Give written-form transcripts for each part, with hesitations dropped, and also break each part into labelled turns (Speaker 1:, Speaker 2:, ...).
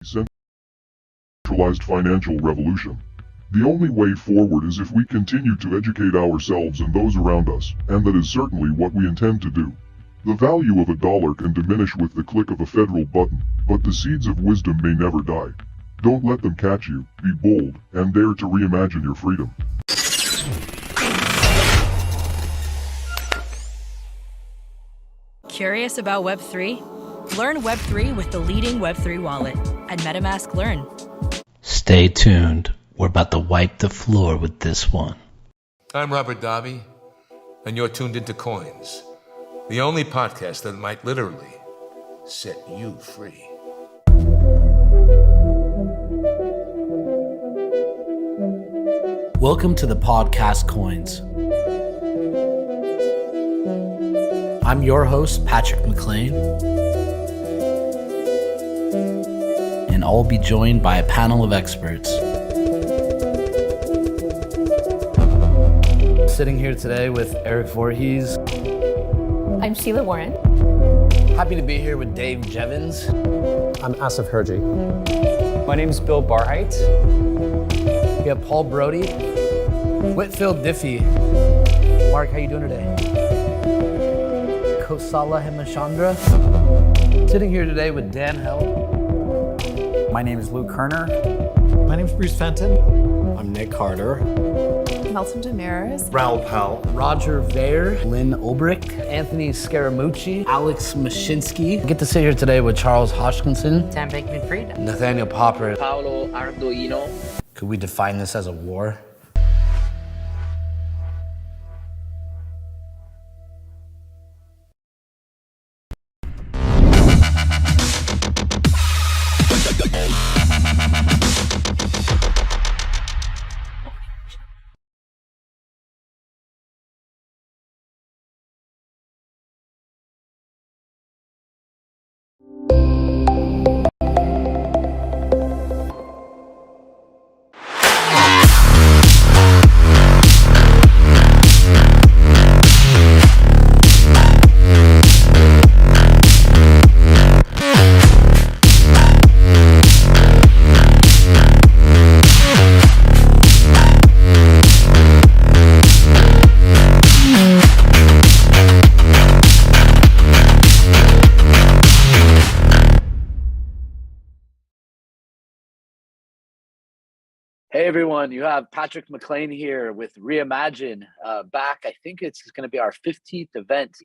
Speaker 1: centralized financial revolution. The only way forward is if we continue to educate ourselves and those around us, and that is certainly what we intend to do. The value of a dollar can diminish with the click of a federal button, but the seeds of wisdom may never die. Don't let them catch you, be bold, and dare to reimagine your freedom.
Speaker 2: Curious about Web3? Learn Web3 with the leading Web3 wallet at MetaMask Learn.
Speaker 3: Stay tuned. We're about to wipe the floor with this one.
Speaker 4: I'm Robert Davi, and you're tuned into Coins, the only podcast that might literally set you free.
Speaker 3: Welcome to the podcast Coins. I'm your host, Patrick McLean, and I'll be joined by a panel of experts. Sitting here today with Eric Voorhees.
Speaker 5: I'm Sheila Warren.
Speaker 3: Happy to be here with Dave Jevons.
Speaker 6: I'm Asif Herji.
Speaker 7: My name is Bill Barheit.
Speaker 3: We have Paul Brody, Whitfield Diffie. Mark, how you doing today? Kosala Hemachandra. Sitting here today with Dan Hell.
Speaker 7: My name is Luke Kerner.
Speaker 6: My name is Bruce Fenton.
Speaker 8: I'm Nick Carter.
Speaker 5: Melton Damaris.
Speaker 8: Raoul Powell.
Speaker 3: Roger Vair, Lynn Ulbrich, Anthony Scaramucci, Alex Mashinsky. I get to sit here today with Charles Hodgkinson,
Speaker 9: Sam Bankman-Fried,
Speaker 3: Nathaniel Popper.
Speaker 9: Paolo Ardoino.
Speaker 3: Could we define this as a war?
Speaker 10: Hey everyone, you have Patrick McLean here with Reimagine back. I think it's going to be our 15th event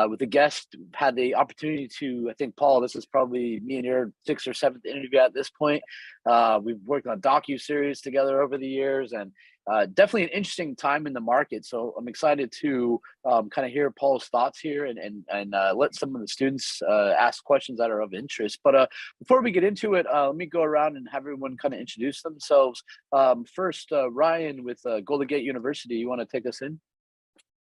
Speaker 10: with a guest. Had the opportunity to, I think, Paul, this is probably me and your 6th or 7th interview at this point. We've worked on docu-series together over the years, and definitely an interesting time in the market. So I'm excited to kind of hear Paul's thoughts here and let some of the students ask questions that are of interest. But before we get into it, let me go around and have everyone kind of introduce themselves. First, Ryan with Golden Gate University, you want to take us in?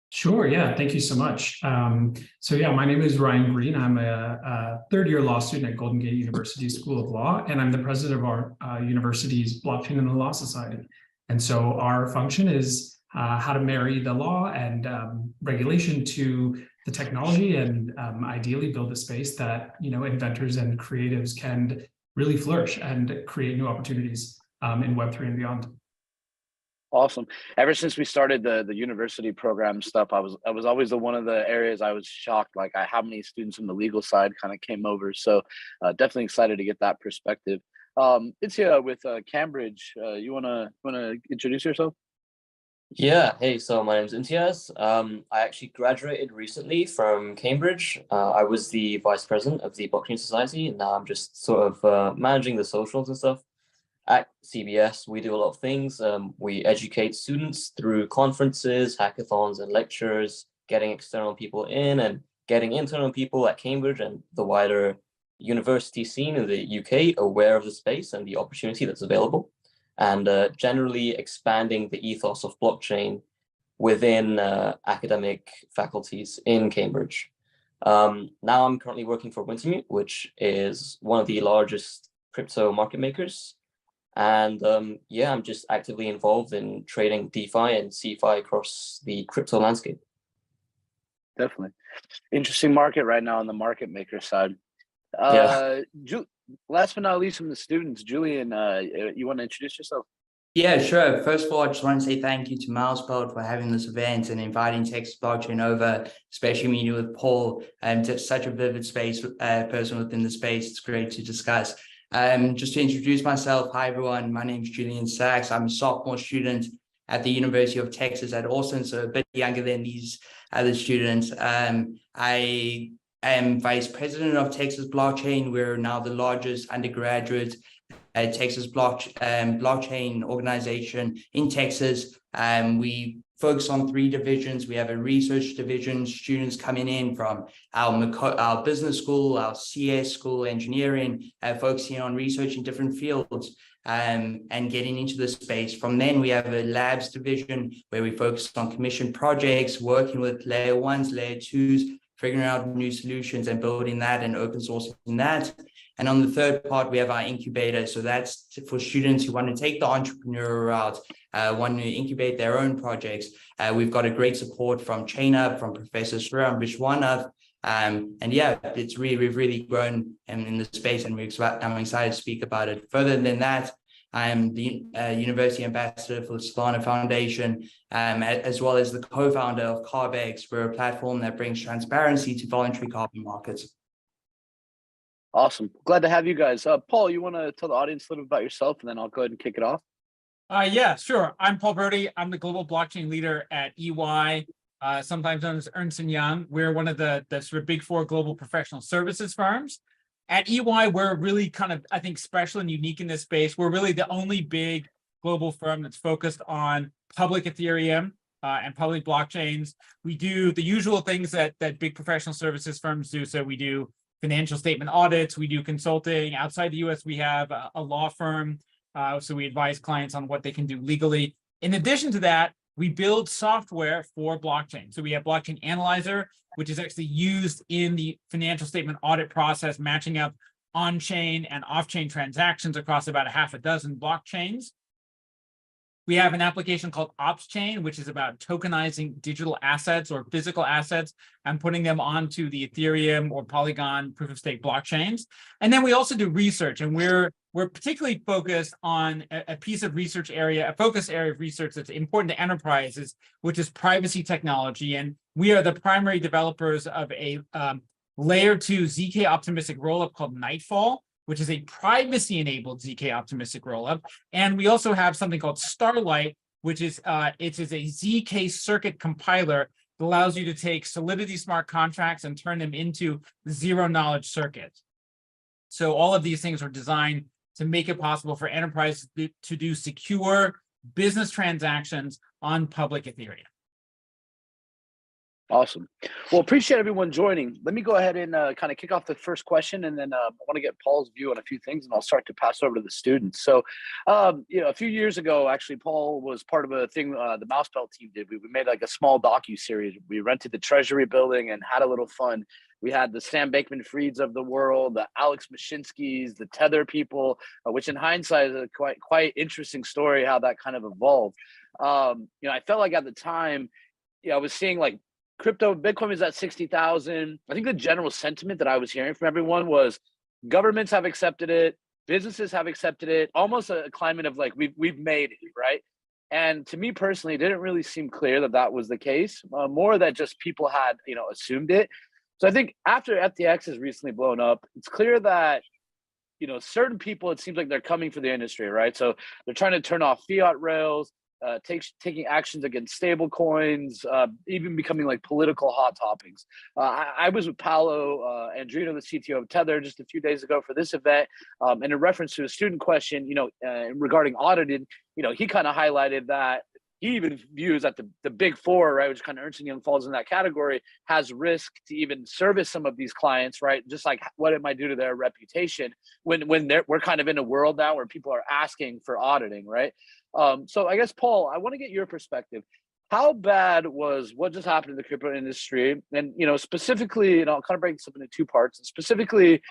Speaker 11: Sure, yeah, thank you so much. My name is Ryan Green. I'm a third-year law student at Golden Gate University School of Law, and I'm the president of our university's Blockchain and the Law Society. And so our function is how to marry the law and regulation to the technology, and ideally build a space that inventors and creatives can really flourish and create new opportunities in Web3 and beyond.
Speaker 10: Awesome. Ever since we started the university program stuff, I was always one of the areas I was shocked, like how many students from the legal side kind of came over. So definitely excited to get that perspective. It's here with Cambridge. You wanna introduce yourself?
Speaker 9: Yeah, hey, so my name's Imtiaz. I actually graduated recently from Cambridge. I was the vice president of the Blockchain Society, and now I'm just sort of managing the socials and stuff. At CBS, we do a lot of things. We educate students through conferences, hackathons, and lectures, getting external people in and getting internal people at Cambridge and the wider university scene in the UK aware of the space and the opportunity that's available, and generally expanding the ethos of blockchain within academic faculties in Cambridge. Now I'm currently working for Wintermute, which is one of the largest crypto market makers. And I'm just actively involved in trading DeFi and CeFi across the crypto landscape.
Speaker 10: Definitely. Interesting market right now on the market maker side. last but not least from the students, Julian, you want to introduce yourself?
Speaker 8: Yeah, sure. First of all, I just want to say thank you to Milespelt for having this event and inviting Texas Blockchain over, especially meeting with Paul, and such a vivid space person within the space. It's great to discuss. Just to introduce myself, hi everyone, my name is Julian Sachs. I'm a sophomore student at the University of Texas at Austin, so a bit younger than these other students. I am vice president of Texas Blockchain. We're now the largest undergraduate Texas blockchain organization in Texas. We focus on 3 divisions. We have a research division, students coming in from our business school, our CS school, engineering, focusing on research in different fields and getting into the space. From then, we have a labs division where we focus on commission projects, working with layer 1s, layer 2s, figuring out new solutions and building that and open sourcing that. And on the third part, we have our incubator. So that's for students who want to take the entrepreneurial route, want to incubate their own projects. We've got a great support from ChainUp, from Professor Sriram Vishwanath. And yeah, we've really grown in the space, and I'm excited to speak about it. Further than that, I am the University Ambassador for the Solana Foundation, as well as the co-founder of CarbX. We're a platform that brings transparency to voluntary carbon markets.
Speaker 10: Awesome. Glad to have you guys. Paul, you want to tell the audience a little bit about yourself, and then I'll go ahead and kick it off?
Speaker 12: Yeah, sure. I'm Paul Brody. I'm the global blockchain leader at EY, sometimes known as Ernst & Young. We're one of the sort of big 4 global professional services firms. At EY, we're really kind of, I think, special and unique in this space. We're really the only big global firm that's focused on public Ethereum and public blockchains. We do the usual things that big professional services firms do. So we do financial statement audits, we do consulting. Outside the US, we have a law firm. So we advise clients on what they can do legally. In addition to that, we build software for blockchain. So we have Blockchain Analyzer, which is actually used in the financial statement audit process, matching up on-chain and off-chain transactions across about 6 blockchains. We have an application called OpsChain, which is about tokenizing digital assets or physical assets and putting them onto the Ethereum or Polygon proof-of-stake blockchains. And then we also do research, and we're particularly focused on a piece of research area, a focus area of research that's important to enterprises, which is privacy technology. And we are the primary developers of a layer 2 ZK optimistic rollup called Nightfall, which is a privacy-enabled ZK optimistic rollup. And we also have something called Starlight, which is it is a ZK circuit compiler that allows you to take Solidity smart contracts and turn them into zero-knowledge circuits. So all of these things are designed to make it possible for enterprises to do secure business transactions on public Ethereum.
Speaker 10: Awesome. Well, appreciate everyone joining. Let me go ahead and kind of kick off the first question, and then I want to get Paul's view on a few things, and I'll start to pass over to the students. So, a few years ago, actually, Paul was part of a thing the Milespelt team did. We made like a small docu-series. We rented the Treasury building and had a little fun. We had the Sam Bankman-Frieds of the world, the Alex Mashinskis, the Tether people, which in hindsight is a quite interesting story how that kind of evolved. I felt like at the time, I was seeing like Bitcoin was at 60,000. I think the general sentiment that I was hearing from everyone was governments have accepted it, businesses have accepted it, almost a climate of like we've made it, right? And to me personally, it didn't really seem clear that that was the case. More that just people had assumed it. So I think after FTX has recently blown up, it's clear that certain people, it seems like they're coming for the industry, right? So they're trying to turn off fiat rails, taking actions against stable coins, even becoming like political hot topics. I was with Paolo Andrino, the CTO of Tether, just a few days ago for this event, and in reference to a student question, regarding audited, he kind of highlighted that he even views that the big 4, right, which kind of Ernst & Young falls in that category, has risk to even service some of these clients, right? Just like what it might do to their reputation when we're kind of in a world now where people are asking for auditing, right? So I guess, Paul, I want to get your perspective. How bad was what just happened in the crypto industry? And, specifically, I'll kind of break this up into 2 parts. And specifically,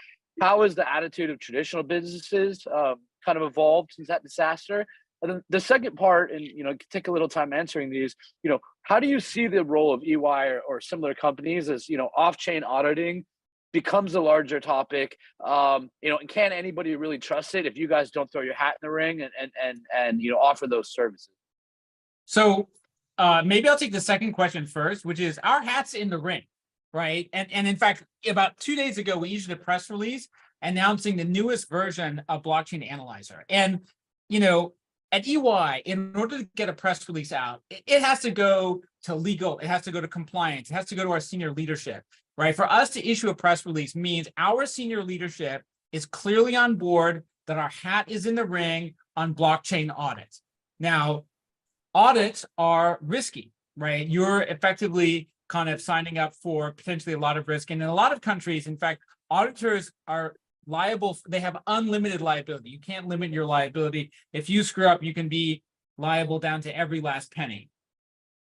Speaker 10: how has the attitude of traditional businesses kind of evolved since that disaster? And then the second part, and take a little time answering these, how do you see the role of EY or similar companies as off-chain auditing becomes a larger topic. And can anybody really trust it if you guys don't throw your hat in the ring and offer those services?
Speaker 12: So maybe I'll take the second question first, which is our hat's in the ring, right? And in fact, about 2 days ago, we issued a press release announcing the newest version of Blockchain Analyzer. And, at EY, in order to get a press release out, it has to go to legal, it has to go to compliance, it has to go to our senior leadership, right? For us to issue a press release means our senior leadership is clearly on board that our hat is in the ring on blockchain audits. Now, audits are risky, right? You're effectively kind of signing up for potentially a lot of risk. And in a lot of countries, in fact, auditors are liable, they have unlimited liability. You can't limit your liability. If you screw up, you can be liable down to every last penny.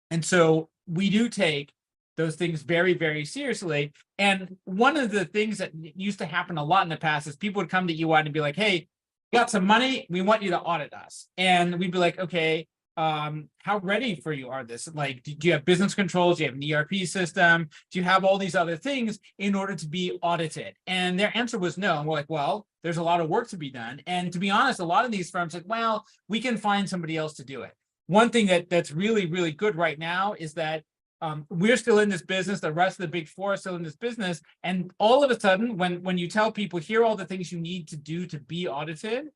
Speaker 12: And so we do take those things very, very seriously. And one of the things that used to happen a lot in the past is people would come to EY and be like, hey, we got some money, we want you to audit us. And we'd be like, okay, how ready for you are this? Like, do you have business controls? Do you have an ERP system? Do you have all these other things in order to be audited? And their answer was no. And we're like, well, there's a lot of work to be done. And to be honest, a lot of these firms said, well, we can find somebody else to do it. One thing that's really, really good right now is that we're still in this business. The rest of the big four are still in this business. And all of a sudden, when you tell people, here are all the things you need to do to be audited,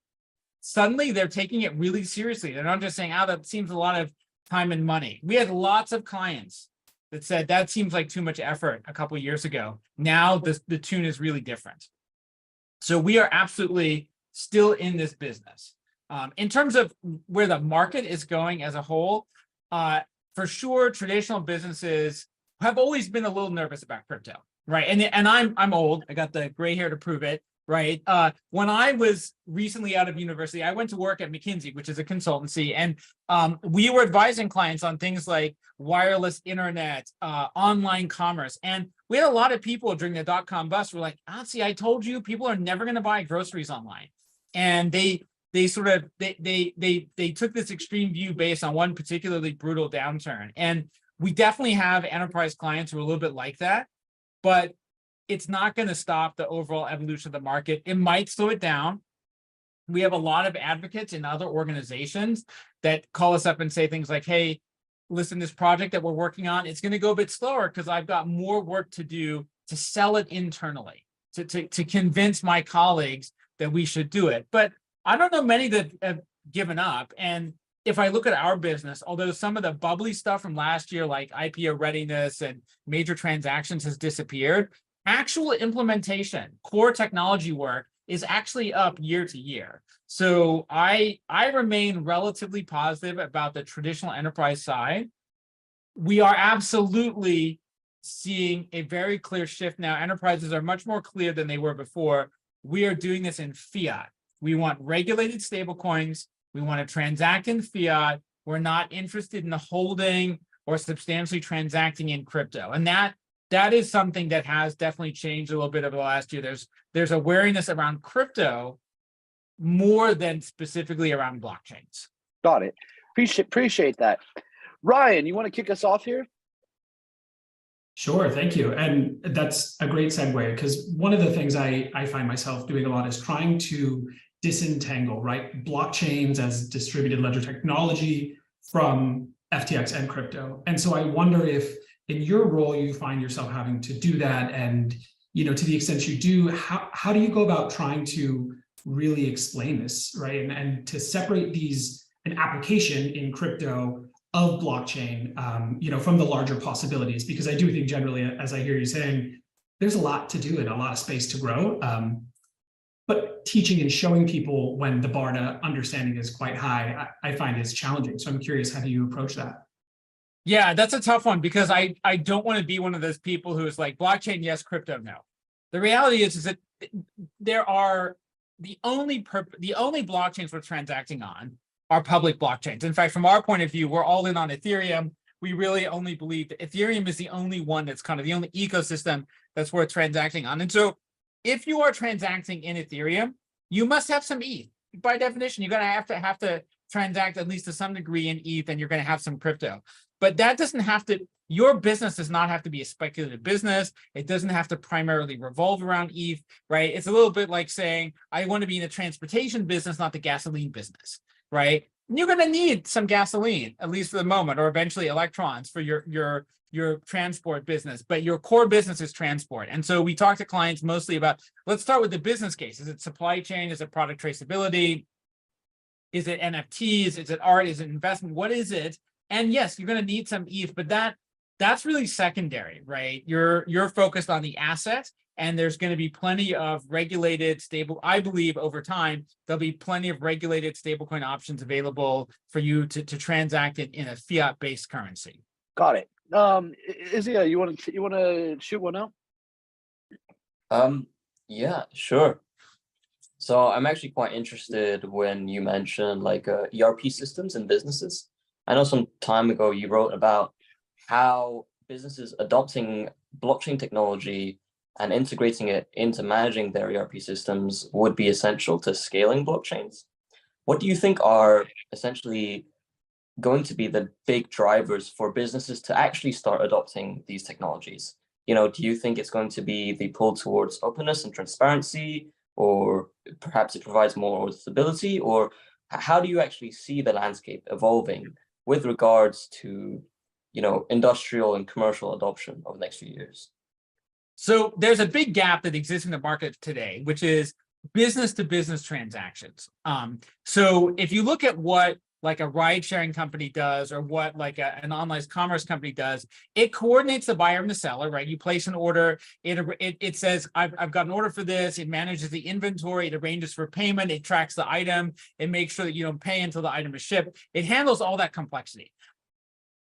Speaker 12: suddenly they're taking it really seriously. They're not just saying, oh, that seems a lot of time and money. We had lots of clients that said that seems like too much effort a couple of years ago. Now the tune is really different. So we are absolutely still in this business. In terms of where the market is going as a whole, for sure, traditional businesses have always been a little nervous about crypto, right? And I'm old. I got the gray hair to prove it. Right. When I was recently out of university, I went to work at McKinsey, which is a consultancy, and we were advising clients on things like wireless internet, online commerce. And we had a lot of people during the dot-com bust who were like, see, I told you people are never going to buy groceries online. And they took this extreme view based on one particularly brutal downturn. And we definitely have enterprise clients who are a little bit like that, but it's not going to stop the overall evolution of the market. It might slow it down. We have a lot of advocates in other organizations that call us up and say things like, hey, listen, this project that we're working on, it's going to go a bit slower because I've got more work to do to sell it internally, to convince my colleagues that we should do it. But I don't know many that have given up. And if I look at our business, although some of the bubbly stuff from last year, like IPO readiness and major transactions has disappeared, actual implementation, core technology work is actually up year to year. So I remain relatively positive about the traditional enterprise side. We are absolutely seeing a very clear shift now. Enterprises are much more clear than they were before. We are doing this in fiat. We want regulated stablecoins. We want to transact in fiat. We're not interested in holding or substantially transacting in crypto. And that is something that has definitely changed a little bit over the last year. There's awareness around crypto more than specifically around blockchains.
Speaker 10: Got it. Appreciate that. Ryan, you want to kick us off here?
Speaker 11: Sure, thank you. And that's a great segue, because one of the things I find myself doing a lot is trying to disentangle, right, blockchains as distributed ledger technology from FTX and crypto. And so I wonder if in your role, you find yourself having to do that. And, to the extent you do, how do you go about trying to really explain this, right? And to separate an application in crypto of blockchain, from the larger possibilities, because I do think generally, as I hear you saying, there's a lot to do and a lot of space to grow. But teaching and showing people when the bar to understanding is quite high, I find is challenging. So I'm curious, how do you approach that?
Speaker 12: Yeah, that's a tough one, because I don't want to be one of those people who is like, blockchain, yes, crypto, no. The reality is that there are the only blockchains we're transacting on are public blockchains. In fact, from our point of view, we're all in on Ethereum. We really only believe that Ethereum is the only one that's kind of the only ecosystem that's worth transacting on. And so if you are transacting in Ethereum, you must have some ETH. By definition, you're going to have to transact at least to some degree in ETH, and you're going to have some crypto. But that doesn't have to, your business does not have to be a speculative business. It doesn't have to primarily revolve around ETH, right? It's a little bit like saying, I want to be in the transportation business, not the gasoline business, right? You're going to need some gasoline, at least for the moment, or eventually electrons for your transport business, but your core business is transport. And so we talk to clients mostly about, let's start with the business case. Is it supply chain? Is it product traceability? Is it NFTs? Is it art? Is it investment? What is it? And yes, you're going to need some ETH, but that's really secondary, right? You're focused on the asset, and there's going to be plenty of regulated stable. I believe over time there'll be plenty of regulated stablecoin options available for you to transact it in a fiat-based currency.
Speaker 10: Got it. Izzy, you want to shoot one out?
Speaker 9: Yeah, sure. So I'm actually quite interested when you mentioned like ERP systems in businesses. I know some time ago you wrote about how businesses adopting blockchain technology and integrating it into managing their ERP systems would be essential to scaling blockchains. What do you think are essentially going to be the big drivers for businesses to actually start adopting these technologies? You know, do you think it's going to be the pull towards openness and transparency, or perhaps it provides more stability, or how do you actually see the landscape evolving with regards to, you know, industrial and commercial adoption over the next few years?
Speaker 12: So there's a big gap that exists in the market today, which is business to business transactions. So if you look at what like a ride sharing company does, or what like an online commerce company does, it coordinates the buyer and the seller, right? You place an order, it says, I've got an order for this, it manages the inventory, it arranges for payment, it tracks the item, it makes sure that you don't pay until the item is shipped. It handles all that complexity.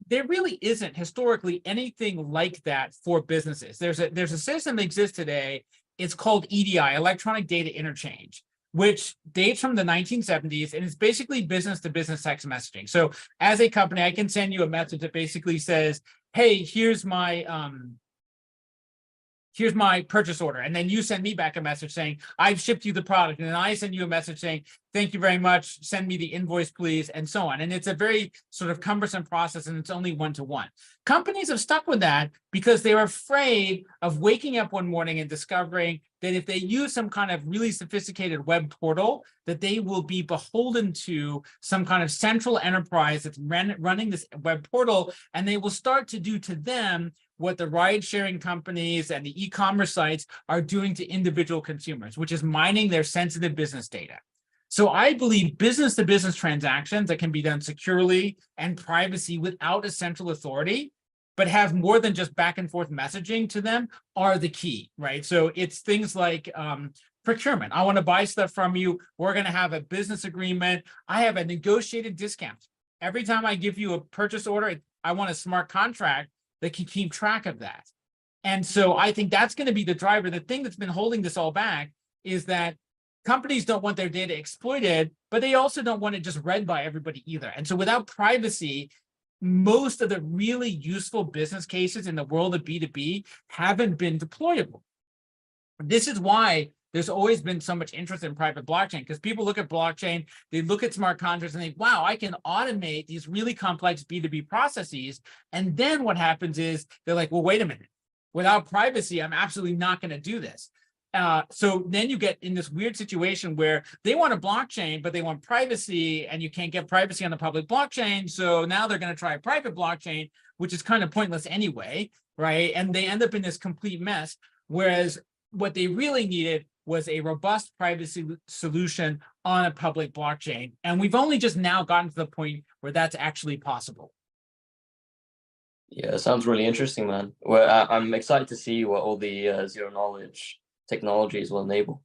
Speaker 12: There really isn't historically anything like that for businesses. There's a system that exists today. It's called EDI, Electronic Data Interchange, which dates from the 1970s, and it's basically business to business text messaging. So as a company, I can send you a message that basically says, hey, here's my purchase order. And then you send me back a message saying, I've shipped you the product. And then I send you a message saying, thank you very much. Send me the invoice, please, and so on. And it's a very sort of cumbersome process, and it's only one-to-one. Companies have stuck with that because they're afraid of waking up one morning and discovering that if they use some kind of really sophisticated web portal, that they will be beholden to some kind of central enterprise that's running this web portal, and they will start to do to them what the ride-sharing companies and the e-commerce sites are doing to individual consumers, which is mining their sensitive business data. So I believe business-to-business transactions that can be done securely and privacy without a central authority, but have more than just back and forth messaging to them, are the key, right? So it's things like procurement. I want to buy stuff from you. We're going to have a business agreement. I have a negotiated discount. Every time I give you a purchase order, I want a smart contract that can keep track of that. And so I think that's going to be the driver. The thing that's been holding this all back is that companies don't want their data exploited, but they also don't want it just read by everybody either. And so without privacy, most of the really useful business cases in the world of B2B haven't been deployable. This is why there's always been so much interest in private blockchain, because people look at blockchain, they look at smart contracts and think, wow, I can automate these really complex B2B processes. And then what happens is they're like, well, wait a minute, without privacy, I'm absolutely not going to do this. So then you get in this weird situation where they want a blockchain, but they want privacy, and you can't get privacy on the public blockchain. So now they're going to try a private blockchain, which is kind of pointless anyway, right? And they end up in this complete mess. Whereas what they really needed was a robust privacy solution on a public blockchain. And we've only just now gotten to the point where that's actually possible.
Speaker 9: Yeah, sounds really interesting, man. Well, I'm excited to see what all the zero knowledge technologies will enable.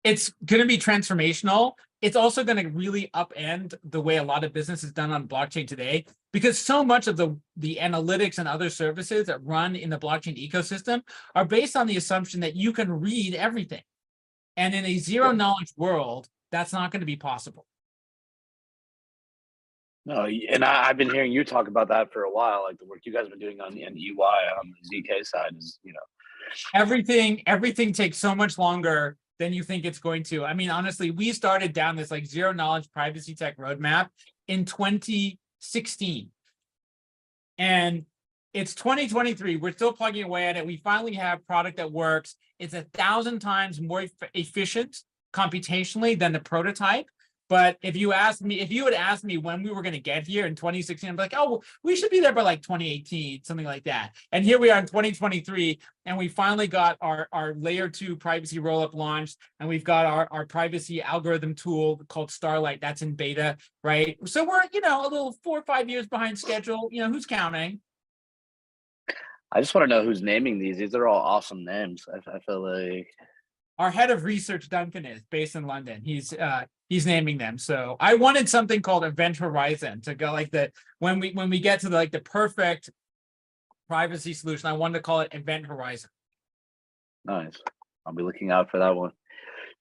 Speaker 12: It's going to be transformational. It's also going to really upend the way a lot of business is done on blockchain today, because so much of the analytics and other services that run in the blockchain ecosystem are based on the assumption that you can read everything. And in a zero knowledge world, that's not going to be possible.
Speaker 10: No, and I've been hearing you talk about that for a while, like the work you guys have been doing on EY on the ZK side is, you know.
Speaker 12: Everything takes so much longer than you think it's going to. I mean, honestly, we started down this like zero knowledge privacy tech roadmap in 2016. And it's 2023. We're still plugging away at it. We finally have product that works. It's 1,000 times more efficient computationally than the prototype. But if you had asked me when we were going to get here in 2016, I'm like, oh, we should be there by like 2018, something like that. And here we are in 2023, and we finally got our layer 2 privacy rollup launched, and we've got our privacy algorithm tool called Starlight that's in beta, right? So we're, a little 4 or 5 years behind schedule. Who's counting?
Speaker 10: I just want to know who's naming these. These are all awesome names. I feel like
Speaker 12: our head of research, Duncan, is based in London. He's naming them. So I wanted something called Event Horizon to go like when we get to the perfect privacy solution. I wanted to call it Event Horizon.
Speaker 10: Nice. I'll be looking out for that one.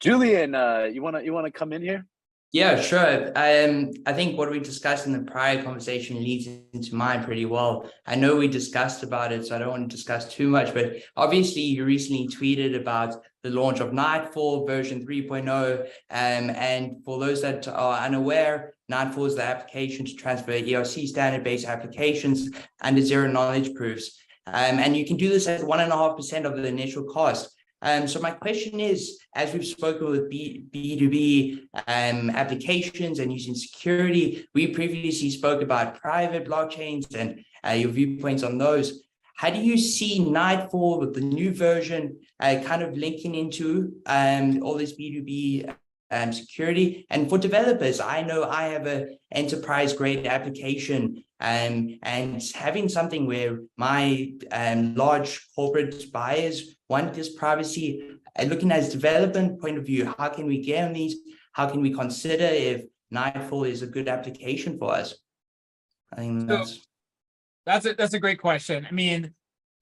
Speaker 10: Julian, you wanna come in here?
Speaker 8: Yeah, sure. I think what we discussed in the prior conversation leads into mine pretty well. I know we discussed about it, so I don't want to discuss too much, but obviously you recently tweeted about the launch of Nightfall version 3.0. And for those that are unaware, Nightfall is the application to transfer ERC standard-based applications under zero knowledge proofs. And you can do this at 1.5% of the initial cost. So my question is, as we've spoken with B2B applications and using security, we previously spoke about private blockchains and your viewpoints on those. How do you see Nightfall with the new version kind of linking into all this B2B security? And for developers, I know I have an enterprise-grade application and having something where my large corporate buyers want this privacy, and looking at a development point of view, how can we get on these? How can we consider if Nightfall is a good application for us? I think
Speaker 12: that's a great question. I mean,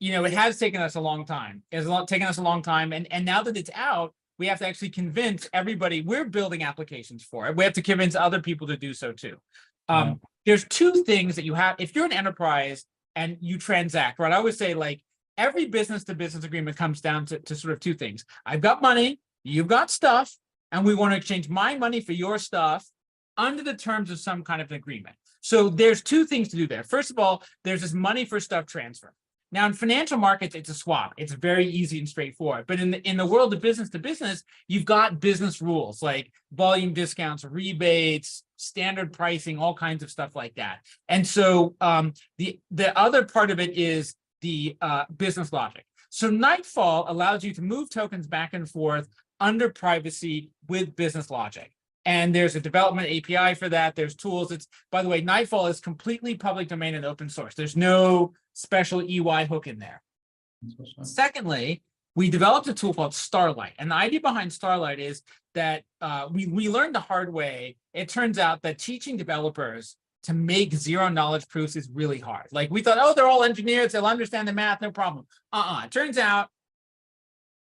Speaker 12: it has taken us a long time. It's taken us a long time, and now that it's out, we have to actually convince everybody we're building applications for it. We have to convince other people to do so too. There's two things that you have if you're an enterprise and you transact, right? I always say every business to business agreement comes down to sort of two things. I've got money, you've got stuff, and we want to exchange my money for your stuff under the terms of some kind of an agreement. So there's two things to do there. First of all, there's this money for stuff transfer. Now in financial markets, it's a swap. It's very easy and straightforward. But in the world of business to business, you've got business rules like volume discounts, rebates, standard pricing, all kinds of stuff like that. And so the other part of it is the business logic. So Nightfall allows you to move tokens back and forth under privacy with business logic. And there's a development API for that. There's tools. By the way, Nightfall is completely public domain and open source. There's no special EY hook in there. Secondly, we developed a tool called Starlight. And the idea behind Starlight is that we learned the hard way. It turns out that teaching developers to make zero knowledge proofs is really hard. We thought, oh, they're all engineers, they'll understand the math, no problem. It turns out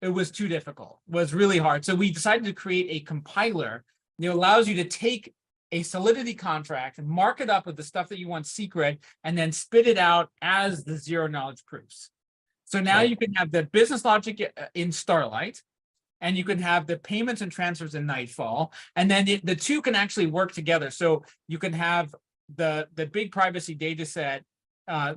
Speaker 12: it was too difficult. It was really hard. So we decided to create a compiler that allows you to take a Solidity contract and mark it up with the stuff that you want secret and then spit it out as the zero knowledge proofs. So now you can have the business logic in Starlight, and you can have the payments and transfers in Nightfall, and then the two can actually work together. So you can have the big privacy data set,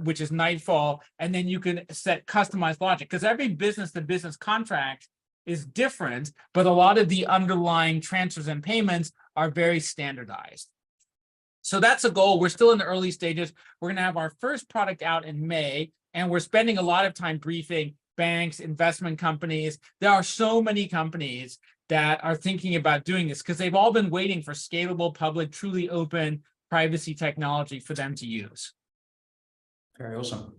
Speaker 12: which is Nightfall, and then you can set customized logic, because every business to business contract is different, but a lot of the underlying transfers and payments are very standardized. So that's a goal. We're still in the early stages. We're going to have our first product out in May, and we're spending a lot of time briefing banks, investment companies. There are so many companies that are thinking about doing this because they've all been waiting for scalable, public, truly open privacy technology for them to use.
Speaker 8: Very awesome.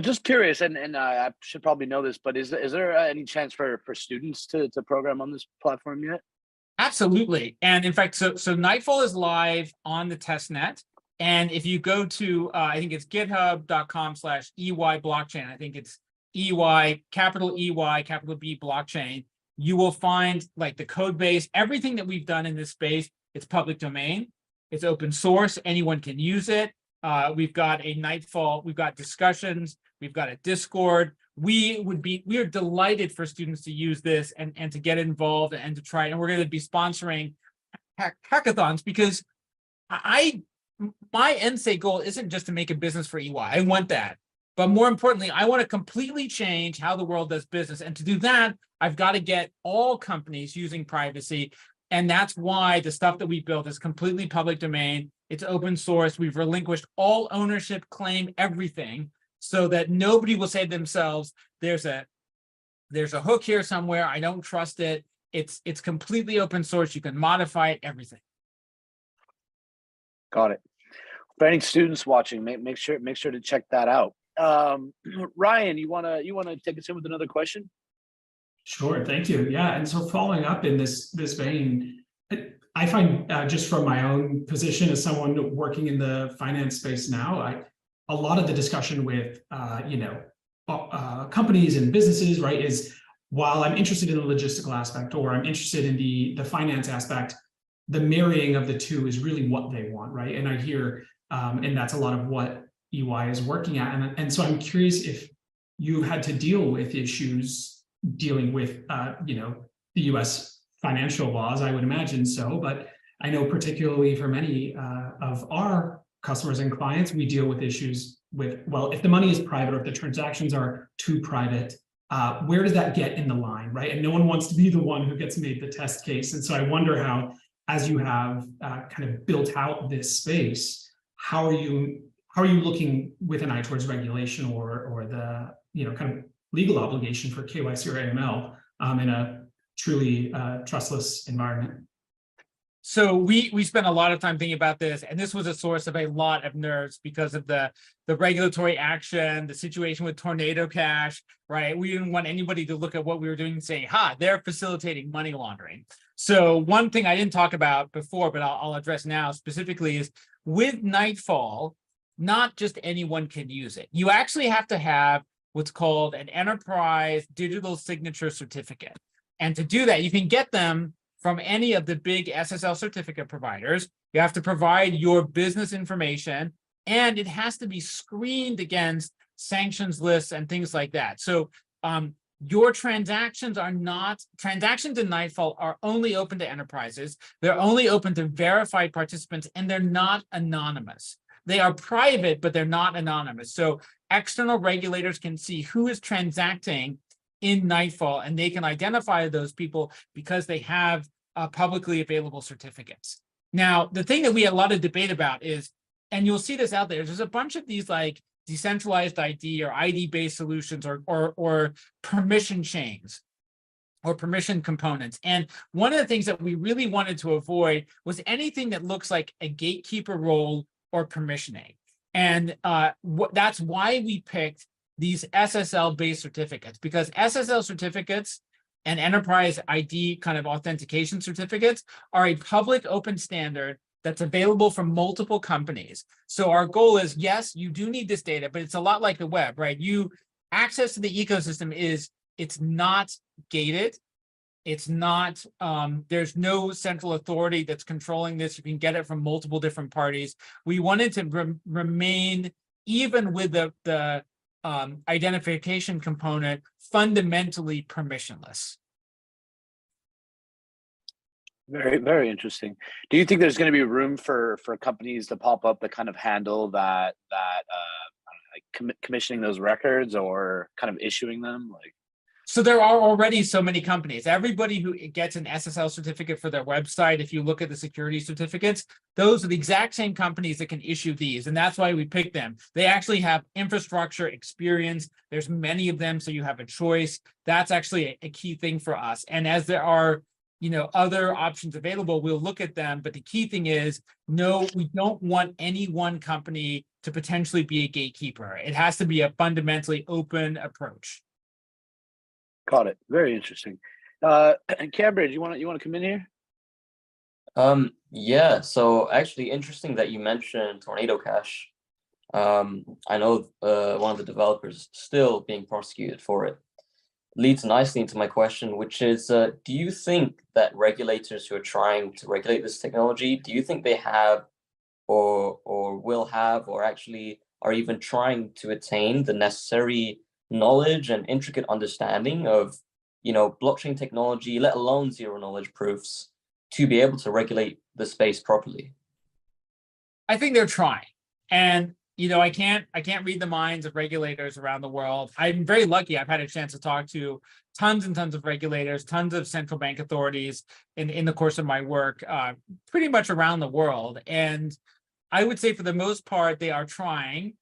Speaker 10: Just curious, and I should probably know this, but is there any chance for students to program on this platform yet?
Speaker 12: Absolutely. And in fact, so Nightfall is live on the testnet. And if you go to, I think it's github.com/EY blockchain, I think it's EY, capital B blockchain, you will find the code base, everything that we've done in this space. It's public domain, it's open source, anyone can use it. We've got a Nightfall, we've got discussions, we've got a Discord, we are delighted for students to use this and to get involved and to try. And we're going to be sponsoring hackathons because my end state goal isn't just to make a business for EY. I want that. But more importantly, I want to completely change how the world does business. And to do that, I've got to get all companies using privacy. And that's why the stuff that we built is completely public domain. It's open source. We've relinquished all ownership, claim, everything, so that nobody will say to themselves, there's a hook here somewhere. I don't trust it. It's completely open source. You can modify it, everything.
Speaker 10: Got it. For any students watching, make sure to check that out. Ryan, you wanna take us in with another question?
Speaker 11: Sure, thank you. Yeah, and so following up in this vein, I find just from my own position as someone working in the finance space now, a lot of the discussion with companies and businesses, right, is while I'm interested in the logistical aspect or I'm interested in the finance aspect, the marrying of the two is really what they want, right? And I hear, and that's a lot of what EY is working at, and so I'm curious if you've had to deal with issues dealing with the US financial laws. I would imagine so, but I know particularly for many of our customers and clients, we deal with issues with, well, if the money is private or if the transactions are too private, where does that get in the line, right? And no one wants to be the one who gets made the test case. And so I wonder how, as you have kind of built out this space, how are you looking with an eye towards regulation or the kind of legal obligation for KYC or AML in a truly trustless environment?
Speaker 12: So we spent a lot of time thinking about this, and this was a source of a lot of nerves because of the regulatory action, the situation with Tornado Cash, right? We didn't want anybody to look at what we were doing and say, they're facilitating money laundering. So one thing I didn't talk about before, but I'll address now specifically is with Nightfall, not just anyone can use it. You actually have to have what's called an enterprise digital signature certificate. And to do that, you can get them from any of the big SSL certificate providers. You have to provide your business information, and it has to be screened against sanctions lists and things like that. So your transactions in Nightfall are only open to enterprises. They're only open to verified participants, and they're not anonymous. They are private, but they're not anonymous. So external regulators can see who is transacting in Nightfall, and they can identify those people because they have publicly available certificates. Now, the thing that we had a lot of debate about is, and you'll see this out there's a bunch of these like decentralized ID or ID-based solutions or permission chains or permission components. And one of the things that we really wanted to avoid was anything that looks like a gatekeeper role or permissioning. And that's why we picked these SSL-based certificates, because SSL certificates and enterprise ID kind of authentication certificates are a public open standard that's available from multiple companies. So our goal is, yes, you do need this data, but it's a lot like the web, right? Access to the ecosystem it's not gated. It's not, there's no central authority that's controlling this. You can get it from multiple different parties. We wanted to remain, even with the identification component, fundamentally permissionless.
Speaker 10: Very, very interesting. Do you think there's going to be room for companies to pop up that kind of handle that like commissioning those records or kind of issuing them?
Speaker 12: So there are already so many companies. Everybody who gets an SSL certificate for their website, if you look at the security certificates, those are the exact same companies that can issue these. And that's why we picked them. They actually have infrastructure experience. There's many of them, so you have a choice. That's actually a key thing for us. And as there are other options available, we'll look at them. But the key thing is, no, we don't want any one company to potentially be a gatekeeper. It has to be a fundamentally open approach.
Speaker 10: Got it. Very interesting. And Cambridge, you want to come in here?
Speaker 9: Yeah. So actually, interesting that you mentioned Tornado Cash. I know one of the developers still being prosecuted for it. Leads nicely into my question, which is, do you think that regulators who are trying to regulate this technology, do you think they have or will have or actually are even trying to attain the necessary knowledge and intricate understanding of, blockchain technology, let alone zero knowledge proofs, to be able to regulate the space properly?
Speaker 12: I think they're trying. And I can't read the minds of regulators around the world. I'm very lucky. I've had a chance to talk to tons and tons of regulators, tons of central bank authorities in the course of my work, pretty much around the world. And I would say for the most part, they are trying.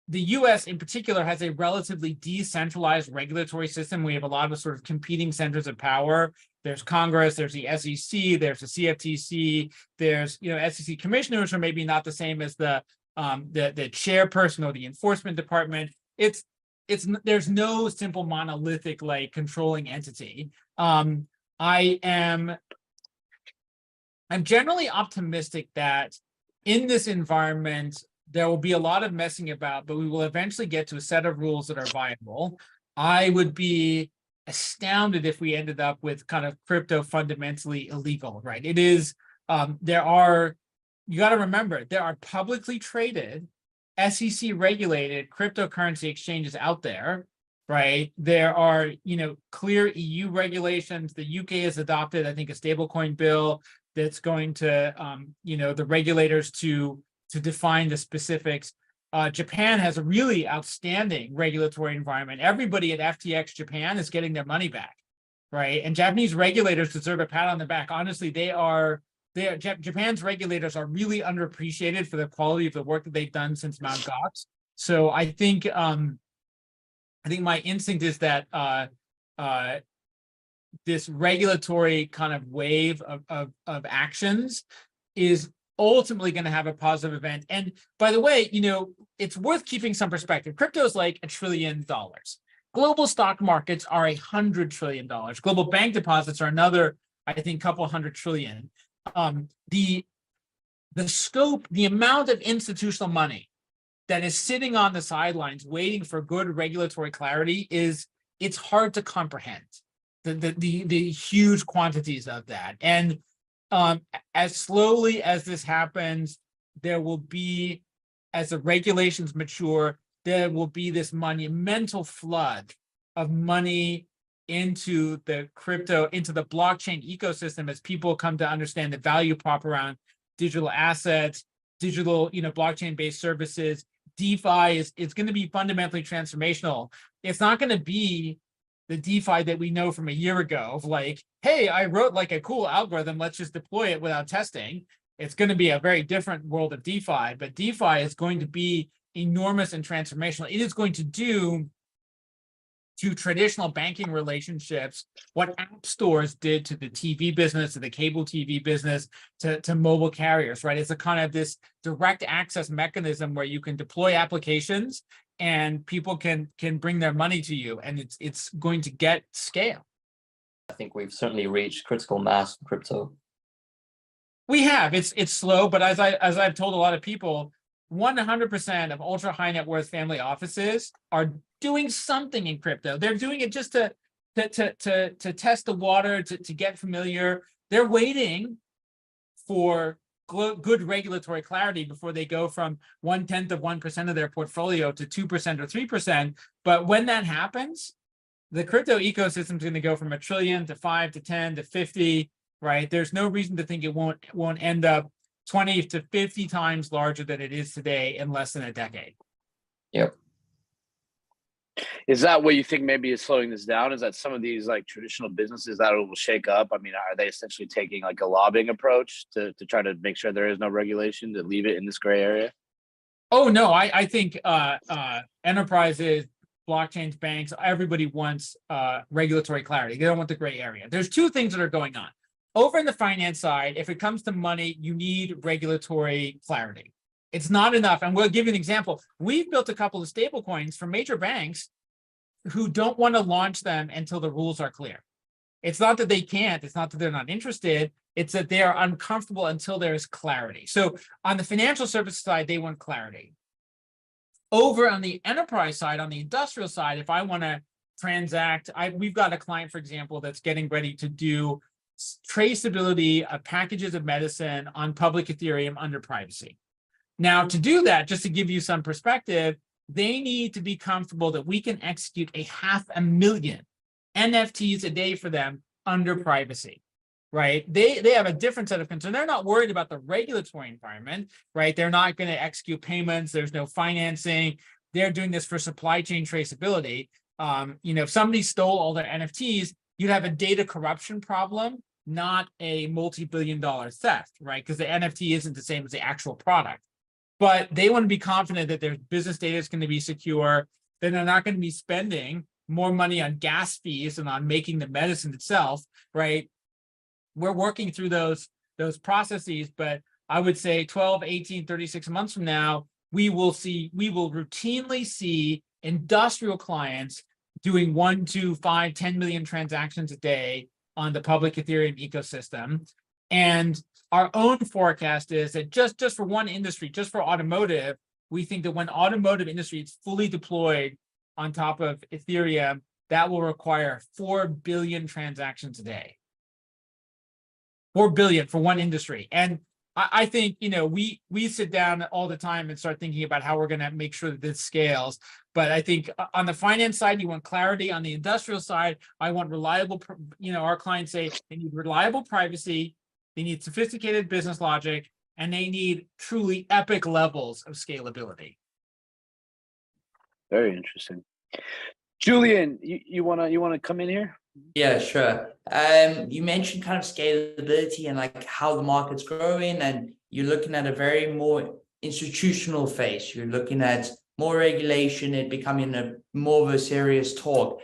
Speaker 12: The US in particular has a relatively decentralized regulatory system. We have a lot of sort of competing centers of power. There's Congress, there's the SEC, there's the CFTC, there's SEC commissioners who are maybe not the same as the chairperson or the enforcement department. There's no simple monolithic like controlling entity. I'm generally optimistic that in this environment there will be a lot of messing about, but we will eventually get to a set of rules that are viable. I would be astounded if we ended up with kind of crypto fundamentally illegal, right? It is, you got to remember, there are publicly traded, SEC regulated cryptocurrency exchanges out there, right? There are, clear EU regulations. The UK has adopted, I think, a stablecoin bill that's going to, the regulators to define the specifics. Japan has a really outstanding regulatory environment. Everybody at FTX Japan is getting their money back, right? And Japanese regulators deserve a pat on the back. Honestly, Japan's regulators are really underappreciated for the quality of the work that they've done since Mt. Gox. So I think my instinct is that this regulatory kind of wave of actions is ultimately going to have a positive event. And by the way, it's worth keeping some perspective. Crypto is like $1 trillion. Global stock markets are $100 trillion. Global bank deposits are another, I think, couple $100 trillion. The scope, the amount of institutional money that is sitting on the sidelines waiting for good regulatory clarity it's hard to comprehend the huge quantities of that. And as slowly as this happens, there will be, as the regulations mature, there will be this monumental flood of money into the blockchain ecosystem as people come to understand the value prop around digital assets, digital, blockchain-based services. DeFi is going to be fundamentally transformational. It's not going to be the DeFi that we know from a year ago of like, hey, I wrote like a cool algorithm, let's just deploy it without testing. It's going to be a very different world of DeFi, but DeFi is going to be enormous and transformational. It is going to do to traditional banking relationships what app stores did to the TV business, to the cable TV business, to mobile carriers, right? It's a kind of this direct access mechanism where you can deploy applications and people can bring their money to you, and it's going to get scale.
Speaker 9: I think we've certainly reached critical mass in crypto.
Speaker 12: We have. It's slow, but as I've told a lot of people, 100% of ultra high net worth family offices are doing something in crypto. They're doing it just to test the water, to get familiar. They're waiting for good regulatory clarity before they go from 0.1% of their portfolio to 2% or 3%. But when that happens, the crypto ecosystem is going to go from $1 trillion to 5 to 10 to 50, right? There's no reason to think it won't end up 20 to 50 times larger than it is today in less than a decade.
Speaker 9: Yep.
Speaker 10: Is that what you think maybe is slowing this down? Is that some of these like traditional businesses that will shake up? I mean, are they essentially taking like a lobbying approach to try to make sure there is no regulation, to leave it in this gray area?
Speaker 12: Oh, no, I think enterprises, blockchains, banks, everybody wants regulatory clarity. They don't want the gray area. There's two things that are going on. Over in the finance side, if it comes to money, you need regulatory clarity. It's not enough. And we'll give you an example. We've built a couple of stable coins for major banks who don't want to launch them until the rules are clear. It's not that they can't. It's not that they're not interested. It's that they are uncomfortable until there is clarity. So on the financial services side, they want clarity. Over on the enterprise side, on the industrial side, if I want to transact, we've got a client, for example, that's getting ready to do traceability of packages of medicine on public Ethereum under privacy. Now, to do that, just to give you some perspective, they need to be comfortable that we can execute 500,000 NFTs a day for them under privacy, right? They have a different set of concerns. They're not worried about the regulatory environment, right? They're not going to execute payments. There's no financing. They're doing this for supply chain traceability. If somebody stole all their NFTs, you'd have a data corruption problem, not a multi-billion-dollar theft, right? Because the NFT isn't the same as the actual product. But they want to be confident that their business data is going to be secure, then they're not going to be spending more money on gas fees and on making the medicine itself, right? We're working through those processes, but I would say 12, 18, 36 months from now, we will routinely see industrial clients doing 1, 2, 5, 10 million transactions a day on the public Ethereum ecosystem. And our own forecast is that just for one industry, just for automotive, we think that when automotive industry is fully deployed on top of Ethereum, that will require 4 billion transactions a day. 4 billion for one industry. And I think, we sit down all the time and start thinking about how we're going to make sure that this scales. But I think on the finance side, you want clarity. On the industrial side, I want reliable, our clients say they need reliable privacy, they need sophisticated business logic, and they need truly epic levels of scalability.
Speaker 10: Very interesting. Julian, you wanna come in here?
Speaker 8: Yeah, sure. You mentioned kind of scalability and like how the market's growing, and you're looking at a very more institutional phase. You're looking at more regulation, it becoming a more of a serious talk.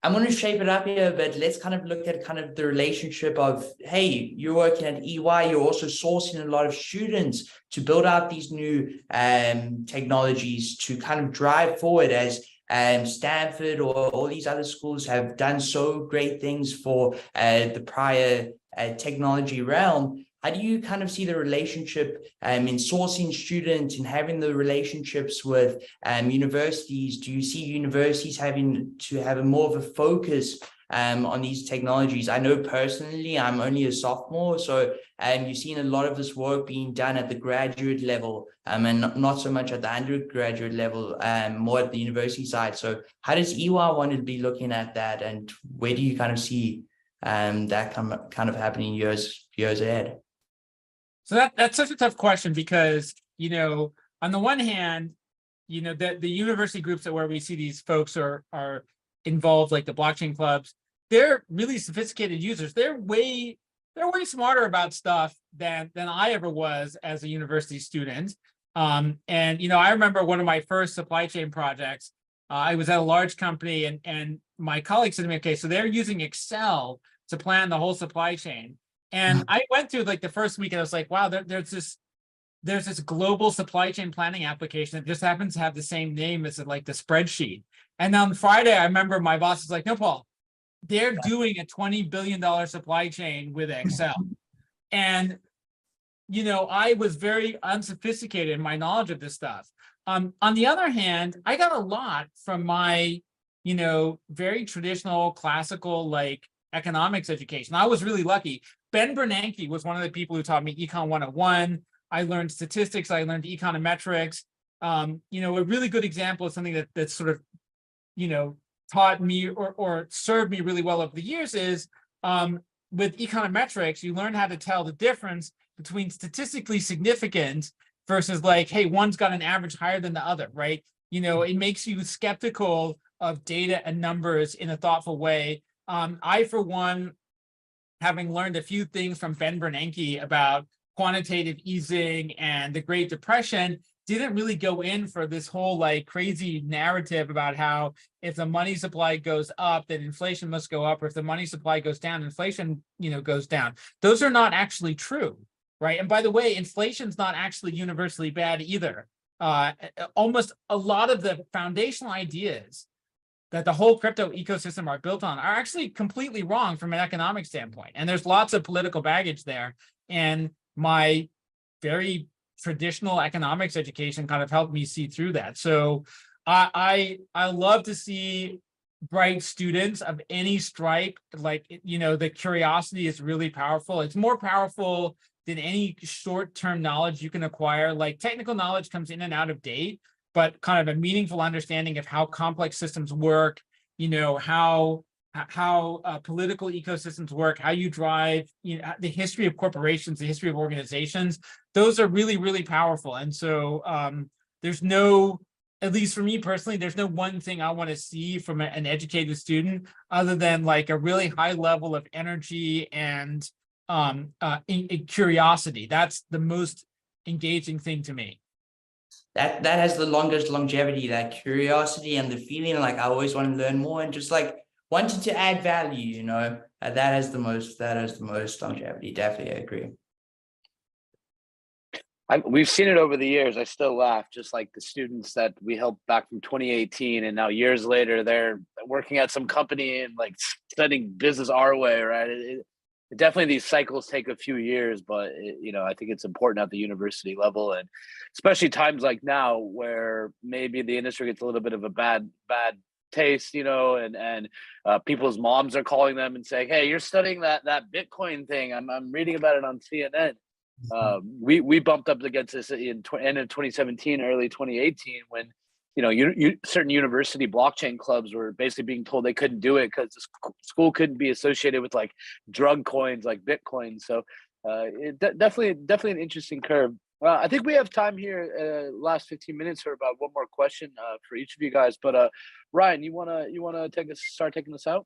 Speaker 8: I'm going to shape it up here, but let's kind of look at kind of the relationship of, hey, you're working at EY, you're also sourcing a lot of students to build out these new technologies to kind of drive forward as Stanford or all these other schools have done so great things for the prior technology realm. How do you kind of see the relationship in sourcing students and having the relationships with universities? Do you see universities having to have a more of a focus on these technologies? I know personally, I'm only a sophomore, so you've seen a lot of this work being done at the graduate level and not so much at the undergraduate level, more at the university side. So how does EY want to be looking at that, and where do you kind of see that kind of happening years ahead?
Speaker 12: So that's such a tough question because, on the one hand, the university groups where we see these folks are involved, like the blockchain clubs, they're really sophisticated users. They're way smarter about stuff than I ever was as a university student. I remember one of my first supply chain projects. I was at a large company, and my colleague said to me, okay, so they're using Excel to plan the whole supply chain. And I went through like the first week and I was like, wow, there's this global supply chain planning application that just happens to have the same name as like the spreadsheet. And on Friday, I remember my boss was like, no, Paul, they're doing a $20 billion supply chain with Excel. And, I was very unsophisticated in my knowledge of this stuff. On the other hand, I got a lot from my, very traditional classical, like economics education. I was really lucky. Ben Bernanke was one of the people who taught me Econ 101. I learned statistics. I learned econometrics. A really good example of something that sort of, taught me or served me really well over the years is with econometrics, you learn how to tell the difference between statistically significant versus like, hey, one's got an average higher than the other, right? It makes you skeptical of data and numbers in a thoughtful way. I, for one, having learned a few things from Ben Bernanke about quantitative easing and the Great Depression, didn't really go in for this whole like crazy narrative about how if the money supply goes up, then inflation must go up, or if the money supply goes down, inflation, goes down. Those are not actually true, right? And by the way, inflation's not actually universally bad either. Almost a lot of the foundational ideas that the whole crypto ecosystem are built on are actually completely wrong from an economic standpoint. And there's lots of political baggage there. And my very traditional economics education kind of helped me see through that. So I love to see bright students of any stripe. Like, the curiosity is really powerful. It's more powerful than any short-term knowledge you can acquire. Like, technical knowledge comes in and out of date. but kind of a meaningful understanding of how complex systems work, how political ecosystems work, how you drive, the history of corporations, the history of organizations. Those are really, really powerful. And so there's no, at least for me personally, there's no one thing I want to see from an educated student other than like a really high level of energy and in curiosity. That's the most engaging thing to me.
Speaker 8: That has the longest longevity, that curiosity and the feeling like I always want to learn more and just like wanting to add value, that has the most longevity. Definitely agree.
Speaker 10: We've seen it over the years. I still laugh, just like the students that we helped back from 2018, and now years later they're working at some company and like studying business our way, right? Definitely these cycles take a few years, but I think it's important at the university level, and especially times like now where maybe the industry gets a little bit of a bad taste, and people's moms are calling them and saying, "Hey, you're studying that Bitcoin thing. I'm reading about it on CNN." We bumped up against this in end of 2017, early 2018, when certain university blockchain clubs were basically being told they couldn't do it because the school couldn't be associated with like drug coins like Bitcoin. So definitely an interesting curve. I think we have time here, last 15 minutes for about one more question for each of you guys. But Ryan, you wanna start taking this out?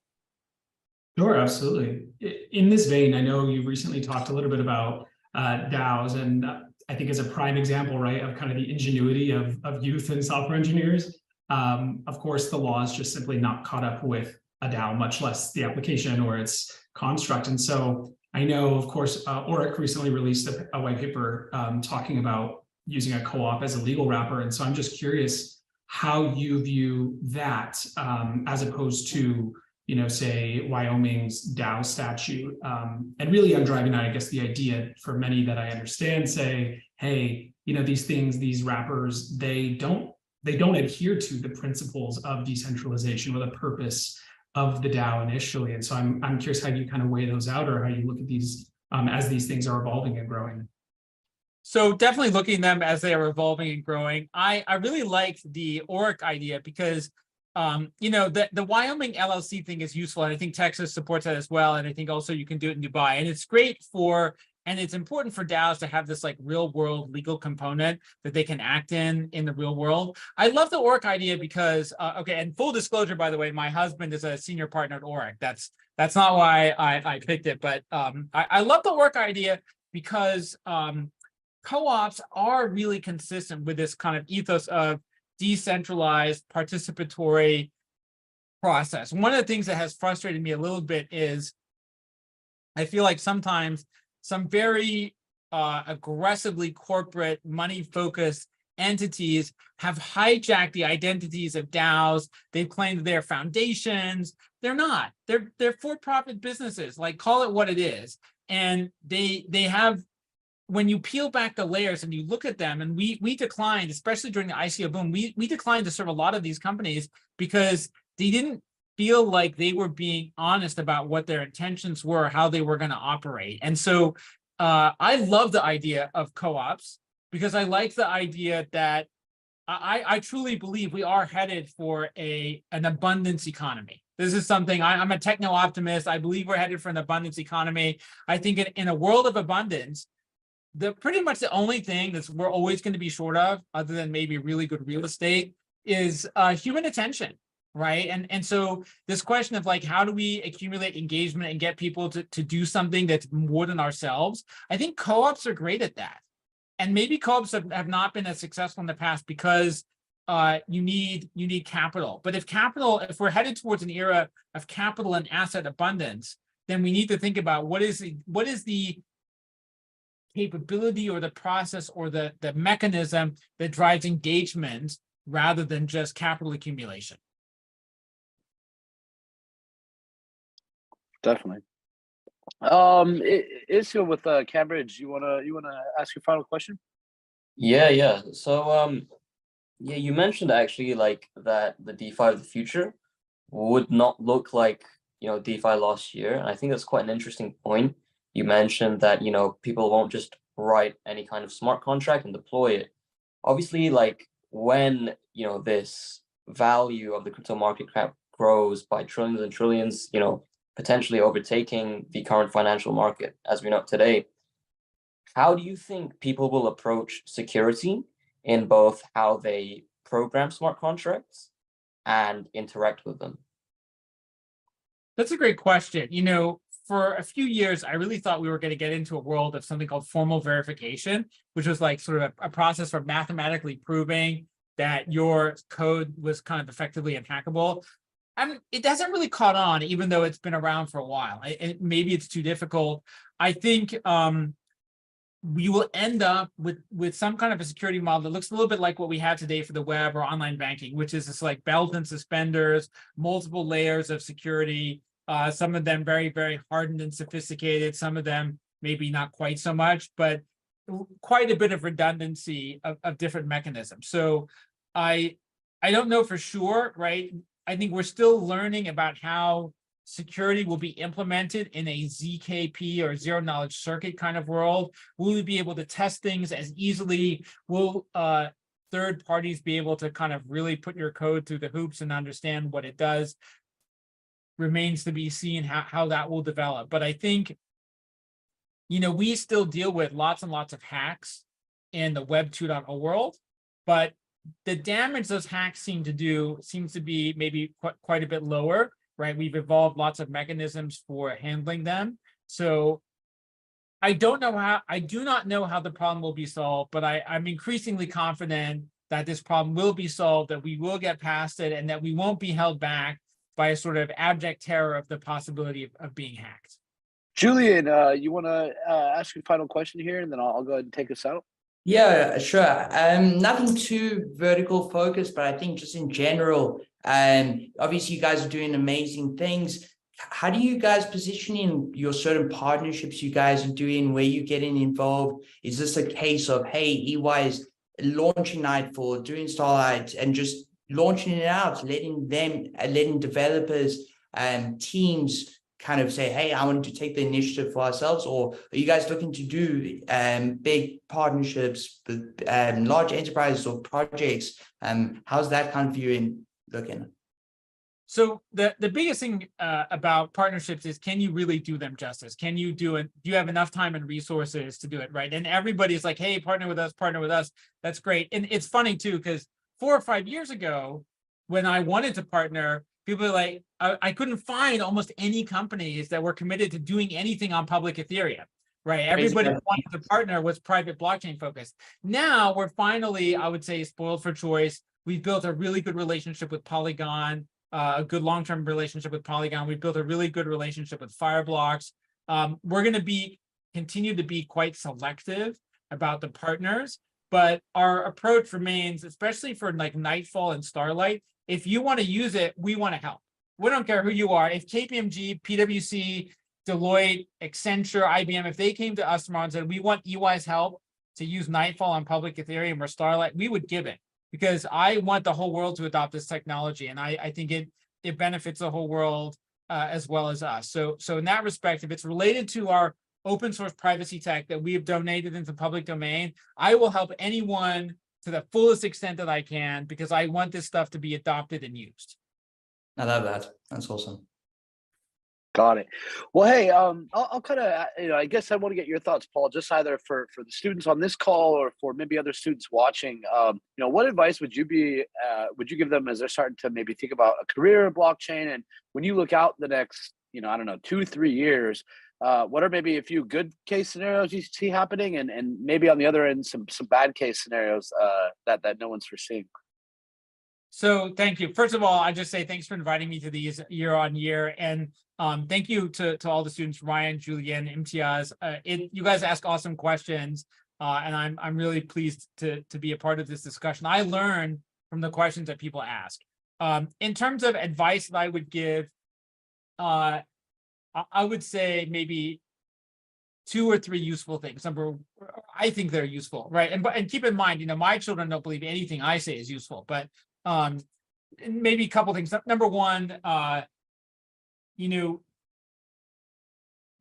Speaker 11: Sure, absolutely. In this vein, I know you recently talked a little bit about DAOs, and I think as a prime example, right, of kind of the ingenuity of youth and software engineers. Of course, the law is just simply not caught up with a DAO, much less the application or its construct. And so I know, of course, Oric recently released a white paper talking about using a co-op as a legal wrapper. And so I'm just curious how you view that as opposed to, say Wyoming's DAO statute. And really I'm driving out, I guess, the idea for many that I understand say, hey, these things, these wrappers, they don't adhere to the principles of decentralization or the purpose of the DAO initially. And so I'm curious how you kind of weigh those out, or how you look at these as these things are evolving and growing.
Speaker 12: So definitely looking at them as they are evolving and growing. I really liked the Oric idea because the Wyoming LLC thing is useful, and I think Texas supports that as well. And I think also you can do it in Dubai, and it's great and it's important for DAOs to have this like real world legal component that they can act in the real world. I love the Oric idea because, and full disclosure, by the way, my husband is a senior partner at Oric. That's not why I picked it, but I love the Oric idea because co-ops are really consistent with this kind of ethos of decentralized participatory process. One of the things that has frustrated me a little bit is I feel like sometimes some very aggressively corporate money-focused entities have hijacked the identities of DAOs. They've claimed they're foundations. They're not. They're for-profit businesses. Like, call it what it is. And they have, when you peel back the layers and you look at them, and we declined, especially during the ICO boom, we declined to serve a lot of these companies because they didn't feel like they were being honest about what their intentions were, how they were going to operate. And so I love the idea of co-ops because I like the idea that I truly believe we are headed for an abundance economy. This is something, I'm a techno optimist. I believe we're headed for an abundance economy. I think in a world of abundance, pretty much the only thing that we're always going to be short of, other than maybe really good real estate, is human attention, right? And so this question of like, how do we accumulate engagement and get people to do something that's more than ourselves? I think co-ops are great at that. And maybe co-ops have not been as successful in the past because you need capital. But if we're headed towards an era of capital and asset abundance, then we need to think about what is the capability or the process or the mechanism that drives engagement rather than just capital accumulation.
Speaker 10: Definitely. Isio with Cambridge, you wanna ask your final question?
Speaker 9: Yeah. So you mentioned actually like that the DeFi of the future would not look like DeFi last year, and I think that's quite an interesting point. You mentioned that people won't just write any kind of smart contract and deploy it. Obviously, like when, this value of the crypto market cap grows by trillions and trillions, potentially overtaking the current financial market as we know it today, how do you think people will approach security in both how they program smart contracts and interact with them?
Speaker 12: That's a great question. For a few years, I really thought we were going to get into a world of something called formal verification, which was like sort of a process for mathematically proving that your code was kind of effectively unhackable. It hasn't really caught on, even though it's been around for a while. Maybe it's too difficult. I think we will end up with some kind of a security model that looks a little bit like what we have today for the web or online banking, which is this like belt and suspenders, multiple layers of security. Some of them very, very hardened and sophisticated. Some of them maybe not quite so much, but quite a bit of redundancy of different mechanisms. So I don't know for sure, right? I think we're still learning about how security will be implemented in a ZKP or zero knowledge circuit kind of world. Will we be able to test things as easily? Will third parties be able to kind of really put your code through the hoops and understand what it does? Remains to be seen how that will develop. But I think, we still deal with lots and lots of hacks in the Web 2.0 world, but the damage those hacks seem to do seems to be maybe quite a bit lower, right? We've evolved lots of mechanisms for handling them. So I do not know how the problem will be solved, but I'm increasingly confident that this problem will be solved, that we will get past it, and that we won't be held back by a sort of abject terror of the possibility of being hacked.
Speaker 10: Julian, you want to ask your final question here, and then I'll go ahead and take us out?
Speaker 8: Yeah, sure. Nothing too vertical focused, but I think just in general, obviously you guys are doing amazing things. How do you guys position in your certain partnerships you guys are doing, where you're getting involved? Is this a case of, hey, EY is launching Nightfall, doing Starlight, and just launching it out, letting developers and teams kind of say, hey, I want to take the initiative for ourselves? Or are you guys looking to do big partnerships with large enterprises or projects? How's that kind of viewing looking?
Speaker 12: So the biggest thing about partnerships is, can you really do them justice? Can you do it? Do you have enough time and resources to do it, right? And everybody's like, hey, partner with us, partner with us. That's great. And it's funny too, because 4 or 5 years ago, when I wanted to partner, people were like, I couldn't find almost any companies that were committed to doing anything on public Ethereum, right? Everybody who wanted to partner was private blockchain focused. Now we're finally, I would say, spoiled for choice. We've built a really good relationship with Polygon, a good long-term relationship with Polygon. We've built a really good relationship with Fireblocks. We're going to continue to be quite selective about the partners, but our approach remains, especially for like Nightfall and Starlight, if you want to use it, we want to help. We don't care who you are. If KPMG, PwC, Deloitte, Accenture, IBM, if they came to us tomorrow and said, we want EY's help to use Nightfall on public Ethereum or Starlight, we would give it, because I want the whole world to adopt this technology. And I think it benefits the whole world as well as us. So in that respect, if it's related to our open source privacy tech that we have donated into public domain, I will help anyone to the fullest extent that I can, because I want this stuff to be adopted and used.
Speaker 8: I love that. That's awesome.
Speaker 10: Got it. Well, hey, I'll kind of, I guess I want to get your thoughts, Paul, just either for the students on this call or for maybe other students watching. What advice would you give them as they're starting to maybe think about a career in blockchain? And when you look out the next, 2 to 3 years, what are maybe a few good case scenarios you see happening, and maybe on the other end, some bad case scenarios that no one's foreseeing?
Speaker 12: So thank you. First of all, I just say thanks for inviting me to these year on year. And thank you to all the students, Ryan, Julian, Imtiaz. You guys ask awesome questions, and I'm really pleased to be a part of this discussion. I learn from the questions that people ask. In terms of advice that I would give, I would say maybe 2 or 3 useful things. I think they're useful, right? And keep in mind, my children don't believe anything I say is useful, but maybe a couple things. Number one,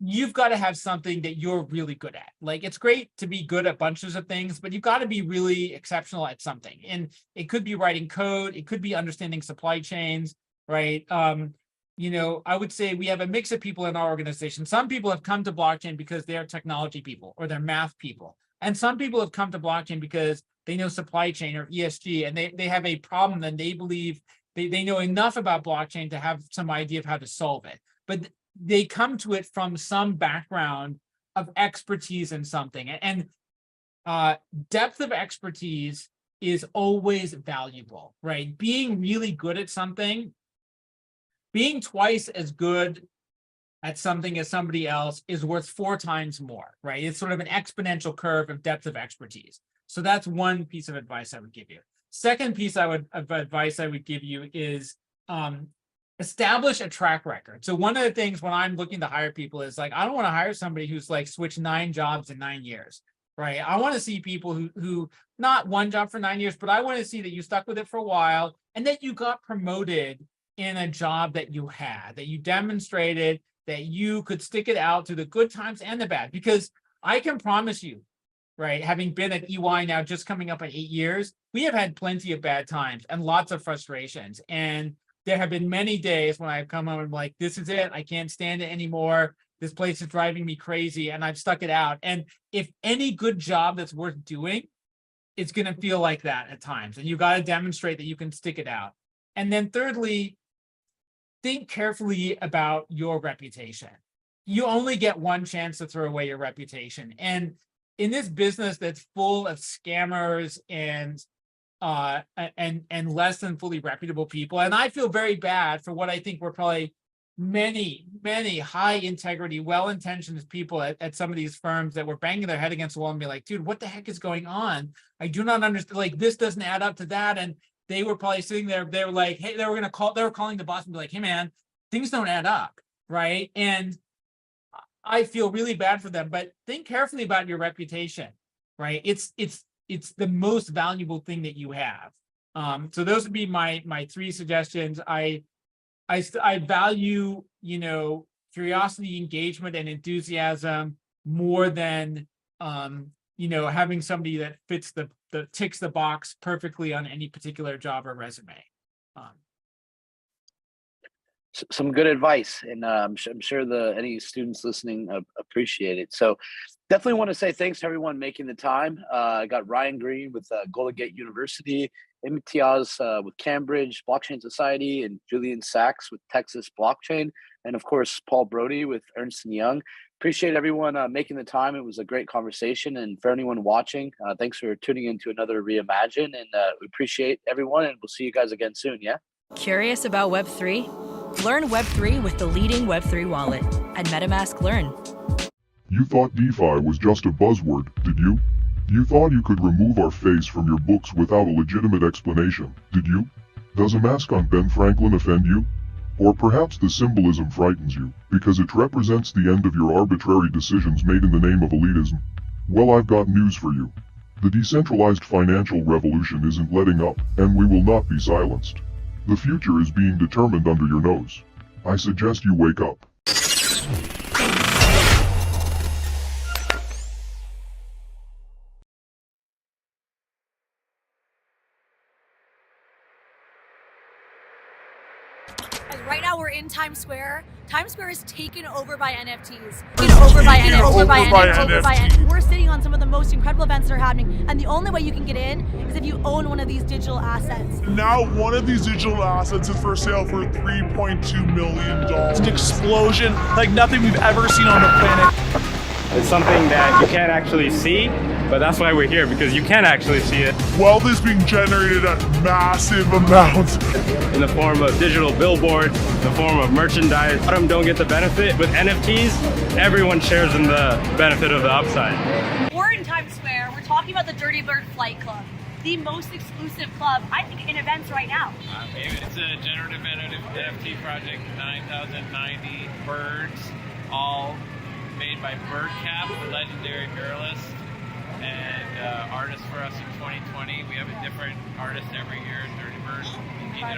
Speaker 12: you've got to have something that you're really good at. Like, it's great to be good at bunches of things, but you've got to be really exceptional at something. And it could be writing code, it could be understanding supply chains, right? You know, I would say we have a mix of people in our organization. Some people have come to blockchain because they're technology people or they're math people. And some people have come to blockchain because they know supply chain or ESG, and they have a problem and they believe they know enough about blockchain to have some idea of how to solve it. But they come to it from some background of expertise in something. And depth of expertise is always valuable, right? Being really good at something, being twice as good at something as somebody else is worth 4 times more, right? It's sort of an exponential curve of depth of expertise. So that's one piece of advice I would give you. Second piece of advice I would give you is establish a track record. So one of the things when I'm looking to hire people is like, I don't want to hire somebody who's like switched 9 jobs in 9 years, right? I want to see people who not one job for 9 years, but I want to see that you stuck with it for a while and that you got promoted in a job that you had, that you demonstrated that you could stick it out through the good times and the bad. Because I can promise you, right, having been at EY now just coming up on 8 years, we have had plenty of bad times and lots of frustrations. And there have been many days when I've come home and I'm like, this is it. I can't stand it anymore. This place is driving me crazy, and I've stuck it out. And if any good job that's worth doing, it's going to feel like that at times. And you got to demonstrate that you can stick it out. And then thirdly, think carefully about your reputation. You only get one chance to throw away your reputation. And in this business that's full of scammers and less than fully reputable people, and I feel very bad for what I think were probably many high integrity, well-intentioned people at some of these firms that were banging their head against the wall and be like, dude, what the heck is going on? I do not understand. Like, this doesn't add up to that. And they were probably sitting there, they were like, hey, they were calling the boss and be like, hey man, things don't add up, right? And I feel really bad for them, but think carefully about your reputation, right? It's the most valuable thing that you have. So those would be my 3 suggestions. I value, you know, curiosity, engagement, and enthusiasm more than, you know, having somebody that fits the ticks the box perfectly on any particular job or resume.
Speaker 10: Some good advice, and I'm sure any students listening appreciate it. So definitely want to say thanks to everyone making the time. I got Ryan Green with Golden Gate University, Imtiaz with Cambridge Blockchain Society, and Julian Sachs with Texas Blockchain, and of course Paul Brody with Ernst & Young. Appreciate everyone making the time. It was a great conversation, and for anyone watching, thanks for tuning in to another Reimagine, and we appreciate everyone, and we'll see you guys again soon. Yeah.
Speaker 2: Curious about Web3? Learn Web3 with the leading Web3 wallet at MetaMask Learn.
Speaker 1: You thought DeFi was just a buzzword, did you? You thought you could remove our face from your books without a legitimate explanation, did you? Does a mask on Ben Franklin offend you? Or perhaps the symbolism frightens you, because it represents the end of your arbitrary decisions made in the name of elitism? Well, I've got news for you. The decentralized financial revolution isn't letting up, and we will not be silenced. The future is being determined under your nose. I suggest you wake up.
Speaker 13: Right now we're in Times Square. Times Square is taken over by NFTs. We're sitting on some of the most incredible events that are happening, and the only way you can get in is if you own one of these digital assets.
Speaker 14: Now one of these digital assets is for sale for $3.2 million. It's an explosion like nothing we've ever seen on the planet.
Speaker 7: It's something that you can't actually see, but that's why we're here, because you can actually see it.
Speaker 14: Wealth is being generated at massive amounts.
Speaker 7: In the form of digital billboards, in the form of merchandise. Some don't get the benefit. With NFTs, everyone shares in the benefit of the upside.
Speaker 13: We're in Times Square. We're talking about the Dirty Bird Flight Club, the most exclusive club, I think, in events right now.
Speaker 15: It's a generative NFT project, 9,090 birds, all made by Birdcap, the legendary muralist, and artist for us in 2020. We have a different artist every year in Dirty Bird.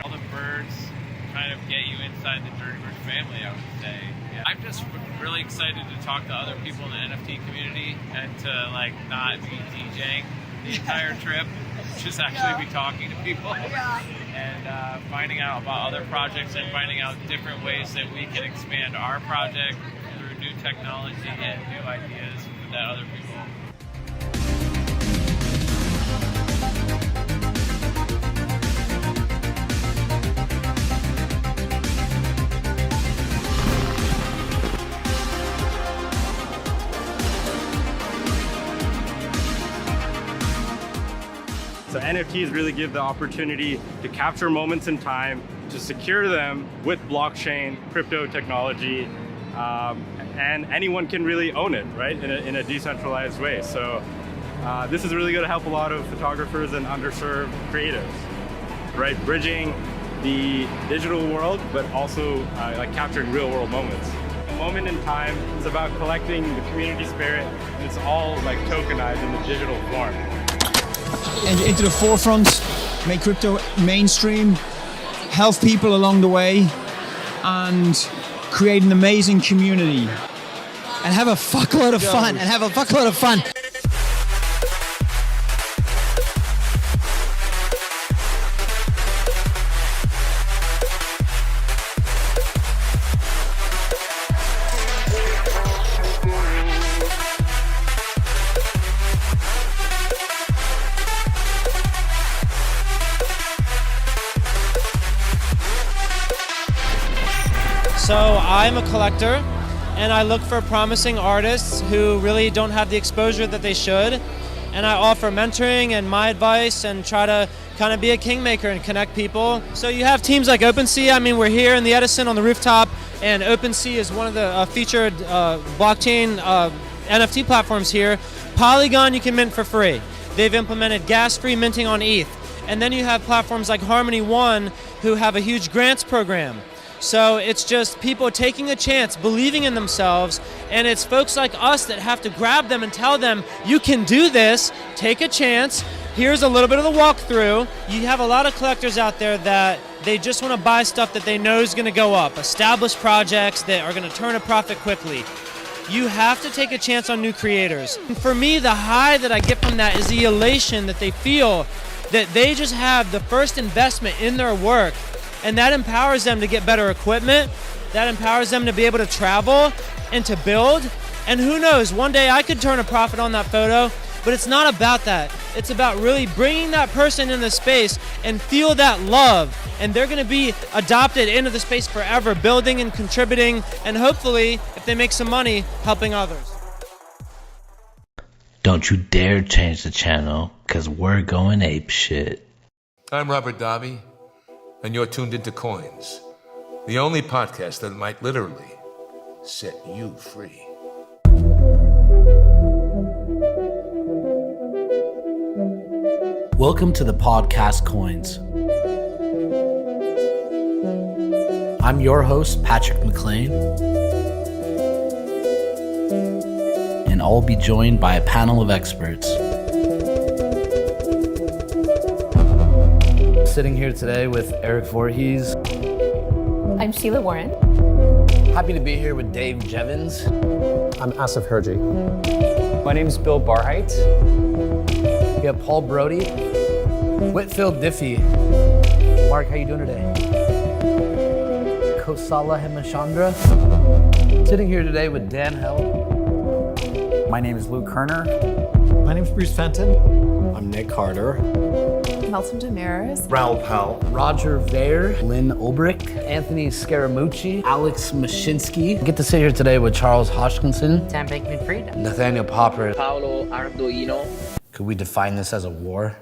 Speaker 15: All the birds kind of get you inside the Journeyverse family, I would say. Yeah. I'm just really excited to talk to other people in the NFT community and to like not be DJing the entire trip, just actually be talking to people and finding out about other projects and finding out different ways that we can expand our project through new technology and new ideas that other people.
Speaker 7: So NFTs really give the opportunity to capture moments in time, to secure them with blockchain, crypto technology, and anyone can really own it, right, in a decentralized way. So this is really going to help a lot of photographers and underserved creatives, right, bridging the digital world, but also like capturing real-world moments. A moment in time is about collecting the community spirit, and it's all like tokenized in the digital form.
Speaker 16: Into the forefront, make crypto mainstream, help people along the way, and create an amazing community. And have a fuckload of fun.
Speaker 17: So I'm a collector, and I look for promising artists who really don't have the exposure that they should, and I offer mentoring and my advice and try to kind of be a kingmaker and connect people. So you have teams like OpenSea. I mean, we're here in the Edison on the rooftop, and OpenSea is one of the featured blockchain NFT platforms here. Polygon you can mint for free. They've implemented gas-free minting on ETH. And then you have platforms like Harmony One who have a huge grants program. So it's just people taking a chance, believing in themselves, and it's folks like us that have to grab them and tell them, you can do this, take a chance. Here's a little bit of the walkthrough. You have a lot of collectors out there that they just want to buy stuff that they know is going to go up, established projects that are going to turn a profit quickly. You have to take a chance on new creators. And for me, the high that I get from that is the elation that they feel that they just have the first investment in their work. And that empowers them to get better equipment. That empowers them to be able to travel and to build. And who knows, one day I could turn a profit on that photo, but it's not about that. It's about really bringing that person in the space and feel that love. And they're gonna be adopted into the space forever, building and contributing, and hopefully, if they make some money, helping others.
Speaker 3: Don't you dare change the channel, cause we're going ape shit.
Speaker 4: I'm Robert Darby, and you're tuned into Coins, the only podcast that might literally set you free.
Speaker 3: Welcome to the podcast Coins. I'm your host, Patrick McLean, and I'll be joined by a panel of experts. Sitting here today with Eric Voorhees.
Speaker 5: I'm Sheila Warren.
Speaker 3: Happy to be here with Dave Jevons.
Speaker 6: I'm Asif Herji.
Speaker 18: My name's Bill Barheit.
Speaker 3: We have Paul Brody. Whitfield Diffie. Mark, how you doing today? Kosala Hemachandra. Sitting here today with Dan Hell.
Speaker 18: My name is Luke Kerner.
Speaker 6: My name's Bruce Fenton.
Speaker 18: I'm Nick Carter.
Speaker 5: Melton Damaris.
Speaker 18: Raoul Powell.
Speaker 3: Roger Vair. Lynn Ulbrich. Anthony Scaramucci. Alex Mashinsky. I get to sit here today with Charles Hodgkinson.
Speaker 19: Sam Bankman-Fried.
Speaker 3: Nathaniel Popper.
Speaker 19: Paolo Ardoino.
Speaker 3: Could we define this as a war?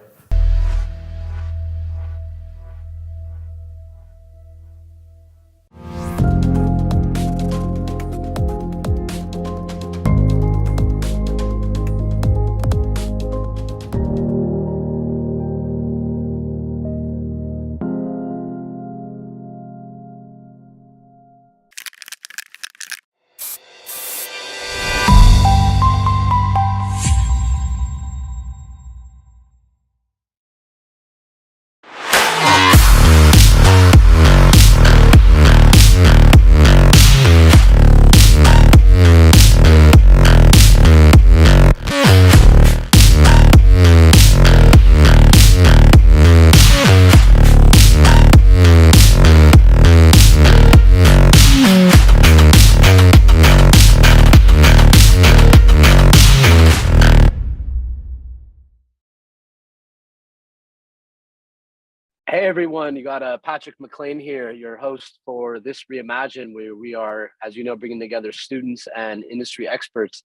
Speaker 10: Hey everyone, you got Patrick McLean here, your host for this Reimagine, where we are, as you know, bringing together students and industry experts.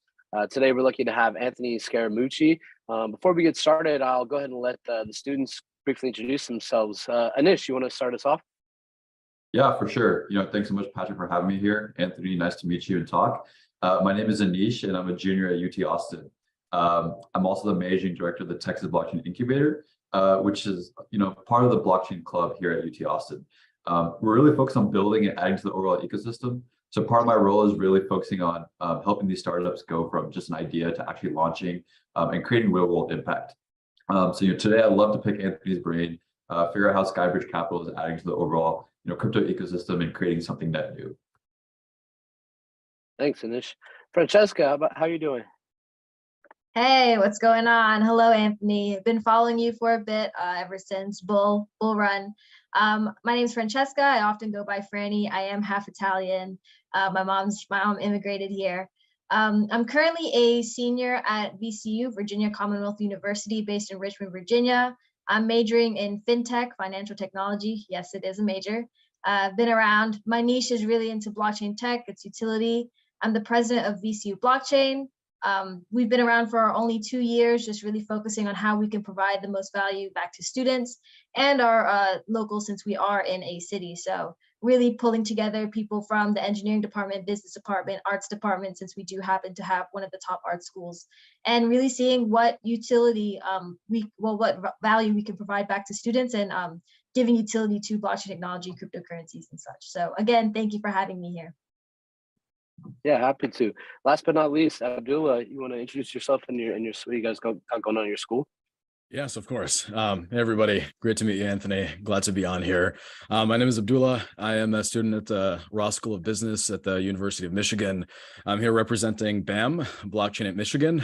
Speaker 10: Today we're lucky to have Anthony Scaramucci. Before we get started, I'll go ahead and let the students briefly introduce themselves. Anish, you want to start us off?
Speaker 20: Yeah, for sure. Thanks so much, Patrick, for having me here. Anthony, nice to meet you and talk. My name is Anish, and I'm a junior at UT Austin. I'm also the managing director of the Texas Blockchain Incubator, which is part of the blockchain club here at UT Austin. We're really focused on building and adding to the overall ecosystem. So part of my role is really focusing on helping these startups go from just an idea to actually launching and creating real world impact. So today I'd love to pick Anthony's brain, figure out how Skybridge Capital is adding to the overall crypto ecosystem and creating something net new.
Speaker 10: Thanks, Anish. Francesca, how are you doing?
Speaker 21: Hey, what's going on? Hello, Anthony. I've been following you for a bit ever since Bull Run. My name is Francesca. I often go by Franny. I am half Italian. My mom immigrated here. I'm currently a senior at VCU, Virginia Commonwealth University, based in Richmond, Virginia. I'm majoring in fintech, financial technology. Yes, it is a major. I've been around. My niche is really into blockchain tech, its utility. I'm the president of VCU Blockchain. We've been around for only 2 years, just really focusing on how we can provide the most value back to students and our locals, since we are in a city. So really pulling together people from the engineering department, business department, arts department, since we do happen to have one of the top art schools, and really seeing what utility, what value we can provide back to students, and giving utility to blockchain technology, cryptocurrencies and such. So again, thank you for having me here.
Speaker 10: Yeah, happy to. Last but not least, Abdullah, you want to introduce yourself and your what you guys got going on in your school?
Speaker 22: Yes, of course. Hey everybody, great to meet you, Anthony. Glad to be on here. My name is Abdullah. I am a student at the Ross School of Business at the University of Michigan. I'm here representing BAM, Blockchain at Michigan.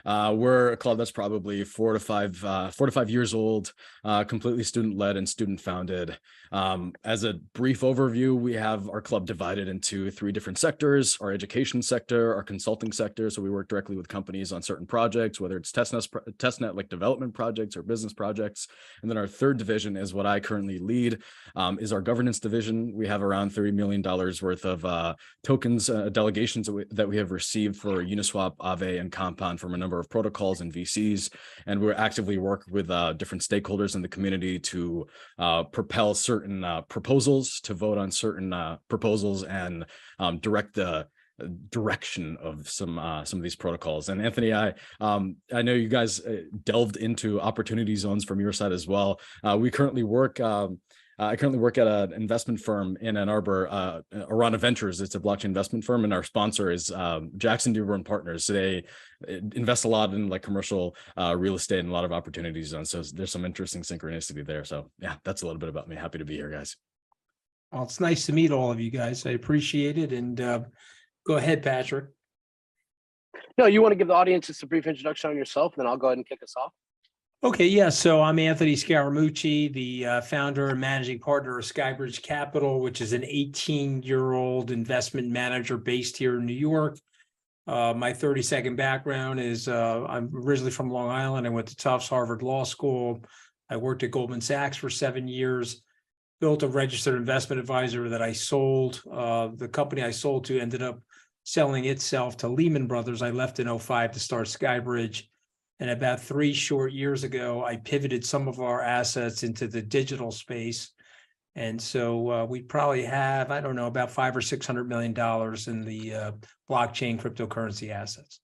Speaker 22: We're a club that's probably 4 to 5 years old, completely student-led and student-founded. As a brief overview, we have our club divided into 3 different sectors: our education sector, our consulting sector. So we work directly with companies on certain projects, whether it's testnet like development projects or business projects. And then our third division is what I currently lead, is our governance division. We have around $30 million worth of tokens, delegations that we have received for Uniswap, Aave, and Compound from a number of protocols and VCs, and we're actively working with different stakeholders in the community to propel certain proposals, to vote on certain proposals, and direct the direction of some of these protocols. And Anthony, I know you guys delved into opportunity zones from your side as well. We currently work. I currently work at an investment firm in Ann Arbor, Arana Ventures. It's a blockchain investment firm, and our sponsor is Jackson Dearborn Partners. So they invest a lot in like commercial real estate and a lot of opportunity zones. So there's some interesting synchronicity there. So yeah, that's a little bit about me. Happy to be here, guys.
Speaker 23: Well, it's nice to meet all of you guys. I appreciate it. And go ahead, Patrick.
Speaker 10: No, you want to give the audience just a brief introduction on yourself, and then I'll go ahead and kick us off.
Speaker 23: Okay, yeah, so I'm Anthony Scaramucci, the founder and managing partner of Skybridge Capital, which is an 18-year-old investment manager based here in New York. My 30-second background is I'm originally from Long Island. I went to Tufts Harvard Law School. I worked at Goldman Sachs for 7 years, built a registered investment advisor that I sold. The company I sold to ended up selling itself to Lehman Brothers. I left in 2005 to start Skybridge. And about 3 short years ago, I pivoted some of our assets into the digital space. And so we probably have, I don't know, about $500 or $600 million in the blockchain cryptocurrency assets.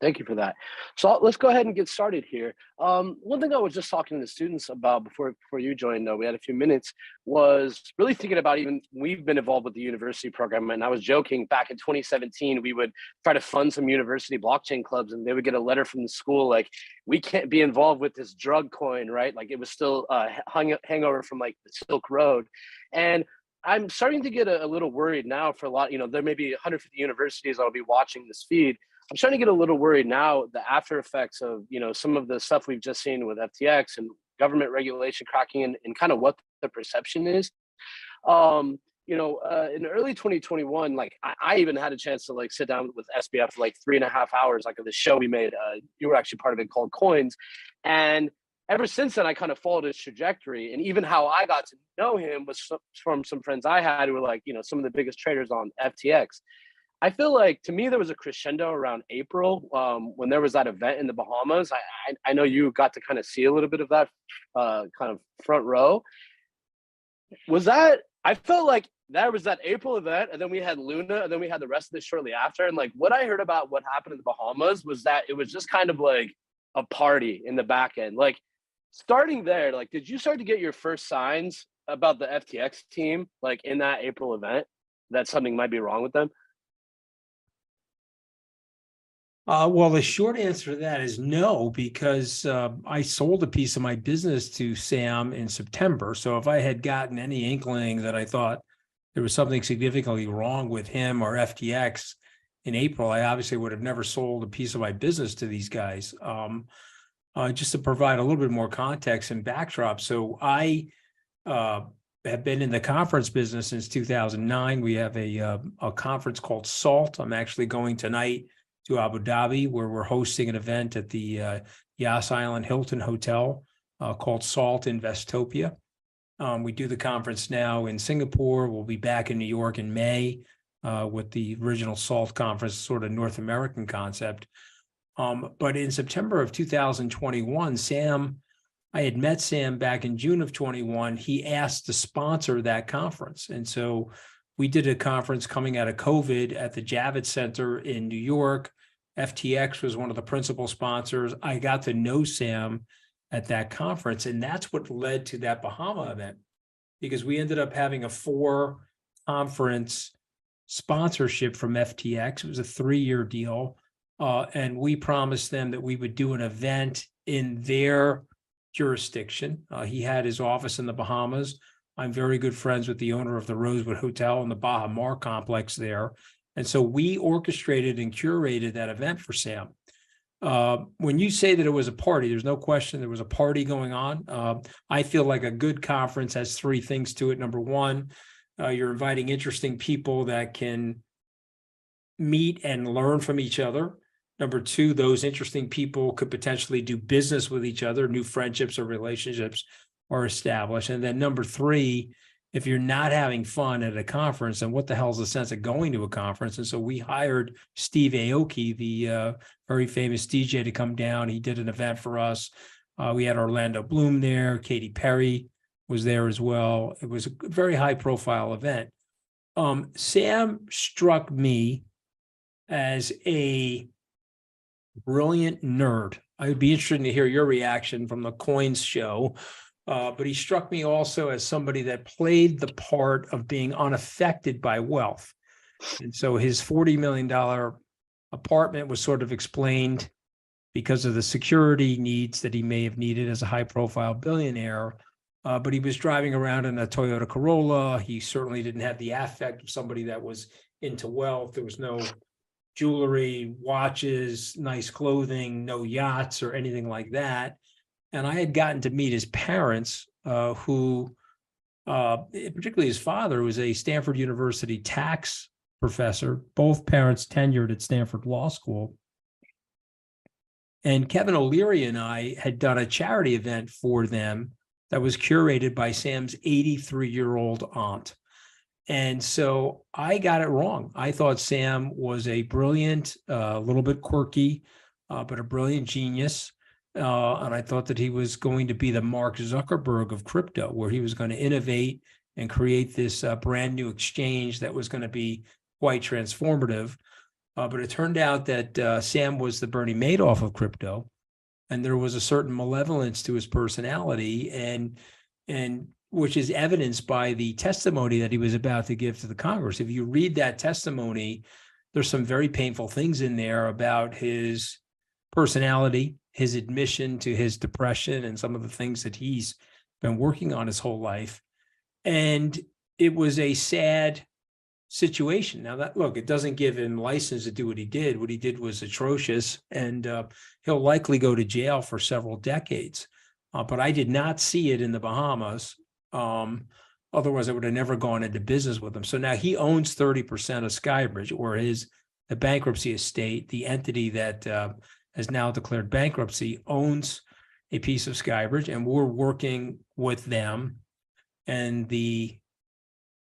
Speaker 10: Thank you for that. So let's go ahead and get started here. One thing I was just talking to the students about before you joined, though, we had a few minutes, was really thinking about, even we've been involved with the university program. And I was joking, back in 2017, we would try to fund some university blockchain clubs, and they would get a letter from the school like, we can't be involved with this drug coin, right? Like it was still hangover from like the Silk Road. And I'm starting to get a little worried now for a lot, there may be 150 universities that'll be watching this feed. I'm starting to get a little worried now, the after effects of, some of the stuff we've just seen with FTX and government regulation cracking in, and kind of what the perception is. In early 2021, like I even had a chance to like sit down with SBF for like 3.5 hours, like of the show we made. You were actually part of it, called Coins. And ever since then, I kind of followed his trajectory. And even how I got to know him was from some friends I had who were like, some of the biggest traders on FTX. I feel like, to me, there was a crescendo around April when there was that event in the Bahamas. I know you got to kind of see a little bit of that kind of front row. I felt like there was that April event, and then we had Luna, and then we had the rest of this shortly after. And like what I heard about what happened in the Bahamas was that it was just kind of like a party in the back end. Like starting there, like did you start to get your first signs about the FTX team like in that April event that something might be wrong with them?
Speaker 23: Well, the short answer to that is no, because I sold a piece of my business to Sam in September. So if I had gotten any inkling that I thought there was something significantly wrong with him or FTX in April, I obviously would have never sold a piece of my business to these guys. Just to provide a little bit more context and backdrop. So I have been in the conference business since 2009. We have a conference called SALT. I'm actually going tonight to Abu Dhabi, where we're hosting an event at the Yas Island Hilton Hotel called SALT Investopia. We do the conference now in Singapore. We'll be back in New York in May with the original SALT conference, sort of North American concept. But in September of 2021, I had met Sam back in June of 21. He asked to sponsor that conference. And so we did a conference coming out of COVID at the Javits Center in New York. FTX was one of the principal sponsors. I got to know Sam at that conference, and that's what led to that Bahama event, because we ended up having a 4-conference sponsorship from FTX. It was a 3-year deal, and we promised them that we would do an event in their jurisdiction. He had his office in the Bahamas. I'm very good friends with the owner of the Rosewood Hotel and the Baha Mar complex there. And so we orchestrated and curated that event for Sam. When you say that it was a party, there's no question there was a party going on. I feel like a good conference has 3 things to it. Number one, you're inviting interesting people that can meet and learn from each other. Number 2, those interesting people could potentially do business with each other. New friendships or relationships are established. And then number 3, if you're not having fun at a conference, then what the hell is the sense of going to a conference? And so we hired Steve Aoki, the very famous DJ, to come down. He did an event for us. We had Orlando Bloom there. Katy Perry was there as well. It was a very high profile event. Sam struck me as a brilliant nerd. I would be interested to hear your reaction from the Coins show. But he struck me also as somebody that played the part of being unaffected by wealth. And so his $40 million apartment was sort of explained because of the security needs that he may have needed as a high-profile billionaire. But he was driving around in a Toyota Corolla. He certainly didn't have the affect of somebody that was into wealth. There was no jewelry, watches, nice clothing, no yachts or anything like that. And I had gotten to meet his parents, who, particularly his father, was a Stanford University tax professor, both parents tenured at Stanford Law School. And Kevin O'Leary and I had done a charity event for them that was curated by Sam's 83-year-old aunt. And so I got it wrong. I thought Sam was a brilliant, a little bit quirky, but a brilliant genius. And I thought that he was going to be the Mark Zuckerberg of crypto, where he was going to innovate and create this brand new exchange that was going to be quite transformative. But it turned out that Sam was the Bernie Madoff of crypto, and there was a certain malevolence to his personality, and which is evidenced by the testimony that he was about to give to the Congress. If you read that testimony, there's some very painful things in there about his personality, his admission to his depression, and some of the things that he's been working on his whole life. And it was a sad situation. Now that, look, it doesn't give him license to do what he did. What he did was atrocious, and he'll likely go to jail for several decades. But I did not see it in the Bahamas. Otherwise I would have never gone into business with him. So now he owns 30% of Skybridge, or the bankruptcy estate, the entity that has now declared bankruptcy, owns a piece of Skybridge, and we're working with them and the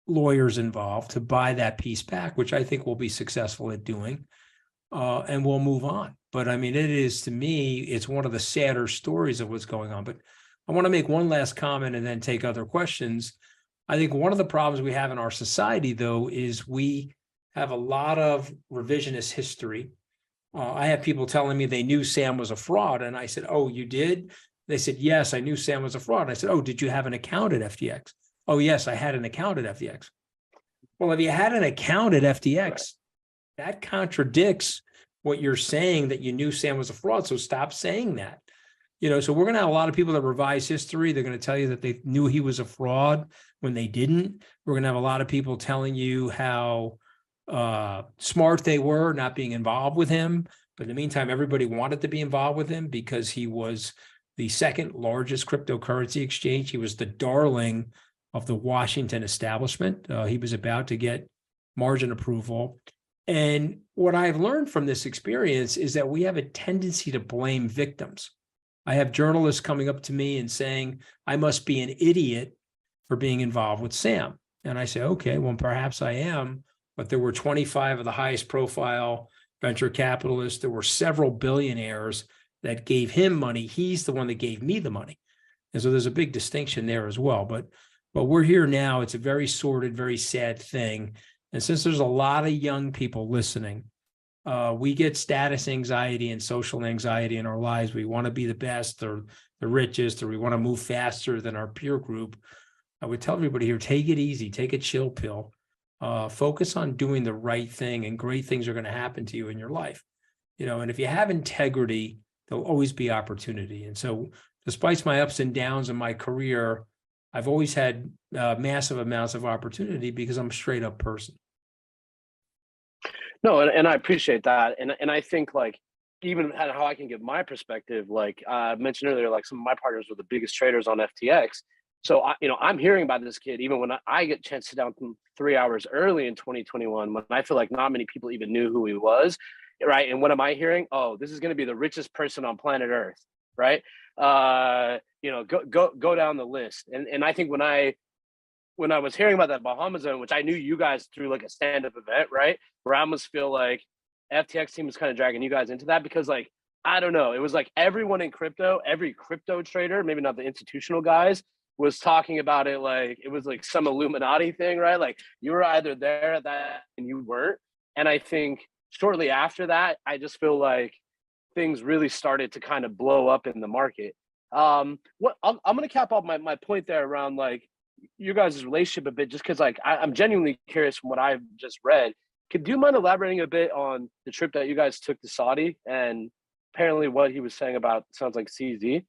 Speaker 23: lawyers involved to buy that piece back, which I think we'll be successful at doing, and we'll move on. But I mean, it is, to me, it's one of the sadder stories of what's going on. But I want to make one last comment and then take other questions. I think one of the problems we have in our society, though, is we have a lot of revisionist history. I have people telling me they knew Sam was a fraud. And I said, oh, you did? They said, yes, I knew Sam was a fraud. I said, oh, did you have an account at FTX? Oh, yes, I had an account at FTX. Well, if you had an account at FTX, that contradicts what you're saying, that you knew Sam was a fraud. So stop saying that. So we're going to have a lot of people that revise history. They're going to tell you that they knew he was a fraud when they didn't. We're going to have a lot of people telling you how smart they were not being involved with him. But in the meantime, everybody wanted to be involved with him because he was the second largest cryptocurrency exchange. He was the darling of the Washington establishment. He was about to get margin approval. And what I've learned from this experience is that we have a tendency to blame victims. I have journalists coming up to me and saying, I must be an idiot for being involved with Sam. And I say, okay, well, perhaps I am, but there were 25 of the highest profile venture capitalists. There were several billionaires that gave him money. He's the one that gave me the money. And so there's a big distinction there as well. But we're here now. It's a very sordid, very sad thing. And since there's a lot of young people listening, we get status anxiety and social anxiety in our lives. We want to be the best or the richest, or we want to move faster than our peer group. I would tell everybody here, take it easy, take a chill pill, focus on doing the right thing, and great things are going to happen to you in your life. And if you have integrity, there'll always be opportunity. And so despite my ups and downs in my career, I've always had massive amounts of opportunity because I'm a straight up person.
Speaker 10: No, and I appreciate that. And I think, like, even how I can give my perspective, like I mentioned earlier, like some of my partners were the biggest traders on FTX. So I'm hearing about this kid even when I get a chance to sit down 3 hours early in 2021, when I feel like not many people even knew who he was, right? And what am I hearing? Oh, this is going to be the richest person on planet Earth, right? Go down the list. And I think when I was hearing about that Bahama Zone, which I knew you guys through like a stand-up event, right? Where I almost feel like FTX team was kind of dragging you guys into that because, like, I don't know, it was like everyone in crypto, every crypto trader, maybe not the institutional guys, was talking about it like it was like some Illuminati thing, right? Like you were either there at that and you weren't. And I think shortly after that, I just feel like things really started to kind of blow up in the market. I'm going to cap off my point there around like you guys' relationship a bit, just because like I'm genuinely curious from what I've just read. Do you mind elaborating a bit on the trip that you guys took to Saudi and apparently what he was saying about, sounds like CZ?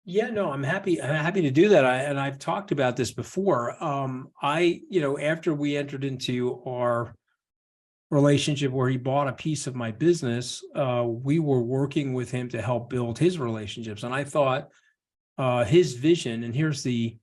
Speaker 23: Yeah, no, I'm happy to do that. And I've talked about this before. After we entered into our relationship where he bought a piece of my business, we were working with him to help build his relationships. And I thought his vision, and here's the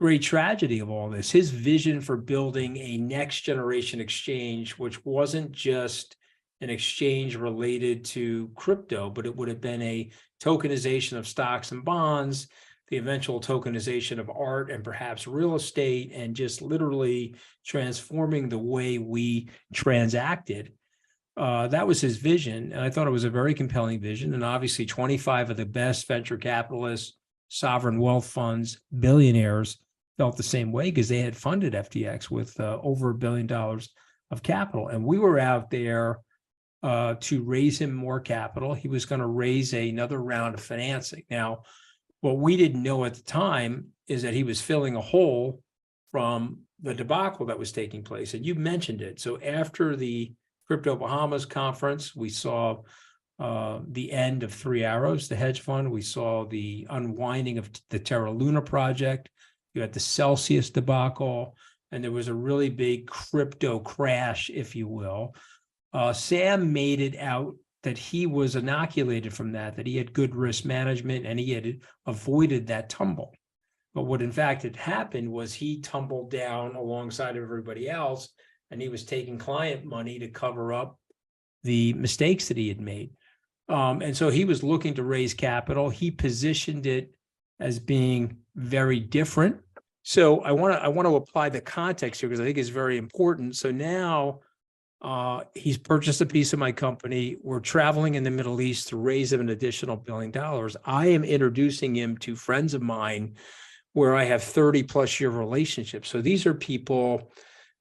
Speaker 23: great tragedy of all this, his vision for building a next generation exchange, which wasn't just an exchange related to crypto, but it would have been a tokenization of stocks and bonds, the eventual tokenization of art and perhaps real estate, and just literally transforming the way we transacted. That was his vision. And I thought it was a very compelling vision. And obviously 25 of the best venture capitalists, sovereign wealth funds, billionaires felt the same way because they had funded FTX with over $1 billion of capital. And we were out there to raise him more capital. He was going to raise another round of financing. Now, what we didn't know at the time is that he was filling a hole from the debacle that was taking place. And you mentioned it. So after the Crypto Bahamas conference, we saw the end of Three Arrows, the hedge fund. We saw the unwinding of the Terra Luna project. You had the Celsius debacle, and there was a really big crypto crash, if you will. Sam made it out that he was inoculated from that he had good risk management, and he had avoided that tumble. But what in fact had happened was he tumbled down alongside of everybody else, and he was taking client money to cover up the mistakes that he had made. And so he was looking to raise capital. He positioned it as being very different. So I want to apply the context here because I think it's very important. So now he's purchased a piece of my company. We're traveling in the Middle East to raise him an additional $1 billion. I am introducing him to friends of mine where I have 30 plus year relationships. So these are people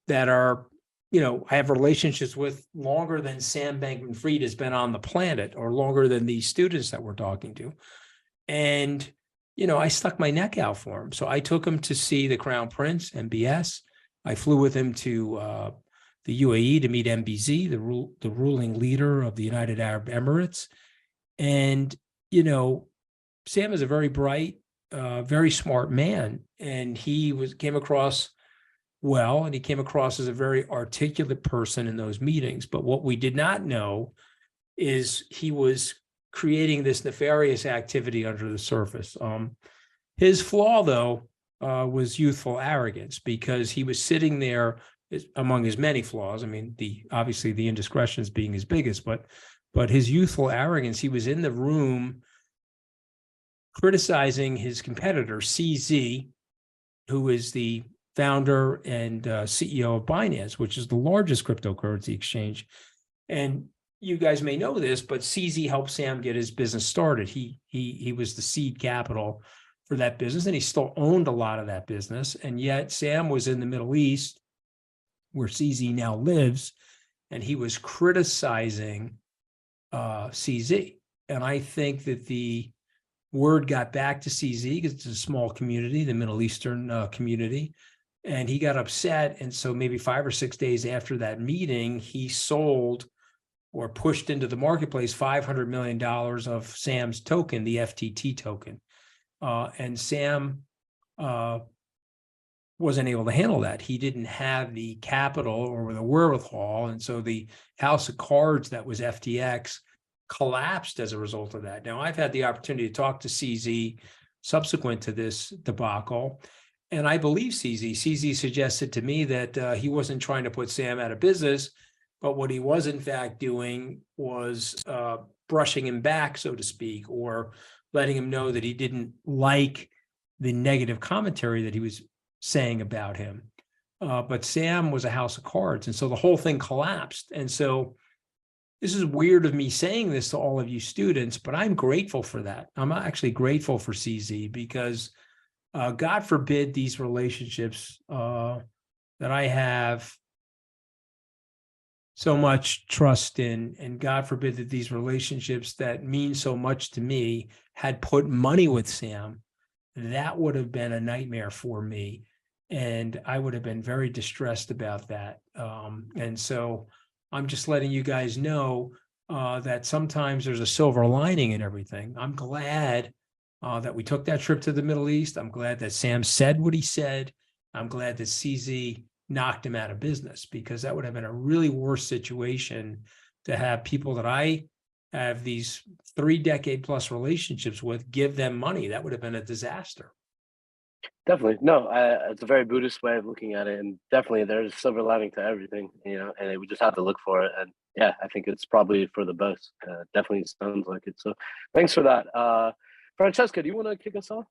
Speaker 23: that are, I have relationships with longer than Sam Bankman-Fried has been on the planet, or longer than these students that we're talking to. And, I stuck my neck out for him. So I took him to see the Crown Prince, MBS. I flew with him to the UAE to meet MBZ, the ruling leader of the United Arab Emirates. And, Sam is a very bright, very smart man. And he came across well, and he came across as a very articulate person in those meetings. But what we did not know is he was creating this nefarious activity under the surface. His flaw, though, was youthful arrogance, because he was sitting there among his many flaws. I mean, obviously the indiscretions being his biggest, but his youthful arrogance, he was in the room criticizing his competitor, CZ, who is the founder and CEO of Binance, which is the largest cryptocurrency exchange. And you guys may know this, but CZ helped Sam get his business started. He was the seed capital for that business, and he still owned a lot of that business. And yet Sam was in the Middle East, where CZ now lives, and he was criticizing CZ. And I think that the word got back to CZ, because it's a small community, the Middle Eastern community, and he got upset. And so maybe 5 or 6 days after that meeting, he sold or pushed into the marketplace $500 million of Sam's token, the FTT token. And Sam wasn't able to handle that. He didn't have the capital or the wherewithal. And so the house of cards that was FTX collapsed as a result of that. Now, I've had the opportunity to talk to CZ subsequent to this debacle, and I believe CZ. CZ suggested to me that he wasn't trying to put Sam out of business, but what he was in fact doing was brushing him back, so to speak, or letting him know that he didn't like the negative commentary that he was saying about him. But Sam was a house of cards, and so the whole thing collapsed. And so this is weird of me saying this to all of you students, but I'm grateful for that. I'm actually grateful for CZ, because God forbid these relationships that I have so much trust in, and God forbid that these relationships that mean so much to me had put money with Sam. That would have been a nightmare for me, and I would have been very distressed about that. And so I'm just letting you guys know that sometimes there's a silver lining in everything. I'm glad that we took that trip to the Middle East. I'm glad that Sam said what he said. I'm glad that CZ knocked him out of business, because that would have been a really worse situation to have people that I have these 3-decade-plus relationships with give them money. That would have been a disaster.
Speaker 10: Definitely. No, it's a very Buddhist way of looking at it. And definitely there's a silver lining to everything, and we just have to look for it. And yeah, I think it's probably for the best. Definitely sounds like it. So thanks for that. Francesca, do you want to kick us off?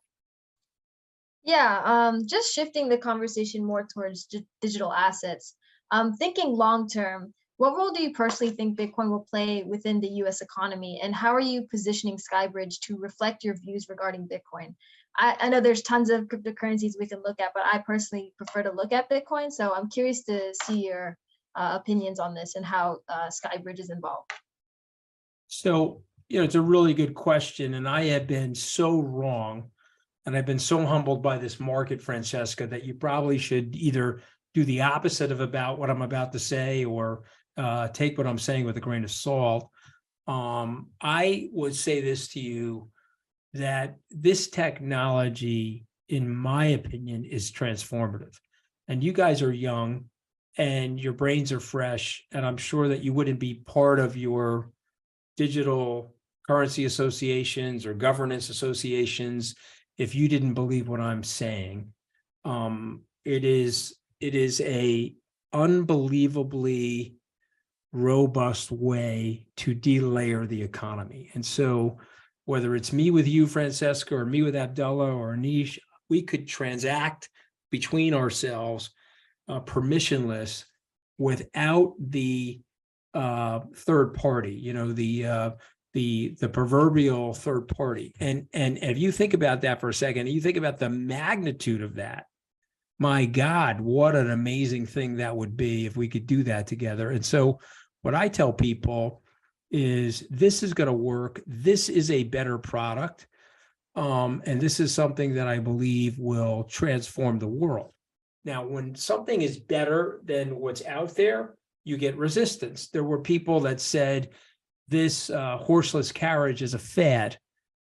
Speaker 21: Yeah, just shifting the conversation more towards digital assets. Thinking long term, what role do you personally think Bitcoin will play within the US economy, and how are you positioning SkyBridge to reflect your views regarding Bitcoin? I know there's tons of cryptocurrencies we can look at, but I personally prefer to look at Bitcoin. So I'm curious to see your opinions on this and how SkyBridge is involved.
Speaker 23: So, it's a really good question, and I have been so wrong. And I've been so humbled by this market, Francesca, that you probably should either do the opposite of about what I'm about to say, or take what I'm saying with a grain of salt. I would say this to you, that this technology, in my opinion, is transformative. And you guys are young and your brains are fresh, and I'm sure that you wouldn't be part of your digital currency associations or governance associations if you didn't believe what I'm saying. It is a unbelievably robust way to delayer the economy. And so whether it's me with you, Francesca, or me with Abdullah or Anish, we could transact between ourselves permissionless without the third party, the proverbial third party. And if you think about that for a second, you think about the magnitude of that. My God, what an amazing thing that would be if we could do that together. And so what I tell people is this is going to work. This is a better product. And this is something that I believe will transform the world. Now, when something is better than what's out there, you get resistance. There were people that said this horseless carriage is a fad.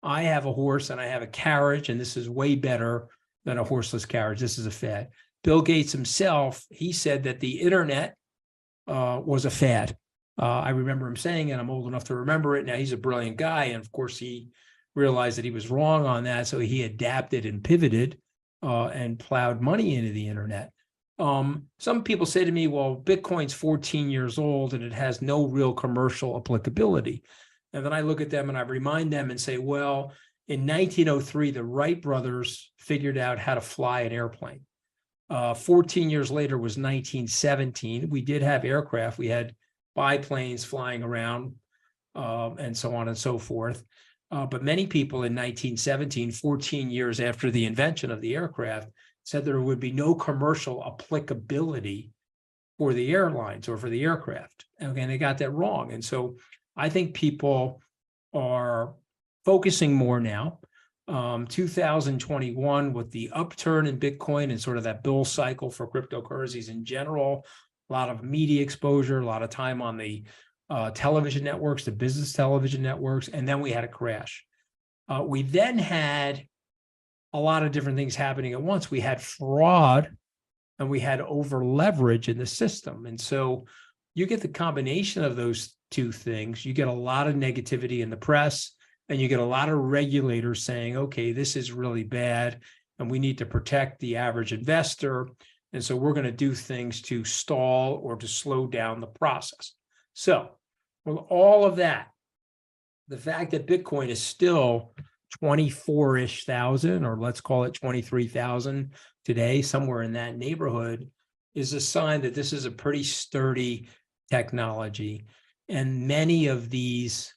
Speaker 23: I have a horse and I have a carriage, and this is way better than a horseless carriage. This is a fad. Bill Gates himself, he said that the internet was a fad. I remember him saying it. I'm old enough to remember it. Now, he's a brilliant guy. And of course, he realized that he was wrong on that. So he adapted and pivoted and plowed money into the internet. Some people say to me, well, Bitcoin's 14 years old and it has no real commercial applicability. And then I look at them and I remind them and say, well, in 1903, the Wright brothers figured out how to fly an airplane. 14 years later was 1917. We did have aircraft. We had biplanes flying around and so on and so forth. But many people in 1917, 14 years after the invention of the aircraft, said there would be no commercial applicability for the airlines or for the aircraft. And they got that wrong. And so I think people are focusing more now. 2021, with the upturn in Bitcoin and sort of that bull cycle for cryptocurrencies in general, a lot of media exposure, a lot of time on the television networks, the business television networks, and then we had a crash. We then had a lot of different things happening at once. We had fraud and we had over leverage in the system. And so you get the combination of those two things. You get a lot of negativity in the press, and you get a lot of regulators saying, okay, this is really bad and we need to protect the average investor. And so we're going to do things to stall or to slow down the process. So with all of that, the fact that Bitcoin is still 24-ish thousand, or let's call it 23,000 today, somewhere in that neighborhood, is a sign that this is a pretty sturdy technology. And many of these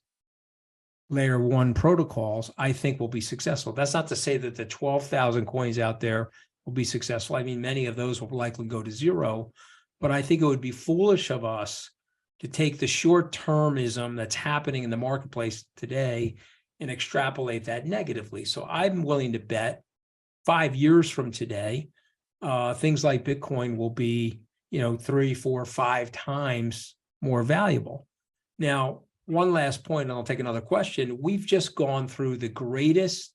Speaker 23: layer one protocols, I think, will be successful. That's not to say that the 12,000 coins out there will be successful. I mean, many of those will likely go to zero, but I think it would be foolish of us to take the short-termism that's happening in the marketplace today and extrapolate that negatively. So I'm willing to bet 5 years from today, things like Bitcoin will be, 3, 4, 5 times more valuable. Now, one last point, and I'll take another question. We've just gone through the greatest,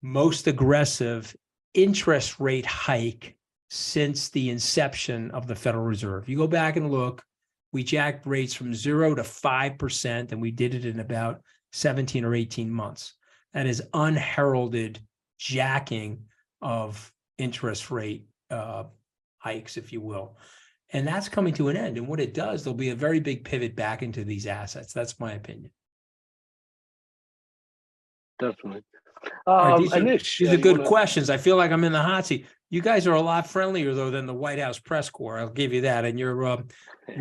Speaker 23: most aggressive interest rate hike since the inception of the Federal Reserve. You go back and look, we jacked rates from 0 to 5%, and we did it in about 17 or 18 months. That is unheralded jacking of interest rate hikes, if you will. And that's coming to an end. And what it does, there'll be a very big pivot back into these assets. That's my opinion.
Speaker 10: Definitely.
Speaker 23: These are good questions. I feel like I'm in the hot seat. You guys are a lot friendlier, though, than the White House press corps. I'll give you that. And you're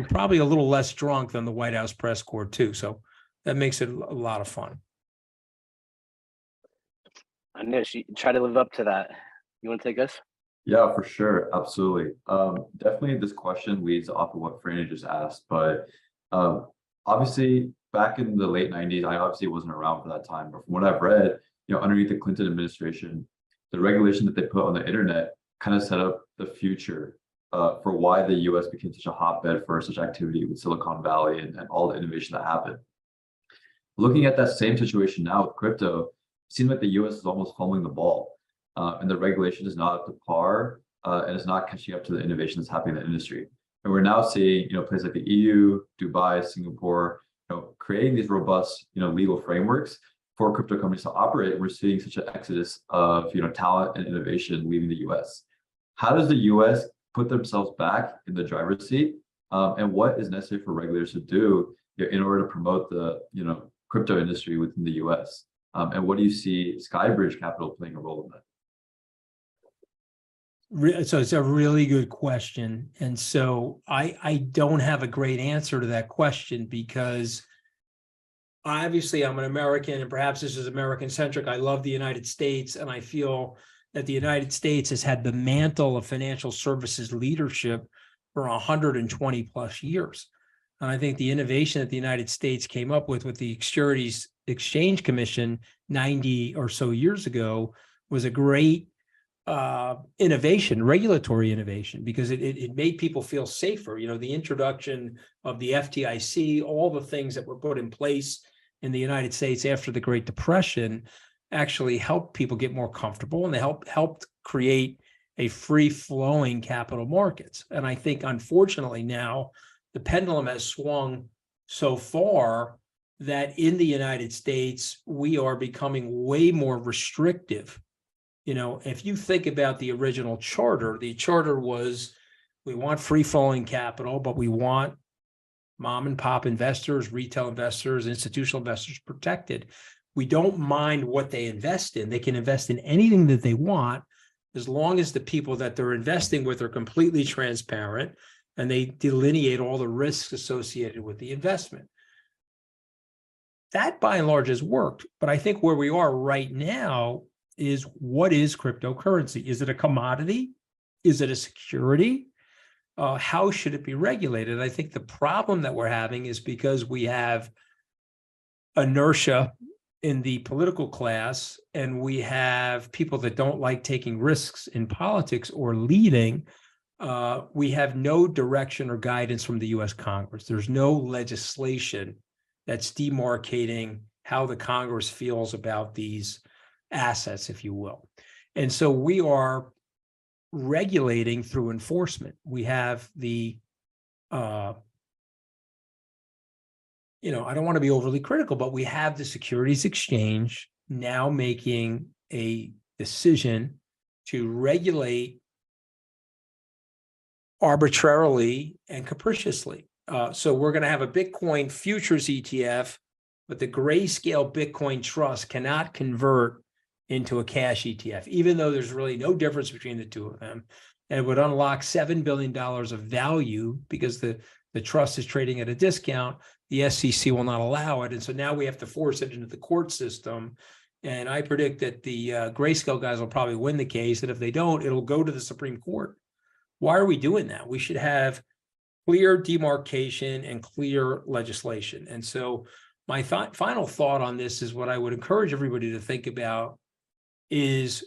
Speaker 23: probably a little less drunk than the White House press corps, too. So that makes it a lot of fun.
Speaker 10: Anish, you try to live up to that. You want to take us?
Speaker 20: Yeah, for sure. Absolutely. Definitely this question leads off of what Franny just asked, but obviously back in the late 90s, I obviously wasn't around for that time, but from what I've read, underneath the Clinton administration, the regulation that they put on the internet kind of set up the future for why the US became such a hotbed for such activity with Silicon Valley and all the innovation that happened. Looking at that same situation now with crypto, it seems like the US is almost fumbling the ball. And the regulation is not up to par, and it's not catching up to the innovation that's happening in the industry. And we're now seeing, places like the EU, Dubai, Singapore, creating these robust, legal frameworks for crypto companies to operate. And we're seeing such an exodus of, talent and innovation leaving the US. How does the US put themselves back in the driver's seat and what is necessary for regulators to do in order to promote the crypto industry within the U.S. And what do you see Skybridge Capital playing a role in that?
Speaker 23: So it's a really good question. And so I don't have a great answer to that question because obviously I'm an American and perhaps this is American centric. I love the United States and I feel that the United States has had the mantle of financial services leadership for 120 plus years. And I think the innovation that the United States came up with the Securities Exchange Commission 90 or so years ago was a great innovation, regulatory innovation, because it made people feel safer. The introduction of the FDIC, all the things that were put in place in the United States after the Great Depression actually helped people get more comfortable, and they helped create a free-flowing capital markets. And I think, unfortunately, now the pendulum has swung so far that in the United States, we are becoming way more restrictive. If you think about the original charter, the charter was, we want free-flowing capital, but we want mom and pop investors, retail investors, institutional investors protected. We don't mind what they invest in. They can invest in anything that they want as long as the people that they're investing with are completely transparent and they delineate all the risks associated with the investment. That by and large has worked, but I think where we are right now is, what is cryptocurrency? Is it a commodity? Is it a security? How should it be regulated? I think the problem that we're having is because we have inertia in the political class and we have people that don't like taking risks in politics or leading. We have no direction or guidance from the US Congress. There's no legislation that's demarcating how the Congress feels about these assets, if you will. And so we are regulating through enforcement. We have the, I don't want to be overly critical, but we have the Securities Exchange now making a decision to regulate arbitrarily and capriciously. So we're going to have a Bitcoin futures ETF, but the Grayscale Bitcoin Trust cannot convert into a cash ETF, even though there's really no difference between the two of them. And it would unlock $7 billion of value because the trust is trading at a discount. The SEC will not allow it. And so now we have to force it into the court system. And I predict that the Grayscale guys will probably win the case. And if they don't, it'll go to the Supreme Court. Why are we doing that? We should have clear demarcation and clear legislation. And so my final thought on this is what I would encourage everybody to think about is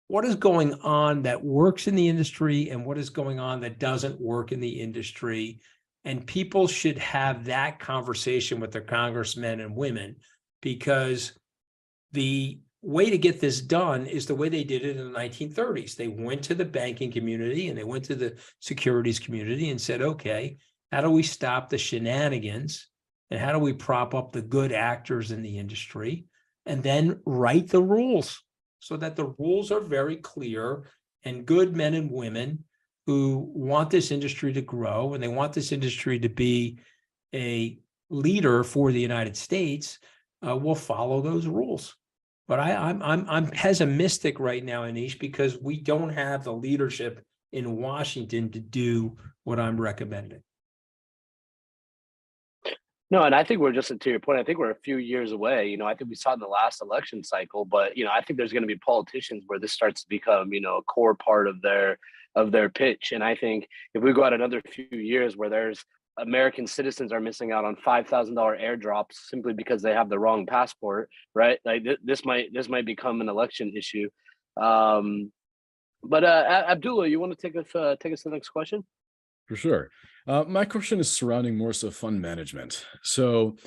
Speaker 23: what is going on that works in the industry and what is going on that doesn't work in the industry. And people should have that conversation with their congressmen and women, because the way to get this done is the way they did it in the 1930s. They went to the banking community and they went to the securities community and said, okay, how do we stop the shenanigans and how do we prop up the good actors in the industry, and then write the rules so that the rules are very clear and good men and women who want this industry to grow and they want this industry to be a leader for the United States will follow those rules. But I'm pessimistic right now, Anish, because we don't have the leadership in Washington to do what I'm recommending.
Speaker 10: No, and I think we're just, to your point, I think we're a few years away. I think we saw in the last election cycle, but I think there's going to be politicians where this starts to become, a core part of their pitch. And I think if we go out another few years where there's American citizens are missing out on $5,000 airdrops simply because they have the wrong passport, right? Like this might become an election issue. But Abdullah, you want to take us to the next question?
Speaker 22: For sure. My question is surrounding more so fund management. So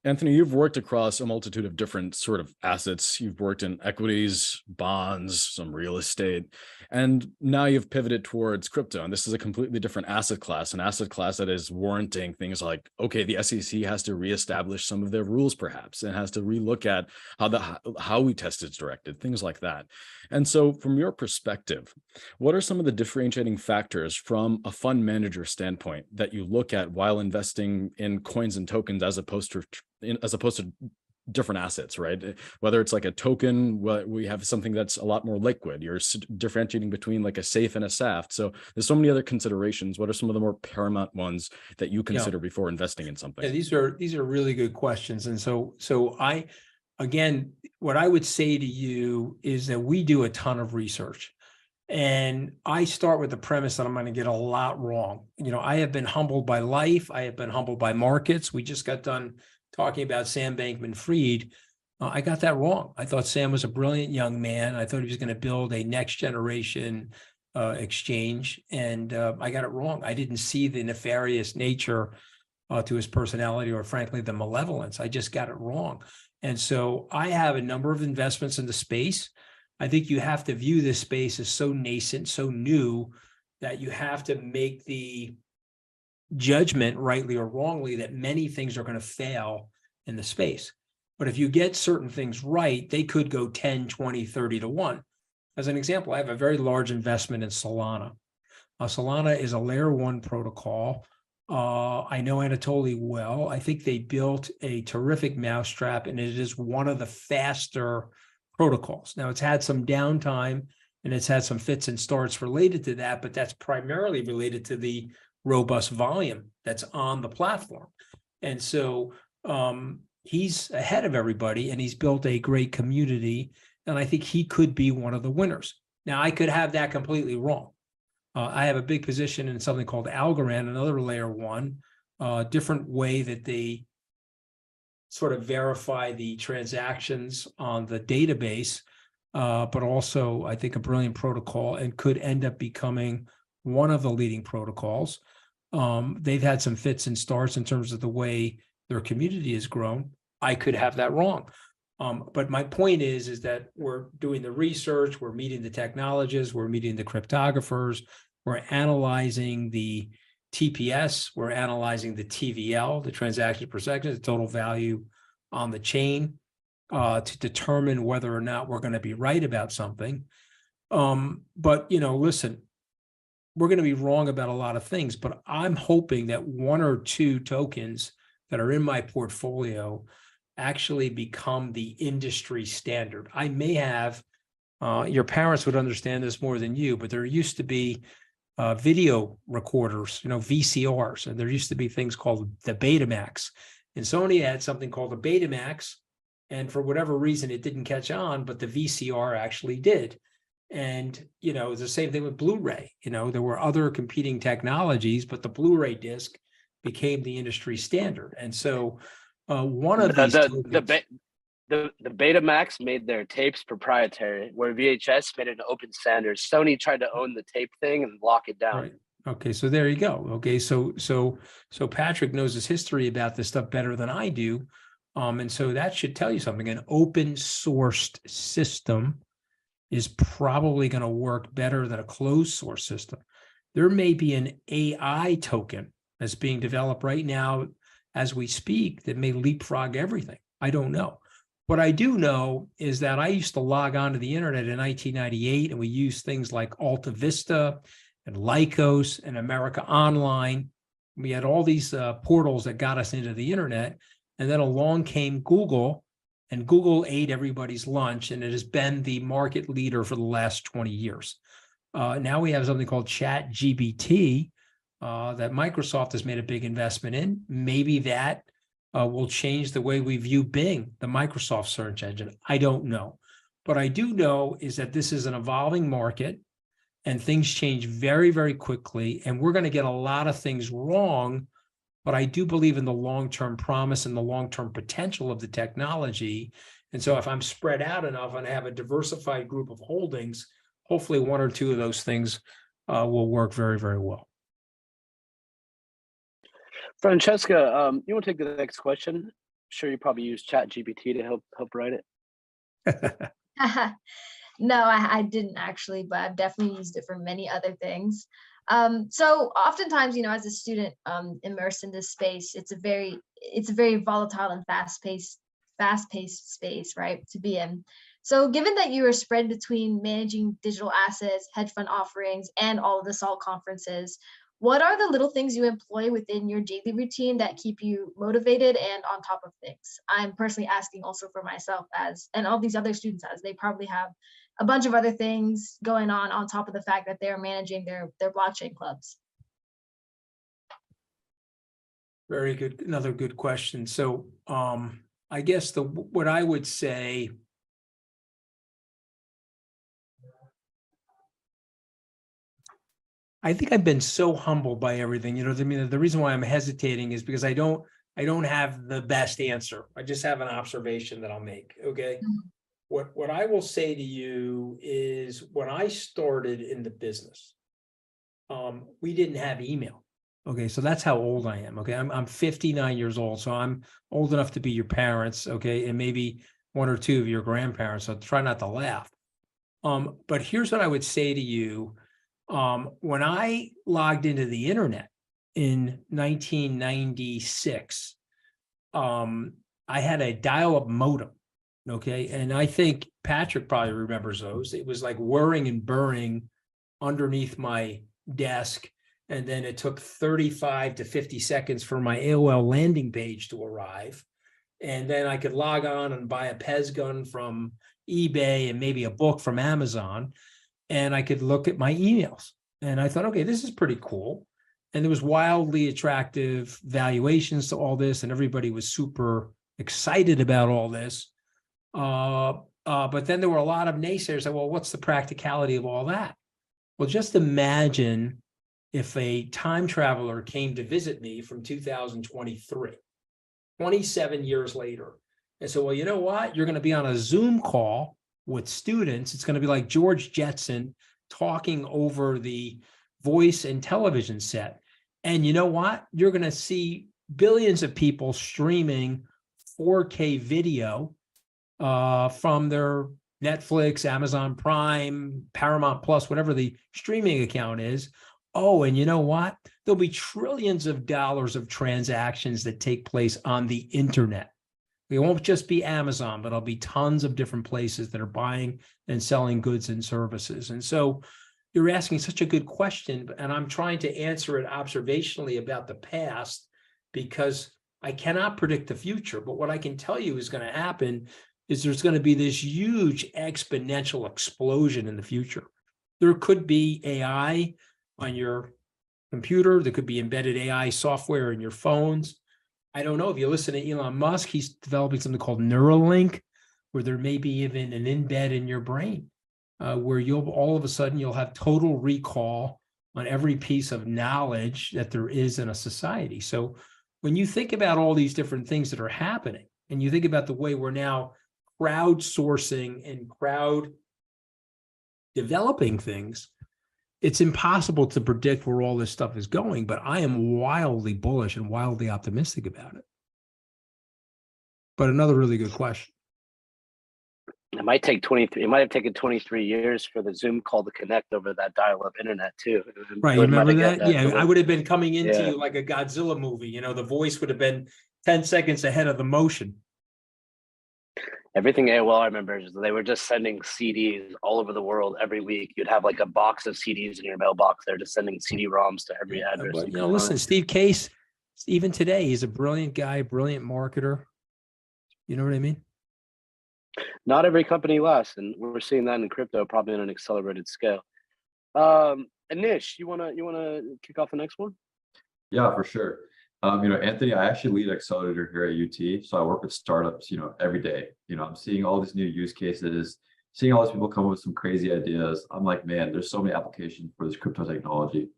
Speaker 22: Anthony, you've worked across a multitude of different sort of assets. You've worked in equities, bonds, some real estate, and now you've pivoted towards crypto. And this is a completely different asset class, an asset class that is warranting things like, okay, the SEC has to reestablish some of their rules, perhaps, and has to relook at how we test its directed, things like that. And so from your perspective, what are some of the differentiating factors from a fund manager standpoint that you look at while investing in coins and tokens as opposed to different assets, right? Whether it's like a token, we have something that's a lot more liquid. You're differentiating between like a safe and a SAFT. So there's so many other considerations. What are some of the more paramount ones that you consider before investing in something?
Speaker 23: Yeah, these are really good questions. And so again, what I would say to you is that we do a ton of research. And I start with the premise that I'm going to get a lot wrong. I have been humbled by life. I have been humbled by markets. We just got done talking about Sam Bankman-Fried. I got that wrong. I thought Sam was a brilliant young man. I thought he was going to build a next generation exchange. And I got it wrong. I didn't see the nefarious nature to his personality, or frankly, the malevolence. I just got it wrong. And so I have a number of investments in the space. I think you have to view this space as so nascent, so new, that you have to make the judgment, rightly or wrongly, that many things are going to fail in the space. But if you get certain things right, they could go 10, 20, 30 to 1. As an example, I have a very large investment in Solana. Solana is a layer 1 protocol. I know Anatoly well. I think they built a terrific mousetrap, and it is one of the faster protocols. Now, it's had some downtime and it's had some fits and starts related to that, but that's primarily related to the robust volume that's on the platform. And so he's ahead of everybody, and he's built a great community, and I think he could be one of the winners. Now, I could have that completely wrong. I have a big position in something called Algorand, another layer 1, different way that they sort of verify the transactions on the database, but also I think a brilliant protocol, and could end up becoming one of the leading protocols. They've had some fits and starts in terms of the way their community has grown. I could have that wrong. But my point is that we're doing the research, we're meeting the technologists, we're meeting the cryptographers, we're analyzing the TPS, we're analyzing the TVL, the transaction per second, the total value on the chain, to determine whether or not we're going to be right about something. But, listen, we're going to be wrong about a lot of things, but I'm hoping that 1 or 2 tokens that are in my portfolio actually become the industry standard. I may have, your parents would understand this more than you, but there used to be video recorders, VCRs, and there used to be things called the Betamax. And Sony had something called the Betamax, and for whatever reason, it didn't catch on, but the VCR actually did. And, it's the same thing with Blu-ray. There were other competing technologies, but the Blu-ray disc became the industry standard. And so one of these
Speaker 10: the Betamax made their tapes proprietary, where VHS made it an open standard. Sony tried to own the tape thing and lock it down.
Speaker 23: Right. Okay, so there you go. Okay, so Patrick knows his history about this stuff better than I do, and so that should tell you something. An open sourced system is probably going to work better than a closed source system. There may be an AI token that's being developed right now as we speak that may leapfrog everything. I don't know. What I do know is that I used to log onto the internet in 1998, and we used things like Alta Vista and Lycos and America Online. We had all these portals that got us into the internet. And then along came Google, and Google ate everybody's lunch, and it has been the market leader for the last 20 years. Now we have something called ChatGPT that Microsoft has made a big investment in. Maybe that will change the way we view Bing, the Microsoft search engine. I don't know. What I do know is that this is an evolving market, and things change very, very quickly, and we're going to get a lot of things wrong, but I do believe in the long-term promise and the long-term potential of the technology. And so if I'm spread out enough and I have a diversified group of holdings, hopefully 1 or 2 of those things will work very, very well.
Speaker 10: Francesca, you want to take the next question? sure you probably use Chat GPT to help write it.
Speaker 21: No, I didn't actually, but I've definitely used it for many other things. So oftentimes, as a student immersed in this space, it's a very volatile and fast-paced space, right, to be in. So given that you are spread between managing digital assets, hedge fund offerings, and all of the SALT conferences, what are the little things you employ within your daily routine that keep you motivated and on top of things? I'm personally asking also for myself and all these other students, as they probably have a bunch of other things going on top of the fact that they're managing their blockchain clubs.
Speaker 23: Very good. Another good question. So I guess what I would say, I think I've been so humbled by everything. The reason why I'm hesitating is because I don't have the best answer. I just have an observation that I'll make. Okay. What I will say to you is, when I started in the business, we didn't have email. Okay, so that's how old I am. Okay, I'm 59 years old, so I'm old enough to be your parents. Okay, and maybe one or two of your grandparents. So try not to laugh. But here's what I would say to you. When I logged into the internet in 1996, I had a dial-up modem. Okay, and I think Patrick probably remembers those. It was like whirring and burring underneath my desk, and then it took 35 to 50 seconds for my AOL landing page to arrive, and then I could log on and buy a Pez gun from eBay and maybe a book from Amazon, and I could look at my emails. And I thought, okay, this is pretty cool. And there was wildly attractive valuations to all this, and everybody was super excited about all this. But then there were a lot of naysayers that, well, what's the practicality of all that? Well, just imagine if a time traveler came to visit me from 2023, 27 years later, and said, well, you know what? You're going to be on a Zoom call with students. It's going to be like George Jetson talking over the voice and television set. And you know what? You're going to see billions of people streaming 4K video from their Netflix, Amazon Prime, Paramount Plus, whatever the streaming account is. Oh, and you know what? There'll be trillions of dollars of transactions that take place on the internet. It won't just be Amazon, but it'll be tons of different places that are buying and selling goods and services. And so you're asking such a good question, and I'm trying to answer it observationally about the past, because I cannot predict the future. But what I can tell you is going to happen is there's going to be this huge exponential explosion in the future. There could be AI on your computer. There could be embedded AI software in your phones. I don't know. If you listen to Elon Musk, he's developing something called Neuralink, where there may be even an embed in your brain, where you'll all of a sudden you'll have total recall on every piece of knowledge that there is in a society. So when you think about all these different things that are happening, and you think about the way we're now crowdsourcing and crowd developing things, it's impossible to predict where all this stuff is going, but I am wildly bullish and wildly optimistic about it. But another really good question.
Speaker 10: It might take 23. It might have taken 23 years for the Zoom call to connect over that dial-up internet too.
Speaker 23: Right, you remember that? Yeah, I would have been coming into you like a Godzilla movie. The voice would have been 10 seconds ahead of the motion.
Speaker 10: Everything AOL I remember is they were just sending CDs all over the world every week. You'd have like a box of CDs in your mailbox. They're just sending CD-ROMs to every address.
Speaker 23: But, listen, Steve Case, even today, he's a brilliant guy, brilliant marketer. You know what I mean?
Speaker 10: Not every company lasts, and we're seeing that in crypto, probably on an accelerated scale. Anish, you wanna kick off the next one?
Speaker 20: Yeah, for sure. Anthony, I actually lead accelerator here at UT, so I work with startups, every day. I'm seeing all these new use cases, seeing all these people come up with some crazy ideas. I'm like, man, there's so many applications for this crypto technology.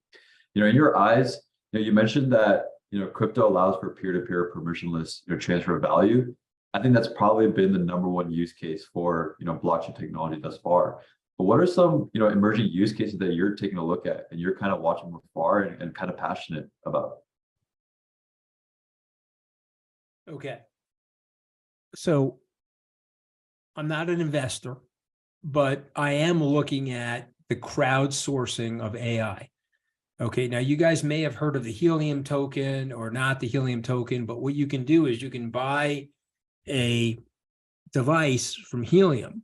Speaker 20: In your eyes, you mentioned that crypto allows for peer-to-peer permissionless transfer of value. I think that's probably been the #1 use case for blockchain technology thus far. But what are some emerging use cases that you're taking a look at and you're kind of watching from afar and kind of passionate about?
Speaker 23: Okay. So I'm not an investor, but I am looking at the crowdsourcing of AI. Okay, now you guys may have heard of the Helium token or not the Helium token, but what you can do is you can buy a device from Helium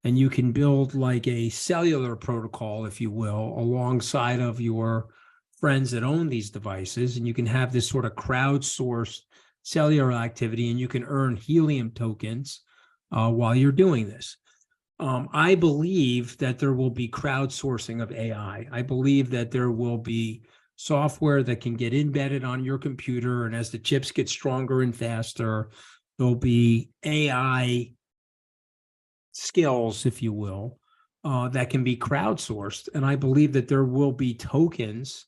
Speaker 23: and you can build like a cellular protocol, if you will, alongside of your friends that own these devices. And you can have this sort of crowdsourced cellular activity and you can earn Helium tokens while you're doing this. I believe that there will be crowdsourcing of AI. I believe that there will be software that can get embedded on your computer, and as the chips get stronger and faster, there'll be AI skills, if you will, that can be crowdsourced. And I believe that there will be tokens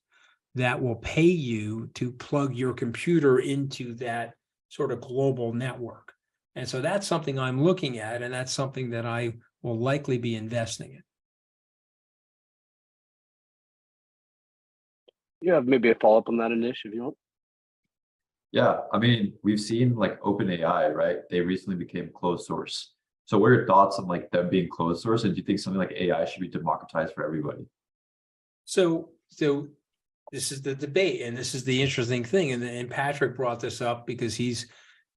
Speaker 23: that will pay you to plug your computer into that sort of global network. And so that's something I'm looking at, and that's something that I will likely be investing in.
Speaker 10: You have maybe a follow-up on that, Anish, if you want.
Speaker 20: Yeah, I mean, we've seen like OpenAI, right? They recently became closed source. So what are your thoughts on like them being closed source? And do you think something like AI should be democratized for everybody?
Speaker 23: So this is the debate, and this is the interesting thing. And Patrick brought this up because he's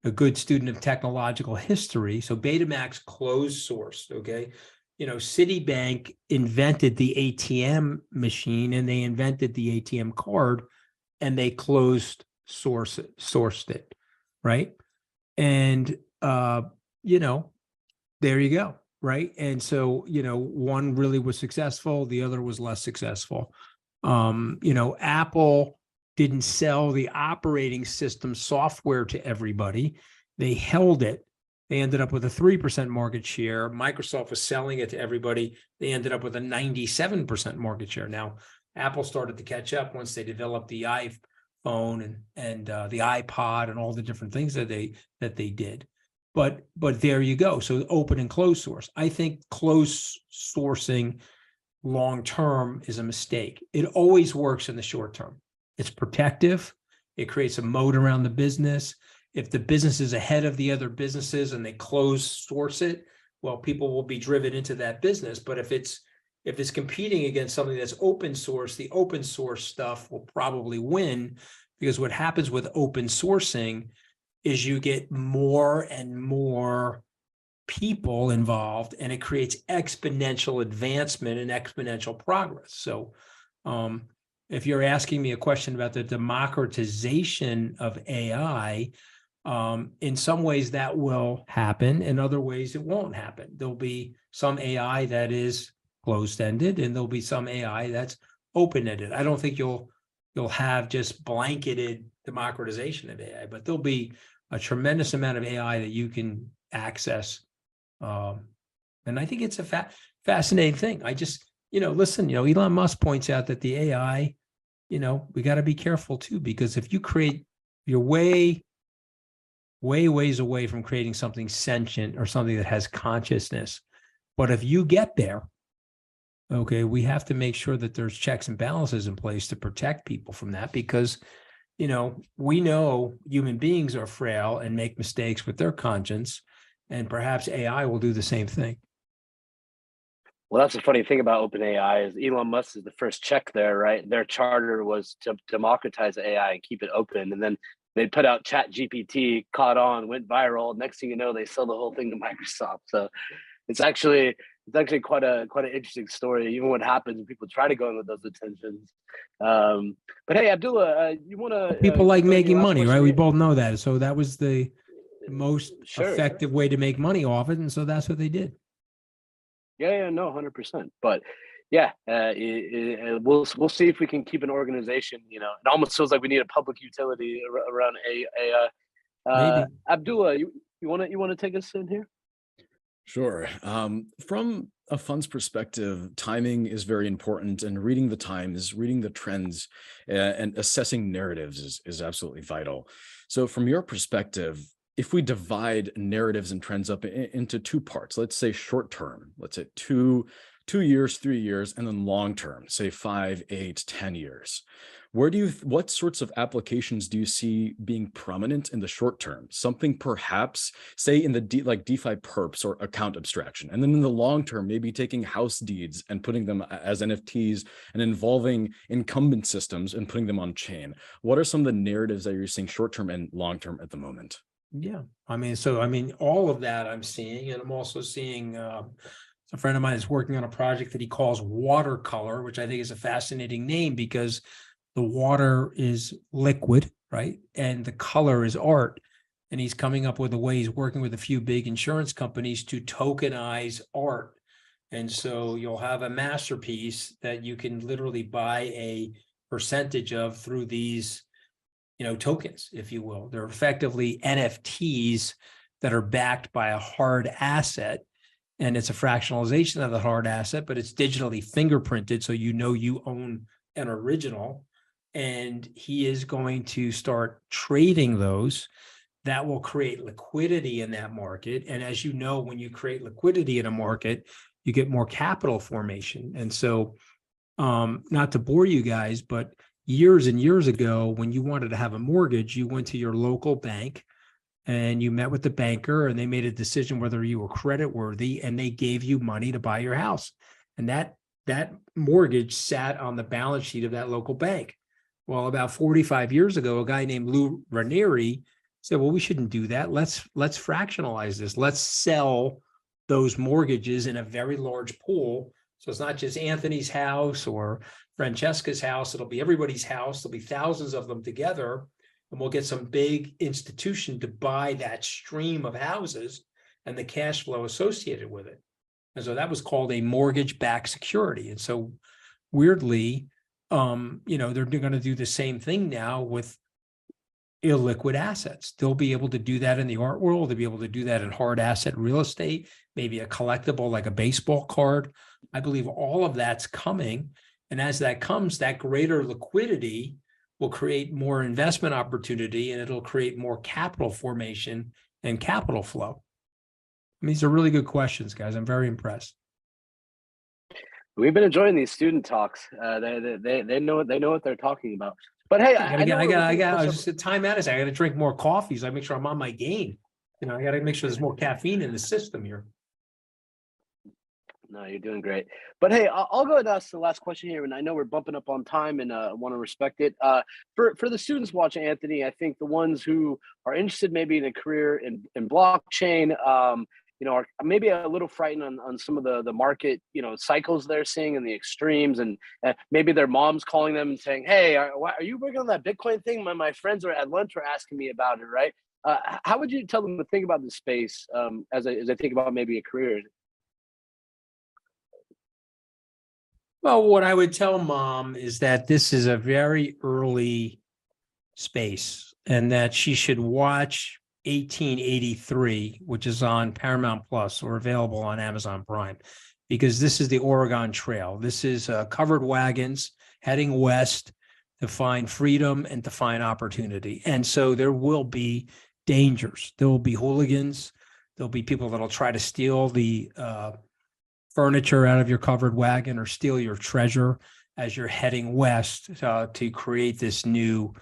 Speaker 23: a good student of technological history. So Betamax closed sourced, okay? You know, Citibank invented the ATM machine and they invented the ATM card and they closed sourced it, right? And, you know, there you go, right? And so, you know, one really was successful, the other was less successful. You know, Apple didn't sell the operating system software to everybody. They held it. They ended up with a 3% market share. Microsoft was selling it to everybody. They ended up with a 97% market share. Now, Apple started to catch up once they developed the iPhone and the iPod and all the different things that they did. But there you go. So open and closed source. I think closed sourcing long term is a mistake. It always works in the short term. It's protective. It creates a moat around the business. If the business is ahead of the other businesses and they close source it, well, people will be driven into that business. But if it's competing against something that's open source, the open source stuff will probably win, because what happens with open sourcing is you get more and more people involved, and it creates exponential advancement and exponential progress. So if you're asking me a question about the democratization of AI, in some ways that will happen. In other ways, it won't happen. There'll be some AI that is closed-ended, and there'll be some AI that's open-ended. I don't think you'll have just blanketed democratization of AI, but there'll be a tremendous amount of AI that you can access. And I think it's a fascinating thing. I just, you know, listen, you know, Elon Musk points out that the AI, you know, we got to be careful too, because if you create, you're ways away from creating something sentient or something that has consciousness. But if you get there, okay, we have to make sure that there's checks and balances in place to protect people from that, because, you know, we know human beings are frail and make mistakes with their conscience, and perhaps AI will do the same thing.
Speaker 10: Well, that's the funny thing about OpenAI is Elon Musk is the first check there, right? Their charter was to democratize AI and keep it open. And then they put out ChatGPT, caught on, went viral. Next thing you know, they sell the whole thing to Microsoft. So it's actually quite an interesting story, even what happens when people try to go in with those intentions. But hey, Abdullah, you want to...
Speaker 23: People like making money, right? We both know that. So that was the most effective way to make money off it. And so that's what they did.
Speaker 10: Yeah, no, 100%. But yeah, we'll see if we can keep an organization. You know, it almost feels like we need a public utility around AI. Abdullah, you want to take us in here?
Speaker 22: Sure. From a fund's perspective, timing is very important, and reading the times, reading the trends, and assessing narratives is absolutely vital. So from your perspective, if we divide narratives and trends up into two parts, let's say short term, let's say two years, 3 years, and then long term, say 5, 8, 10 years. what sorts of applications do you see being prominent in the short term? Something perhaps, say in the like DeFi perps or account abstraction, and then in the long term, maybe taking house deeds and putting them as NFTs and involving incumbent systems and putting them on chain. What are some of the narratives that you're seeing short term and long term at the moment?
Speaker 23: Yeah, I mean, all of that I'm seeing, and I'm also seeing a friend of mine is working on a project that he calls watercolor, which I think is a fascinating name because the water is liquid, right? And the color is art. And he's coming up with a way, he's working with a few big insurance companies to tokenize art. And so you'll have a masterpiece that you can literally buy a percentage of through these, tokens, if you will. They're effectively NFTs that are backed by a hard asset. And it's a fractionalization of the hard asset, but it's digitally fingerprinted. So you own an original. And he is going to start trading those. That will create liquidity in that market. And as you know, when you create liquidity in a market, you get more capital formation. And so, not to bore you guys, but years and years ago, when you wanted to have a mortgage, you went to your local bank and you met with the banker and they made a decision whether you were credit worthy and they gave you money to buy your house. And that mortgage sat on the balance sheet of that local bank. Well, about 45 years ago, a guy named Lou Ranieri said, well, we shouldn't do that. Let's fractionalize this. Let's sell those mortgages in a very large pool. So it's not just Anthony's house or Francesca's house. It'll be everybody's house. There'll be thousands of them together. And we'll get some big institution to buy that stream of houses and the cash flow associated with it. And so that was called a mortgage-backed security. And so weirdly, they're going to do the same thing now with illiquid assets. They'll be able to do that in the art world. They'll be able to do that in hard asset real estate, maybe a collectible like a baseball card. I believe all of that's coming. And as that comes, that greater liquidity will create more investment opportunity and it'll create more capital formation and capital flow. I mean, these are really good questions, guys. I'm very impressed.
Speaker 10: We've been enjoying these student talks. They know what they're talking about. But hey,
Speaker 23: I got just time out. I got to drink more coffee, so I make sure I'm on my game. I got to make sure there's more caffeine in the system here.
Speaker 10: No, you're doing great. But hey, I'll go and ask the last question here, and I know we're bumping up on time, and want to respect it. For the students watching, Anthony, I think the ones who are interested maybe in a career in blockchain, are maybe a little frightened on some of the market, cycles they're seeing and the extremes, and maybe their mom's calling them and saying, "Hey, are you working on that Bitcoin thing? My friends are at lunch were asking me about it, right?" How would you tell them to think about this space as I think about maybe a career?
Speaker 23: Well, what I would tell mom is that this is a very early space and that she should watch 1883, which is on Paramount Plus or available on Amazon Prime, because this is the Oregon Trail. This is covered wagons heading west to find freedom and to find opportunity. And so there will be dangers. There will be hooligans. There'll be people that'll try to steal the furniture out of your covered wagon or steal your treasure as you're heading west to create this new,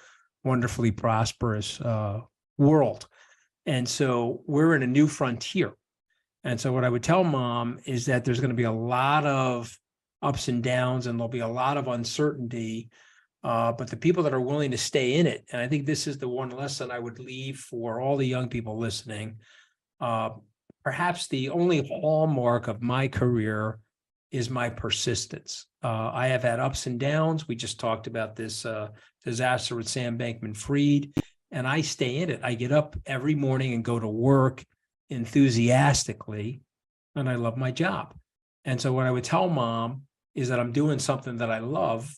Speaker 23: wonderfully prosperous world. And so we're in a new frontier. And so what I would tell mom is that there's going to be a lot of ups and downs and there'll be a lot of uncertainty. But the people that are willing to stay in it, and I think this is the one lesson I would leave for all the young people listening, perhaps the only hallmark of my career is my persistence. I have had ups and downs. We just talked about this disaster with Sam Bankman-Fried, and I stay in it. I get up every morning and go to work enthusiastically, and I love my job. And so what I would tell mom is that I'm doing something that I love,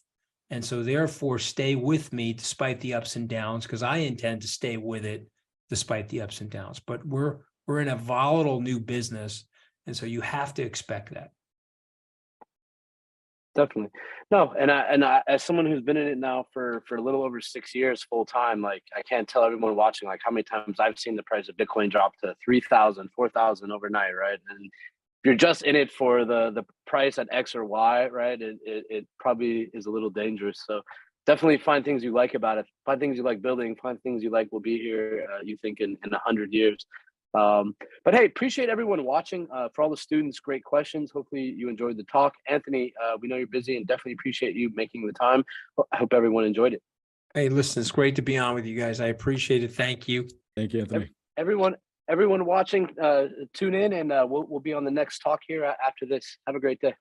Speaker 23: and so therefore stay with me despite the ups and downs, because I intend to stay with it despite the ups and downs. But we're in a volatile new business, and so you have to expect that.
Speaker 10: Definitely. No, and I, as someone who's been in it now for a little over 6 years full time, like I can't tell everyone watching like how many times I've seen the price of Bitcoin drop to 3,000, 4,000 overnight, right? And if you're just in it for the price at X or Y, right, it probably is a little dangerous. So definitely find things you like about it, find things you like building, find things you like will be here, you think in 100 years. But hey, appreciate everyone watching. For all the students, great questions. Hopefully you enjoyed the talk. Anthony, we know you're busy and definitely appreciate you making the time. I hope everyone enjoyed it.
Speaker 23: Hey, listen, it's great to be on with you guys. I appreciate it. Thank you.
Speaker 22: Thank you, Anthony.
Speaker 10: Everyone watching, tune in, and we'll be on the next talk here after this. Have a great day.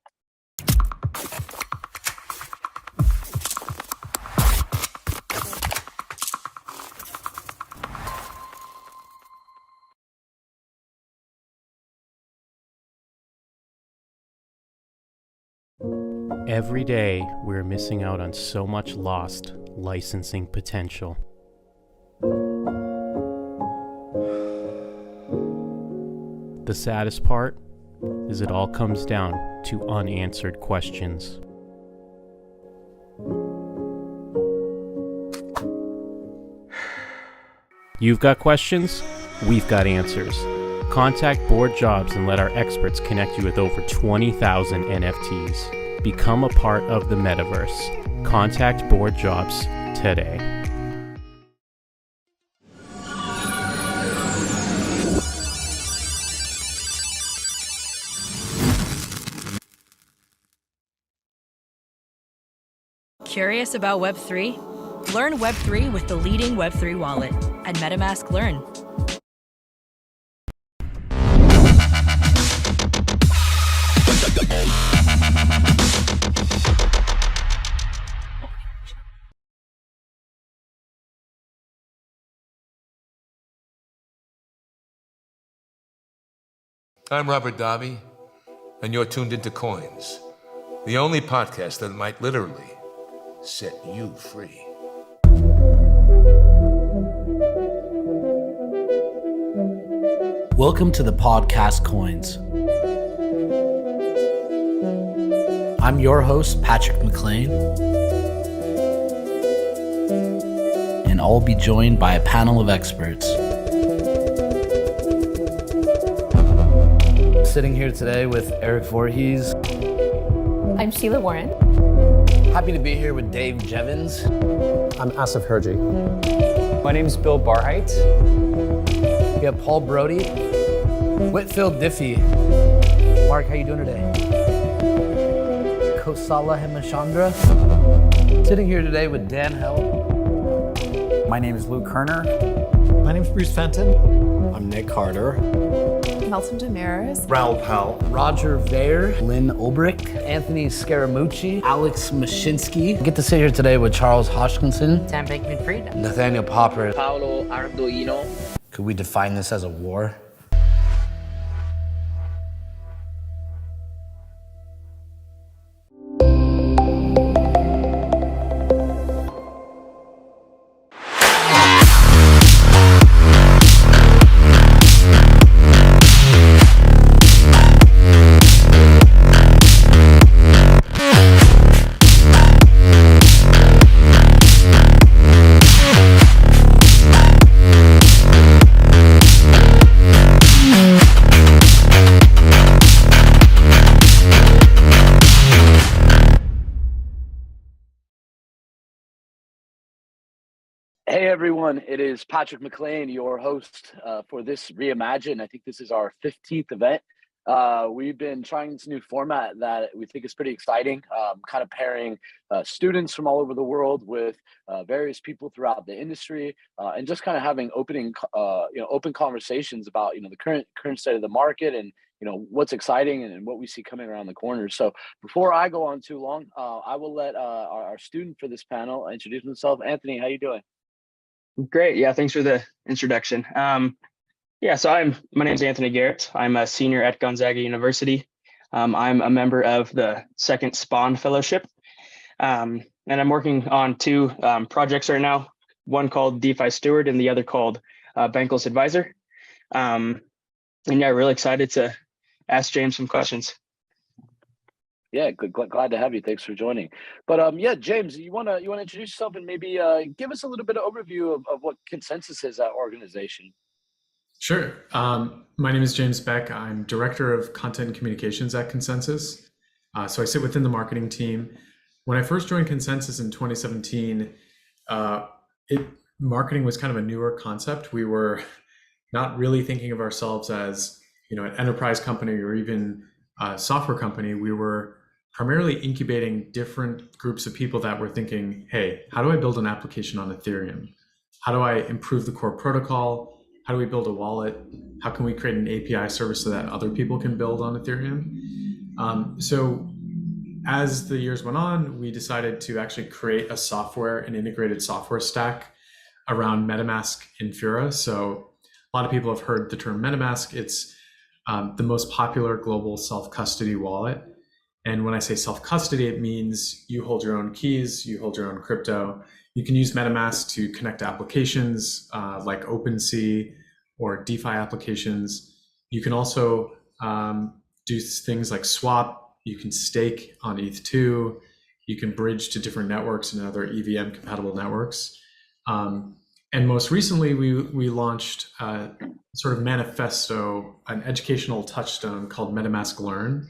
Speaker 8: Every day, we're missing out on so much lost licensing potential. The saddest part is it all comes down to unanswered questions. You've got questions, we've got answers. Contact Board Jobs and let our experts connect you with over 20,000 NFTs. Become a part of the metaverse. Contact Board Jobs today.
Speaker 2: Curious about Web3? Learn Web3 with the leading Web3 wallet at MetaMask Learn.
Speaker 4: I'm Robert Darby, and you're tuned into Coins, the only podcast that might literally set you free.
Speaker 3: Welcome to the podcast Coins. I'm your host, Patrick McLean, and I'll be joined by a panel of experts. Sitting here today with Eric Voorhees.
Speaker 5: I'm Sheila Warren.
Speaker 3: Happy to be here with Dave Jevons.
Speaker 6: I'm Asif Herji.
Speaker 18: My name is Bill Barheit.
Speaker 3: We have Paul Brody, Whitfield Diffie. Mark, how you doing today? Kosala Hemachandra. Sitting here today with Dan Hell.
Speaker 18: My name is Luke Kerner.
Speaker 6: My name is Bruce Fenton.
Speaker 18: I'm Nick Carter.
Speaker 5: Melton Damaris.
Speaker 18: Raoul Powell.
Speaker 3: Roger Vayer, Lynn Ulbrich, Anthony Scaramucci, Alex Mashinsky. I get to sit here today with Charles Hodgkinson,
Speaker 19: Sam Bankman-Fried,
Speaker 3: Nathaniel Popper.
Speaker 19: Paolo Ardoino.
Speaker 3: Could we define this as a war?
Speaker 10: Hey everyone, it is Patrick McLean, your host for this Reimagine. I think this is our 15th event. We've been trying this new format that we think is pretty exciting, kind of pairing students from all over the world with various people throughout the industry, and just kind of having open conversations about the current state of the market and what's exciting and what we see coming around the corner. So before I go on too long, I will let our student for this panel introduce himself. Anthony, how you doing?
Speaker 9: Great. Yeah, thanks for the introduction. So my name is Anthony Garrett. I'm a senior at Gonzaga University. I'm a member of the second Spawn Fellowship. And I'm working on two projects right now, one called DeFi Steward and the other called Bankless Advisor. Really excited to ask James some questions.
Speaker 10: Yeah, glad to have you. Thanks for joining. But James, you wanna introduce yourself and maybe give us a little bit of overview of what Consensus is, that organization.
Speaker 11: Sure. My name is James Beck. I'm Director of Content and Communications at Consensus. So I sit within the marketing team. when I first joined Consensus in 2017, marketing was kind of a newer concept. We were not really thinking of ourselves as, an enterprise company or even a software company. We were primarily incubating different groups of people that were thinking, hey, how do I build an application on Ethereum? How do I improve the core protocol? How do we build a wallet? How can we create an API service so that other people can build on Ethereum? So as the years went on, we decided to actually create an integrated software stack around MetaMask Infura. So a lot of people have heard the term MetaMask. It's the most popular global self-custody wallet. And when I say self-custody, it means you hold your own keys, you hold your own crypto. You can use MetaMask to connect to applications like OpenSea or DeFi applications. You can also do things like swap. You can stake on ETH2. You can bridge to different networks and other EVM compatible networks. And most recently, we launched a sort of manifesto, an educational touchstone called MetaMask Learn.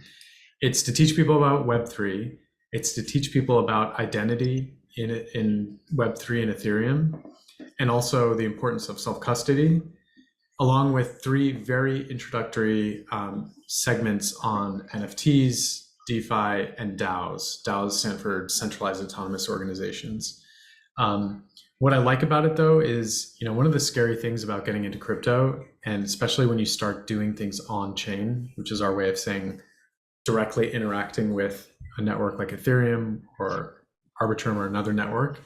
Speaker 11: It's to teach people about Web3. It's to teach people about identity in Web3 and Ethereum, and also the importance of self-custody, along with 3 very introductory segments on NFTs, DeFi, and DAOs. DAOs stand for Decentralized Autonomous Organizations. What I like about it, though, is one of the scary things about getting into crypto, and especially when you start doing things on chain, which is our way of saying directly interacting with a network like Ethereum or Arbitrum or another network,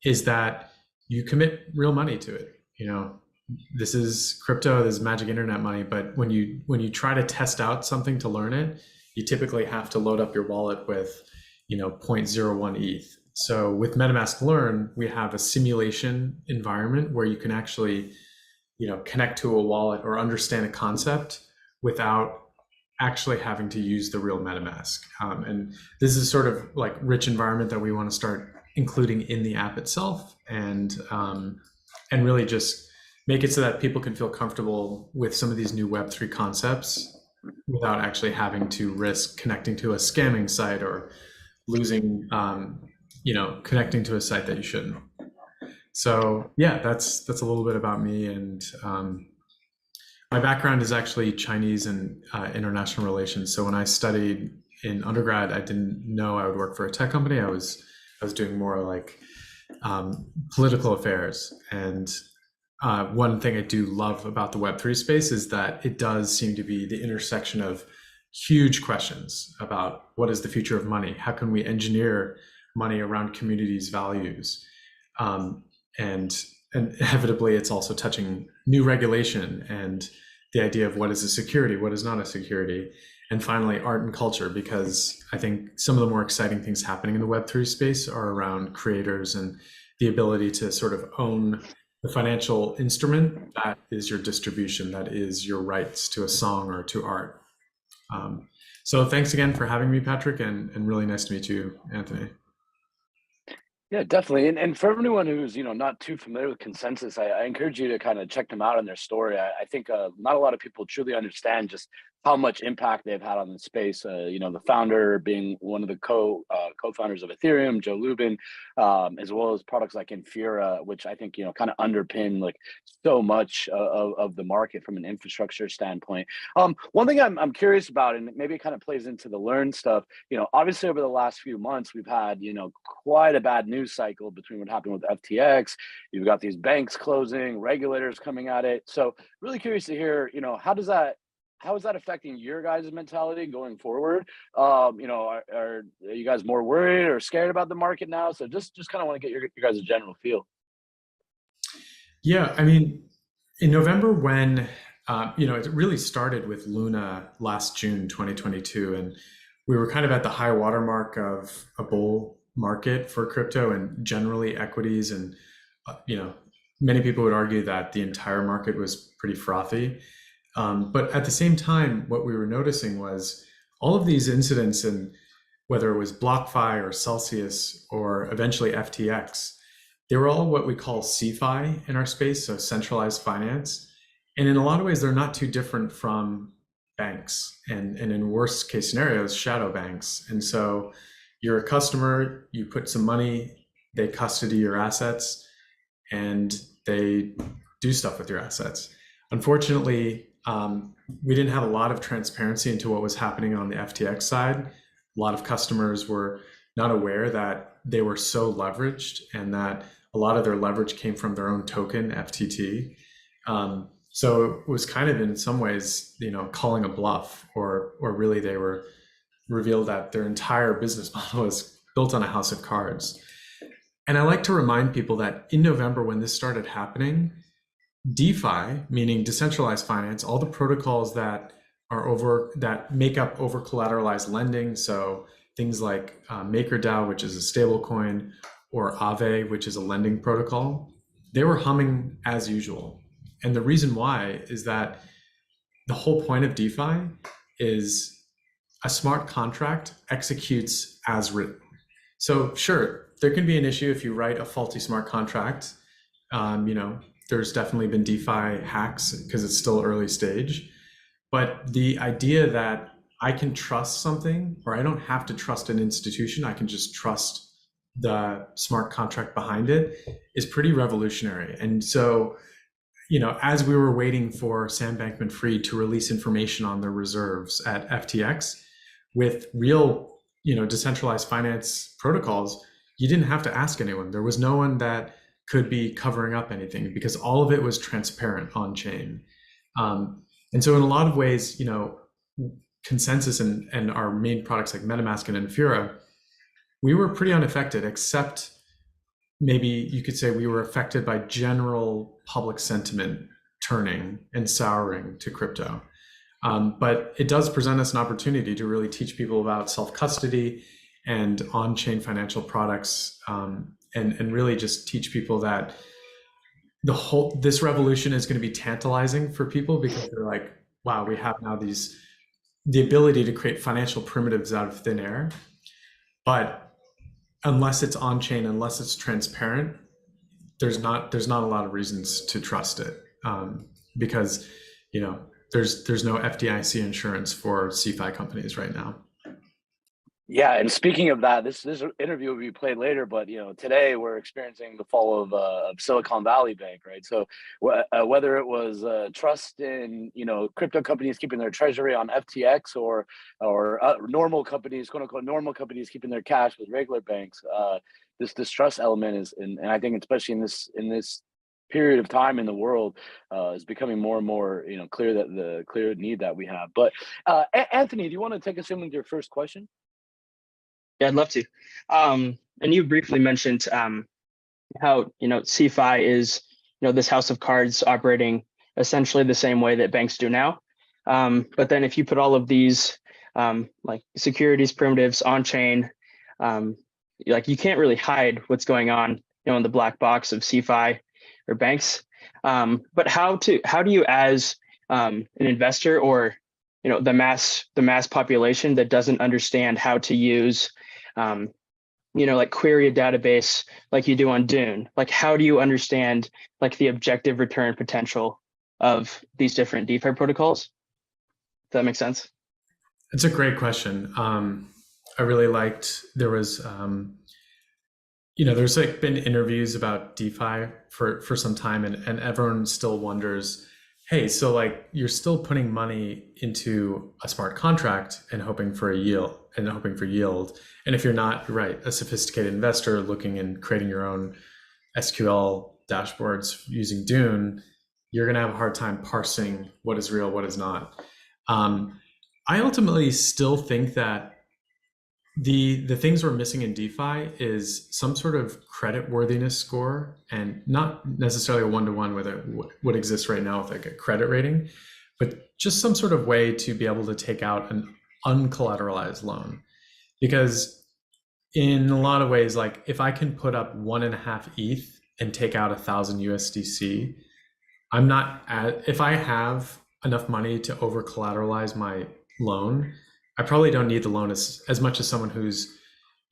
Speaker 11: is that you commit real money to it. This is crypto, this is magic internet money, but when you try to test out something to learn it, you typically have to load up your wallet with 0.01 ETH. So with MetaMask Learn, we have a simulation environment where you can actually connect to a wallet or understand a concept without actually having to use the real MetaMask. And this is sort of like rich environment that we want to start including in the app itself, and really just make it so that people can feel comfortable with some of these new Web3 concepts without actually having to risk connecting to a scamming site or losing, connecting to a site that you shouldn't. So yeah, that's a little bit about me. And my background is actually Chinese and international relations. So when I studied in undergrad, I didn't know I would work for a tech company. I was doing more like political affairs. And one thing I do love about the Web3 space is that it does seem to be the intersection of huge questions about what is the future of money? How can we engineer money around communities' values? And inevitably, it's also touching new regulation and the idea of what is a security, what is not a security, and finally, art and culture, because I think some of the more exciting things happening in the Web3 space are around creators and the ability to sort of own the financial instrument that is your distribution, that is your rights to a song or to art. So thanks again for having me, Patrick, and really nice to meet you, Anthony.
Speaker 10: Yeah, definitely. And for everyone who's, not too familiar with Consensus, I encourage you to kind of check them out on their story. I think not a lot of people truly understand just how much impact they've had on the space. The founder being one of the co-founders of Ethereum, Joe Lubin, as well as products like Infura, which I think, kind of underpin like so much of the market from an infrastructure standpoint. One thing I'm curious about, and maybe it kind of plays into the Learn stuff, obviously over the last few months, we've had, quite a bad news cycle between what happened with FTX. You've got these banks closing, regulators coming at it. So really curious to hear, how is that affecting your guys' mentality going forward? Are you guys more worried or scared about the market now? So just kind of want to get your guys' general feel.
Speaker 11: Yeah, I mean, in November when, it really started with Luna last June 2022, and we were kind of at the high watermark of a bull market for crypto and generally equities. And, many people would argue that the entire market was pretty frothy. But at the same time, what we were noticing was all of these incidents, and whether it was BlockFi or Celsius or eventually FTX, they were all what we call CeFi in our space, so centralized finance. And in a lot of ways, they're not too different from banks, and in worst case scenarios, shadow banks. And so, you're a customer, you put some money, they custody your assets, and they do stuff with your assets. Unfortunately, we didn't have a lot of transparency into what was happening on the FTX side. A lot of customers were not aware that they were so leveraged and that a lot of their leverage came from their own token, FTT. So it was kind of in some ways, calling a bluff, or really they were revealed that their entire business model is built on a house of cards. And I like to remind people that in November, when this started happening, DeFi, meaning decentralized finance, all the protocols that make up over collateralized lending, so things like MakerDAO, which is a stable coin, or Aave, which is a lending protocol, they were humming as usual. And the reason why is that the whole point of DeFi is a smart contract executes as written. So sure, there can be an issue if you write a faulty smart contract. There's definitely been DeFi hacks because it's still early stage. But the idea that I can trust something, or I don't have to trust an institution, I can just trust the smart contract behind it, is pretty revolutionary. And so, as we were waiting for Sam Bankman-Fried to release information on their reserves at FTX with real, decentralized finance protocols, you didn't have to ask anyone. There was no one that could be covering up anything because all of it was transparent on chain. And so in a lot of ways, Consensus and our main products like MetaMask and Infura, we were pretty unaffected, except maybe you could say we were affected by general public sentiment turning and souring to crypto. But it does present us an opportunity to really teach people about self-custody and on-chain financial products, and really just teach people that this revolution is going to be tantalizing for people because they're like, wow, we have now the ability to create financial primitives out of thin air. But unless it's on-chain, unless it's transparent, there's not a lot of reasons to trust it, because there's no FDIC insurance for CeFi companies right now.
Speaker 10: Yeah, and speaking of that, this interview will be played later, but today we're experiencing the fall of Silicon Valley Bank, right? So whether it was trust in crypto companies keeping their treasury on FTX or normal companies, quote unquote normal companies keeping their cash with regular banks, this distrust element is, and I think especially in this period of time in the world, is becoming more and more clear that the clear need that we have. But Anthony, do you want to take us in with your first question?
Speaker 9: Yeah, I'd love to. And you briefly mentioned how CeFi is this house of cards operating essentially the same way that banks do now. But then if you put all of these like securities primitives on chain, you can't really hide what's going on in the black box of CeFi or banks. But how do you, as an investor or the mass population that doesn't understand how to use query a database like you do on Dune, how do you understand the objective return potential of these different DeFi protocols? Does that make sense?
Speaker 11: It's a great question. I really liked, there was there's been interviews about DeFi for some time, and everyone still wonders, hey, so you're still putting money into a smart contract and hoping for yield. And if you're not, you're right, a sophisticated investor looking and creating your own SQL dashboards using Dune, you're going to have a hard time parsing what is real, what is not. I ultimately still think that the things we're missing in DeFi is some sort of credit worthiness score, and not necessarily a one-to-one with what exists right now with a credit rating, but just some sort of way to be able to take out an uncollateralized loan. Because in a lot of ways, if I can put up 1.5 ETH and take out 1,000 USDC, if I have enough money to over collateralize my loan, I probably don't need the loan as much as someone who's,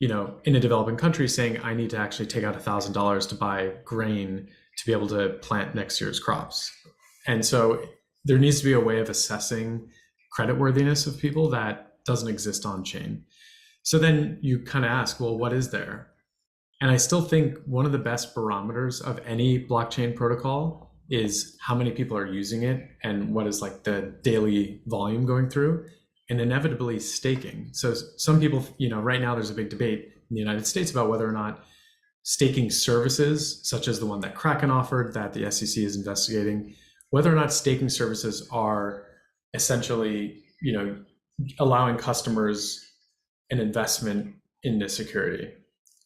Speaker 11: in a developing country saying, I need to actually take out $1,000 to buy grain to be able to plant next year's crops. And so there needs to be a way of assessing creditworthiness of people that doesn't exist on chain. So then you kind of ask, well, what is there? And I still think one of the best barometers of any blockchain protocol is how many people are using it and what is like the daily volume going through, and inevitably staking. So some people, right now there's a big debate in the United States about whether or not staking services, such as the one that Kraken offered that the SEC is investigating, whether or not staking services are essentially, allowing customers an investment in this security.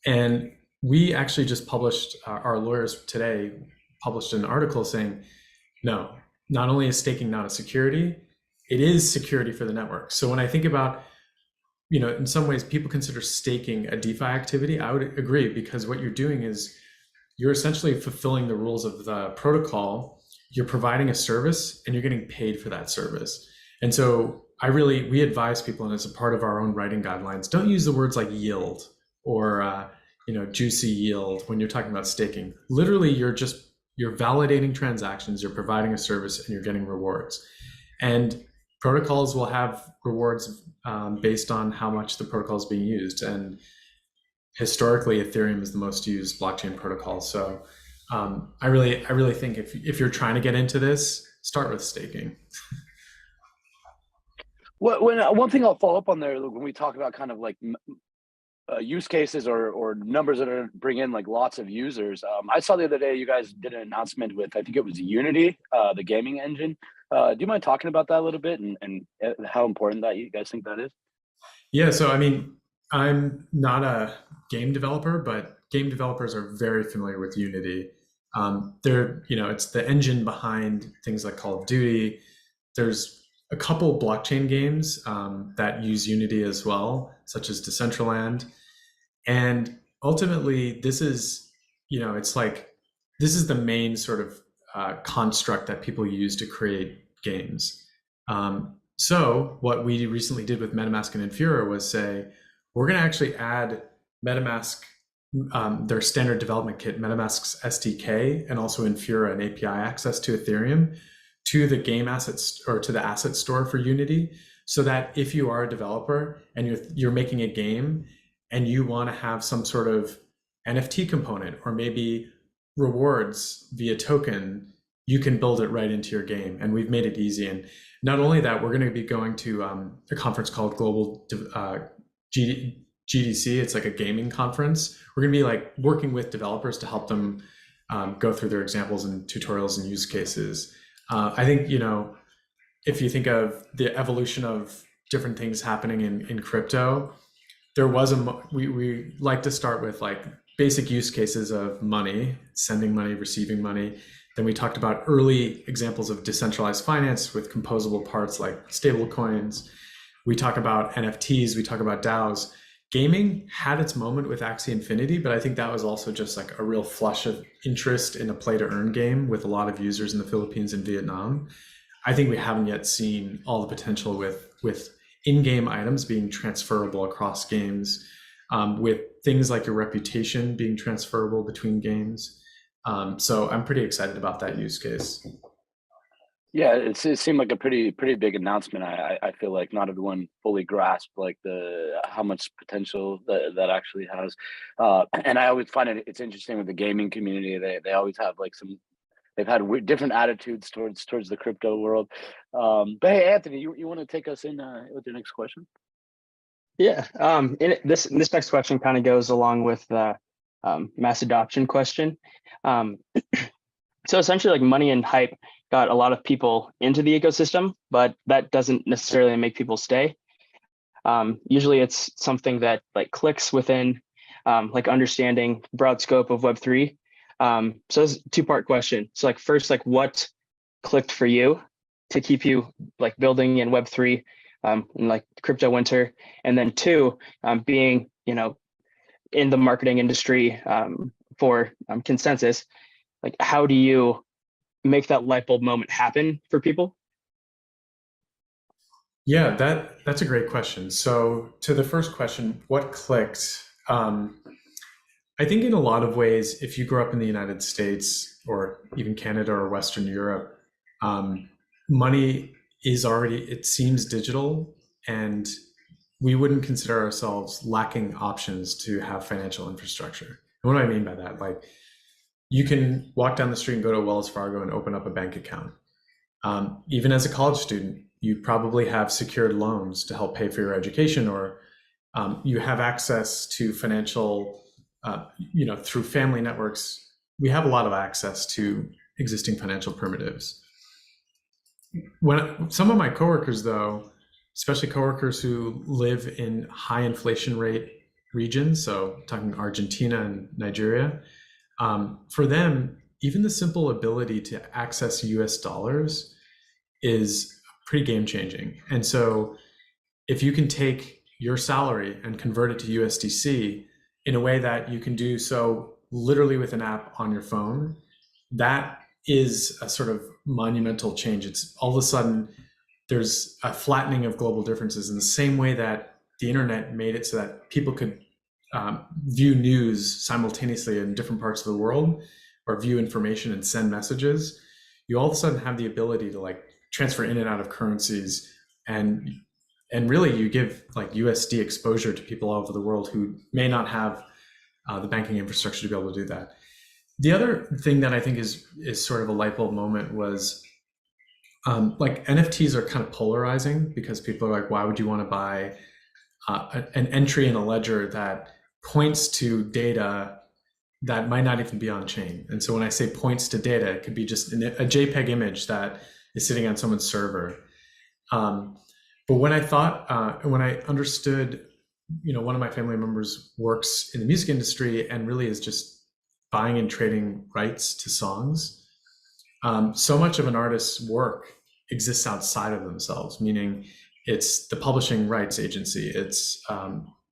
Speaker 11: And we actually just published, our lawyers today published an article saying, no, not only is staking not a security, it is security for the network. So when I think about, in some ways people consider staking a DeFi activity, I would agree, because what you're doing is you're essentially fulfilling the rules of the protocol. You're providing a service and you're getting paid for that service. And so we advise people, and as a part of our own writing guidelines, don't use the words like yield or, juicy yield when you're talking about staking. Literally, you're validating transactions, you're providing a service, and you're getting rewards. And protocols will have rewards based on how much the protocol is being used. And historically, Ethereum is the most used blockchain protocol. So I really think if you're trying to get into this, start with staking.
Speaker 10: One thing I'll follow up on there, when we talk about kind of like use cases or numbers that are bring in like lots of users. I saw the other day you guys did an announcement with, I think it was Unity, the gaming engine. Do you mind talking about that a little bit and how important that you guys think that is?
Speaker 11: Yeah, so I mean, I'm not a game developer, but game developers are very familiar with Unity. It's the engine behind things like Call of Duty. There's a couple blockchain games that use Unity as well, such as Decentraland. And ultimately, this is the main sort of construct that people use to create games. So what we recently did with MetaMask and Infura was say, we're going to actually add MetaMask, their standard development kit, MetaMask's SDK, and also Infura and API access to Ethereum, to the game assets or to the asset store for Unity, so that if you are a developer and you're making a game and you want to have some sort of NFT component or maybe rewards via token, you can build it right into your game. And we've made it easy. And not only that, we're going to be going to a conference called Global GDC. It's like a gaming conference. We're going to be like working with developers to help them go through their examples and tutorials and use cases. I think, if you think of the evolution of different things happening in crypto, we like to start with like basic use cases of money, sending money, receiving money. Then we talked about early examples of decentralized finance with composable parts like stable coins. We talk about NFTs, we talk about DAOs. Gaming had its moment with Axie Infinity, but I think that was also just like a real flush of interest in a play to earn game with a lot of users in the Philippines and Vietnam. I think we haven't yet seen all the potential with in-game items being transferable across games, with things like your reputation being transferable between games. So I'm pretty excited about that use case.
Speaker 10: Yeah, it seemed like a pretty big announcement. I feel like not everyone fully grasped like how much potential that actually has. And I always find it's interesting with the gaming community. They always have like they've had different attitudes towards the crypto world. But hey, Anthony, you want to take us in with your next question?
Speaker 9: Yeah. This next question kind of goes along with the mass adoption question. So essentially, like money and hype got a lot of people into the ecosystem, but that doesn't necessarily make people stay. Usually it's something that like clicks within like understanding broad scope of Web3. So it's a two-part question. So like first, like what clicked for you to keep you like building in Web3 in like crypto winter? And then two, being, in the marketing industry for Consensus, like how do you make that light bulb moment happen for people?
Speaker 11: Yeah, that's a great question. So to the first question, what clicked? I think in a lot of ways, if you grew up in the United States or even Canada or Western Europe, money is already, it seems digital, and we wouldn't consider ourselves lacking options to have financial infrastructure. And what do I mean by that? Like, you can walk down the street and go to Wells Fargo and open up a bank account. Even as a college student, you probably have secured loans to help pay for your education, or you have access to financial, through family networks. We have a lot of access to existing financial primitives. When some of my coworkers, though, especially coworkers who live in high inflation rate regions, so talking Argentina and Nigeria, for them, even the simple ability to access US dollars is pretty game changing. And so if you can take your salary and convert it to USDC in a way that you can do so literally with an app on your phone, that is a sort of monumental change. It's all of a sudden there's a flattening of global differences in the same way that the internet made it so that people could view news simultaneously in different parts of the world, or view information and send messages. You all of a sudden have the ability to like transfer in and out of currencies, and really you give like USD exposure to people all over the world who may not have the banking infrastructure to be able to do that. The other thing that I think is sort of a light bulb moment was like NFTs are kind of polarizing, because people are like, why would you want to buy an entry in a ledger that points to data that might not even be on chain? And so when I say points to data, it could be just a JPEG image that is sitting on someone's server. But when I understood, one of my family members works in the music industry and really is just buying and trading rights to songs. So much of an artist's work exists outside of themselves, meaning it's the publishing rights agency. It's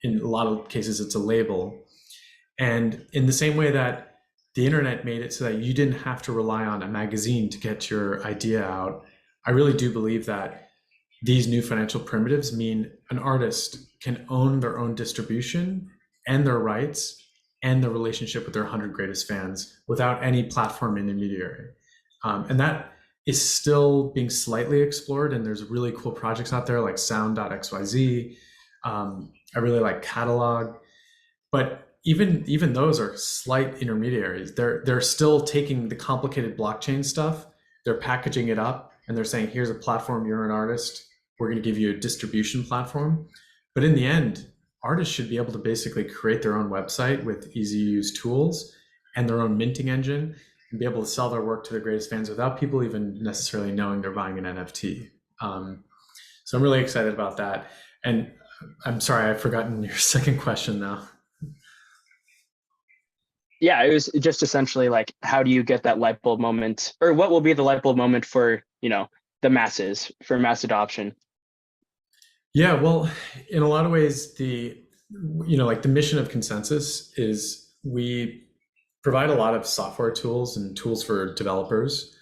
Speaker 11: in a lot of cases, it's a label. And in the same way that the internet made it so that you didn't have to rely on a magazine to get your idea out, I really do believe that these new financial primitives mean an artist can own their own distribution and their rights and the relationship with their 100 greatest fans without any platform intermediary. And that is still being slightly explored. And there's really cool projects out there like sound.xyz. I really like Catalog, but even those are slight intermediaries. They're still taking the complicated blockchain stuff, they're packaging it up, and they're saying, here's a platform, you're an artist, we're going to give you a distribution platform. But in the end, artists should be able to basically create their own website with easy to use tools and their own minting engine, and be able to sell their work to their greatest fans without people even necessarily knowing they're buying an NFT. So I'm really excited about that. And I'm sorry, I've forgotten your second question now.
Speaker 9: Yeah, it was just essentially like, how do you get that light bulb moment, or what will be the light bulb moment for, the masses, for mass adoption?
Speaker 11: Yeah, well, in a lot of ways, the mission of Consensus is we provide a lot of software tools and tools for developers,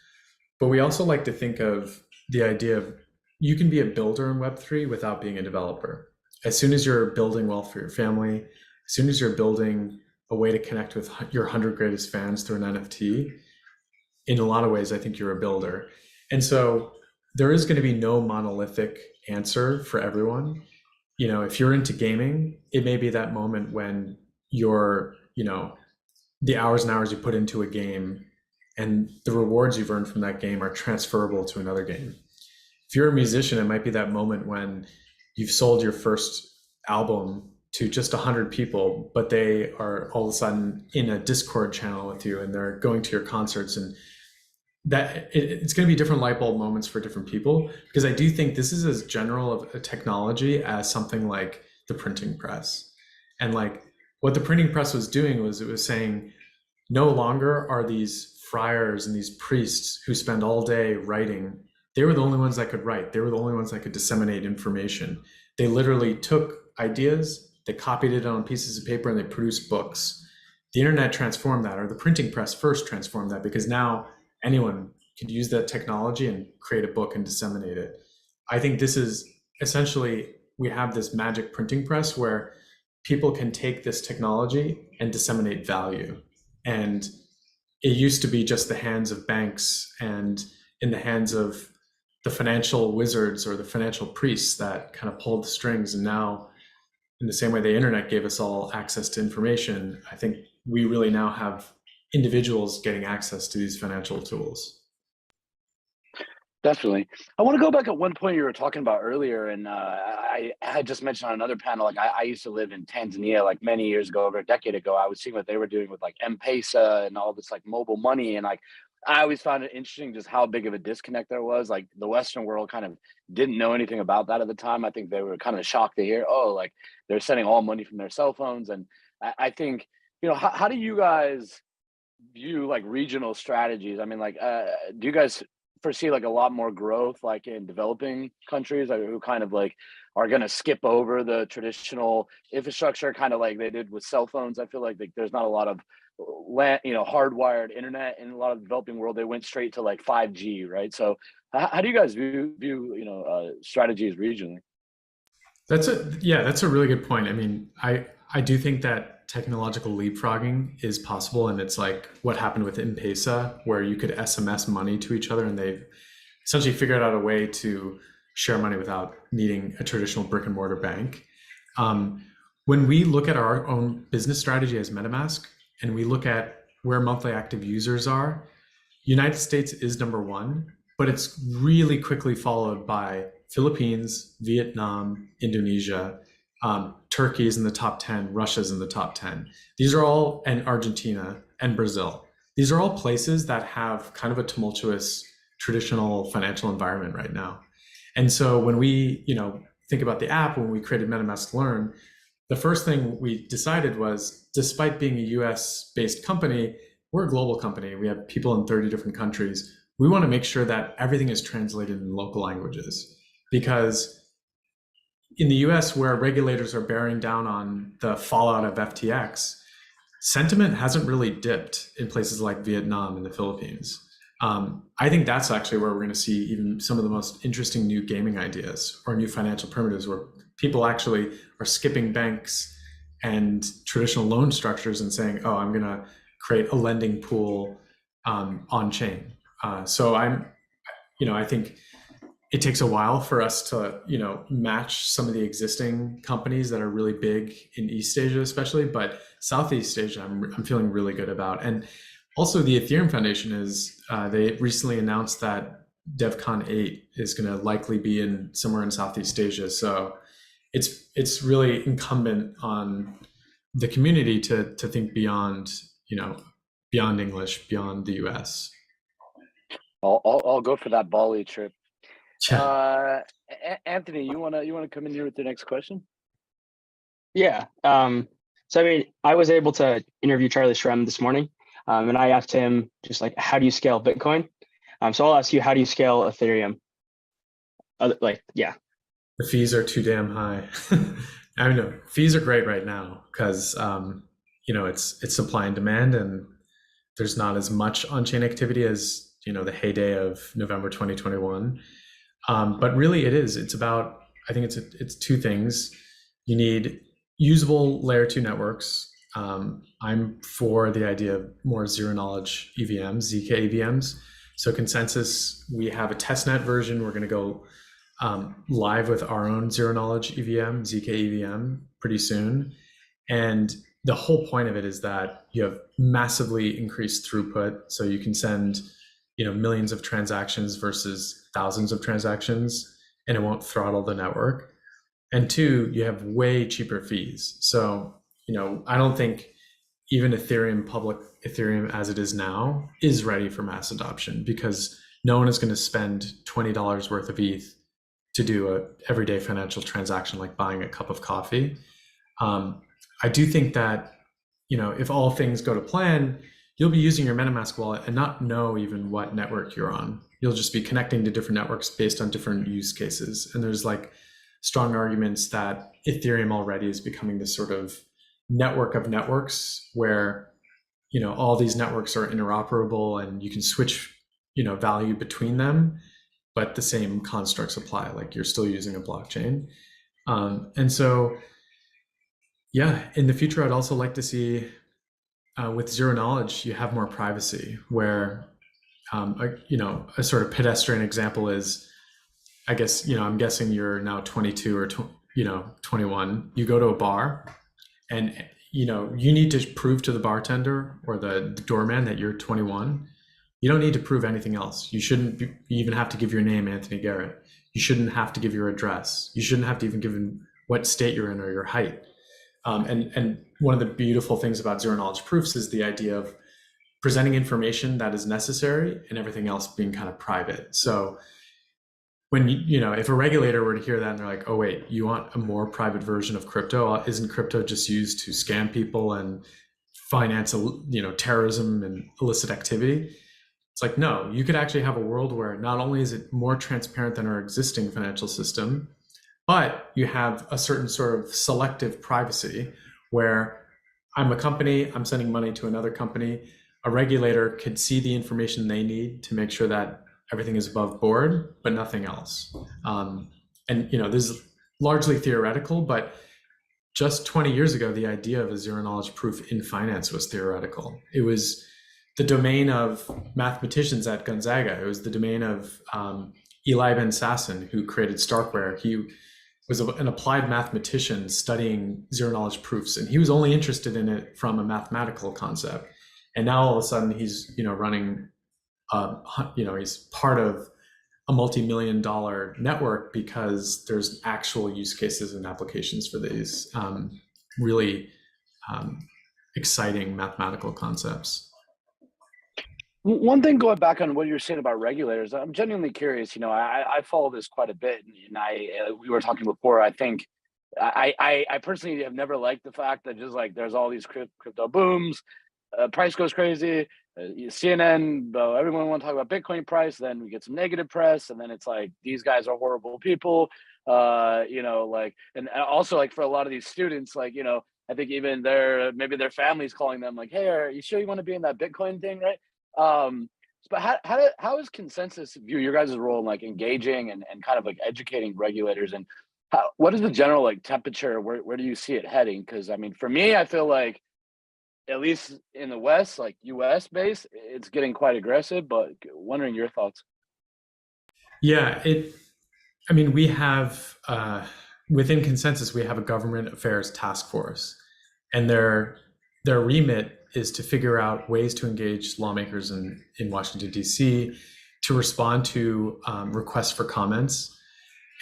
Speaker 11: but we also like to think of the idea of you can be a builder in Web3 without being a developer. As soon as you're building wealth for your family, as soon as you're building a way to connect with your 100 greatest fans through an NFT, in a lot of ways, I think you're a builder. And so there is going to be no monolithic answer for everyone. If you're into gaming, it may be that moment when you're, the hours and hours you put into a game and the rewards you've earned from that game are transferable to another game. If you're a musician, it might be that moment when you've sold your first album to just 100 people, but they are all of a sudden in a Discord channel with you and they're going to your concerts, and that it's going to be different light bulb moments for different people, because I do think this is as general of a technology as something like the printing press. And like what the printing press was doing was it was saying, no longer are these friars and these priests who spend all day writing, they were the only ones that could write. They were the only ones that could disseminate information. They literally took ideas, they copied it on pieces of paper, and they produced books. The internet transformed that, or the printing press first transformed that, because now anyone could use that technology and create a book and disseminate it. I think this is essentially, we have this magic printing press where people can take this technology and disseminate value. And it used to be just the hands of banks and in the hands of the financial wizards or the financial priests that kind of pulled the strings. And now in the same way the internet gave us all access to information, I think we really now have individuals getting access to these financial tools.
Speaker 10: Definitely. I want to go back at one point you were talking about earlier, and I had just mentioned on another panel, like I used to live in Tanzania like many years ago, over a decade ago. I was seeing what they were doing with like M-Pesa and all this like mobile money, and like I always found it interesting just how big of a disconnect there was. Like the Western world kind of didn't know anything about that at the time. I think they were kind of shocked to hear, oh, like they're sending all money from their cell phones. And I think, you know, how do you guys view like regional strategies? I mean, like, do you guys foresee like a lot more growth like in developing countries, like, who kind of like are going to skip over the traditional infrastructure, kind of like they did with cell phones? I feel like there's not a lot of hardwired internet in a lot of the developing world. They went straight to like 5G, right? So how do you guys view strategies regionally?
Speaker 11: That's a really good point. I mean, I do think that technological leapfrogging is possible, and it's like what happened with M-Pesa, where you could SMS money to each other, and they've essentially figured out a way to share money without needing a traditional brick and mortar bank. When we look at our own business strategy as MetaMask, and we look at where monthly active users are, United States is number one, but it's really quickly followed by Philippines, Vietnam, Indonesia, Turkey is in the top 10, Russia's in the top 10. These are all, and Argentina and Brazil. These are all places that have kind of a tumultuous traditional financial environment right now. And so when we, think about the app, when we created MetaMask Learn, the first thing we decided was, despite being a US based company, we're a global company. We have people in 30 different countries. We want to make sure that everything is translated in local languages, because in the US, where regulators are bearing down on the fallout of FTX, sentiment hasn't really dipped in places like Vietnam and the Philippines. I think that's actually where we're going to see even some of the most interesting new gaming ideas or new financial primitives, where people actually are skipping banks and traditional loan structures and saying, oh, I'm going to create a lending pool on chain. So I think it takes a while for us to, match some of the existing companies that are really big in East Asia, especially, but Southeast Asia, I'm feeling really good about. And also the Ethereum Foundation they recently announced that DevCon 8 is going to likely be somewhere in Southeast Asia. So it's really incumbent on the community to think beyond English, beyond the US.
Speaker 10: I'll go for that Bali trip. Anthony, you wanna come in here with the next question?
Speaker 9: Yeah. So I mean, I was able to interview Charlie Shrem this morning, and I asked him just like, how do you scale Bitcoin? So I'll ask you, how do you scale Ethereum?
Speaker 11: The fees are too damn high. I mean, fees are great right now because it's supply and demand, and there's not as much on-chain activity as the heyday of November 2021. But really, it's about, I think it's two things. You need usable layer 2 networks. I'm for the idea of more zero knowledge EVMs, ZK EVMs. So Consensus, we have a testnet version. We're going to go live with our own zero knowledge EVM, ZK EVM, pretty soon. And the whole point of it is that you have massively increased throughput. So you can send millions of transactions versus thousands of transactions, and it won't throttle the network. And two, you have way cheaper fees. So, I don't think even public Ethereum as it is now is ready for mass adoption, because no one is going to spend $20 worth of ETH to do a everyday financial transaction like buying a cup of coffee. I do think that, if all things go to plan, you'll be using your MetaMask wallet and not know even what network you're on. You'll just be connecting to different networks based on different use cases. And there's like strong arguments that Ethereum already is becoming this sort of network of networks where, all these networks are interoperable and you can switch, value between them, but the same constructs apply, like you're still using a blockchain. And so, in the future, I'd also like to see with zero knowledge, you have more privacy, where, a sort of pedestrian example is, I guess, I'm guessing you're now 22 or 21, you go to a bar and, you need to prove to the bartender or the doorman that you're 21. You don't need to prove anything else. You shouldn't even have to give your name, Anthony Garrett. You shouldn't have to give your address. You shouldn't have to even give what state you're in or your height. And one of the beautiful things about zero knowledge proofs is the idea of presenting information that is necessary and everything else being kind of private. So when if a regulator were to hear that and they're like, oh wait, you want a more private version of crypto? Isn't crypto just used to scam people and finance terrorism and illicit activity? It's like, no, you could actually have a world where not only is it more transparent than our existing financial system, but you have a certain sort of selective privacy where I'm a company, I'm sending money to another company. A regulator could see the information they need to make sure that everything is above board, but nothing else. This is largely theoretical, but just 20 years ago, the idea of a zero knowledge proof in finance was theoretical. It was the domain of mathematicians at Gonzaga. It was the domain of Eli Ben Sasson, who created Starkware. He was an applied mathematician studying zero knowledge proofs, and he was only interested in it from a mathematical concept. And now all of a sudden he's running, he's part of a multi-million-dollar network because there's actual use cases and applications for these really exciting mathematical concepts.
Speaker 10: One thing, going back on what you were saying about regulators, I'm genuinely curious. I follow this quite a bit, and we were talking before. I think I personally have never liked the fact that just like there's all these crypto booms, price goes crazy, CNN, everyone want to talk about Bitcoin price, then we get some negative press, and then it's like these guys are horrible people, and also like for a lot of these students, I think even maybe their families calling them like, hey, are you sure you want to be in that Bitcoin thing, right? But how is Consensus view your guys' role in like engaging and kind of like educating regulators, and what is the general like temperature? Where do you see it heading? Because I mean, for me, I feel like at least in the West, like US base, it's getting quite aggressive, but wondering your thoughts.
Speaker 11: Yeah, we have within Consensus, we have a government affairs task force, and their remit is to figure out ways to engage lawmakers in Washington, D.C., to respond to requests for comments.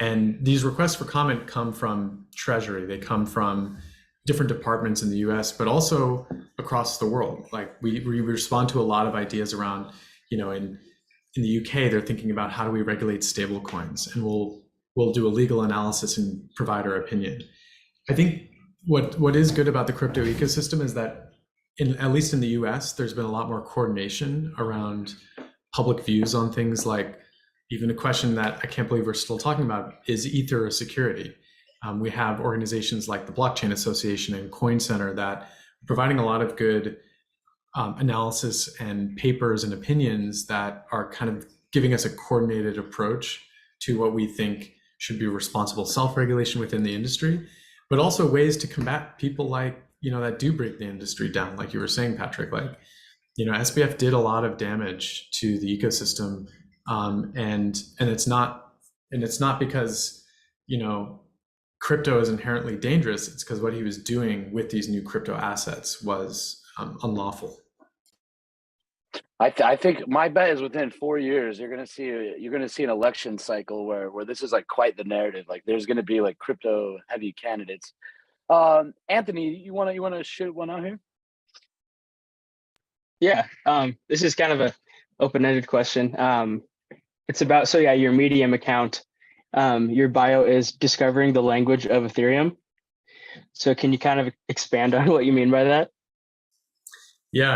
Speaker 11: And these requests for comment come from Treasury. They come from different departments in the US, but also across the world. Like we respond to a lot of ideas around, in the UK, they're thinking about how do we regulate stable coins, and we'll do a legal analysis and provide our opinion. I think what is good about the crypto ecosystem is that at least in the US, there's been a lot more coordination around public views on things, like even a question that I can't believe we're still talking about, is Ether a security? We have organizations like the Blockchain Association and Coin Center that are providing a lot of good analysis and papers and opinions that are kind of giving us a coordinated approach to what we think should be responsible self-regulation within the industry, but also ways to combat people like, that do break the industry down. Like you were saying, Patrick, SBF did a lot of damage to the ecosystem. And it's not because, crypto is inherently dangerous. It's because what he was doing with these new crypto assets was unlawful.
Speaker 10: I think my bet is within 4 years you're gonna see an election cycle where this is like quite the narrative. Like there's gonna be like crypto heavy candidates. Anthony, you wanna shoot one out here?
Speaker 9: Yeah, this is kind of a open-ended question. It's about, your Medium account, your bio is discovering the language of Ethereum. So can you kind of expand on what you mean by that?
Speaker 11: Yeah,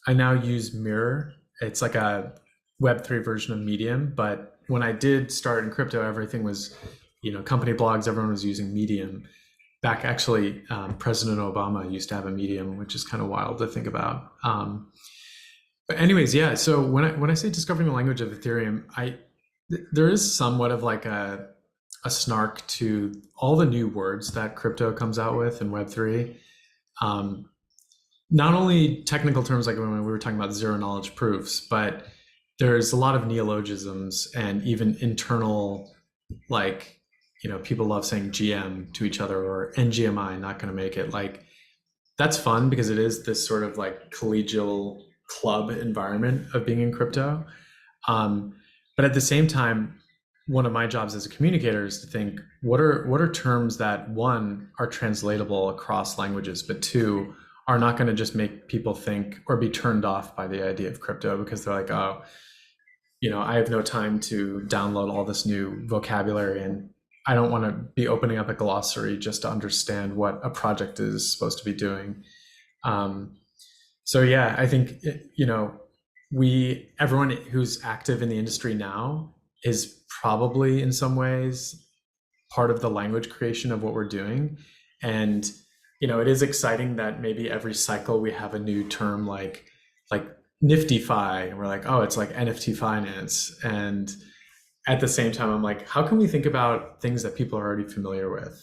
Speaker 11: I now use Mirror. It's like a Web3 version of Medium, but when I did start in crypto, everything was, company blogs, everyone was using Medium. Back actually, President Obama used to have a Medium, which is kind of wild to think about. But anyways, yeah. So when I say discovering the language of Ethereum, there is somewhat of like a snark to all the new words that crypto comes out with in Web3. Not only technical terms like when we were talking about zero knowledge proofs, but there's a lot of neologisms and even internal like people love saying GM to each other or NGMI, not going to make it. Like, that's fun because it is this sort of like collegial club environment of being in crypto. But at the same time, one of my jobs as a communicator is to think, what are terms that, one, are translatable across languages, but two, are not going to just make people think or be turned off by the idea of crypto because they're like, oh, I have no time to download all this new vocabulary, and I don't want to be opening up a glossary just to understand what a project is supposed to be doing. So yeah, I think, everyone who's active in the industry now is probably in some ways part of the language creation of what we're doing. And, it is exciting that maybe every cycle we have a new term like Nifty-Fi, and we're like, oh, it's like NFT finance. And at the same time, I'm like, how can we think about things that people are already familiar with?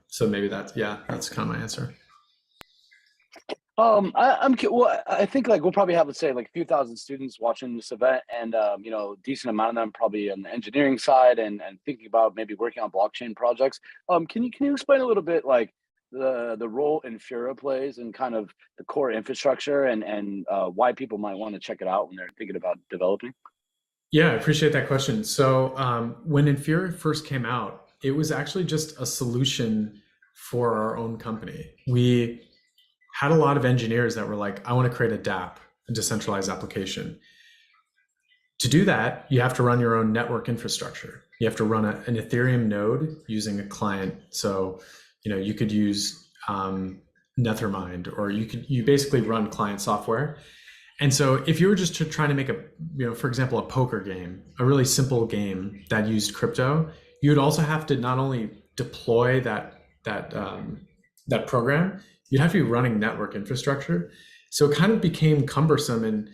Speaker 11: So maybe that's kind of my answer.
Speaker 10: I think like we'll probably have, let's say, like a few thousand students watching this event, and decent amount of them probably on the engineering side and thinking about maybe working on blockchain projects. Can you explain a little bit like the role Infura plays and kind of the core infrastructure and why people might want to check it out when they're thinking about developing?
Speaker 11: Yeah, I appreciate that question. So when Infura first came out, it was actually just a solution for our own company. We had a lot of engineers that were like, I want to create a DApp, a decentralized application. To do that, you have to run your own network infrastructure. You have to run an Ethereum node using a client. So, you could use Nethermind, or you basically run client software. And so if you were just trying to make for example, a poker game, a really simple game that used crypto, you would also have to not only deploy that program, you'd have to be running network infrastructure. So it kind of became cumbersome, and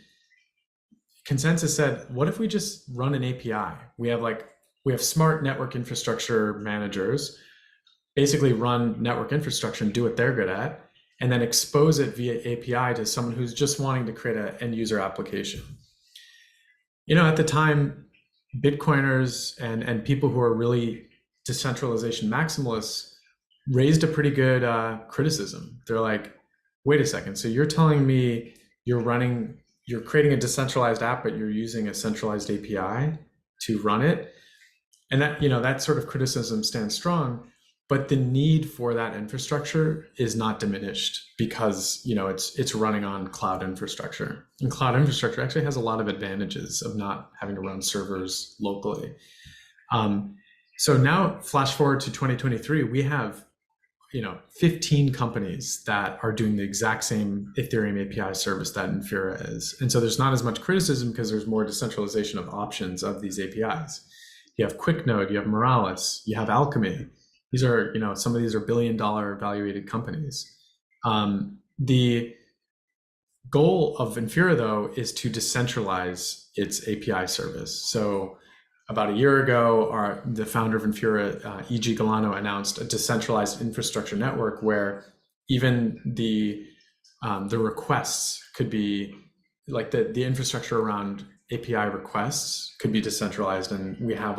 Speaker 11: Consensus said, what if we just run an API? We have smart network infrastructure managers, basically run network infrastructure and do what they're good at, and then expose it via API to someone who's just wanting to create an end user application. At the time, Bitcoiners and people who are really decentralization maximalists raised a pretty good criticism. They're like, wait a second, so you're telling me you're creating a decentralized app, but you're using a centralized API to run it? And that sort of criticism stands strong, but the need for that infrastructure is not diminished because, it's running on cloud infrastructure. And cloud infrastructure actually has a lot of advantages of not having to run servers locally. So now flash forward to 2023, we have 15 companies that are doing the exact same Ethereum API service that Infura is. And so there's not as much criticism because there's more decentralization of options of these APIs. You have QuickNode, you have Morales, you have Alchemy. These are, some of these are $1 billion valuated companies. The goal of Infura, though, is to decentralize its API service. So about a year ago, the founder of Infura, E.G. Galano, announced a decentralized infrastructure network where even the requests could be, like the infrastructure around API requests could be decentralized, and we have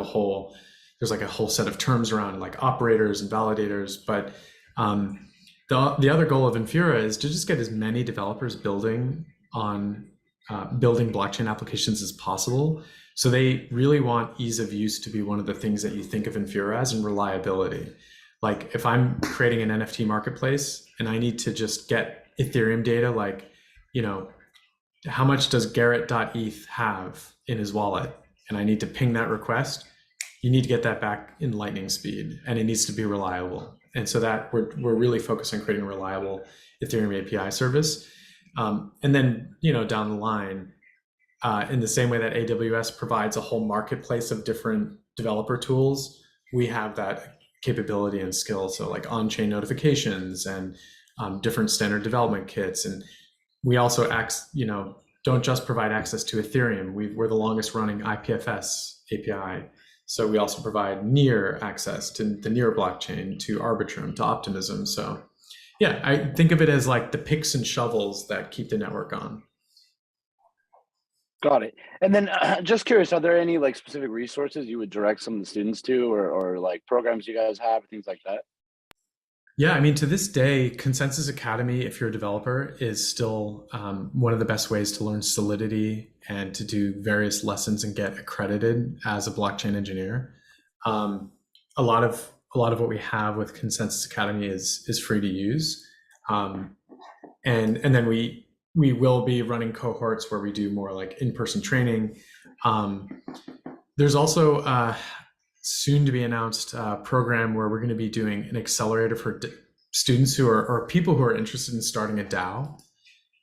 Speaker 11: there's like a whole set of terms around like operators and validators. But the other goal of Infura is to just get as many developers building blockchain applications as possible. So they really want ease of use to be one of the things that you think of Infura as, and reliability. Like if I'm creating an NFT marketplace and I need to just get Ethereum data, like, how much does Garrett.eth have in his wallet? And I need to ping that request. You need to get that back in lightning speed, and it needs to be reliable. And so that we're really focused on creating a reliable Ethereum API service. And then, down the line, in the same way that AWS provides a whole marketplace of different developer tools, we have that capability and skill. So like on-chain notifications and different standard development kits. And we also don't just provide access to Ethereum. We're the longest running IPFS API. So we also provide near access to the Near blockchain, to Arbitrum, to Optimism. So yeah, I think of it as like the picks and shovels that keep the network on.
Speaker 10: Got it. And then just curious, are there any like specific resources you would direct some of the students to, or like programs you guys have, things like that?
Speaker 11: Yeah, I mean, to this day, Consensus Academy, if you're a developer, is still one of the best ways to learn Solidity and to do various lessons and get accredited as a blockchain engineer. A lot of what we have with Consensus Academy is free to use, and then we will be running cohorts where we do more like in-person training. There's also soon to be announced program where we're going to be doing an accelerator for students who are or people who are interested in starting a DAO.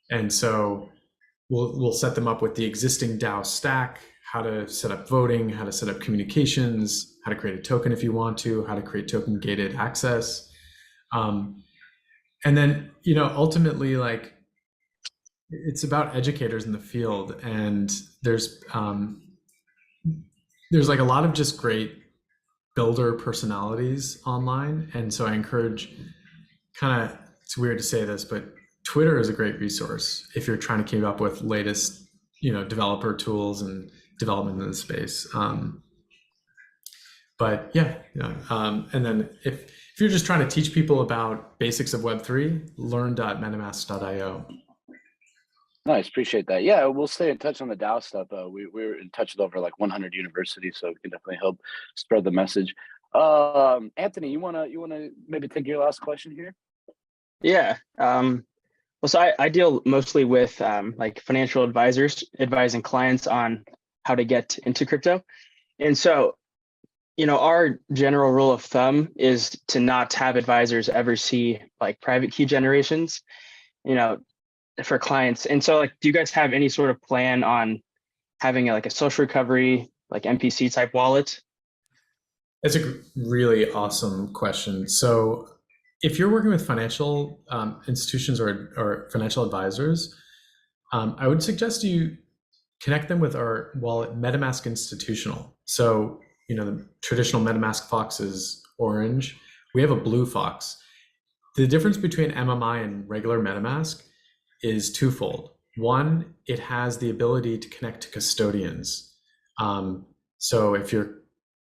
Speaker 11: And so we'll set them up with the existing DAO stack, how to set up voting, how to set up communications, how to create a token if you want to, how to create token gated access. And then, ultimately, like, it's about educators in the field, and there's like a lot of just great builder personalities online. And so I encourage, it's weird to say this, but Twitter is a great resource if you're trying to keep up with latest, developer tools and development in the space. And then if you're just trying to teach people about basics of Web3, learn.metamask.io.
Speaker 10: Nice, appreciate that. Yeah, we'll stay in touch on the DAO stuff. We're in touch with over like 100 universities, so we can definitely help spread the message. Anthony, you wanna maybe take your last question here?
Speaker 9: Yeah. Well, so I deal mostly with like financial advisors advising clients on how to get into crypto, and so our general rule of thumb is to not have advisors ever see like private key generations, for clients. And so, like, do you guys have any sort of plan on having like a social recovery, like MPC type wallet?
Speaker 11: That's a really awesome question. So if you're working with financial institutions or financial advisors, I would suggest you connect them with our wallet, MetaMask Institutional. So, the traditional MetaMask Fox is orange. We have a blue Fox. The difference between MMI and regular MetaMask is twofold. One, it has the ability to connect to custodians. So if you're,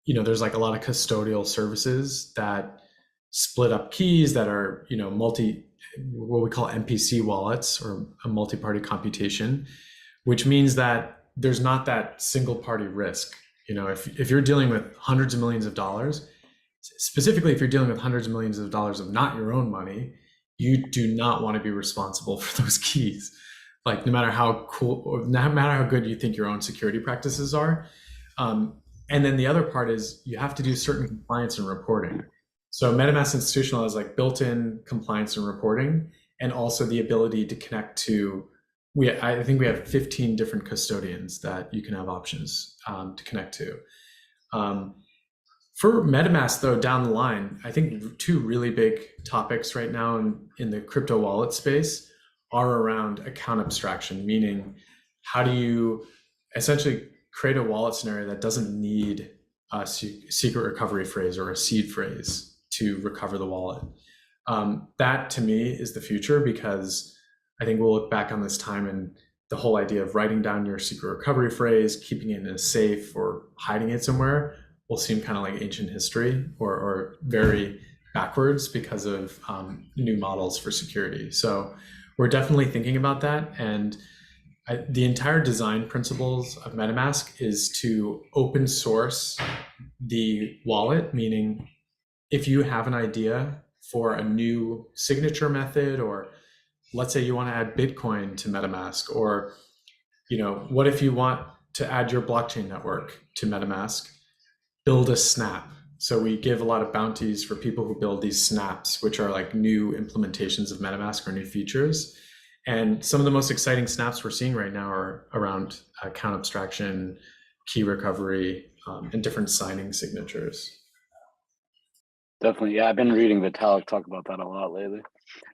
Speaker 11: there's like a lot of custodial services that split up keys that are, what we call MPC wallets or a multi-party computation, which means that there's not that single party risk. If you're dealing with hundreds of millions of dollars, specifically if you're dealing with hundreds of millions of dollars of not your own money, you do not want to be responsible for those keys. Like, no matter how cool, or no matter how good you think your own security practices are. And then the other part is you have to do certain compliance and reporting. So MetaMask Institutional has like built-in compliance and reporting, and also the ability to connect to, I think we have 15 different custodians that you can have options to connect to. For MetaMask, though, down the line, I think two really big topics right now in the crypto wallet space are around account abstraction, meaning how do you essentially create a wallet scenario that doesn't need a secret recovery phrase or a seed phrase to recover the wallet. That, to me, is the future, because I think we'll look back on this time and the whole idea of writing down your secret recovery phrase, keeping it in a safe or hiding it somewhere will seem kind of like ancient history or very backwards because of new models for security. So we're definitely thinking about that. And the entire design principles of MetaMask is to open source the wallet, meaning if you have an idea for a new signature method, or let's say you want to add Bitcoin to MetaMask, or what if you want to add your blockchain network to MetaMask, build a snap. So we give a lot of bounties for people who build these snaps, which are like new implementations of MetaMask or new features. And some of the most exciting snaps we're seeing right now are around account abstraction, key recovery, and different signing signatures.
Speaker 10: Definitely, yeah. I've been reading Vitalik talk about that a lot lately.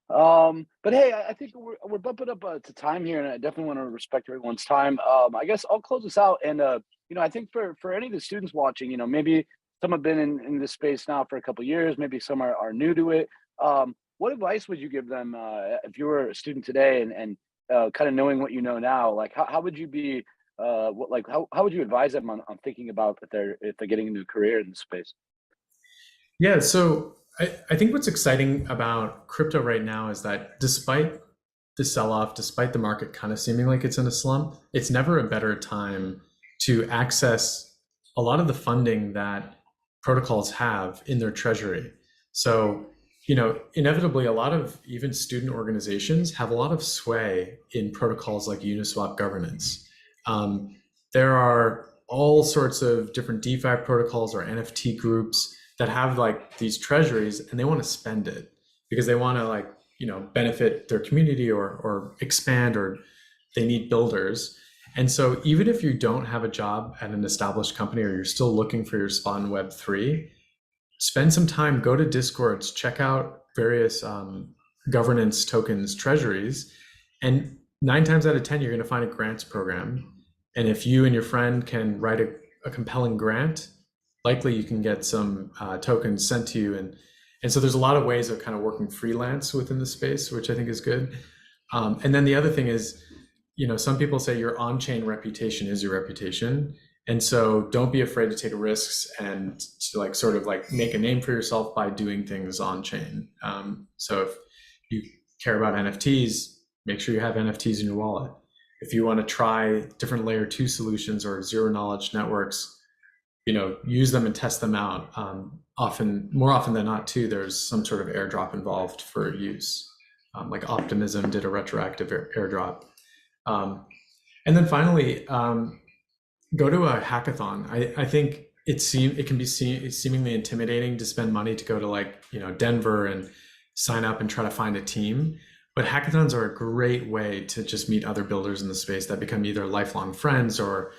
Speaker 10: But hey, I think we're bumping up to time here, and I definitely want to respect everyone's time. I guess I'll close this out, and I think for any of the students watching, maybe some have been in this space now for a couple of years, maybe some are new to it. What advice would you give them if you were a student today and kind of knowing what you know now? Like, how would you be how would you advise them on thinking about if they're getting into a career in the space?
Speaker 11: Yeah, so I think what's exciting about crypto right now is that despite the sell-off, despite the market kind of seeming like it's in a slump, it's never a better time to access a lot of the funding that protocols have in their treasury. So, inevitably, a lot of even student organizations have a lot of sway in protocols like Uniswap governance. There are all sorts of different DeFi protocols or NFT groups that have like these treasuries, and they want to spend it because they want to benefit their community or expand, or they need builders. And so even if you don't have a job at an established company or you're still looking for your spot in Web3, spend some time, go to Discords, check out various governance tokens, treasuries, and 9 times out of 10, you're going to find a grants program. And if you and your friend can write a compelling grant, likely you can get some tokens sent to you. And so there's a lot of ways of kind of working freelance within the space, which I think is good. And then the other thing is, some people say your on-chain reputation is your reputation. And so don't be afraid to take risks and to sort of make a name for yourself by doing things on-chain. So if you care about NFTs, make sure you have NFTs in your wallet. If you want to try different layer 2 solutions or zero knowledge networks, use them and test them out. More often than not too, there's some sort of airdrop involved for use. Like Optimism did a retroactive airdrop. And then finally, go to a hackathon. I think it can be seemingly intimidating to spend money to go to Denver and sign up and try to find a team. But hackathons are a great way to just meet other builders in the space that become either lifelong friends or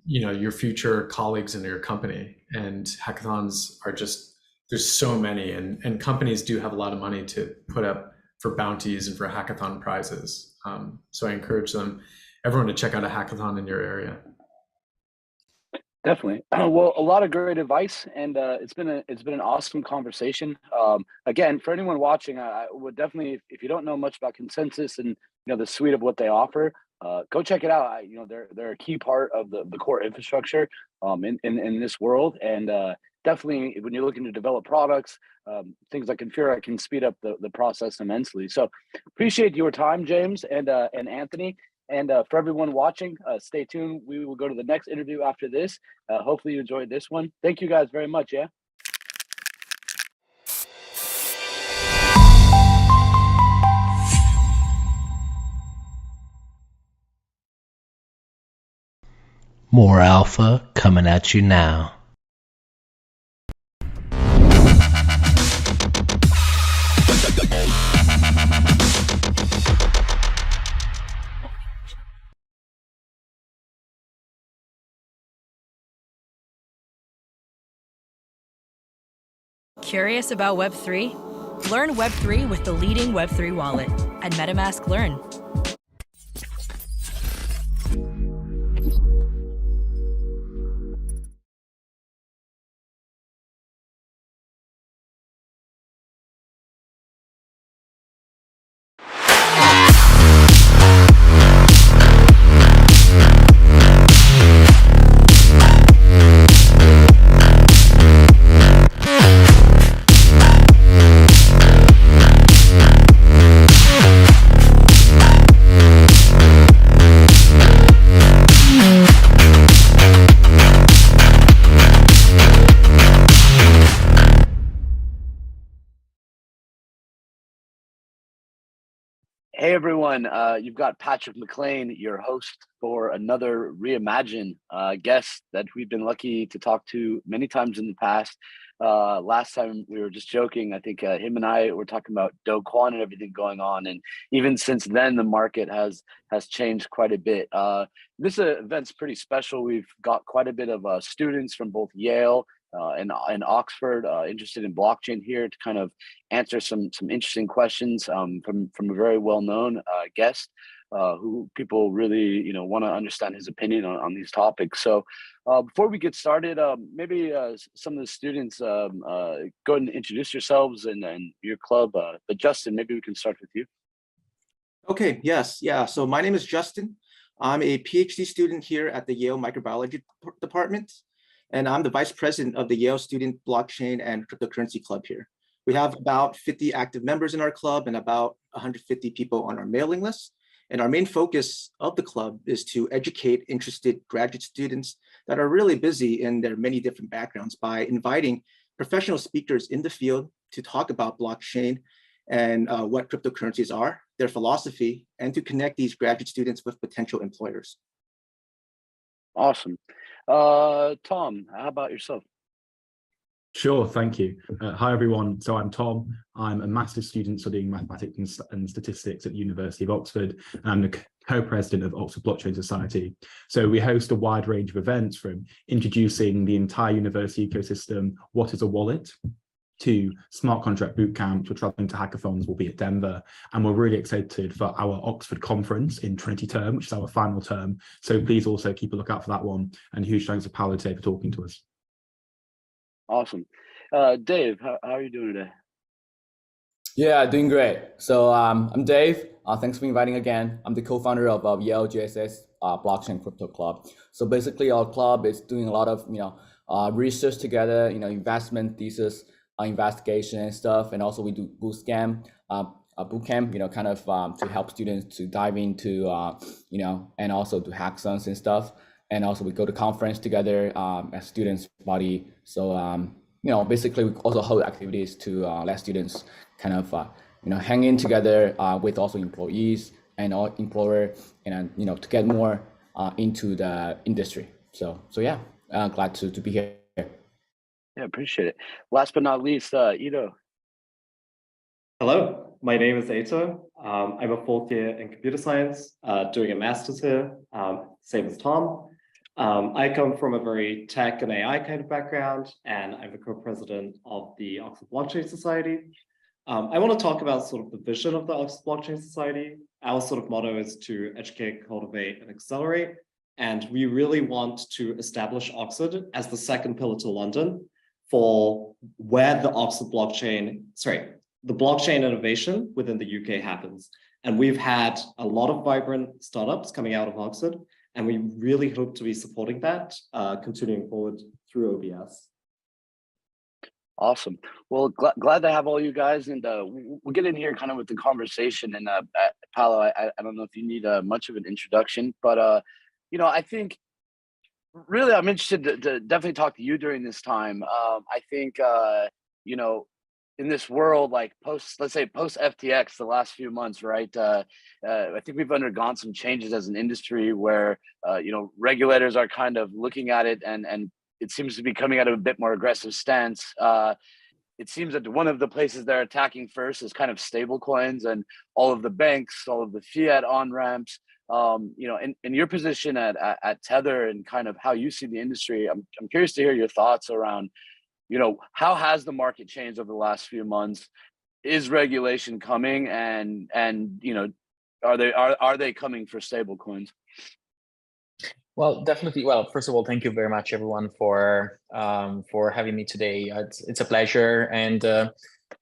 Speaker 11: your future colleagues in your company. And hackathons are there's so many, and companies do have a lot of money to put up for bounties and for hackathon prizes. So I encourage everyone to check out a hackathon in your area.
Speaker 10: Definitely. Well, a lot of great advice, and it's been an awesome conversation. Again, for anyone watching, I would definitely, if you don't know much about Consensus and the suite of what they offer, go check it out. They're a key part of the core infrastructure in this world, and definitely when you're looking to develop products, things like Infura can speed up the process immensely. So appreciate your time, James and Anthony. And for everyone watching, stay tuned. We will go to the next interview after this. Hopefully you enjoyed this one. Thank you guys very much. Yeah.
Speaker 1: More alpha coming at you now.
Speaker 2: Curious about Web3? Learn Web3 with the leading Web3 wallet at MetaMask Learn.
Speaker 10: Hey everyone, you've got Patrick McLean, your host for another Reimagine guest that we've been lucky to talk to many times in the past. Last time we were just joking. I think him and I were talking about Do Kwon and everything going on, and even since then the market has changed quite a bit. This event's pretty special. We've got quite a bit of students from both Yale and Oxford interested in blockchain here to kind of answer some interesting questions from a very well-known guest who people really want to understand his opinion on these topics. So before we get started, maybe some of the students go ahead and introduce yourselves and your club. But Justin, maybe we can start with you.
Speaker 12: Okay, yes, yeah. So my name is Justin. I'm a PhD student here at the Yale Microbiology Department, and I'm the Vice President of the Yale Student Blockchain and Cryptocurrency Club here. We have about 50 active members in our club and about 150 people on our mailing list. And our main focus of the club is to educate interested graduate students that are really busy in their many different backgrounds by inviting professional speakers in the field to talk about blockchain and what cryptocurrencies are, their philosophy, and to connect these graduate students with potential employers.
Speaker 10: Awesome. Tom, how about yourself?
Speaker 13: Sure, thank you. Hi, everyone. So I'm Tom. I'm a master's student studying mathematics and statistics at the University of Oxford. And I'm the co-president of Oxford Blockchain Society. So we host a wide range of events, from introducing the entire university ecosystem, what is a wallet, to smart contract boot camps. We're traveling to hackathons. We'll be at Denver, and we're really excited for our Oxford conference in Trinity term, which is our final term. So please also keep a lookout for that one. And huge thanks to Paolo today for talking to us.
Speaker 10: Awesome. Dave, how are you doing today?
Speaker 14: Yeah, doing great. So I'm Dave. Thanks for inviting again. I'm the co-founder of Yale GSS Blockchain Crypto Club. So basically, our club is doing a lot of research together, investment thesis, investigation and stuff, and also we do boot camp, kind of to help students to dive into and also do hackathons and stuff. And also we go to conference together as students body. So basically we also hold activities to let students kind of hang in together with also employees and all employer, and to get more into the industry. So yeah, glad to be here.
Speaker 10: Yeah, appreciate it. Last but not least, Ito.
Speaker 24: Hello, my name is Eito. I'm a fourth year in computer science, doing a master's here, same as Tom. I come from a very tech and AI kind of background, and I'm the co-president of the Oxford Blockchain Society. I want to talk about sort of the vision of the Oxford Blockchain Society. Our sort of motto is to educate, cultivate, and accelerate. And we really want to establish Oxford as the second pillar to London for where the the blockchain innovation within the UK happens. And we've had a lot of vibrant startups coming out of Oxford, and we really hope to be supporting that, continuing forward through OBS.
Speaker 10: Awesome. Well, glad to have all you guys, and we'll get in here kind of with the conversation. And Paolo, I don't know if you need much of an introduction, but I think really I'm interested to definitely talk to you during this time. I think in this world, like let's say post FTX, the last few months, right? I think we've undergone some changes as an industry where regulators are kind of looking at it, and it seems to be coming out of a bit more aggressive stance. It seems that one of the places they're attacking first is kind of stable coins and all of the banks, all of the fiat on-ramps. In your position at Tether and kind of how you see the industry, I'm curious to hear your thoughts around, how has the market changed over the last few months? Is regulation coming, and are they coming for stable coins?
Speaker 25: Well, definitely. Well, first of all, thank you very much, everyone, for having me today. It's a pleasure. And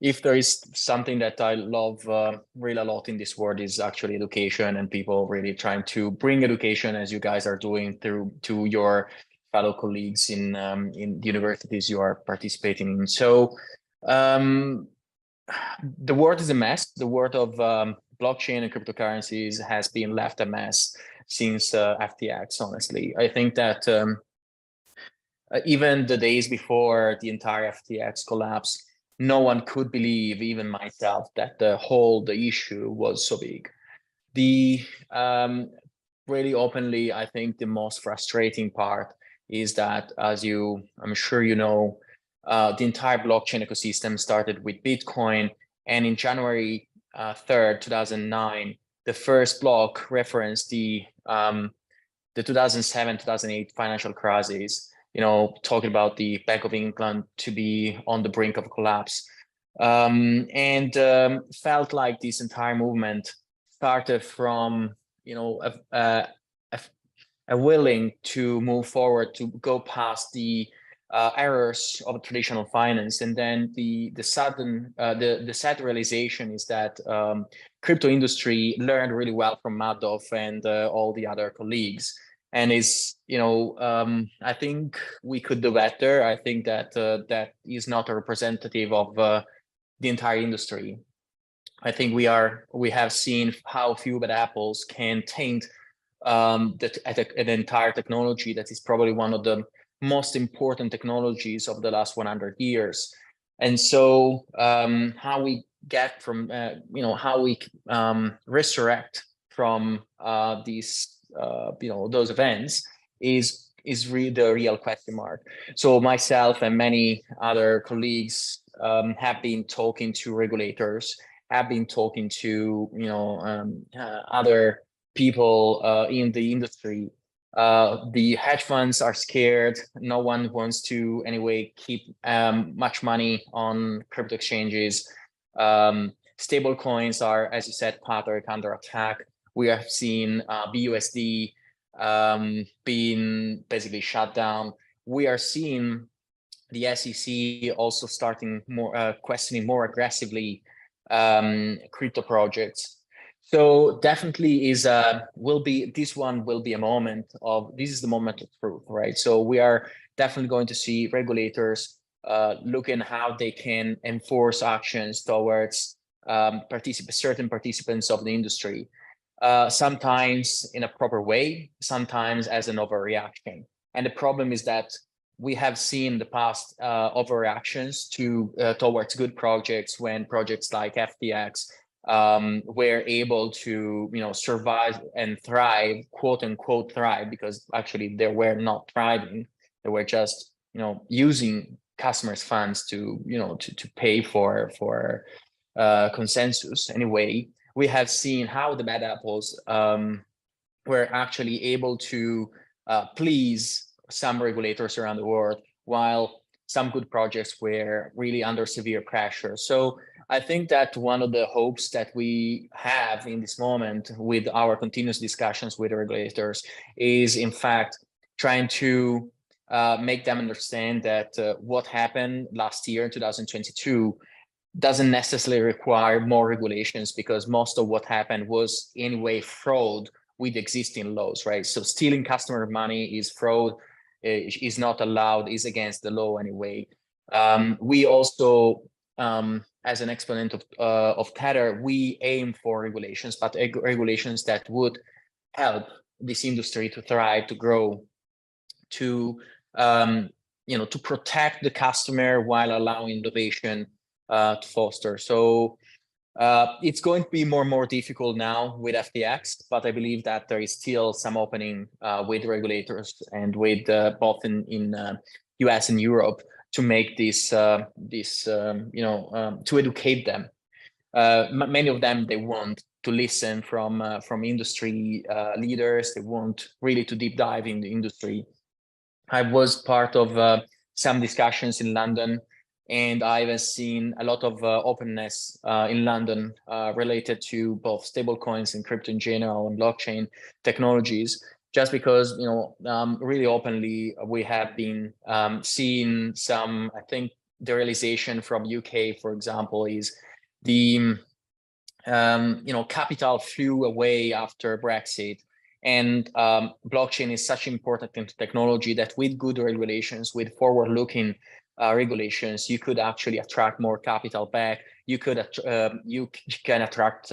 Speaker 25: if there is something that I love really a lot in this world, is actually education, and people really trying to bring education, as you guys are doing, to your fellow colleagues in the universities you are participating in. So the world is a mess. The world of blockchain and cryptocurrencies has been left a mess since FTX, honestly. I think that even the days before the entire FTX collapse, no one could believe, even myself, that the issue was so big. Really openly, I think the most frustrating part is that, as I'm sure you know, the entire blockchain ecosystem started with Bitcoin, and in January 3rd, 2009, the first block referenced the 2007-2008 financial crisis, talking about the Bank of England to be on the brink of collapse, and felt like this entire movement started from, a willing to move forward, to go past the errors of traditional finance. And then the sad realization is that crypto industry learned really well from Madoff and all the other colleagues. And I think we could do better. I think that that is not a representative of the entire industry. I think we have seen how few bad apples can taint an entire technology that is probably one of the most important technologies of the last 100 years. And so how we get from, how we resurrect from these, those events is really the real question mark. So myself and many other colleagues have been talking to regulators, have been talking to, other people in the industry. The hedge funds are scared. No one wants to anyway keep much money on crypto exchanges. Stable coins are, as you said, Patrick, under attack. We have seen BUSD being basically shut down. We are seeing the SEC also starting more questioning more aggressively crypto projects. So definitely this will be a moment of, this is the moment of truth, right? So we are definitely going to see regulators looking how they can enforce actions towards certain participants of the industry, sometimes in a proper way, sometimes as an overreaction. And the problem is that we have seen the past overreactions towards good projects when projects like FTX were able to survive and thrive, quote unquote thrive, because actually they were not thriving. They were just using customers' funds to to pay for consensus. Anyway, we have seen how the bad apples were actually able to please some regulators around the world, while some good projects were really under severe pressure. So I think that one of the hopes that we have in this moment with our continuous discussions with regulators is, in fact, trying to make them understand that what happened last year in 2022 doesn't necessarily require more regulations, because most of what happened was anyway fraud with existing laws, right? So stealing customer money is fraud, is not allowed, is against the law anyway. We also, as an exponent of Tether, we aim for regulations, but regulations that would help this industry to thrive, to grow, to to protect the customer while allowing innovation to foster. So it's going to be more and more difficult now with FTX, but I believe that there is still some opening with regulators and with both in US and Europe to make this to educate them. Many of them, they want to listen from industry leaders. They want really to deep dive in the industry. I was part of some discussions in London, and I've seen a lot of openness in London related to both stablecoins and crypto in general and blockchain technologies, just because, really openly we have been seeing some, I think the realization from UK, for example, is the, capital flew away after Brexit. And blockchain is such important technology that with good regulations, with forward-looking regulations, you could actually attract more capital back. You could you can attract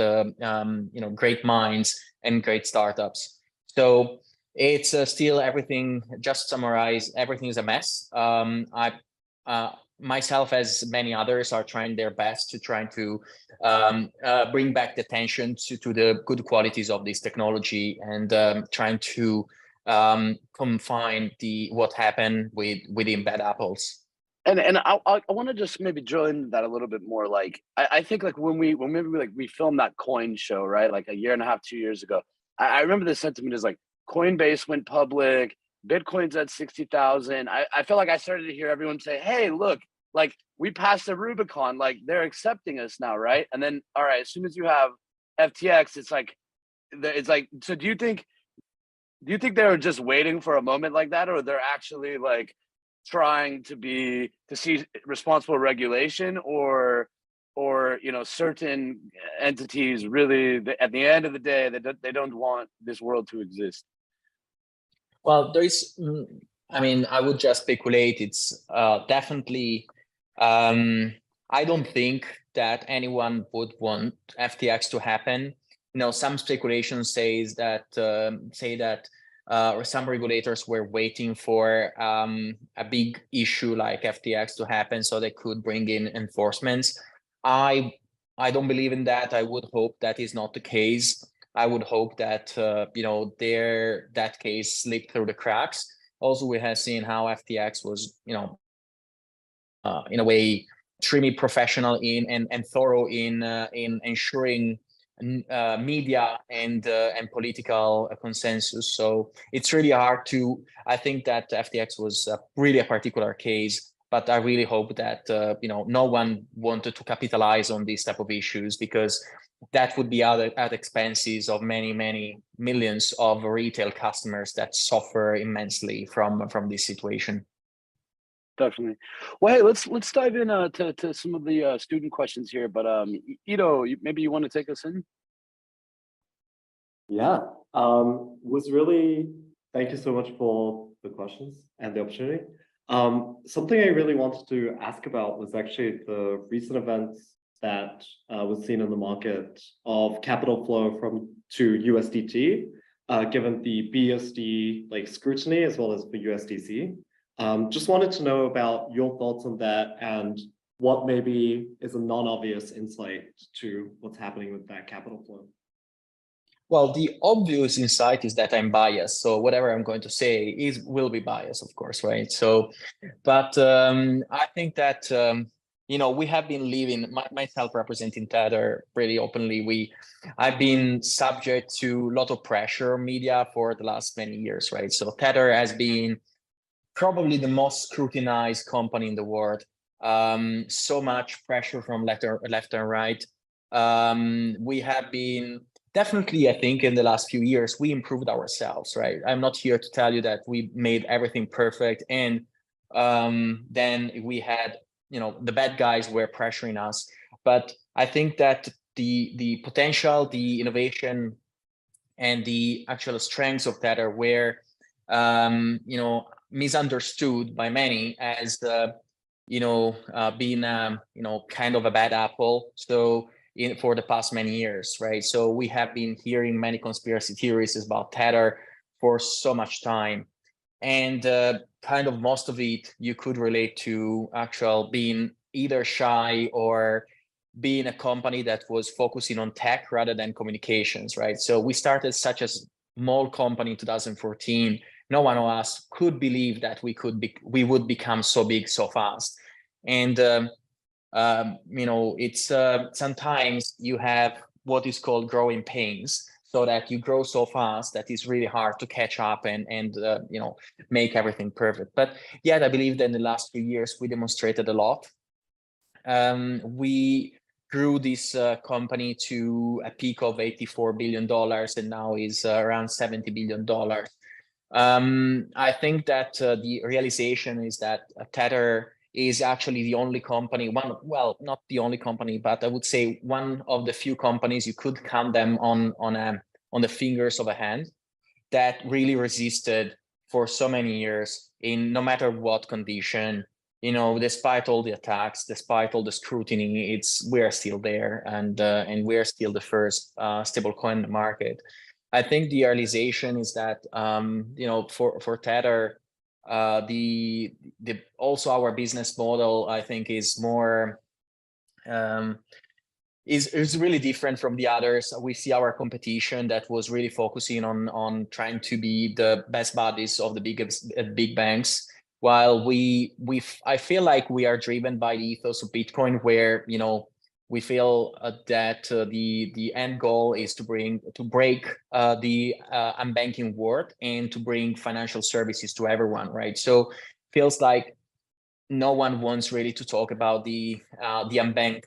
Speaker 25: great minds and great startups. So it's still everything. Just summarize, everything is a mess. Myself, as many others, are trying their best to bring back the attention to the good qualities of this technology, and trying to confine what happened within bad apples.
Speaker 10: And I want to just maybe drill into that a little bit more. Like I think like when we filmed that coin show, right? Like a year and a half, 2 years ago, I remember the sentiment is like Coinbase went public, Bitcoin's at 60,000. I feel like I started to hear everyone say, hey, look, like we passed the Rubicon, like they're accepting us now, right? And then, all right, as soon as you have FTX, it's like, so do you think they were just waiting for a moment like that, or they're actually like trying to see responsible regulation, or certain entities really, at the end of the day, they don't want this world to exist?
Speaker 25: Well, there is, I mean, I would just speculate. It's definitely, I don't think that anyone would want FTX to happen. Some speculation say that some regulators were waiting for a big issue like FTX to happen so they could bring in enforcements. I don't believe in that. I would hope that is not the case. I would hope that that case slipped through the cracks. Also, we have seen how FTX was in a way extremely professional and thorough in ensuring media and political consensus. So it's really hard to. I think that FTX was really a particular case, but I really hope that no one wanted to capitalize on these type of issues, because that would be at expenses of many millions of retail customers that suffer immensely from this situation.
Speaker 10: Definitely. Well, hey, let's dive in to some of the student questions here. But Ido, maybe you want to take us in?
Speaker 24: Yeah, thank you so much for the questions and the opportunity. Something I really wanted to ask about was actually the recent events that was seen in the market of capital flow to USDT, given the BSD scrutiny as well as the USDC. Just wanted to know about your thoughts on that and what maybe is a non-obvious insight to what's happening with that capital flow.
Speaker 25: Well, the obvious insight is that I'm biased. So whatever I'm going to say will be biased, of course, right? So, but I think that, we have been living, myself representing Tether pretty openly. I've been subject to a lot of pressure media for the last many years, right? So Tether has been probably the most scrutinized company in the world. So much pressure from left and right. We have been definitely, I think, in the last few years, we improved ourselves, right? I'm not here to tell you that we made everything perfect. And then we had, the bad guys were pressuring us. But I think that the potential, the innovation, and the actual strengths of Tether were, misunderstood by many as, being, kind of a bad apple. So for the past many years, right? So we have been hearing many conspiracy theories about Tether for so much time. And kind of most of it you could relate to actual being either shy or being a company that was focusing on tech rather than communications, right? So we started such a small company in 2014. No one of us could believe that we would become so big so fast. And it's sometimes you have what is called growing pains, so that you grow so fast that it's really hard to catch up and make everything perfect. But yet I believe that in the last few years we demonstrated a lot. We grew this company to a peak of $84 billion, and now is around $70 billion. I think that the realization is that Tether is actually the only company, not the only company, but I would say one of the few companies, you could count them on the fingers of a hand, that really resisted for so many years in no matter what condition, despite all the attacks, despite all the scrutiny, we're still there, and we're still the first stablecoin in the market. I think the realization is that for Tether, also our business model, I think, is more is really different from the others. We see our competition that was really focusing on trying to be the best buddies of the big banks, while I feel like we are driven by the ethos of Bitcoin, where we feel that the end goal is to break the unbanking world and to bring financial services to everyone, right? So feels like no one wants really to talk about the unbanked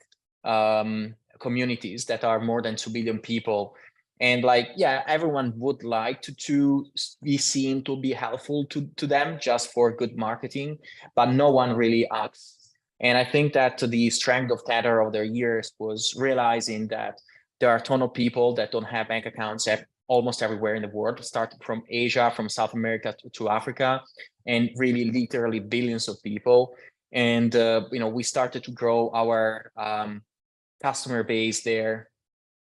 Speaker 25: communities that are more than 2 billion people. And like, yeah, everyone would like to be seen to be helpful to them just for good marketing, but no one really asks. And I think that the strength of Tether over the years was realizing that there are a ton of people that don't have bank accounts almost everywhere in the world, starting from Asia, from South America to Africa, and really literally billions of people. And we started to grow our customer base there.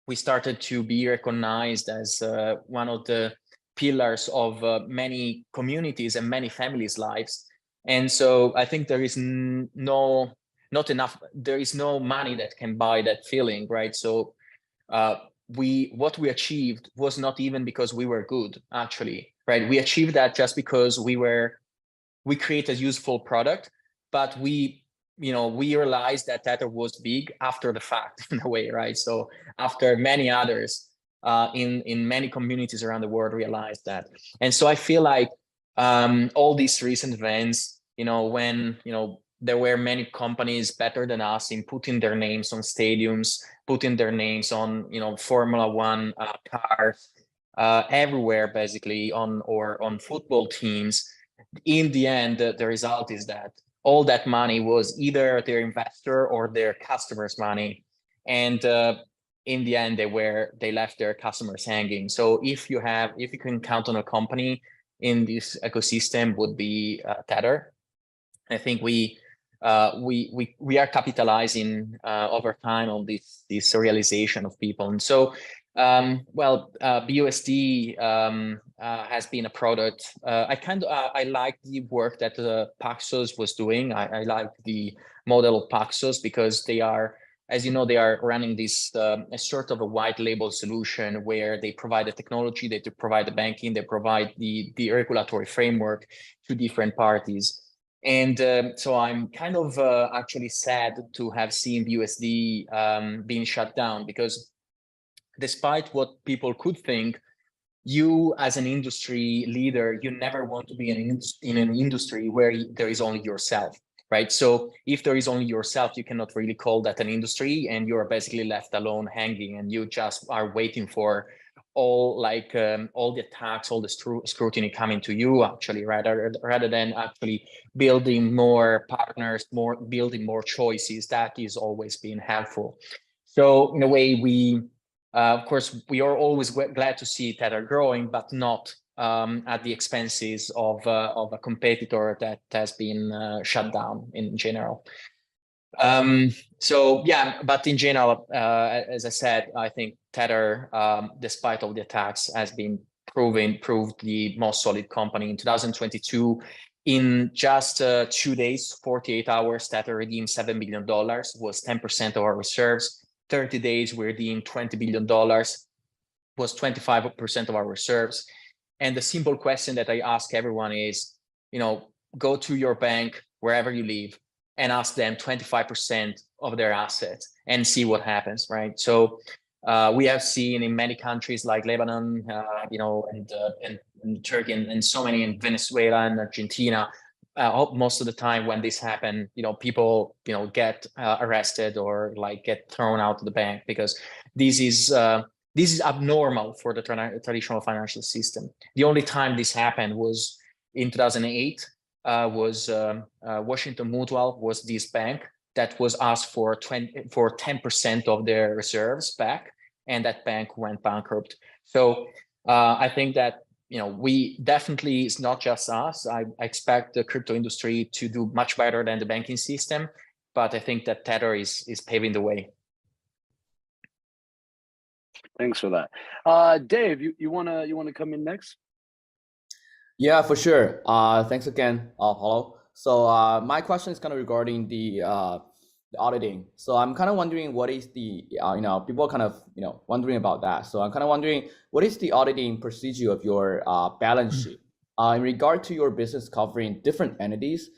Speaker 25: We started to be recognized as one of the pillars of many communities and many families' lives. And so I think there is not enough, there is no money that can buy that feeling, right? So what we achieved was not even because we were good, actually, right? We achieved that just because we created a useful product, but we realized that Tether was big after the fact, in a way, right? So after many others in many communities around the world realized that. And so I feel like all these recent events, when, there were many companies better than us in putting their names on stadiums, putting their names on, Formula One cars, everywhere, basically, on football teams. In the end, the result is that all that money was either their investor or their customers' money, and in the end, they left their customers hanging. So if you can count on a company in this ecosystem, would be Tether. I think we are capitalizing over time on this realization of people, and so. BUSD has been a product. I like the work that Paxos was doing. I like the model of Paxos because they are, as you know, they are running this a sort of a white label solution where they provide the technology, they provide the banking, they provide the regulatory framework to different parties. And so I'm kind of actually sad to have seen BUSD being shut down, because despite what people could think, you as an industry leader, you never want to be in an industry where there is only yourself, right? So if there is only yourself, you cannot really call that an industry, and you're basically left alone hanging, and you just are waiting for all the attacks, all the scrutiny coming to you, actually, rather than actually building more partners, building more choices. That is always been helpful. So in a way, of course, we are always glad to see Tether growing, but not at the expenses of a competitor that has been shut down in general. So yeah, but in general, as I said, I think Tether, despite all the attacks, has been proved the most solid company in 2022. In just 2 days, 48 hours, Tether redeemed $7 billion, was 10% of our reserves. 30 days, we redeemed $20 billion, was 25% of our reserves. And the simple question that I ask everyone is, go to your bank, wherever you live, and ask them 25% of their assets and see what happens, right? So we have seen in many countries like Lebanon, and Turkey, and so many in Venezuela and Argentina, most of the time when this happens, people, get arrested or get thrown out of the bank, because this is abnormal for the traditional financial system. The only time this happened was in 2008. Washington Mutual was this bank that was asked for 10% of their reserves back, and that bank went bankrupt. So I think that we definitely, it's not just us. I expect the crypto industry to do much better than the banking system, but I think that Tether is paving the way.
Speaker 10: Thanks for that. Dave, you wanna come in next?
Speaker 14: Yeah, for sure. Thanks again, Paulo. So my question is kind of regarding the auditing. So I'm kind of wondering what is the, people are kind of, wondering about that. So I'm kind of wondering, what is the auditing procedure of your balance sheet? In regard to your business covering different entities,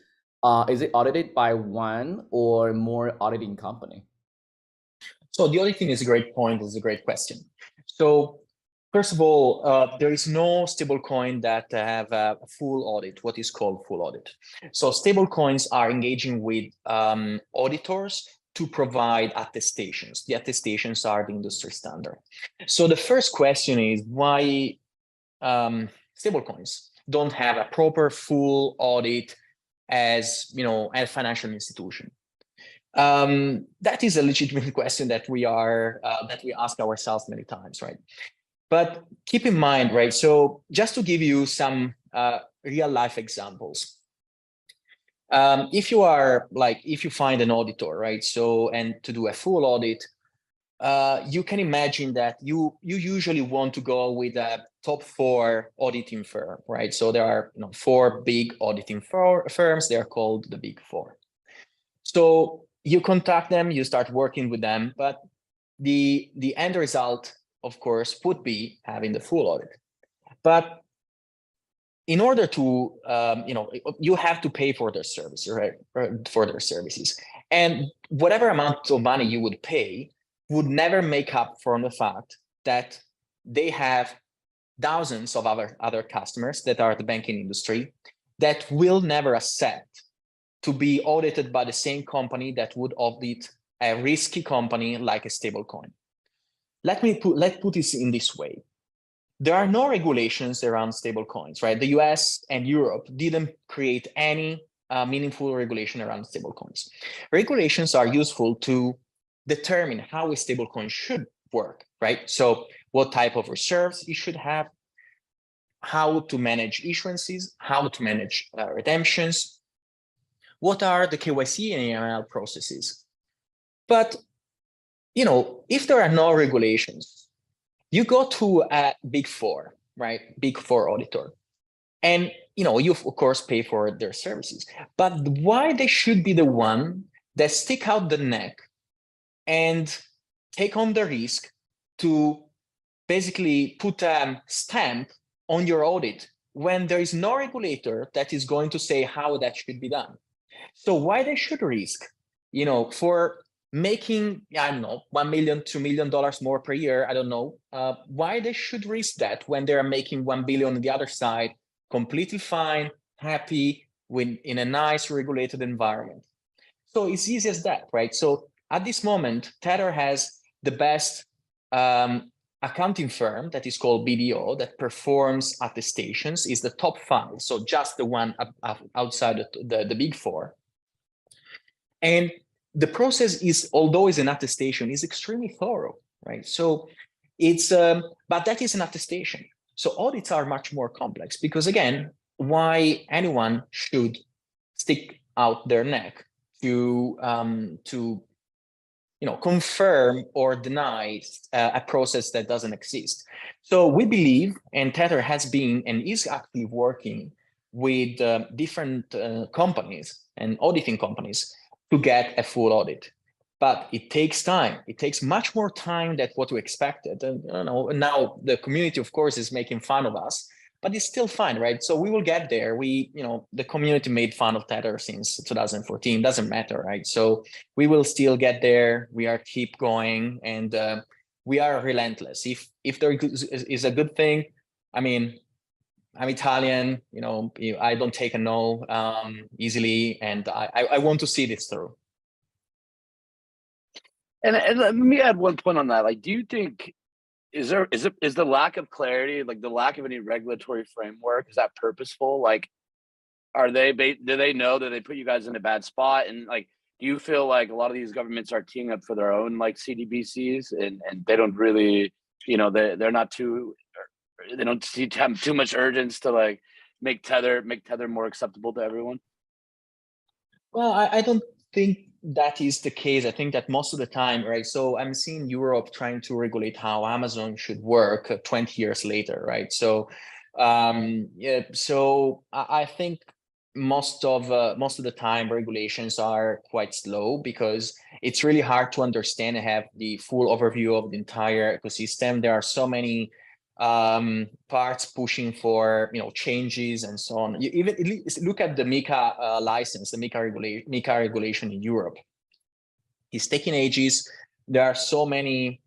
Speaker 14: is it audited by one or more auditing company?
Speaker 25: So the auditing is a great point, is a great question. So first of all, there is no stablecoin that have a full audit, what is called full audit. So stablecoins are engaging with auditors to provide attestations. The attestations are the industry standard. So the first question is why stablecoins don't have a proper full audit as, you know, a financial institution. That is a legitimate question that we ask ourselves many times, right? But keep in mind, right? So just to give you some real life examples, if you find an auditor, right? So, and to do a full audit, you can imagine that you usually want to go with a top 4 auditing firm, right? So there are 4 big auditing firms. They are called the Big 4. So you contact them, you start working with them, but the end result, of course, would be having the full audit. But in order to, you have to pay for their services, right? For their services, and whatever amount of money you would pay would never make up for the fact that they have thousands of other customers that are the banking industry that will never accept to be audited by the same company that would audit a risky company like a stablecoin. Let's put this in this way. There are no regulations around stablecoins, right? The US and Europe didn't create any meaningful regulation around stablecoins. Regulations are useful to determine how a stablecoin should work, right? So what type of reserves it should have, how to manage issuances, how to manage redemptions, what are the KYC and AML processes. But, if there are no regulations, you go to a Big 4, right? Big 4 auditor. And, you of course pay for their services. But why they should be the one that stick out the neck and take on the risk to basically put a stamp on your audit when there is no regulator that is going to say how that should be done? So why they should risk, for making, I don't know, $1 million, $2 million more per year, I don't know, why they should risk that when they're making 1 billion on the other side, completely fine, happy, in a nice regulated environment. So it's easy as that, right? So at this moment, Tether has the best accounting firm that is called BDO that performs attestations, is the top 5, so just the one outside the Big 4. And the process is, although it's an attestation, is extremely thorough, right? So it's, but that is an attestation. So audits are much more complex because, again, why anyone should stick out their neck to confirm or deny a process that doesn't exist. So we believe, and Tether has been and is actively working with different companies and auditing companies to get a full audit. But it takes time. It takes much more time than what we expected. And now the community, of course, is making fun of us, but it's still fine, right? So we will get there. The community made fun of Tether since 2014. Doesn't matter, right? So we will still get there. We are keep going, and we are relentless. If there is a good thing, I mean, I'm Italian. I don't take a no easily, and I want to see this through.
Speaker 10: And let me add one point on that. Like, do you think is the lack of clarity, like the lack of any regulatory framework, is that purposeful? Like, do they know that they put you guys in a bad spot? And like, do you feel like a lot of these governments are teeing up for their own like CDBCs and they don't really, they're not they don't see too much urgency to like make Tether more acceptable to everyone?
Speaker 25: Well, I don't think that is the case. I think that most of the time, right? So I'm seeing Europe trying to regulate how Amazon should work 20 years later, right? So, so I think most of the time regulations are quite slow because it's really hard to understand and have the full overview of the entire ecosystem. There are so many parts pushing for changes and so on. You even look at the MiCA license, the MiCA regulation in Europe. It's taking ages. There are so many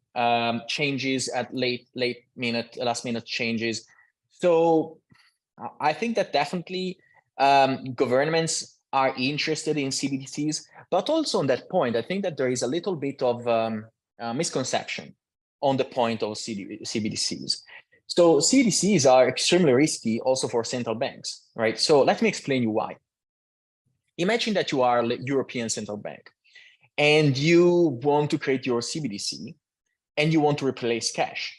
Speaker 25: changes at last minute changes. So I think that definitely governments are interested in CBDCs. But also on that point, I think that there is a little bit of misconception on the point of CBDCs. So CBDCs are extremely risky also for central banks, right? So let me explain you why. Imagine that you are a European central bank and you want to create your CBDC and you want to replace cash.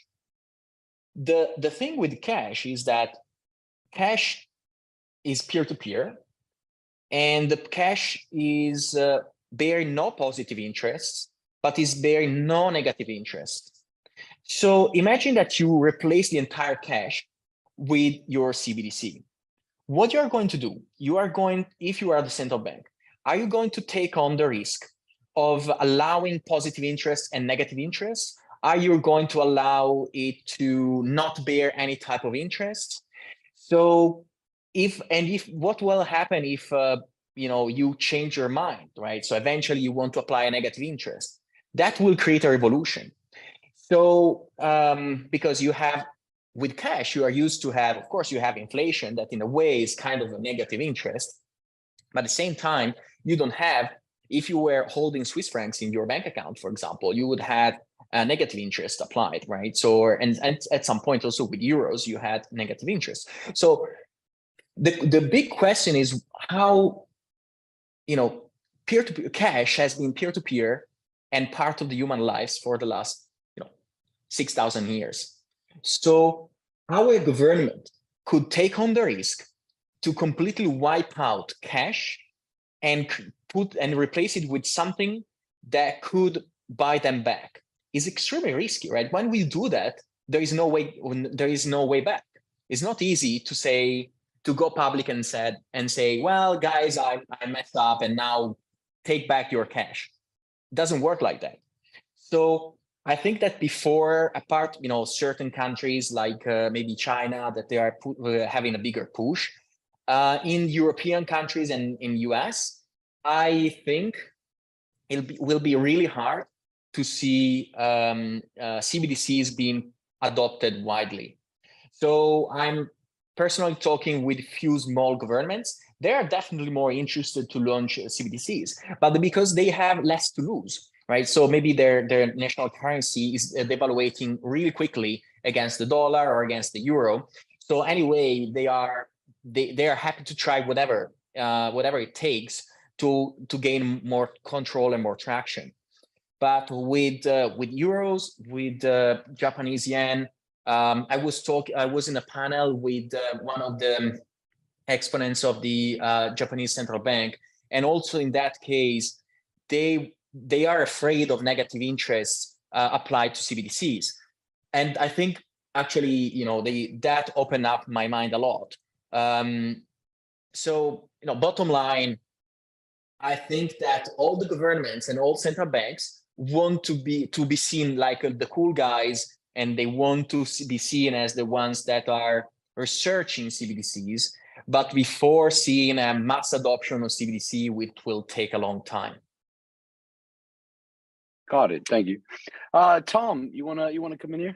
Speaker 25: The thing with cash is that cash is peer-to-peer, and the cash is bearing no positive interest, but is bearing no negative interest. So imagine that you replace the entire cash with your CBDC. What you're going to do, you are going, if you are the central bank, are you going to take on the risk of allowing positive interest and negative interest? Are you going to allow it to not bear any type of interest? So if what will happen if you change your mind, right? So eventually you want to apply a negative interest. That will create a revolution. So because you have, with cash, you are used to have, of course, you have inflation that in a way is kind of a negative interest. But at the same time, you don't have, if you were holding Swiss francs in your bank account, for example, you would have a negative interest applied, right? So, and at some point also with euros, you had negative interest. So the big question is how, peer-to-peer cash has been peer-to-peer and part of the human lives for the last 6,000 years. So our government could take on the risk to completely wipe out cash and replace it with something that could buy them back. Is extremely risky, right? When we do that, there is no way back. It's not easy to go public and say, well, guys, I messed up and now take back your cash. It doesn't work like that. So I think that before, apart, certain countries like maybe China, that they are having a bigger push. In European countries and in US, I think it will be really hard to see CBDCs being adopted widely. So I'm personally talking with few small governments. They are definitely more interested to launch CBDCs, but because they have less to lose, right? So maybe their national currency is devaluating really quickly against the dollar or against the euro. So anyway, they are happy to try whatever it takes to gain more control and more traction. But with euros, with Japanese yen, I was in a panel with one of the exponents of the Japanese central bank, and also in that case, they are afraid of negative interest applied to CBDCs, and I think actually that opened up my mind a lot. So bottom line, I think that all the governments and all central banks want to be seen like the cool guys, and they want to be seen as the ones that are researching CBDCs. But before seeing a mass adoption of CBDC, which will take a long time.
Speaker 10: Got it. Thank you. Tom, you wanna come in here?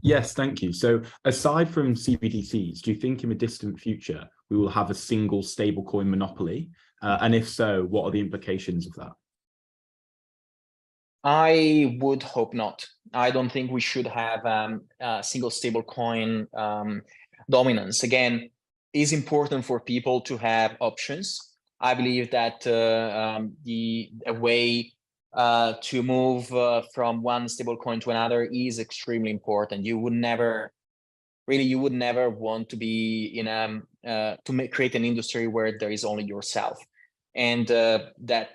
Speaker 13: Yes, thank you. So aside from CBDCs, do you think in the distant future we will have a single stablecoin monopoly? And if so, what are the implications of that?
Speaker 25: I would hope not. I don't think we should have a single stablecoin dominance. Again, it's important for people to have options. I believe that a way to move from one stablecoin to another is extremely important. You would never want to be in create an industry where there is only yourself, and that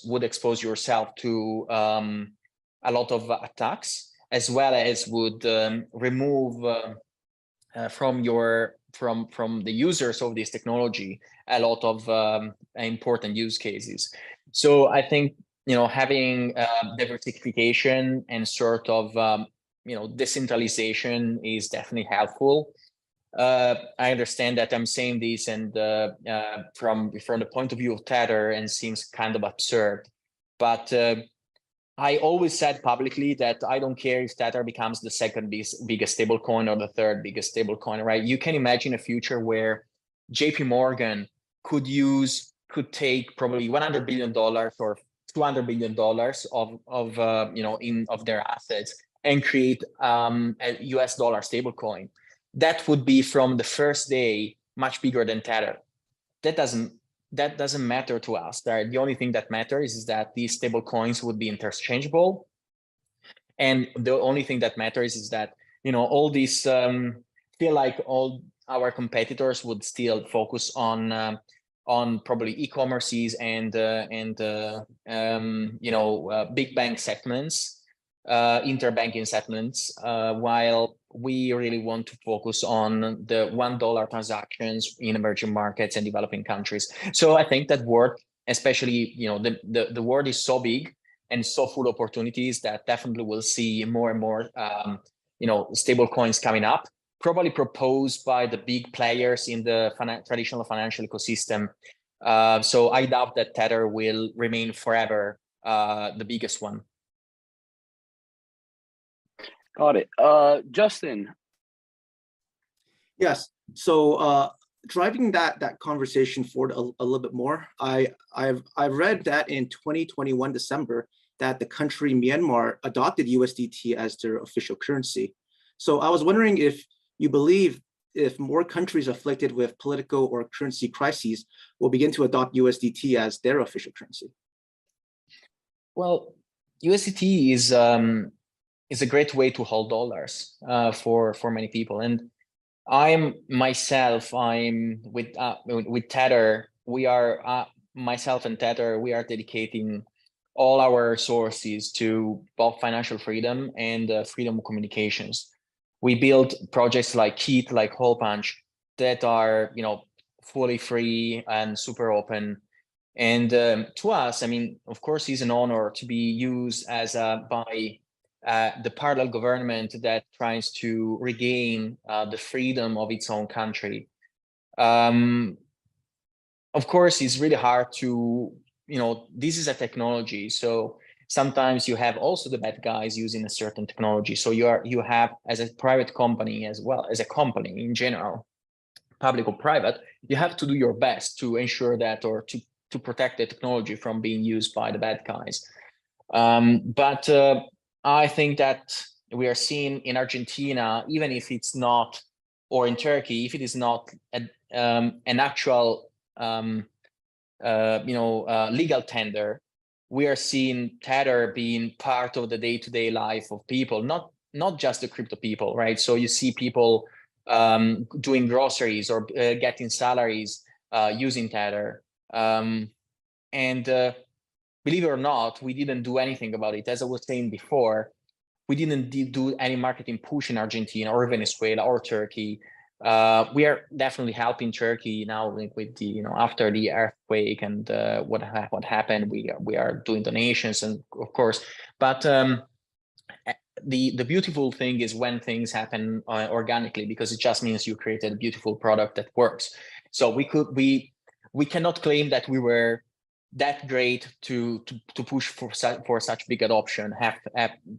Speaker 25: would expose yourself to a lot of attacks, as well as would remove from the users of this technology a lot of important use cases. So I think having diversification and sort of decentralization is definitely helpful. I understand that I'm saying this and from the point of view of Tether, and seems kind of absurd, but I always said publicly that I don't care if Tether becomes the second biggest stablecoin or the third biggest stablecoin, right? You can imagine a future where JP Morgan could take probably $100 billion or $200 billion of their assets and create a US dollar stablecoin. That would be from the first day much bigger than Tether. That doesn't matter to us. The only thing that matters is that these stable coins would be interchangeable. And the only thing that matters is that, all these feel like all our competitors would still focus on probably e-commerces and big bank settlements, interbanking settlements, while we really want to focus on the $1 transactions in emerging markets and developing countries. So I think that world, especially, the world is so big and so full of opportunities that definitely we'll see more and more, stable coins coming up, probably proposed by the big players in the traditional financial ecosystem. So I doubt that Tether will remain forever the biggest one.
Speaker 10: Got it. Justin.
Speaker 12: Yes. So driving that conversation forward a little bit more, I've read that in 2021 December that the country Myanmar adopted USDT as their official currency. So I was wondering if you believe if more countries afflicted with political or currency crises will begin to adopt USDT as their official currency.
Speaker 25: Well, USDT is a great way to hold dollars for many people. And I'm with Tether. We are myself and Tether. We are dedicating all our resources to both financial freedom and freedom of communications. We build projects like Kit, like Hole Punch, that are fully free and super open. And to us, of course, it's an honor to be used as by the parallel government that tries to regain the freedom of its own country. Of course, it's really hard to, this is a technology. So sometimes you have also the bad guys using a certain technology. So you have, as a private company, as well as a company in general, public or private, you have to do your best to ensure that, or to protect the technology from being used by the bad guys. But I think that we are seeing in Argentina, even if it's not, or in Turkey, if it is not an actual, legal tender, we are seeing Tether being part of the day-to-day life of people, not just the crypto people, right? So you see people doing groceries or getting salaries using Tether. And believe it or not, we didn't do anything about it. As I was saying before, we didn't do any marketing push in Argentina or Venezuela or Turkey. We are definitely helping Turkey now with the, after the earthquake and what happened. We are doing donations, and of course, but the beautiful thing is when things happen organically, because it just means you created a beautiful product that works. So we cannot claim that we were that great to push for such big adoption. Have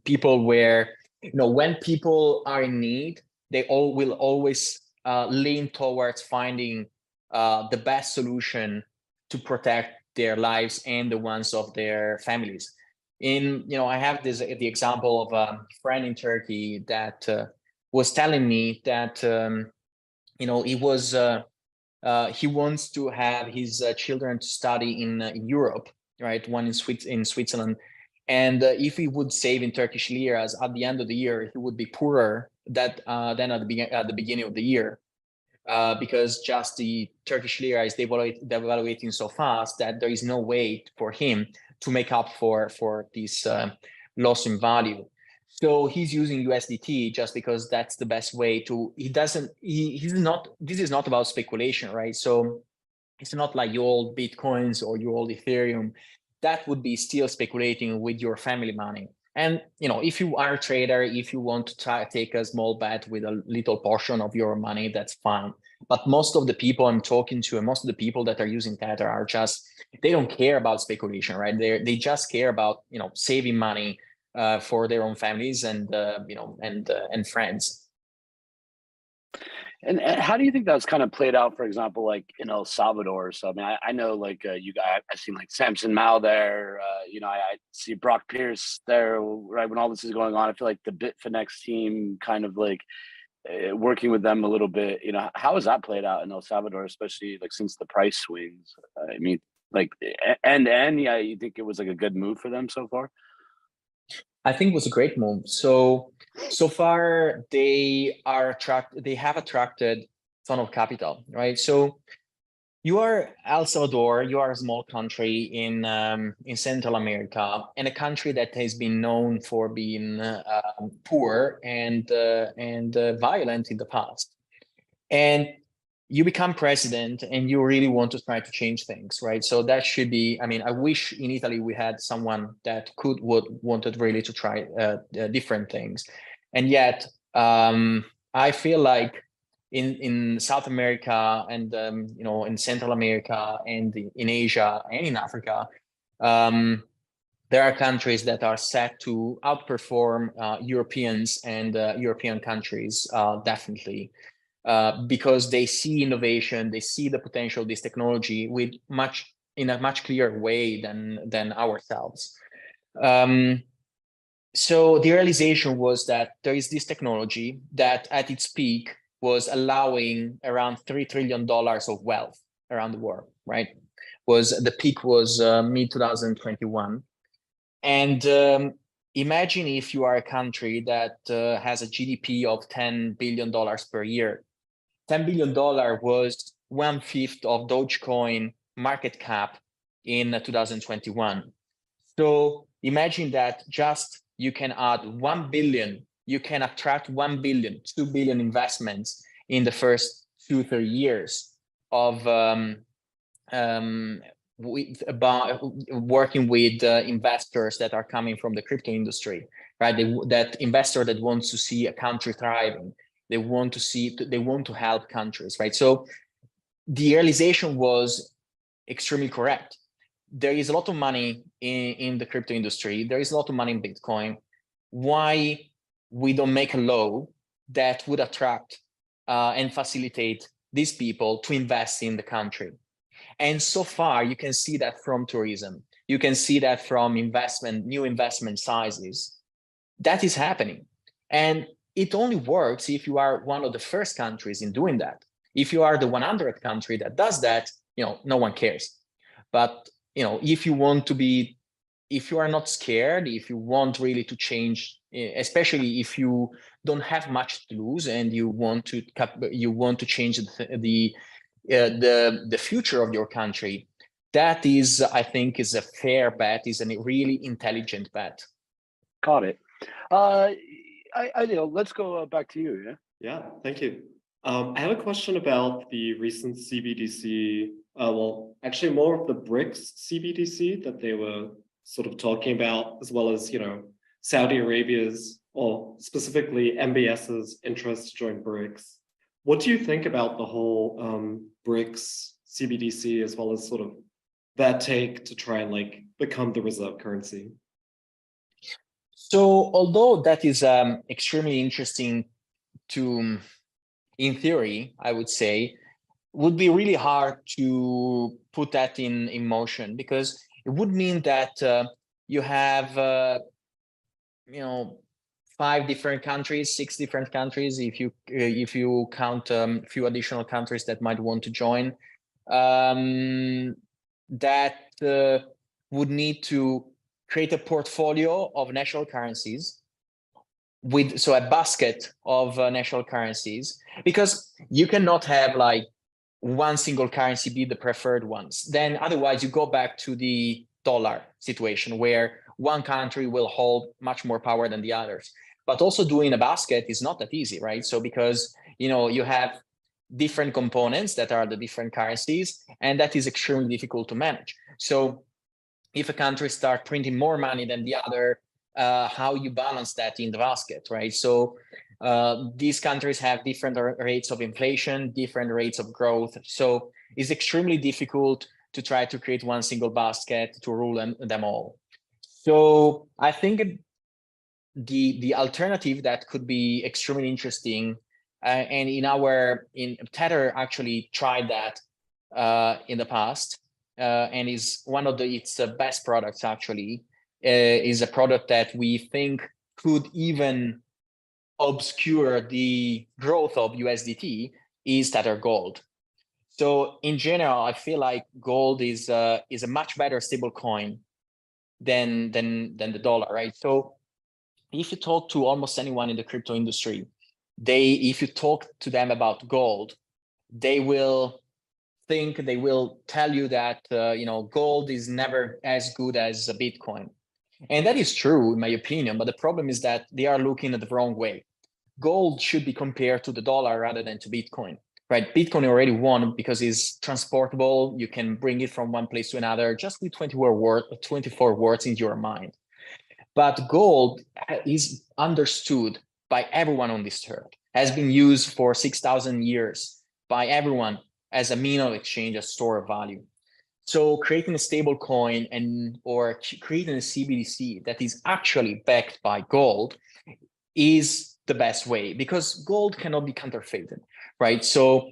Speaker 25: people where, when people are in need, they will always lean towards finding the best solution to protect their lives and the ones of their families. I have the example of a friend in Turkey that was telling me that he wants to have his children to study in Europe, right? One in Switzerland. And if he would save in Turkish liras, at the end of the year, he would be poorer than at the beginning of the year, because just the Turkish lira is devaluating so fast that there is no way for him to make up for this loss in value. So he's using USDT just because that's the best way to. This is not about speculation, right? So it's not like your old Bitcoins or your old Ethereum. That would be still speculating with your family money. And if you are a trader, if you want to take a small bet with a little portion of your money, that's fine. But most of the people I'm talking to, and most of the people that are using Tether are they don't care about speculation, right? They just care about saving money for their own families and and friends.
Speaker 10: And how do you think that's kind of played out, for example, like in El Salvador? So, I mean, I know like you guys, I've seen like Samson Mao there, I see Brock Pierce there, right? When all this is going on, I feel like the Bitfinex team kind of like working with them a little bit, how has that played out in El Salvador, especially like since the price swings? I mean, like yeah, you think it was like a good move for them so far?
Speaker 25: I think it was a great move. So far they have attracted a ton of capital, right? So you are El Salvador, you are a small country in Central America, and a country that has been known for being poor and violent in the past. And you become president and you really want to try to change things, right? So that should be, I mean, I wish in Italy we had someone that wanted really to try different things. And yet, I feel like in South America and, in Central America and in Asia and in Africa, there are countries that are set to outperform Europeans and European countries, definitely. Because they see innovation, they see the potential of this technology in a much clearer way than ourselves. So the realization was that there is this technology that at its peak was allowing around $3 trillion of wealth around the world, right? The peak was mid-2021. And imagine if you are a country that has a GDP of $10 billion per year. $10 billion was 1/5 of Dogecoin market cap in 2021. So imagine that just you can add 1 billion, you can attract 1 billion, 2 billion investments in the first 2-3 years of working with investors that are coming from the crypto industry, right? That investor that wants to see a country thriving. They want to help countries, right? So the realization was extremely correct. There is a lot of money in the crypto industry. There is a lot of money in Bitcoin. Why we don't make a law that would attract and facilitate these people to invest in the country? And so far, you can see that from tourism. You can see that from new investment sizes. That is happening. And it only works if you are one of the first countries in doing that. If you are the 100th country that does that, no one cares. But if you are not scared, if you want really to change, especially if you don't have much to lose and you want to change the future of your country, that is, I think, is a fair bet, is a really intelligent bet.
Speaker 10: Got it. Let's go back to you. Yeah.
Speaker 24: Yeah. Thank you. I have a question about the recent CBDC. Well, actually, more of the BRICS CBDC that they were sort of talking about, as well as Saudi Arabia's, or specifically MBS's interest to join BRICS. What do you think about the whole BRICS CBDC, as well as sort of that take to try and become the reserve currency?
Speaker 25: So although that is extremely interesting in theory, I would say, would be really hard to put that in motion, because it would mean that you have 5 different countries, 6 different countries, if you count a few additional countries that might want to join, that would need to create a portfolio of national currencies so a basket of national currencies, because you cannot have one single currency be the preferred ones. Then otherwise you go back to the dollar situation where one country will hold much more power than the others. But also doing a basket is not that easy, right? So because you have different components that are the different currencies, and that is extremely difficult to manage. So if a country starts printing more money than the other, how you balance that in the basket, right? So these countries have different rates of inflation, different rates of growth. So it's extremely difficult to try to create one single basket to rule them all. So I think the alternative that could be extremely interesting And in Tether actually tried that in the past, and is one of its best products actually. Is a product that we think could even obscure the growth of USDT, is Tether Gold. So in general, I feel like gold is a much better stable coin than the dollar, right? So if you talk to almost anyone in the crypto industry, if you talk to them about gold, they will tell you that gold is never as good as a Bitcoin. And that is true in my opinion, but the problem is that they are looking at the wrong way. Gold should be compared to the dollar rather than to Bitcoin, right? Bitcoin already won because it's transportable. You can bring it from one place to another just with 24 words in your mind. But gold is understood by everyone on this earth, has been used for 6,000 years by everyone as a mean of exchange, a store of value. So creating a stable coin or creating a CBDC that is actually backed by gold is the best way, because gold cannot be counterfeited, right? So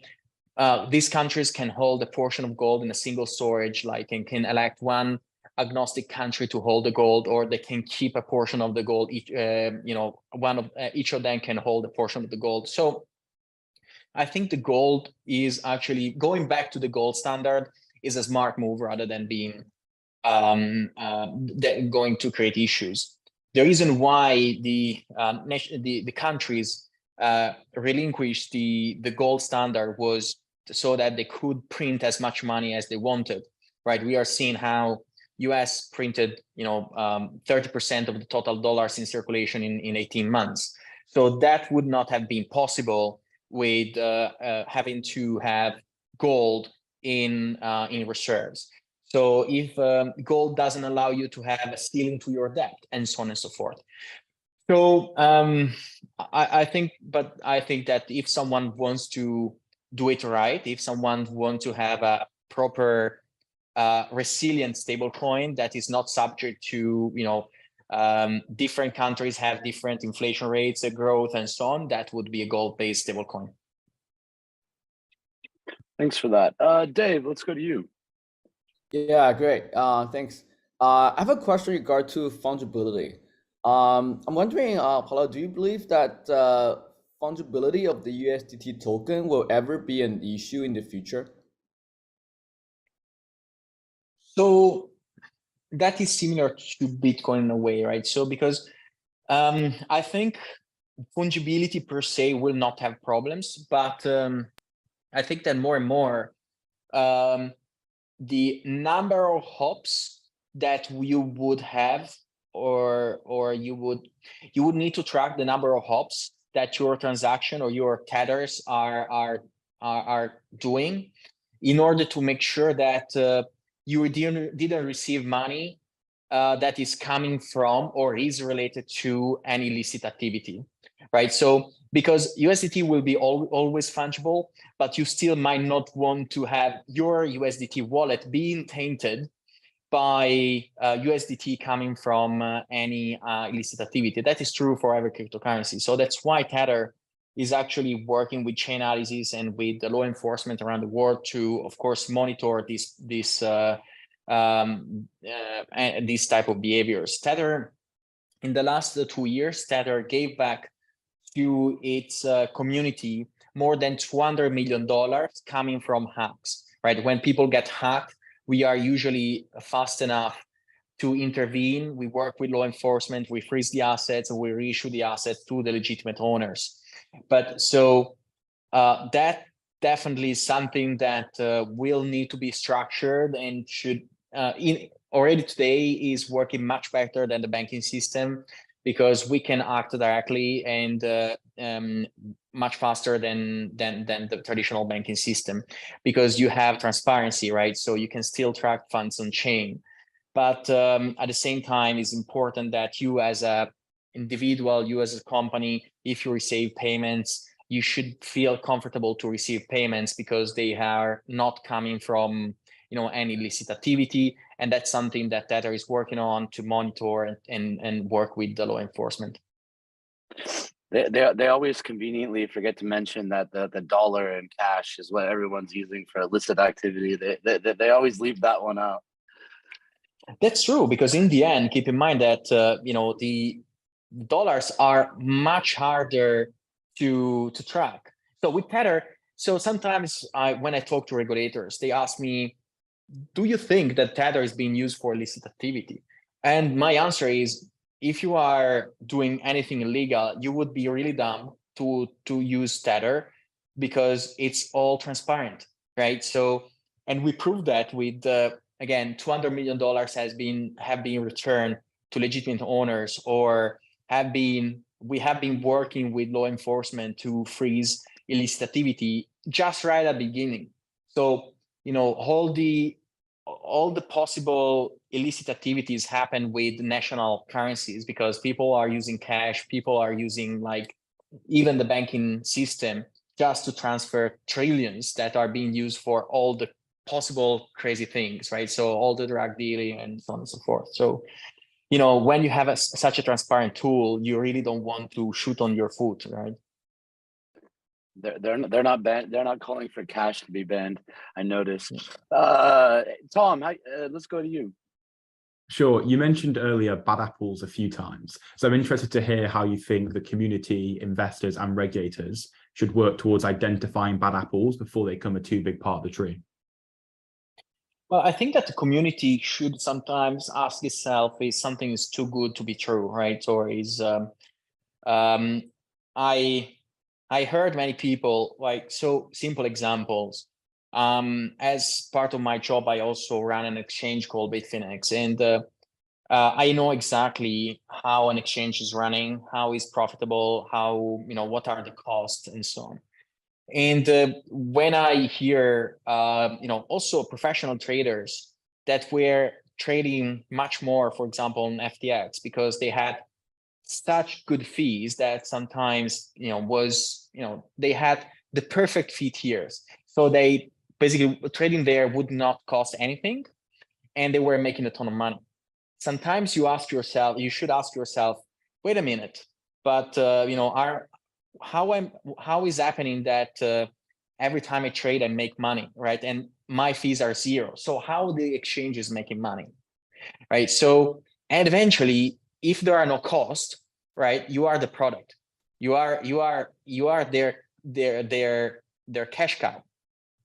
Speaker 25: these countries can hold a portion of gold in a single storage, and can elect one agnostic country to hold the gold, or they can keep a portion of the gold. Each of them can hold a portion of the gold. So I think the gold is actually going back to the gold standard is a smart move rather than being going to create issues. The reason why the countries relinquished the gold standard was so that they could print as much money as they wanted, right? We are seeing how US printed 30% of the total dollars in circulation in 18 months. So that would not have been possible with having to have gold in reserves. So if gold doesn't allow you to have a ceiling to your debt, and so on and so forth. So I think that if someone wants to do it right, if someone wants to have a proper resilient stablecoin that is not subject to different countries have different inflation rates, growth, and so on, that would be a gold-based stablecoin.
Speaker 10: Thanks for that. Dave, let's go to you.
Speaker 14: Yeah, great. Thanks. I have a question in regard to fungibility. I'm wondering, Paulo, do you believe that fungibility of the USDT token will ever be an issue in the future?
Speaker 25: So that is similar to Bitcoin in a way, right? So because I think fungibility per se will not have problems, but I think that more and more the number of hops that you would have, or you would need to track the number of hops that your transaction or your tethers are doing in order to make sure that you didn't receive money that is coming from or is related to any illicit activity, right? So because USDT will be always fungible, but you still might not want to have your USDT wallet being tainted by USDT coming from any illicit activity. That is true for every cryptocurrency. So that's why Tether is actually working with chain analysis and with the law enforcement around the world to, of course, monitor these type of behaviors. Tether, in the last 2 years, Tether gave back to its community more than $200 million coming from hacks, right? When people get hacked, we are usually fast enough to intervene. We work with law enforcement, we freeze the assets, and we reissue the assets to the legitimate owners. But so that definitely is something that will need to be structured and should already today is working much better than the banking system, because we can act directly and much faster than the traditional banking system, because you have transparency, right? So you can still track funds on chain. But at the same time, it's important that you as a individual, you as a company, if you receive payments, you should feel comfortable to receive payments because they are not coming from any illicit activity. And that's something that Tether is working on to monitor and work with the law enforcement.
Speaker 10: They always conveniently forget to mention that the dollar and cash is what everyone's using for illicit activity. They always leave that one out.
Speaker 25: That's true, because in the end, keep in mind that the dollars are much harder to track. So with Tether, so sometimes when I talk to regulators, they ask me, do you think that Tether is being used for illicit activity? And my answer is, if you are doing anything illegal, you would be really dumb to use Tether, because it's all transparent, right? So, and we proved that with again, $200 million have been returned to legitimate owners, or we have been working with law enforcement to freeze illicit activity just right at the beginning. So, all the possible illicit activities happen with national currencies, because people are using cash, people are using even the banking system just to transfer trillions that are being used for all the possible crazy things, right? So all the drug dealing and so on and so forth. So, when you have such a transparent tool, you really don't want to shoot on your foot, right?
Speaker 10: They're not banned. They're not calling for cash to be banned. I noticed. Tom, let's go to you.
Speaker 13: Sure. You mentioned earlier bad apples a few times. So I'm interested to hear how you think the community, investors, and regulators should work towards identifying bad apples before they become a too big part of the tree.
Speaker 25: Well, I think that the community should sometimes ask itself if something is too good to be true, right? Or is I heard many people, so simple examples. As part of my job, I also run an exchange called v15, and I know exactly how an exchange is running, how it's profitable, how what are the costs, and so on. And when I hear, also professional traders that were trading much more, for example, on FTX, because they had such good fees that sometimes, they had the perfect fee tiers. So they basically, trading there would not cost anything, and they were making a ton of money. Sometimes you should ask yourself, wait a minute, but how is happening that every time I trade I make money, right? And my fees are zero. So how the exchange is making money, right? So, and eventually, if there are no costs, right, you are the product. You are their cash cow.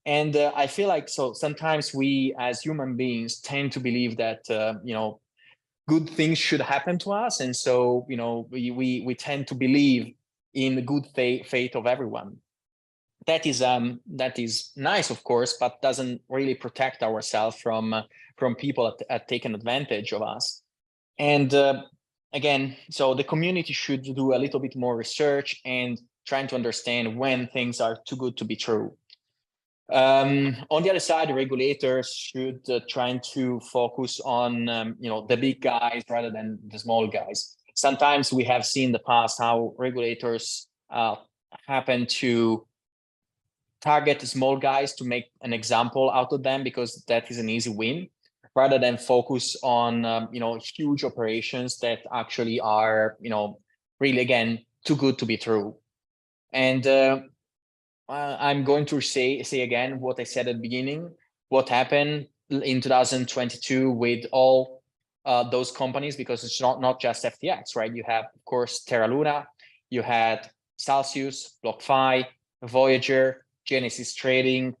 Speaker 25: And I feel like, so sometimes we as human beings tend to believe that good things should happen to us, and so we tend to believe in the good faith of everyone. That is nice, of course, but doesn't really protect ourselves from people at taking advantage of us. And again, so the community should do a little bit more research and trying to understand when things are too good to be true. On the other side, the regulators should try to focus on the big guys rather than the small guys. Sometimes we have seen in the past how regulators happen to target the small guys to make an example out of them, because that is an easy win, rather than focus on huge operations that actually are really, again, too good to be true. And I'm going to say again what I said at the beginning. What happened in 2022 with all those companies, because it's not just FTX, right? You have, of course, Terra Luna, you had Celsius, BlockFi, Voyager, Genesis Trading,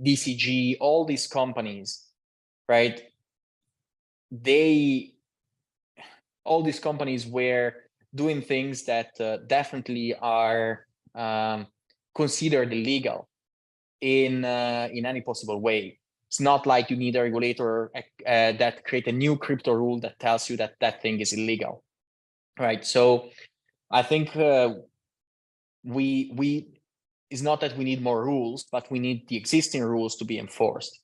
Speaker 25: DCG, all these companies, right? All these companies were doing things that definitely are considered illegal in any possible way. It's not like you need a regulator that create a new crypto rule that tells you that that thing is illegal, right? So I think it's not that we need more rules, but we need the existing rules to be enforced.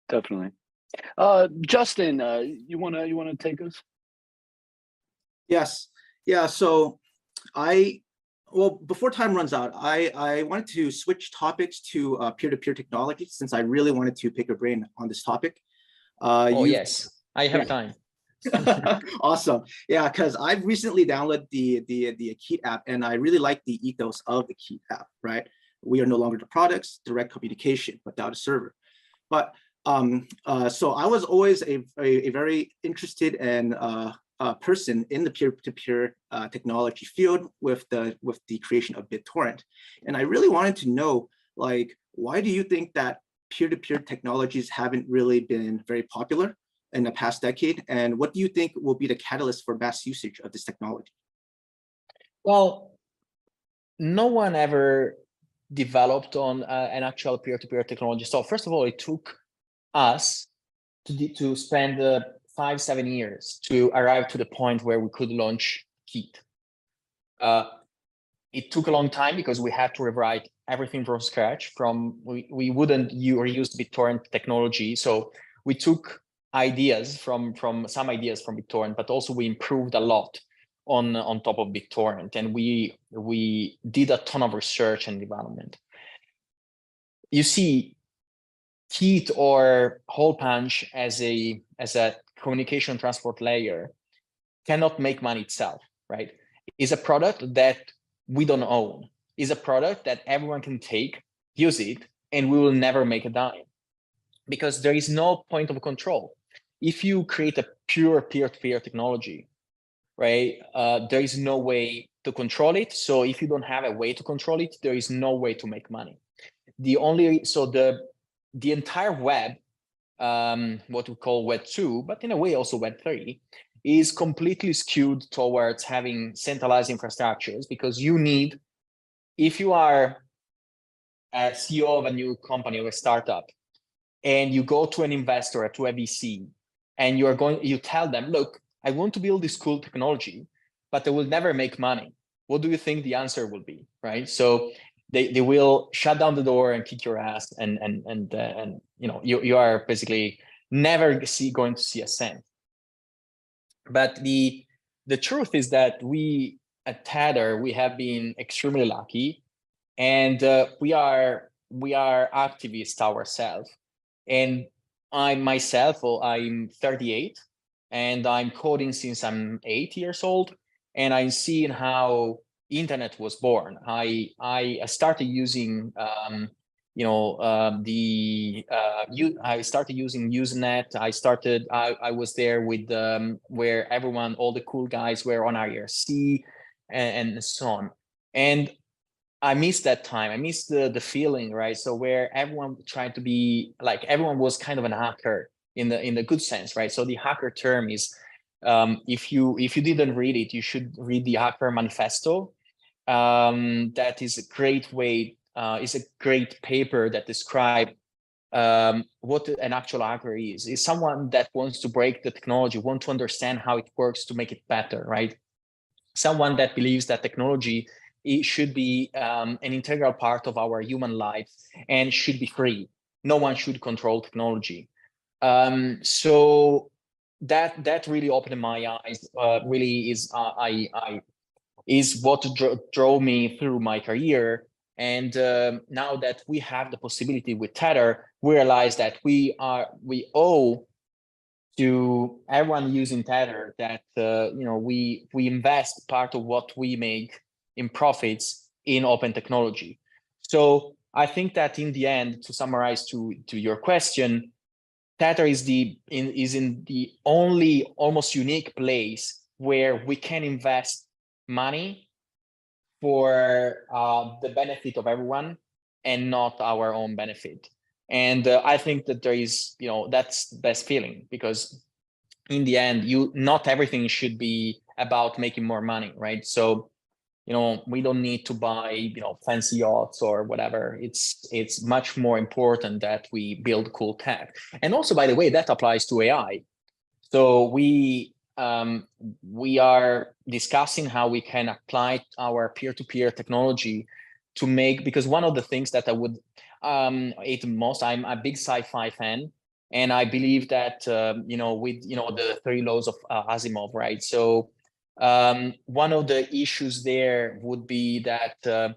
Speaker 10: Definitely. Justin, you wanna take us?
Speaker 12: Yes. Yeah. So before time runs out, I wanted to switch topics to peer-to-peer technology, since I really wanted to pick your brain on this topic.
Speaker 25: Yes, I have time.
Speaker 12: Awesome. Yeah, because I've recently downloaded the Keat app, and I really like the ethos of the Keat app, right? We are no longer the products, direct communication without a server. But so I was always a very interested and person in the peer-to-peer technology field with the creation of BitTorrent. And I really wanted to know, like, why do you think that peer-to-peer technologies haven't really been very popular in the past decade? And what do you think will be the catalyst for mass usage of this technology?
Speaker 25: Well, no one ever developed on an actual peer-to-peer technology. So first of all, it took us to spend 5-7 years to arrive to the point where we could launch Keat. It took a long time because we had to rewrite everything from scratch. We wouldn't reuse BitTorrent technology, so we took ideas from some ideas from BitTorrent, but also we improved a lot on top of BitTorrent, and we did a ton of research and development. You see, Keat or Hole Punch as a communication transport layer cannot make money itself, right? It's a product that we don't own. It's a product that everyone can take, use it, and we will never make a dime because there is no point of control. If you create a pure peer-to-peer technology, right, there is no way to control it. So if you don't have a way to control it, there is no way to make money. The entire web, what we call Web 2, but in a way also Web 3, is completely skewed towards having centralized infrastructures because you need, if you are a CEO of a new company or a startup, and you go to an investor, to a VC, and you tell them, look, I want to build this cool technology, but they will never make money. What do you think the answer will be, right? So they will shut down the door and kick your ass, and you know, you are basically never going to see a cent. But the truth is that we at Tether, we have been extremely lucky, and we are activists ourselves. And I'm 38, and I'm coding since I'm 8 years old, and I'm seeing how internet was born. I started using I started using Usenet. I was there with where everyone, all the cool guys were on IRC and so on. And I missed that time. I missed the feeling, right? So where everyone tried to be like, everyone was kind of an hacker in the good sense, right? So the hacker term is, if you didn't read it, you should read the Hacker Manifesto. That is a great way. Is a great paper that describes what an actual hacker is. Is someone that wants to break the technology, want to understand how it works to make it better, right? Someone that believes that technology, it should be an integral part of our human life and should be free. No one should control technology. So that really opened my eyes. Really is what drove me through my career. And now that we have the possibility with Tether, we realize that we owe to everyone using Tether that we invest part of what we make in profits in open technology. So I think that in the end, to summarize to your question, Tether is in the only almost unique place where we can invest money for the benefit of everyone and not our own benefit. And I think that there is, that's the best feeling, because in the end, not everything should be about making more money, right? So, we don't need to buy, fancy yachts or whatever. It's much more important that we build cool tech. And also, by the way, that applies to AI. So we are discussing how we can apply our peer-to-peer technology to make, because one of the things that I would hate most, I'm a big sci-fi fan, and I believe that with the 3 laws of Asimov, right? So one of the issues there would be that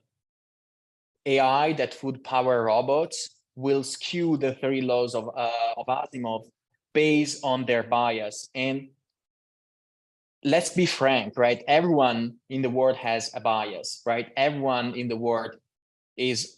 Speaker 25: AI that would power robots will skew the 3 laws of Asimov based on their bias. And let's be frank, right? Everyone in the world has a bias, right? Everyone in the world is,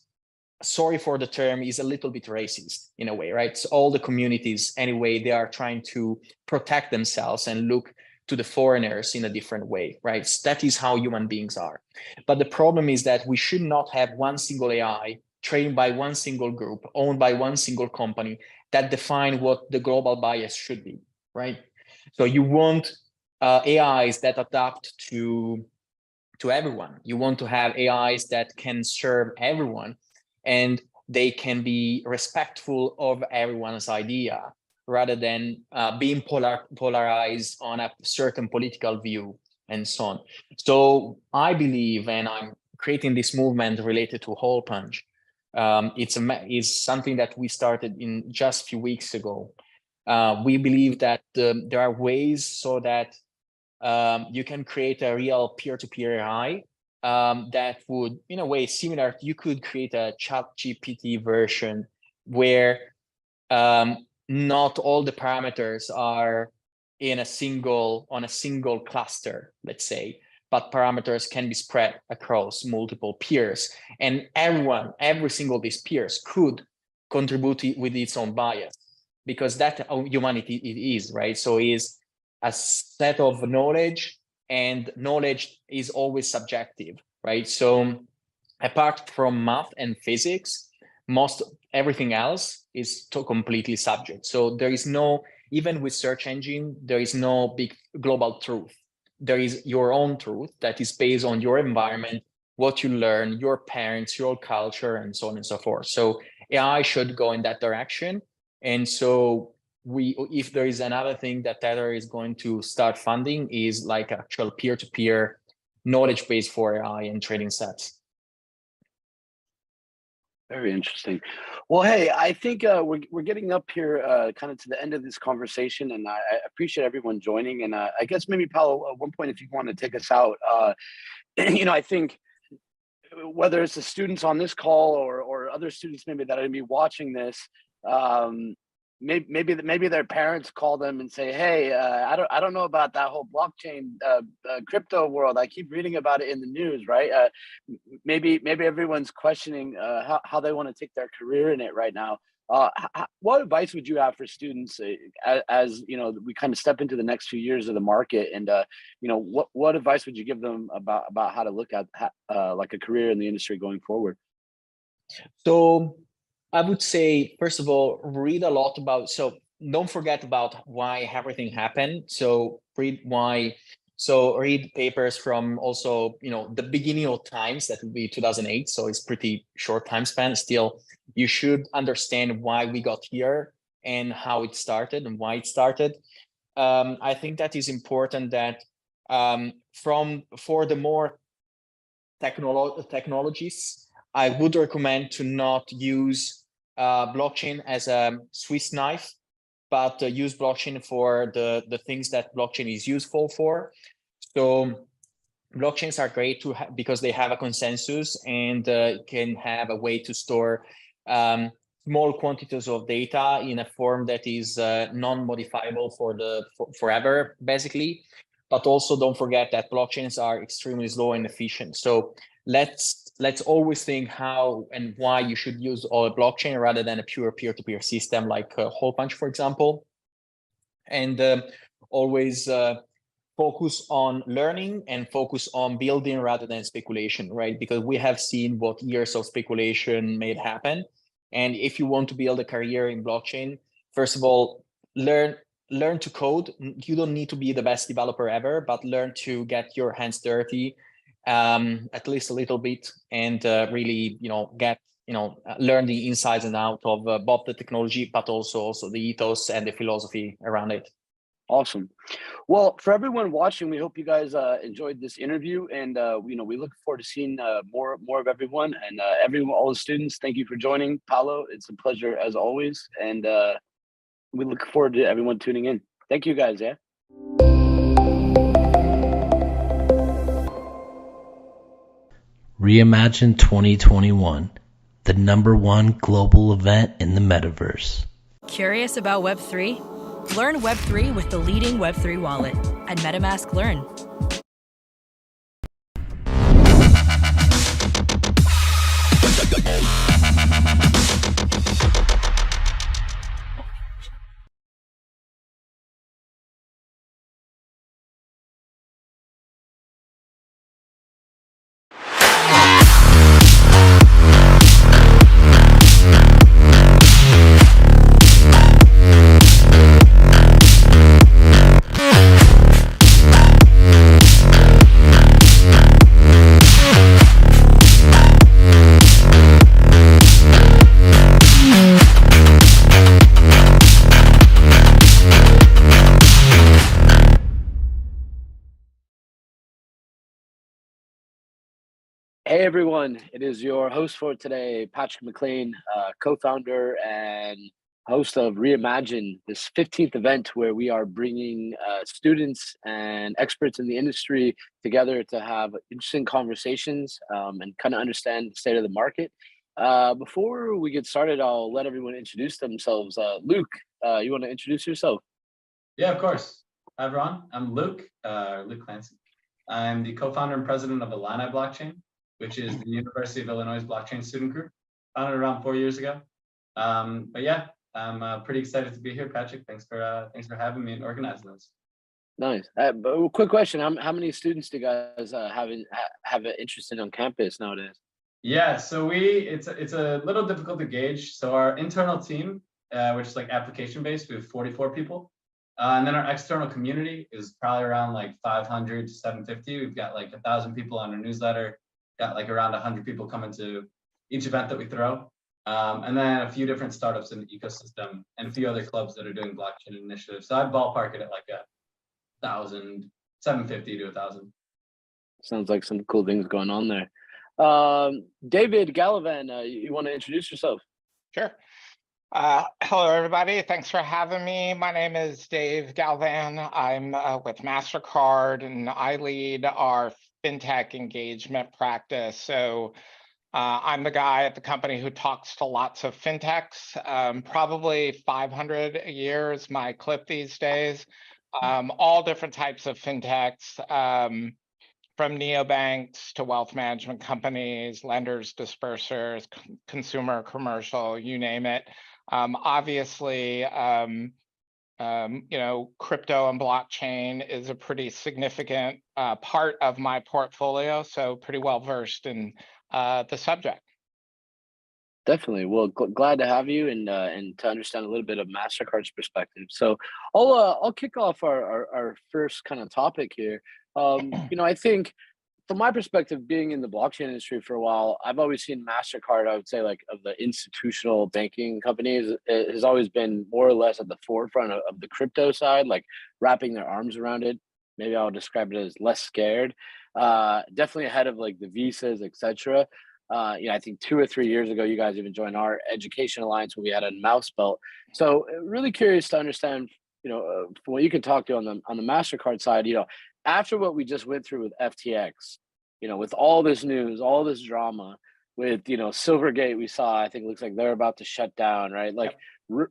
Speaker 25: sorry for the term, is a little bit racist in a way, right? So all the communities, anyway, they are trying to protect themselves and look to the foreigners in a different way, right? So that is how human beings are. But the problem is that we should not have one single AI trained by one single group, owned by one single company, that define what the global bias should be, right? So you want AIs that adapt to everyone. You want to have AIs that can serve everyone, and they can be respectful of everyone's idea, rather than being polarized on a certain political view and so on. So I believe, and I'm creating this movement related to Hole Punch. It's something that we started in just a few weeks ago. We believe that there are ways so that you can create a real peer-to-peer AI that would, in a way, similar. You could create a ChatGPT version where not all the parameters are on a single cluster, let's say, but parameters can be spread across multiple peers, and every single of these peers could contribute with its own bias, because that's how humanity it is, right? So it is a set of knowledge, and knowledge is always subjective, right? So apart from math and physics, everything else is completely subject. So there is no, even with search engine, there is no big global truth. There is your own truth that is based on your environment, what you learn, your parents, your culture, and so on and so forth. So AI should go in that direction. And so if there is another thing that Tether is going to start funding, is like actual peer-to-peer knowledge base for AI and trading sets.
Speaker 10: Very interesting. Well, hey, I think we're getting up here kind of to the end of this conversation, and I appreciate everyone joining. And I guess maybe, Paolo, at one point, if you want to take us out, I think whether it's the students on this call or other students maybe that are going to be watching this, maybe their parents call them and say, hey, I don't know about that whole blockchain crypto world. I keep reading about it in the news, right? Maybe everyone's questioning how they want to take their career in it right now. What advice would you have for students as we kind of step into the next few years of the market, and what advice would you give them about how to look at like a career in the industry going forward?
Speaker 25: So I would say, first of all, read a lot about, so don't forget about why everything happened. So read papers from also, the beginning of times, that would be 2008. So it's pretty short time span. Still, you should understand why we got here and how it started and why it started. I think that is important that for the more technologies, I would recommend to not use blockchain as a Swiss knife, but use blockchain for the things that blockchain is useful for. So blockchains are great because they have a consensus and can have a way to store small quantities of data in a form that is non-modifiable forever, basically. But also don't forget that blockchains are extremely slow and efficient. So let's always think how and why you should use a blockchain rather than a pure peer-to-peer system like Hole Punch, for example. And always focus on learning and focus on building rather than speculation, right? Because we have seen what years of speculation made happen. And if you want to build a career in blockchain, first of all, learn to code. You don't need to be the best developer ever, but learn to get your hands dirty, at least a little bit, and really, learn the insides and out of both the technology, but also the ethos and the philosophy around it.
Speaker 10: Awesome. Well, for everyone watching, we hope you guys enjoyed this interview, and we look forward to seeing more of everyone, and all the students. Thank you for joining, Paolo. It's a pleasure as always, and we look forward to everyone tuning in. Thank you, guys. Yeah.
Speaker 1: Reimagine 2021, the #1 global event in the metaverse.
Speaker 2: Curious about Web3? Learn Web3 with the leading Web3 wallet and MetaMask Learn.
Speaker 10: Hey everyone, it is your host for today, Patrick McLean, co-founder and host of Reimagine, this 15th event where we are bringing students and experts in the industry together to have interesting conversations and kind of understand the state of the market. Before we get started, I'll let everyone introduce themselves. Luke, you want to introduce yourself?
Speaker 7: Yeah, of course. Hi everyone, I'm Luke Clancy. I'm the co-founder and president of Illini Blockchain, which is the University of Illinois blockchain student group, founded around 4 years ago. But yeah, I'm pretty excited to be here, Patrick. Thanks for having me and organizing this.
Speaker 10: Nice. But quick question: How many students do you guys have an interest in on campus nowadays?
Speaker 7: Yeah, so it's a little difficult to gauge. So our internal team, which is like application based, we have 44 people. And then our external community is probably around like 500 to 750. We've got like 1,000 people on our newsletter. Got like around 100 people coming to each event that we throw. And then a few different startups in the ecosystem and a few other clubs that are doing blockchain initiatives. So I'd ballpark it at like 1,000, 750 to 1,000.
Speaker 10: Sounds like some cool things going on there. David Gallivan, you want to introduce yourself?
Speaker 15: Sure. Hello, everybody. Thanks for having me. My name is Dave Galvan. I'm with MasterCard, and I lead our fintech engagement practice. So I'm the guy at the company who talks to lots of fintechs. Probably 500 a year is my clip these days. All different types of fintechs, from neobanks to wealth management companies, lenders, dispersers, consumer, commercial, you name it. Obviously, crypto and blockchain is a pretty significant part of my portfolio, so pretty well versed in the subject.
Speaker 10: Definitely. Well, glad to have you and to understand a little bit of MasterCard's perspective. So I'll kick off our first kind of topic here. I think from my perspective, being in the blockchain industry for a while, I've always seen MasterCard, I would say, like of the institutional banking companies, it has always been more or less at the forefront of the crypto side, like wrapping their arms around it. Maybe I'll describe it as less scared. Definitely ahead of like the visas, etc. I think 2 or 3 years ago, you guys even joined our education alliance when we had a mouse belt. So really curious to understand, from what you can talk to on the MasterCard side, after what we just went through with FTX, with all this news, all this drama, with Silvergate, we saw, I think it looks like they're about to shut down, right? Like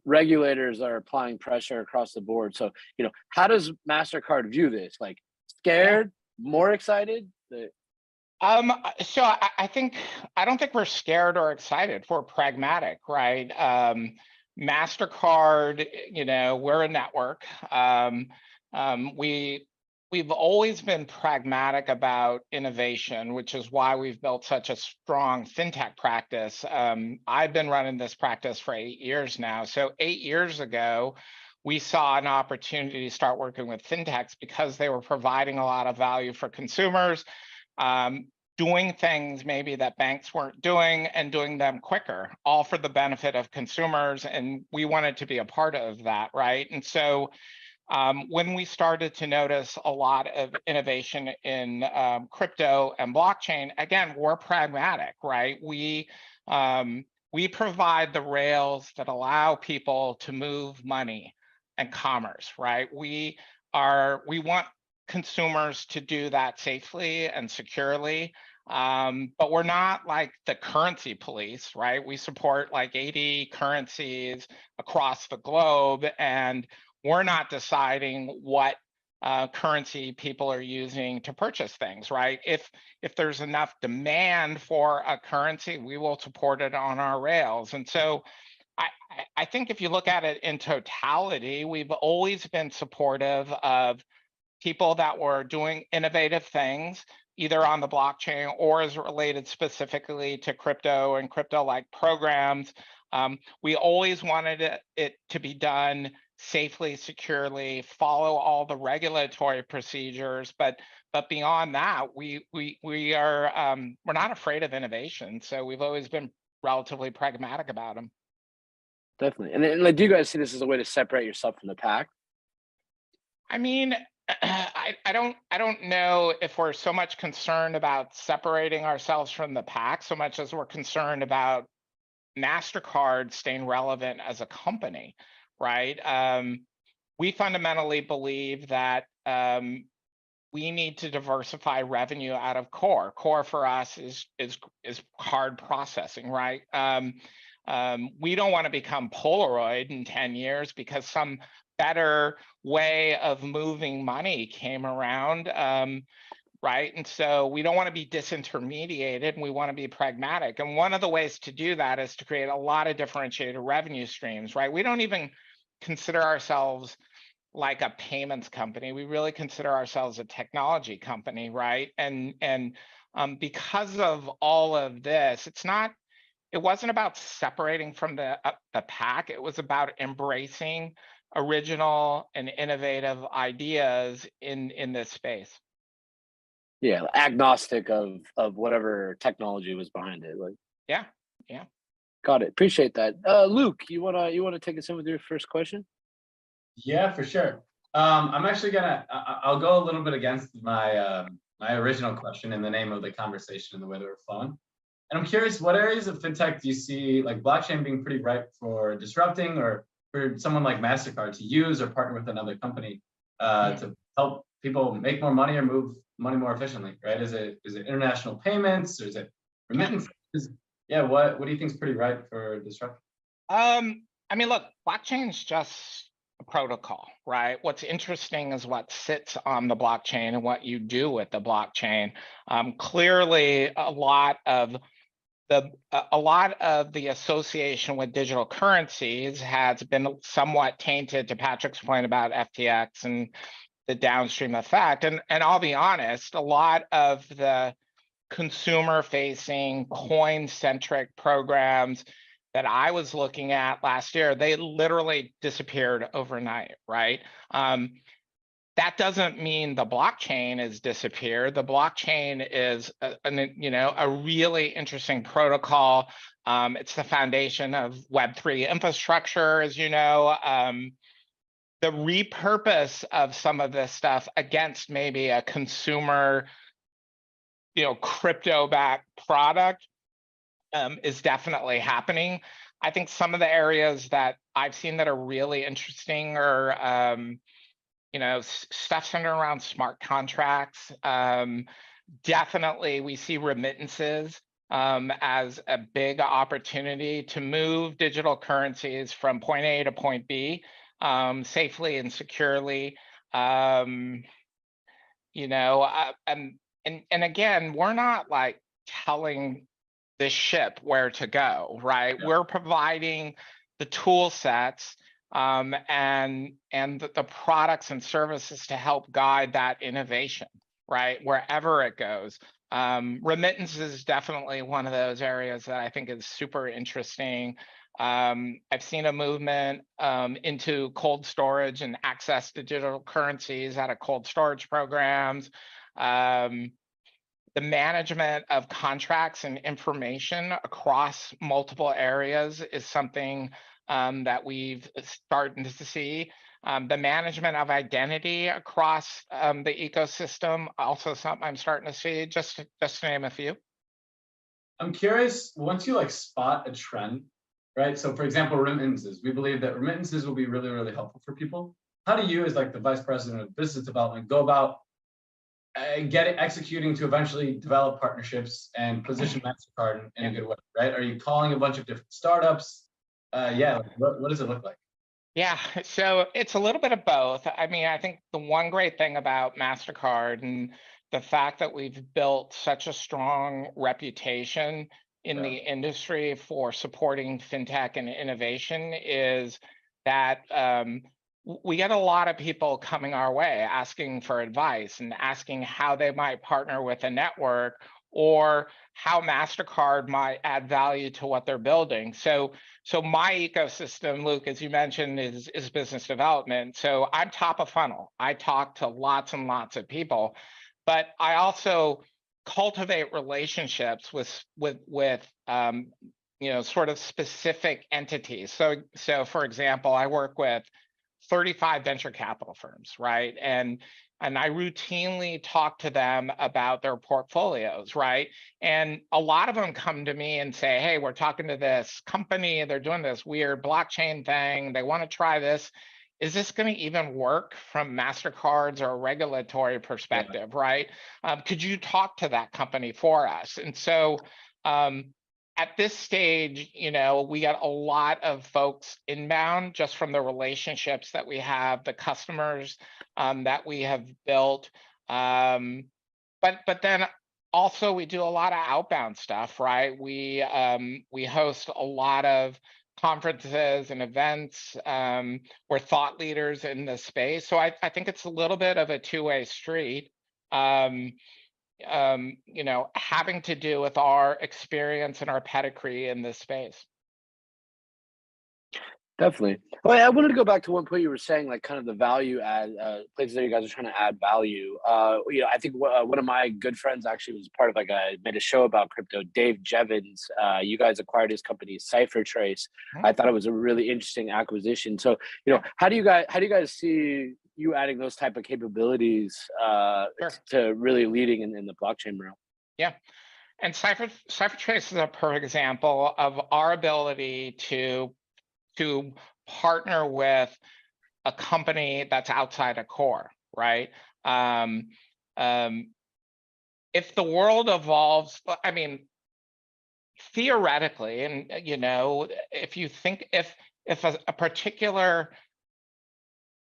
Speaker 10: regulators are applying pressure across the board. So, how does MasterCard view this? Like scared, more excited?
Speaker 15: So I don't think we're scared or excited. We're pragmatic, right? MasterCard, we're a network. We've always been pragmatic about innovation, which is why we've built such a strong fintech practice. I've been running this practice for 8 years now. So 8 years ago, we saw an opportunity to start working with fintechs because they were providing a lot of value for consumers, doing things maybe that banks weren't doing and doing them quicker, all for the benefit of consumers. And we wanted to be a part of that, right? And so when we started to notice a lot of innovation in crypto and blockchain, again, we're pragmatic, right? We provide the rails that allow people to move money and commerce, right? We want consumers to do that safely and securely, but we're not like the currency police, right? We support like 80 currencies across the globe, and we're not deciding what currency people are using to purchase things, right? If there's enough demand for a currency, we will support it on our rails. And so I think if you look at it in totality, we've always been supportive of people that were doing innovative things, either on the blockchain or as related specifically to crypto and crypto-like programs. We always wanted it to be done safely, securely, follow all the regulatory procedures, but beyond that, we're not afraid of innovation. So we've always been relatively pragmatic about them.
Speaker 10: Definitely. And then, like, do you guys see this as a way to separate yourself from the pack?
Speaker 15: I mean, I don't know if we're so much concerned about separating ourselves from the pack so much as we're concerned about MasterCard staying relevant as a company, right? We fundamentally believe that we need to diversify revenue out of core. Core for us is card processing, right? We don't want to become Polaroid in 10 years because some better way of moving money came around, right? And so we don't want to be disintermediated, and we want to be pragmatic. And one of the ways to do that is to create a lot of differentiated revenue streams, right? We don't even consider ourselves like a payments company. We really consider ourselves a technology company, right? And because of all of this, it wasn't about separating from the pack. It was about embracing original and innovative ideas in this space.
Speaker 10: Yeah, agnostic of whatever technology was behind it. Like,
Speaker 15: yeah.
Speaker 10: Got it. Appreciate that. Luke, you wanna take us in with your first question?
Speaker 7: Yeah, for sure. I'm actually I'll go a little bit against my my original question in the name of the conversation and the way that we're flowing. And I'm curious, what areas of fintech do you see like blockchain being pretty ripe for disrupting, or for someone like MasterCard to use or partner with another company to help people make more money or move money more efficiently, right? Is it international payments, or is it remittances? Yeah, what do you think is pretty ripe for disruption?
Speaker 15: I mean, look, blockchain's just a protocol, right? What's interesting is what sits on the blockchain and what you do with the blockchain. Clearly, a lot of the association with digital currencies has been somewhat tainted, to Patrick's point about FTX and the downstream effect. And I'll be honest, a lot of the consumer-facing, coin-centric programs that I was looking at last year, they literally disappeared overnight, right? That doesn't mean the blockchain has disappeared. The blockchain is a really interesting protocol. It's the foundation of Web3 infrastructure, as you know. The repurpose of some of this stuff against maybe a consumer, crypto-backed product is definitely happening. I think some of the areas that I've seen that are really interesting are stuff centered around smart contracts. Definitely, we see remittances as a big opportunity to move digital currencies from point A to point B safely and securely. And again, we're not like telling this ship where to go, right? Yeah. We're providing the tool sets and the products and services to help guide that innovation, right? Wherever it goes. Remittance is definitely one of those areas that I think is super interesting. I've seen a movement into cold storage and access to digital currencies out of cold storage programs. The management of contracts and information across multiple areas is something that we've started to see. The management of identity across the ecosystem, also something I'm starting to see, just to name a few.
Speaker 7: I'm curious, once you spot a trend, right? So for example, remittances, we believe that remittances will be really, really helpful for people. How do you, as the Vice President of Business Development, go about executing to eventually develop partnerships and position MasterCard in a good way, right? Are you calling a bunch of different startups? What does it look like?
Speaker 15: Yeah, so it's a little bit of both. I mean, I think the one great thing about MasterCard and the fact that we've built such a strong reputation in the industry for supporting fintech and innovation is that we get a lot of people coming our way asking for advice and asking how they might partner with a network or how MasterCard might add value to what they're building. So my ecosystem, Luke, as you mentioned, is business development. So I'm top of funnel. I talk to lots and lots of people, but I also cultivate relationships with sort of specific entities. So for example, I work with 35 venture capital firms, right? And I routinely talk to them about their portfolios, right? And a lot of them come to me and say, hey, we're talking to this company, they're doing this weird blockchain thing, they want to try this. Is this going to even work from MasterCard's or a regulatory perspective, right? Could you talk to that company for us? And so at this stage, we got a lot of folks inbound just from the relationships that we have, the customers that we have built. But then also we do a lot of outbound stuff, right? We host a lot of conferences and events. We're thought leaders in the space. So I think it's a little bit of a two-way street. Having to do with our experience and our pedigree in this space.
Speaker 10: Definitely. Well, I wanted to go back to one point you were saying, like kind of the value add places that you guys are trying to add value. I think one of my good friends actually was part of made a show about crypto. Dave Jevons. You guys acquired his company CipherTrace. I thought it was a really interesting acquisition. So how do you guys see you adding those type of capabilities to really leading in the blockchain realm?
Speaker 15: Yeah. And CipherTrace is a perfect example of our ability to partner with a company that's outside a core, right? If the world evolves, I mean, theoretically, and if you think if a particular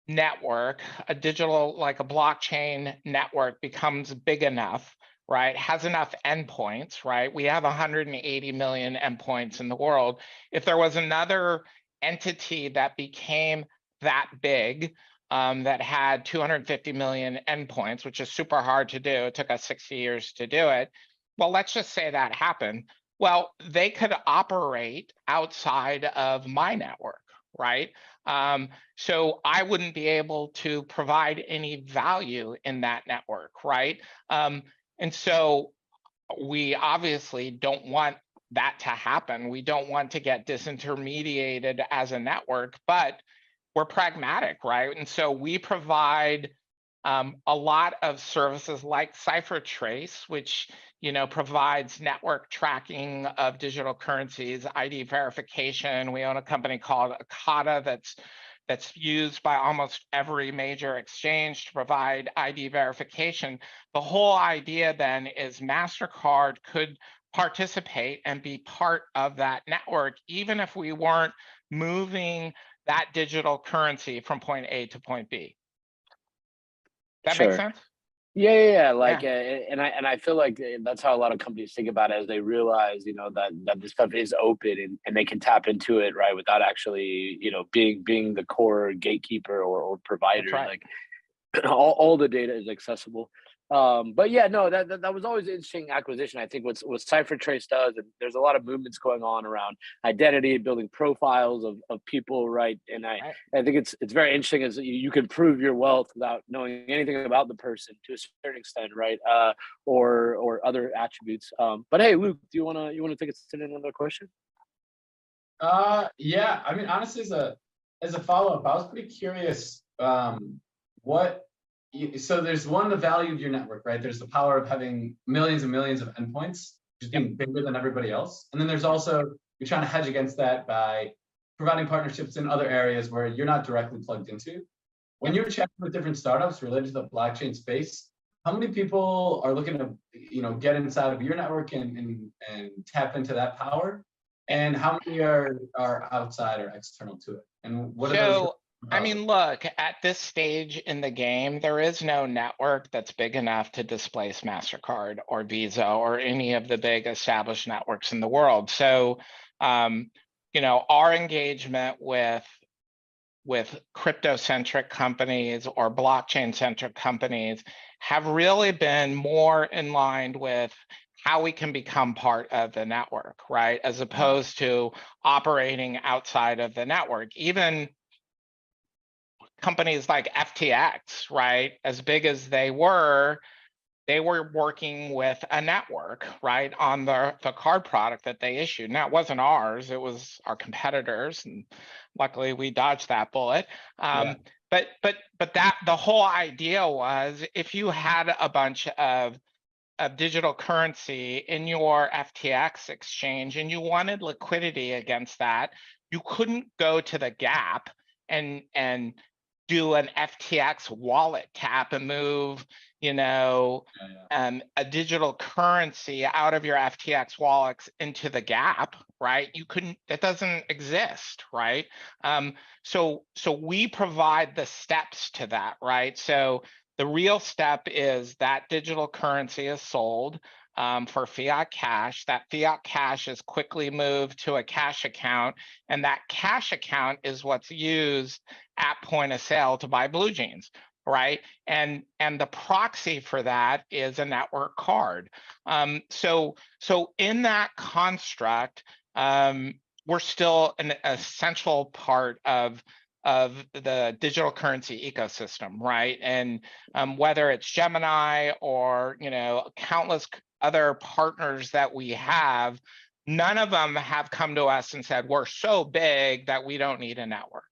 Speaker 15: network, a digital, like a blockchain network becomes big enough, right, has enough endpoints, right? We have 180 million endpoints in the world. If there was another entity that became that big, that had 250 million endpoints, which is super hard to do, it took us 60 years to do it. Well, let's just say that happened. Well, they could operate outside of my network, right? So I wouldn't be able to provide any value in that network, right? And so we obviously don't want that to happen. We don't want to get disintermediated as a network, but we're pragmatic, right? And so we provide a lot of services like CipherTrace, which provides network tracking of digital currencies, ID verification. We own a company called Akata that's used by almost every major exchange to provide ID verification. The whole idea then is MasterCard could participate and be part of that network, even if we weren't moving that digital currency from point A to point B. That makes sense?
Speaker 10: Yeah. And I feel like that's how a lot of companies think about it, as they realize, that this stuff is open and they can tap into it, right, without actually, being the core gatekeeper or provider.
Speaker 15: Right.
Speaker 10: Like all the data is accessible. But yeah, no, that was always an interesting acquisition. I think what CipherTrace does, and there's a lot of movements going on around identity, building profiles of people, right? And I think it's very interesting is that you can prove your wealth without knowing anything about the person to a certain extent, right? Or other attributes. But hey, Luke, do you wanna take us to another question?
Speaker 7: Yeah. I mean, honestly, as a follow-up, I was pretty curious. So there's the value of your network, right? There's the power of having millions and millions of endpoints, just being bigger than everybody else. And then there's also, you're trying to hedge against that by providing partnerships in other areas where you're not directly plugged into. When you're chatting with different startups related to the blockchain space, how many people are looking to, get inside of your network and tap into that power? And how many are outside or external to it? And what are those?
Speaker 15: So, I mean, look, at this stage in the game, there is no network that's big enough to displace MasterCard or Visa or any of the big established networks in the world. So, you know, our engagement with crypto-centric companies or blockchain-centric companies have really been more in line with how we can become part of the network, right? As opposed to operating outside of the network. Even companies like FTX, right? As big as they were working with a network, right, on the card product that they issued. Now, it wasn't ours, it was our competitors, and luckily we dodged that bullet. But that the whole idea was, if you had a bunch of digital currency in your FTX exchange and you wanted liquidity against that, you couldn't go to the Gap and do an FTX wallet tap and move, you know, a digital currency out of your FTX wallets into the Gap, right? You couldn't, that doesn't exist, right? So we provide the steps to that, right? So the real step is that digital currency is sold for fiat cash. That fiat cash is quickly moved to a cash account, and that cash account is what's used at point of sale to buy blue jeans, right? And the proxy for that is a network card. So in that construct, we're still an essential part of the digital currency ecosystem, right? And whether it's Gemini or, you know, countless other partners that we have, none of them have come to us and said, we're so big that we don't need a network.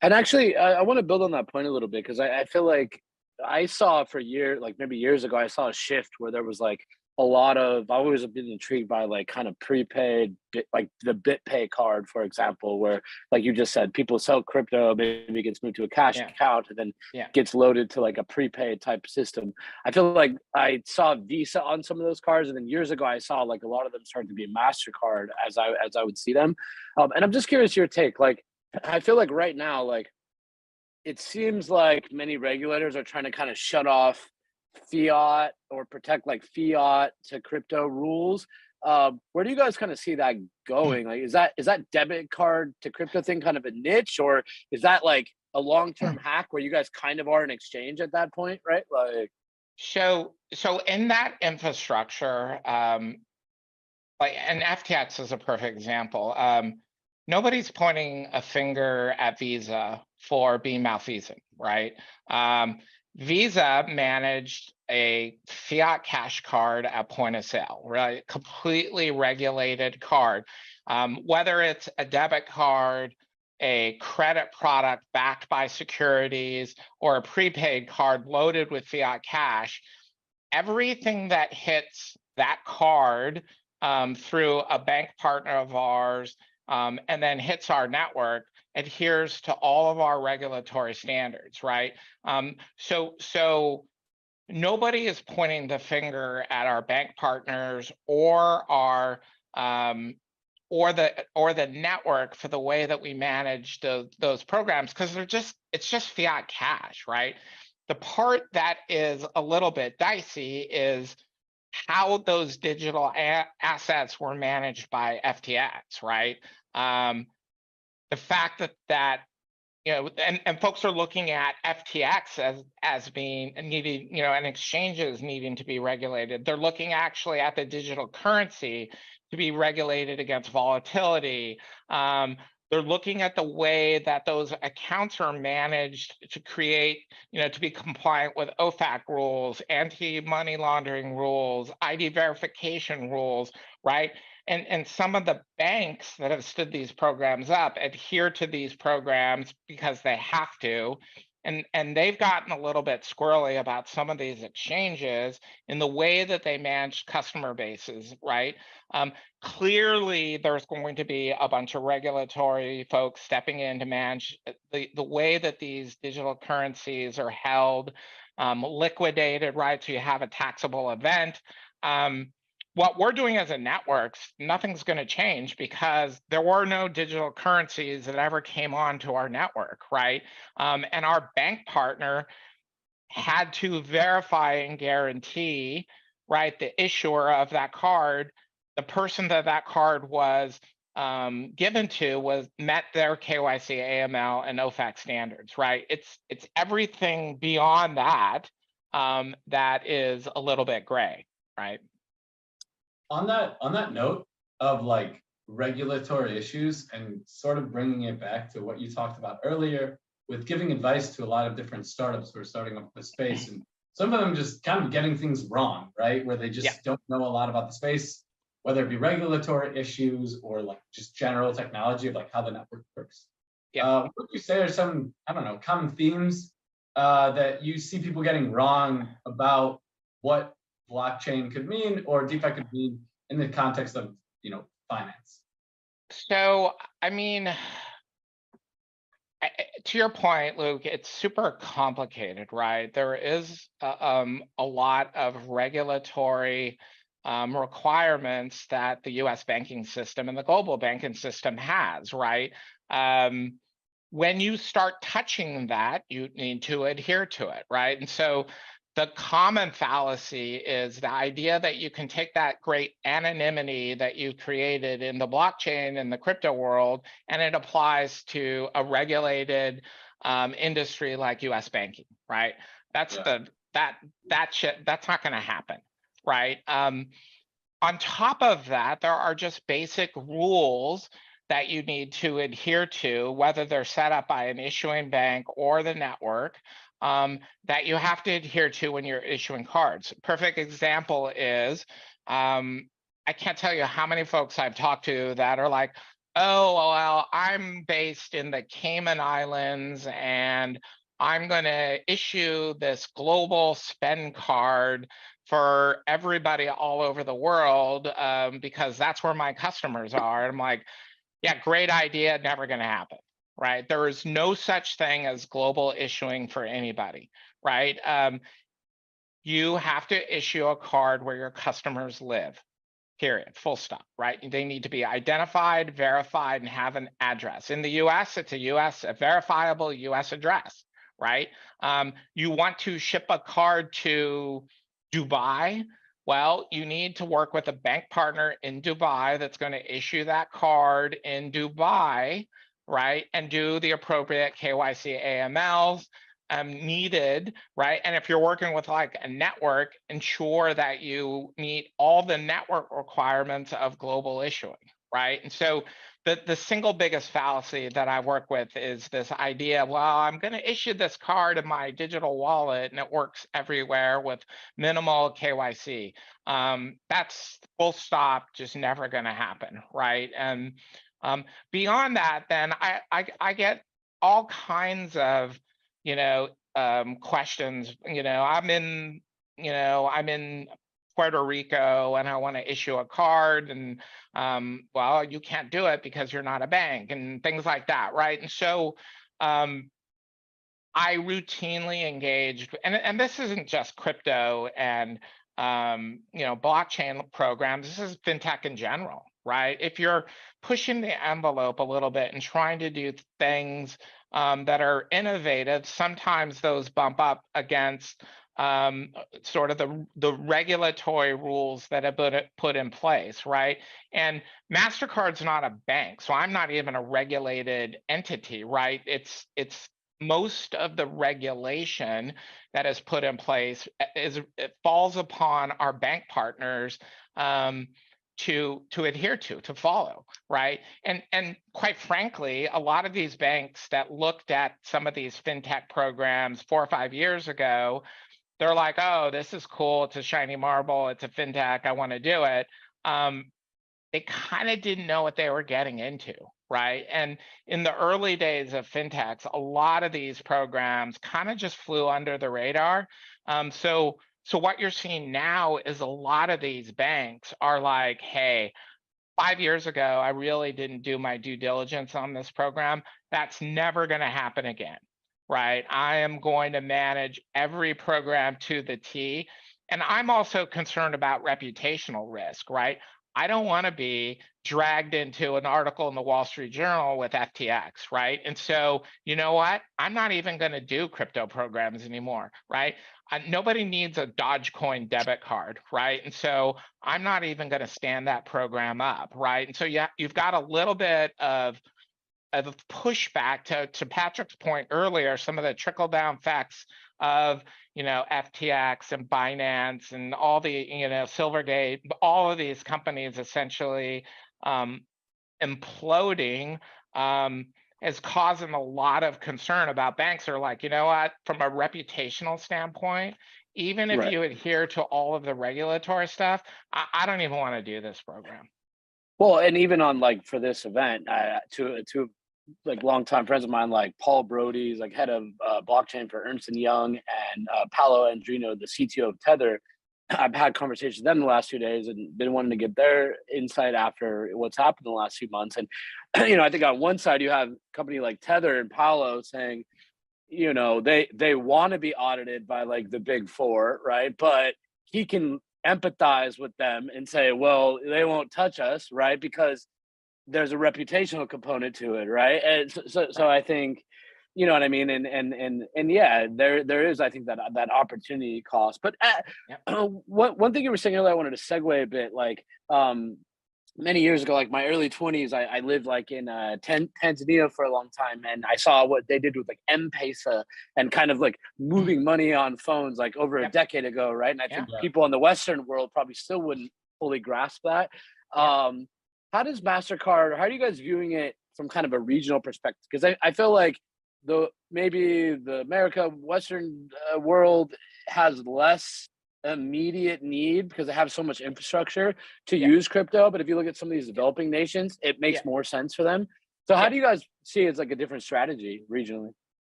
Speaker 10: And actually, I want to build on that point a little bit, because I feel like I saw for years, like maybe years ago, I saw a shift where there was like a lot of, I've always been intrigued by like kind of prepaid, like the BitPay card, for example, where like you just said, people sell crypto, maybe it gets moved to a cash account and then gets loaded to like a prepaid type system. I feel like I saw Visa on some of those cards, and then years ago I saw like a lot of them started to be MasterCard as I would see them. And I'm just curious your take. Like, I feel like right now, like it seems like many regulators are trying to kind of shut off fiat or protect like fiat to crypto rules. Where do you guys kind of see that going? Like, is that debit card to crypto thing kind of a niche, or is that like a long-term hack where you guys kind of are an exchange at that point, right? Like,
Speaker 15: so in that infrastructure, like, and FTX is a perfect example. Nobody's pointing a finger at Visa for being malfeasant, right? Visa managed a fiat cash card at point of sale, right? Completely regulated card. Whether it's a debit card, a credit product backed by securities, or a prepaid card loaded with fiat cash, everything that hits that card through a bank partner of ours and then hits our network adheres to all of our regulatory standards, right? So nobody is pointing the finger at our bank partners or our or the network for the way that we manage those programs, because it's just fiat cash, right? The part that is a little bit dicey is how those digital assets were managed by FTX, right? The fact that you know, and folks are looking at FTX as being needing, you know, and exchanges needing to be regulated. They're looking actually at the digital currency to be regulated against volatility. They're looking at the way that those accounts are managed to create, you know, to be compliant with OFAC rules, anti-money laundering rules, ID verification rules, right? And some of the banks that have stood these programs up adhere to these programs because they have to. And they've gotten a little bit squirrely about some of these exchanges in the way that they manage customer bases, right? Clearly, there's going to be a bunch of regulatory folks stepping in to manage the way that these digital currencies are held, liquidated, right? So you have a taxable event. what we're doing as a network, nothing's going to change because there were no digital currencies that ever came onto our network, right? And our bank partner had to verify and guarantee, right, the issuer of that card, the person that that card was given to was met their KYC, AML, and OFAC standards, right? It's everything beyond that that is a little bit gray, right?
Speaker 7: On that note of like regulatory issues and sort of bringing it back to what you talked about earlier with giving advice to a lot of different startups who are starting up the space, and some of them just kind of getting things wrong, right? Where they just don't know a lot about the space, whether it be regulatory issues or like just general technology of like how the network works. What would you say are some, I don't know, common themes that you see people getting wrong about what blockchain could mean or DeFi could mean in the context of, you know, finance?
Speaker 15: So, I mean, to your point, Luke, it's super complicated, right? There is a lot of regulatory requirements that the US banking system and the global banking system has, right? When you start touching that, you need to adhere to it, right? And so the common fallacy is the idea that you can take that great anonymity that you created in the blockchain and the crypto world, and it applies to a regulated industry like US banking, right? That's that's not going to happen, right? On top of that, there are just basic rules that you need to adhere to, whether they're set up by an issuing bank or the network, that you have to adhere to when you're issuing cards. Perfect example is, I can't tell you how many folks I've talked to that are like, oh, well, I'm based in the Cayman Islands and I'm going to issue this global spend card for everybody all over the world because that's where my customers are. And I'm like, yeah, great idea, never going to happen, right? There is no such thing as global issuing for anybody, right? You have to issue a card where your customers live, period, full stop, right? They need to be identified, verified, and have an address. In the US, it's a verifiable US address, right? You want to ship a card to Dubai, well, you need to work with a bank partner in Dubai that's going to issue that card in Dubai, right? And do the appropriate KYC AMLs needed, right? And if you're working with like a network, ensure that you meet all the network requirements of global issuing, right? And so the single biggest fallacy that I work with is this idea, well, I'm going to issue this card in my digital wallet and it works everywhere with minimal KYC. That's full stop, just never going to happen, right? And beyond that, then I get all kinds of, you know, questions. You know, I'm in Puerto Rico and I want to issue a card, and well, you can't do it because you're not a bank and things like that, right? And so I routinely engaged, and this isn't just crypto and you know, blockchain programs, this is fintech in general, right? If you're pushing the envelope a little bit and trying to do things that are innovative, sometimes those bump up against sort of the regulatory rules that have been put in place, right? And MasterCard's not a bank, so I'm not even a regulated entity, right? It's most of the regulation that is put in place it falls upon our bank partners to adhere to follow, right? And quite frankly, a lot of these banks that looked at some of these fintech programs 4 or 5 years ago, they're like, oh, this is cool, it's a shiny marble, it's a fintech, I want to do it. They kind of didn't know what they were getting into, right? And in the early days of fintechs, a lot of these programs kind of just flew under the radar. So what you're seeing now is a lot of these banks are like, hey, 5 years ago, I really didn't do my due diligence on this program. That's never going to happen again, right? I am going to manage every program to the T. And I'm also concerned about reputational risk, right? I don't want to be dragged into an article in the Wall Street Journal with FTX, right? And so, you know what? I'm not even going to do crypto programs anymore, right? Nobody needs a Dogecoin debit card, right? And so I'm not even going to stand that program up, right? And so you've got a little bit of pushback to Patrick's point earlier, some of the trickle down effects of, FTX and Binance and all the, Silvergate, all of these companies essentially imploding is causing a lot of concern about banks are like, you know what, from a reputational standpoint, even if you adhere to all of the regulatory stuff, I don't even want to do this program.
Speaker 10: Well, and even on like for this event, to like longtime friends of mine, like Paul Brody's like head of blockchain for Ernst & Young, and Paolo Andrino, the CTO of Tether. I've had conversations with them the last 2 days and been wanting to get their insight after what's happened in the last few months. And, I think on one side you have a company like Tether and Paolo saying, they want to be audited by like the big four, right? But he can empathize with them and say, well, they won't touch us, right? Because there's a reputational component to it, right? And so I think, you know what I mean, and yeah, there is, I think, that opportunity cost. But one thing you were saying earlier, I wanted to segue a bit. Like many years ago, like my early 20s, I lived like in Tanzania for a long time, and I saw what they did with like M-Pesa and kind of like moving money on phones like over a decade ago, right? And I think people in the Western world probably still wouldn't fully grasp that. How does MasterCard, how are you guys viewing it from kind of a regional perspective? Because I feel like maybe the Western world has less immediate need because they have so much infrastructure to use crypto. But if you look at some of these developing nations, it makes more sense for them. So how do you guys see it as like a different strategy regionally?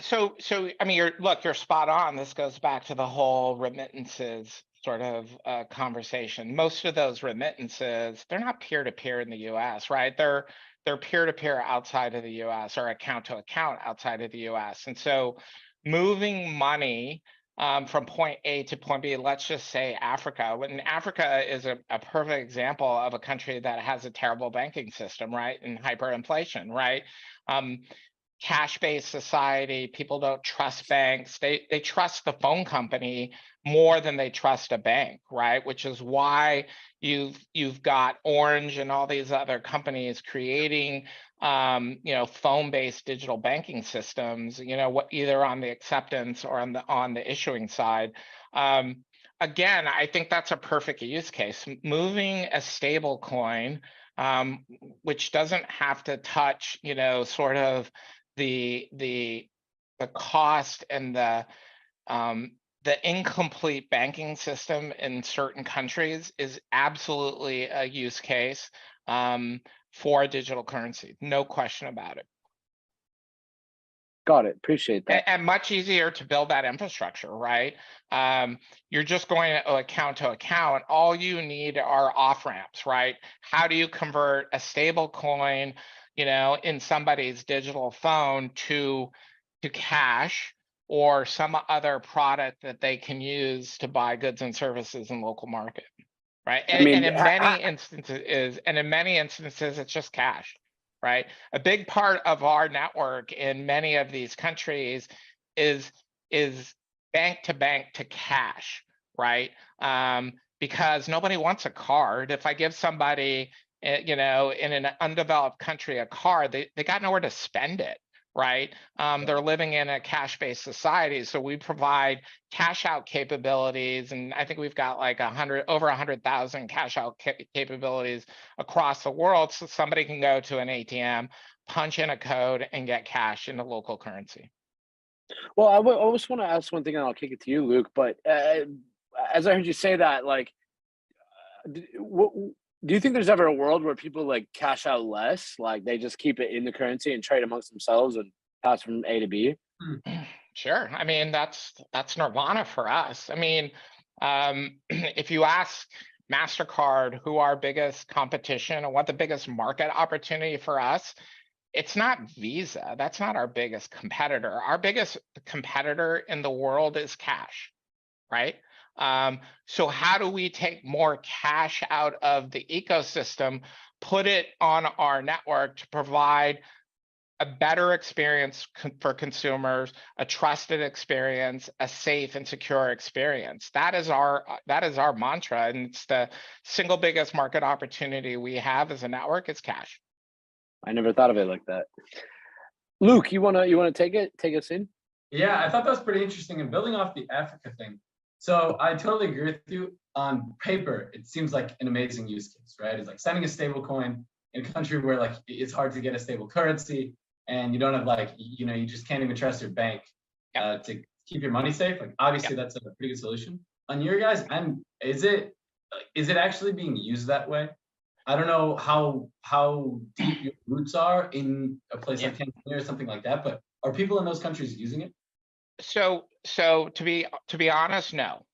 Speaker 15: So I mean, you're spot on. This goes back to the whole remittances sort of conversation. Most of those remittances, they're not peer-to-peer in the US, right? They're peer-to-peer outside of the US or account to account outside of the US. And so moving money from point A to point B, let's just say Africa. When Africa is a perfect example of a country that has a terrible banking system, right? And hyperinflation, right? Cash-based society, people don't trust banks. They trust the phone company more than they trust a bank, right? Which is why you've got Orange and all these other companies creating phone-based digital banking systems, either on the acceptance or on the issuing side. Again, I think that's a perfect use case. Moving a stable coin, which doesn't have to touch, sort of the cost and the incomplete banking system in certain countries is absolutely a use case for a digital currency. No question about it.
Speaker 10: Got it. Appreciate that.
Speaker 15: And much easier to build that infrastructure, right? You're just going to account. All you need are off ramps, right? How do you convert a stable coin, in somebody's digital phone to cash or some other product that they can use to buy goods and services in local market, right? And in many instances, it's just cash, right? A big part of our network in many of these countries is bank to cash, right? Because nobody wants a card. If I give somebody, in an undeveloped country a card, they got nowhere to spend it, right? They're living in a cash-based society, so we provide cash out capabilities, and I think we've got like over 100,000 cash out capabilities across the world, so somebody can go to an ATM, punch in a code, and get cash in the local currency.
Speaker 10: Well, I just want to ask one thing, and I'll kick it to you, Luke. But as I heard you say that, like, do you think there's ever a world where people like cash out less, like they just keep it in the currency and trade amongst themselves and pass from A to B?
Speaker 15: Sure. I mean, that's nirvana for us. I mean, if you ask MasterCard who our biggest competition and what the biggest market opportunity for us, it's not Visa. That's not our biggest competitor. Our biggest competitor in the world is cash, right? So how do we take more cash out of the ecosystem, put it on our network to provide a better experience for consumers, a trusted experience, a safe and secure experience? That is our mantra, and it's the single biggest market opportunity we have as a network is cash.
Speaker 10: I never thought of it like that. Luke, you wanna take us in?
Speaker 7: Yeah, I thought that was pretty interesting. And building off the Africa thing, so I totally agree with you. On paper, it seems like an amazing use case, right? It's like sending a stable coin in a country where like it's hard to get a stable currency, and you don't have like you just can't even trust your bank to keep your money safe. Like obviously that's a pretty good solution. On your guys, is it actually being used that way? I don't know how deep your roots are in a place like Tanzania or something like that, but are people in those countries using it?
Speaker 15: So to be honest, no.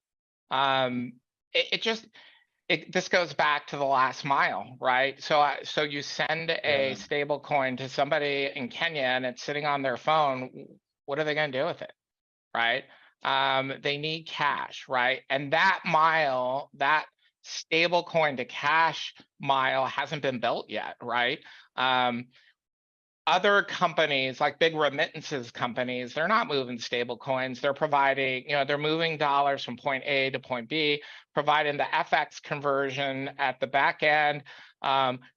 Speaker 15: This goes back to the last mile, right? So you send a stable coin to somebody in Kenya and it's sitting on their phone. What are they going to do with it, right? They need cash, right? And that mile, that stable coin to cash mile hasn't been built yet, right? Other companies like big remittances companies, they're not moving stable coins. They're providing, they're moving dollars from point A to point B, providing the FX conversion at the back end,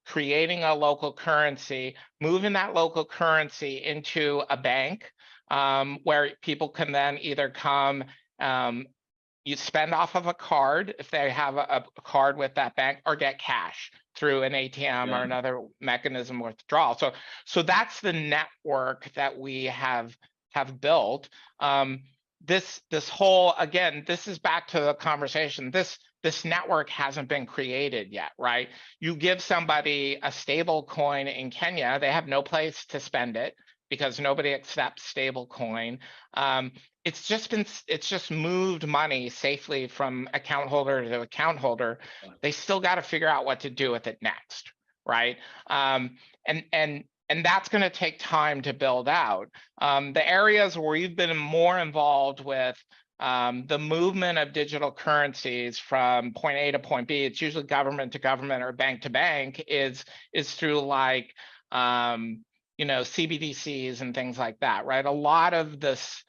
Speaker 15: creating a local currency, moving that local currency into a bank where people can then either come, you spend off of a card if they have a card with that bank, or get cash through an ATM or another mechanism of withdrawal. So that's the network that we have built. This whole, again, this is back to the conversation. This network hasn't been created yet, right? You give somebody a stable coin in Kenya, they have no place to spend it because nobody accepts stable coin. It's just moved money safely from account holder to account holder. They still got to figure out what to do with it next, right? And that's going to take time to build out. The areas where we've been more involved with the movement of digital currencies from point A to point B, it's usually government to government or bank to bank, is through like CBDCs and things like that, right? A lot of this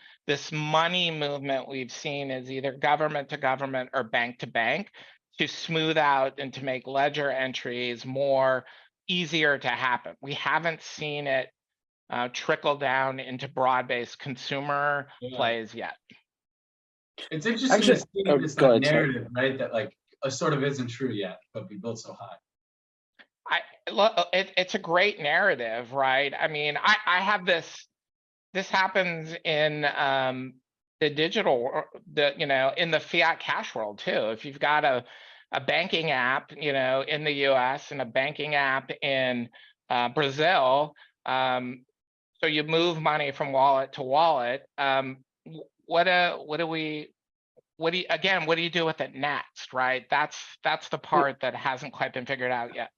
Speaker 15: money movement we've seen is either government to government or bank to bank to smooth out and to make ledger entries more easier to happen. We haven't seen it trickle down into broad-based consumer plays yet.
Speaker 7: It's interesting to see this narrative, right? That like sort of isn't true yet, but we built so high.
Speaker 15: It's a great narrative, right? I mean, I have this happens in the digital, in the fiat cash world too. If you've got a banking app, in the US and a banking app in Brazil, so you move money from wallet to wallet. What do you do with it next, right? That's the part that hasn't quite been figured out yet.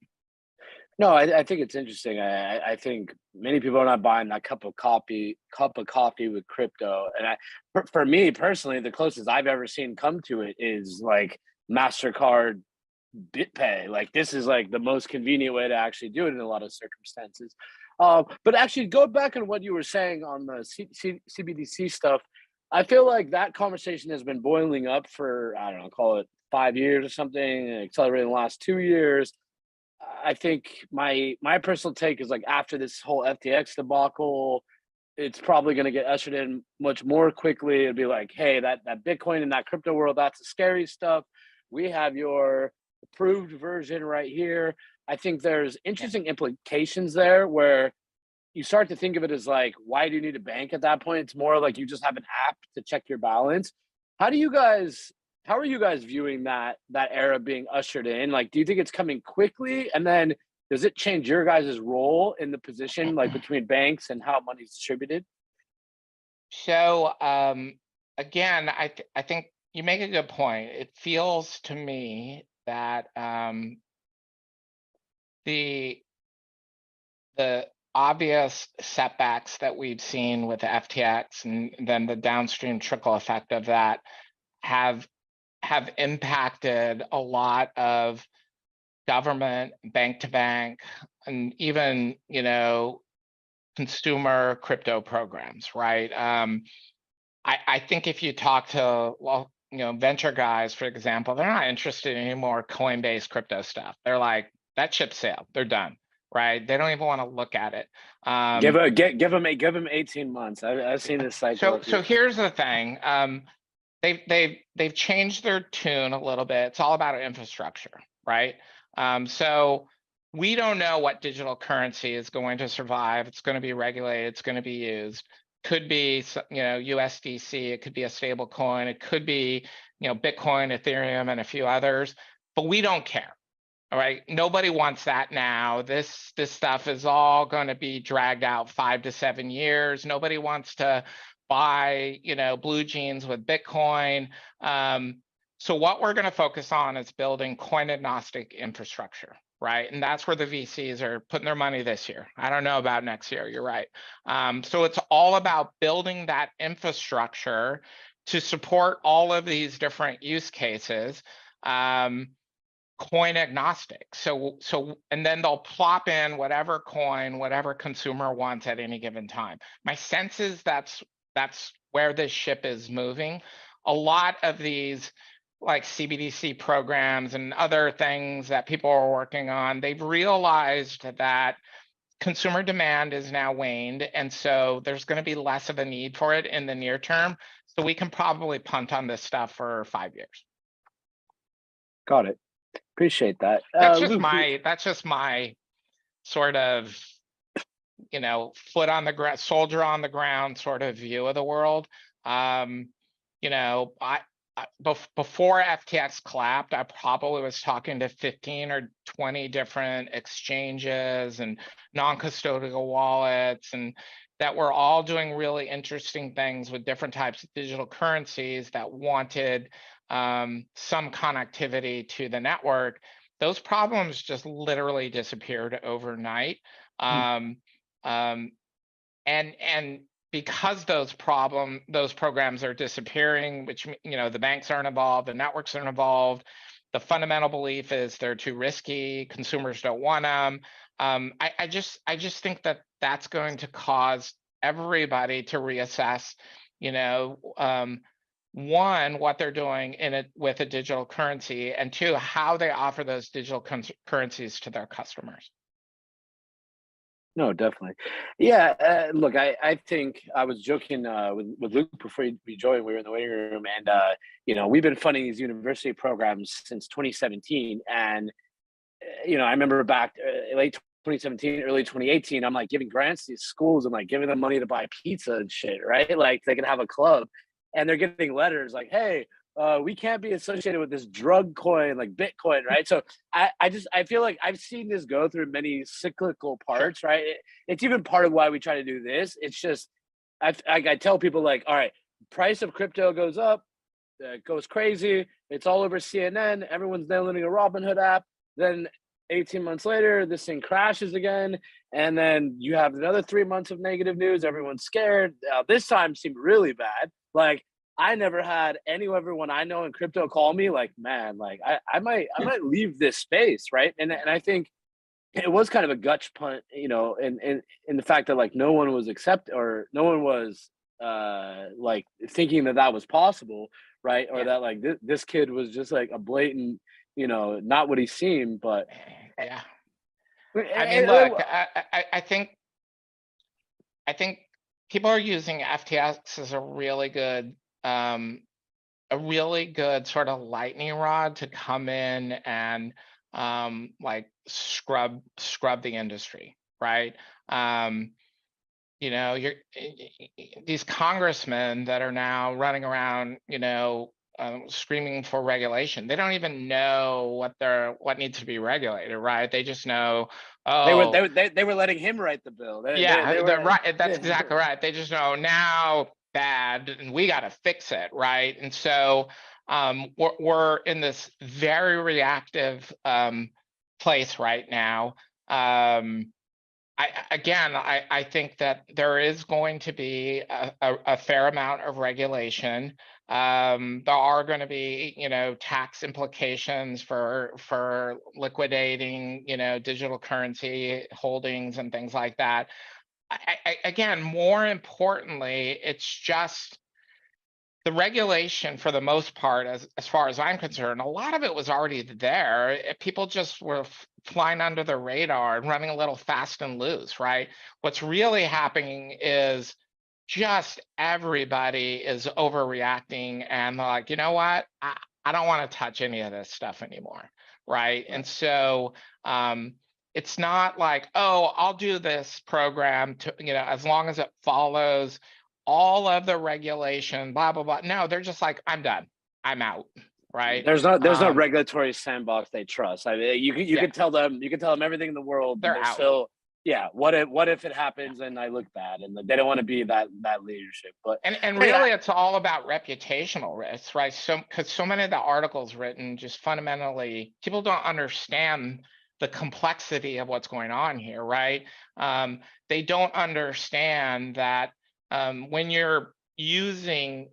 Speaker 10: No, I think it's interesting. I think many people are not buying that cup of coffee with crypto. And for me personally, the closest I've ever seen come to it is like MasterCard BitPay. Like this is like the most convenient way to actually do it in a lot of circumstances. But actually, go back on what you were saying on the CBDC stuff. I feel like that conversation has been boiling up for, I don't know, call it 5 years or something, accelerated in the last 2 years. I think my personal take is like after this whole FTX debacle, it's probably going to get ushered in much more quickly. It'd be like, hey, that Bitcoin in that crypto world, that's the scary stuff. We have your approved version right here. I think there's interesting implications there where you start to think of it as like, why do you need a bank at that point? It's more like you just have an app to check your balance. How are you guys viewing that era being ushered in? Like, do you think it's coming quickly? And then does it change your guys' role in the position, like between banks and how money's distributed?
Speaker 15: So again, I think you make a good point. It feels to me that the obvious setbacks that we've seen with the FTX and then the downstream trickle effect of that have impacted a lot of government, bank to bank, and even, you know, consumer crypto programs, right? I think if you talk to, well, you know, venture guys, for example, they're not interested in any more Coinbase crypto stuff. They're like, that ship sailed, they're done, right? They don't even want to look at it.
Speaker 10: Give them 18 months. I've seen this cycle.
Speaker 15: So here's the thing. They've changed their tune a little bit. It's all about infrastructure, right? So we don't know what digital currency is going to survive. It's going to be regulated. It's going to be used. Could be, you know, USDC. It could be a stable coin. It could be, you know, Bitcoin, Ethereum, and a few others. But we don't care. All right. Nobody wants that now. This stuff is all going to be dragged out 5 to 7 years. Nobody wants to buy, you know, blue jeans with Bitcoin. So what we're going to focus on is building coin agnostic infrastructure, right? And that's where the VCs are putting their money this year. I don't know about next year. You're right. So it's all about building that infrastructure to support all of these different use cases. Coin agnostic. So and then they'll plop in whatever coin, whatever consumer wants at any given time. My sense is that's where this ship is moving. A lot of these like CBDC programs and other things that people are working on, they've realized that consumer demand is now waned, and so there's going to be less of a need for it in the near term. So we can probably punt on this stuff for 5 years.
Speaker 10: Got it. Appreciate that.
Speaker 15: That's just my sort of, you know, foot on the ground, soldier on the ground sort of view of the world. You know, before FTX collapsed, I probably was talking to 15 or 20 different exchanges and non-custodial wallets, and that were all doing really interesting things with different types of digital currencies that wanted some connectivity to the network. Those problems just literally disappeared overnight. And because those programs are disappearing, which, you know, the banks aren't involved, the networks aren't involved, the fundamental belief is they're too risky, consumers don't want them. I just think that that's going to cause everybody to reassess, you know, one, what they're doing in it with a digital currency, and two, how they offer those digital currencies to their customers.
Speaker 10: No, definitely. Yeah, look, I think I was joking with Luke before we joined. We were in the waiting room, and you know, we've been funding these university programs since 2017, and you know, I remember back late 2017, early 2018, I'm like giving grants to these schools and like giving them money to buy pizza and shit, right? Like they can have a club, and they're getting letters like, "Hey, we can't be associated with this drug coin like Bitcoin," right? So I feel like I've seen this go through many cyclical parts, right? It's even part of why we try to do this. It's just I tell people like, all right, price of crypto goes up, goes crazy. It's all over CNN. Everyone's downloading a Robinhood app. Then 18 months later, this thing crashes again. And then you have another 3 months of negative news. Everyone's scared. This time seemed really bad. Like, I never had everyone I know in crypto call me like, man, like I might leave this space, right? And I think it was kind of a gut punt, you know, in the fact that like no one was like thinking that was possible, right? Or that like this kid was just like a blatant, you know, not what he seemed, but
Speaker 15: yeah. I mean, look, I think people are using FTX as a really good sort of lightning rod to come in and like scrub the industry, right? You know, these congressmen that are now running around, you know, screaming for regulation. They don't even know what needs to be regulated, right? They just know, oh,
Speaker 10: they were letting him write the bill.
Speaker 15: They're right. That's exactly right. They just know now bad and we got to fix it, right? And so we're in this very reactive place right now. I think that there is going to be a fair amount of regulation. There are going to be, tax implications for liquidating, digital currency holdings and things like that. Again, more importantly, it's just the regulation for the most part, as far as I'm concerned, a lot of it was already there. People just were flying under the radar and running a little fast and loose, right? What's really happening is just everybody is overreacting and they're like, you know what? I don't want to touch any of this stuff anymore, right? And so it's not like, oh, I'll do this program to, as long as it follows all of the regulation, blah, blah, blah. No, they're just like, I'm done. I'm out. Right.
Speaker 10: There's no regulatory sandbox they trust. I mean, you can tell them everything in the world.
Speaker 15: They're out.
Speaker 10: Still, yeah. What if it happens and I look bad, and they don't want to be that leadership. But
Speaker 15: and really, it's all about reputational risks, right? So because so many of the articles written just fundamentally, people don't understand the complexity of what's going on here, right? They don't understand that when you're using,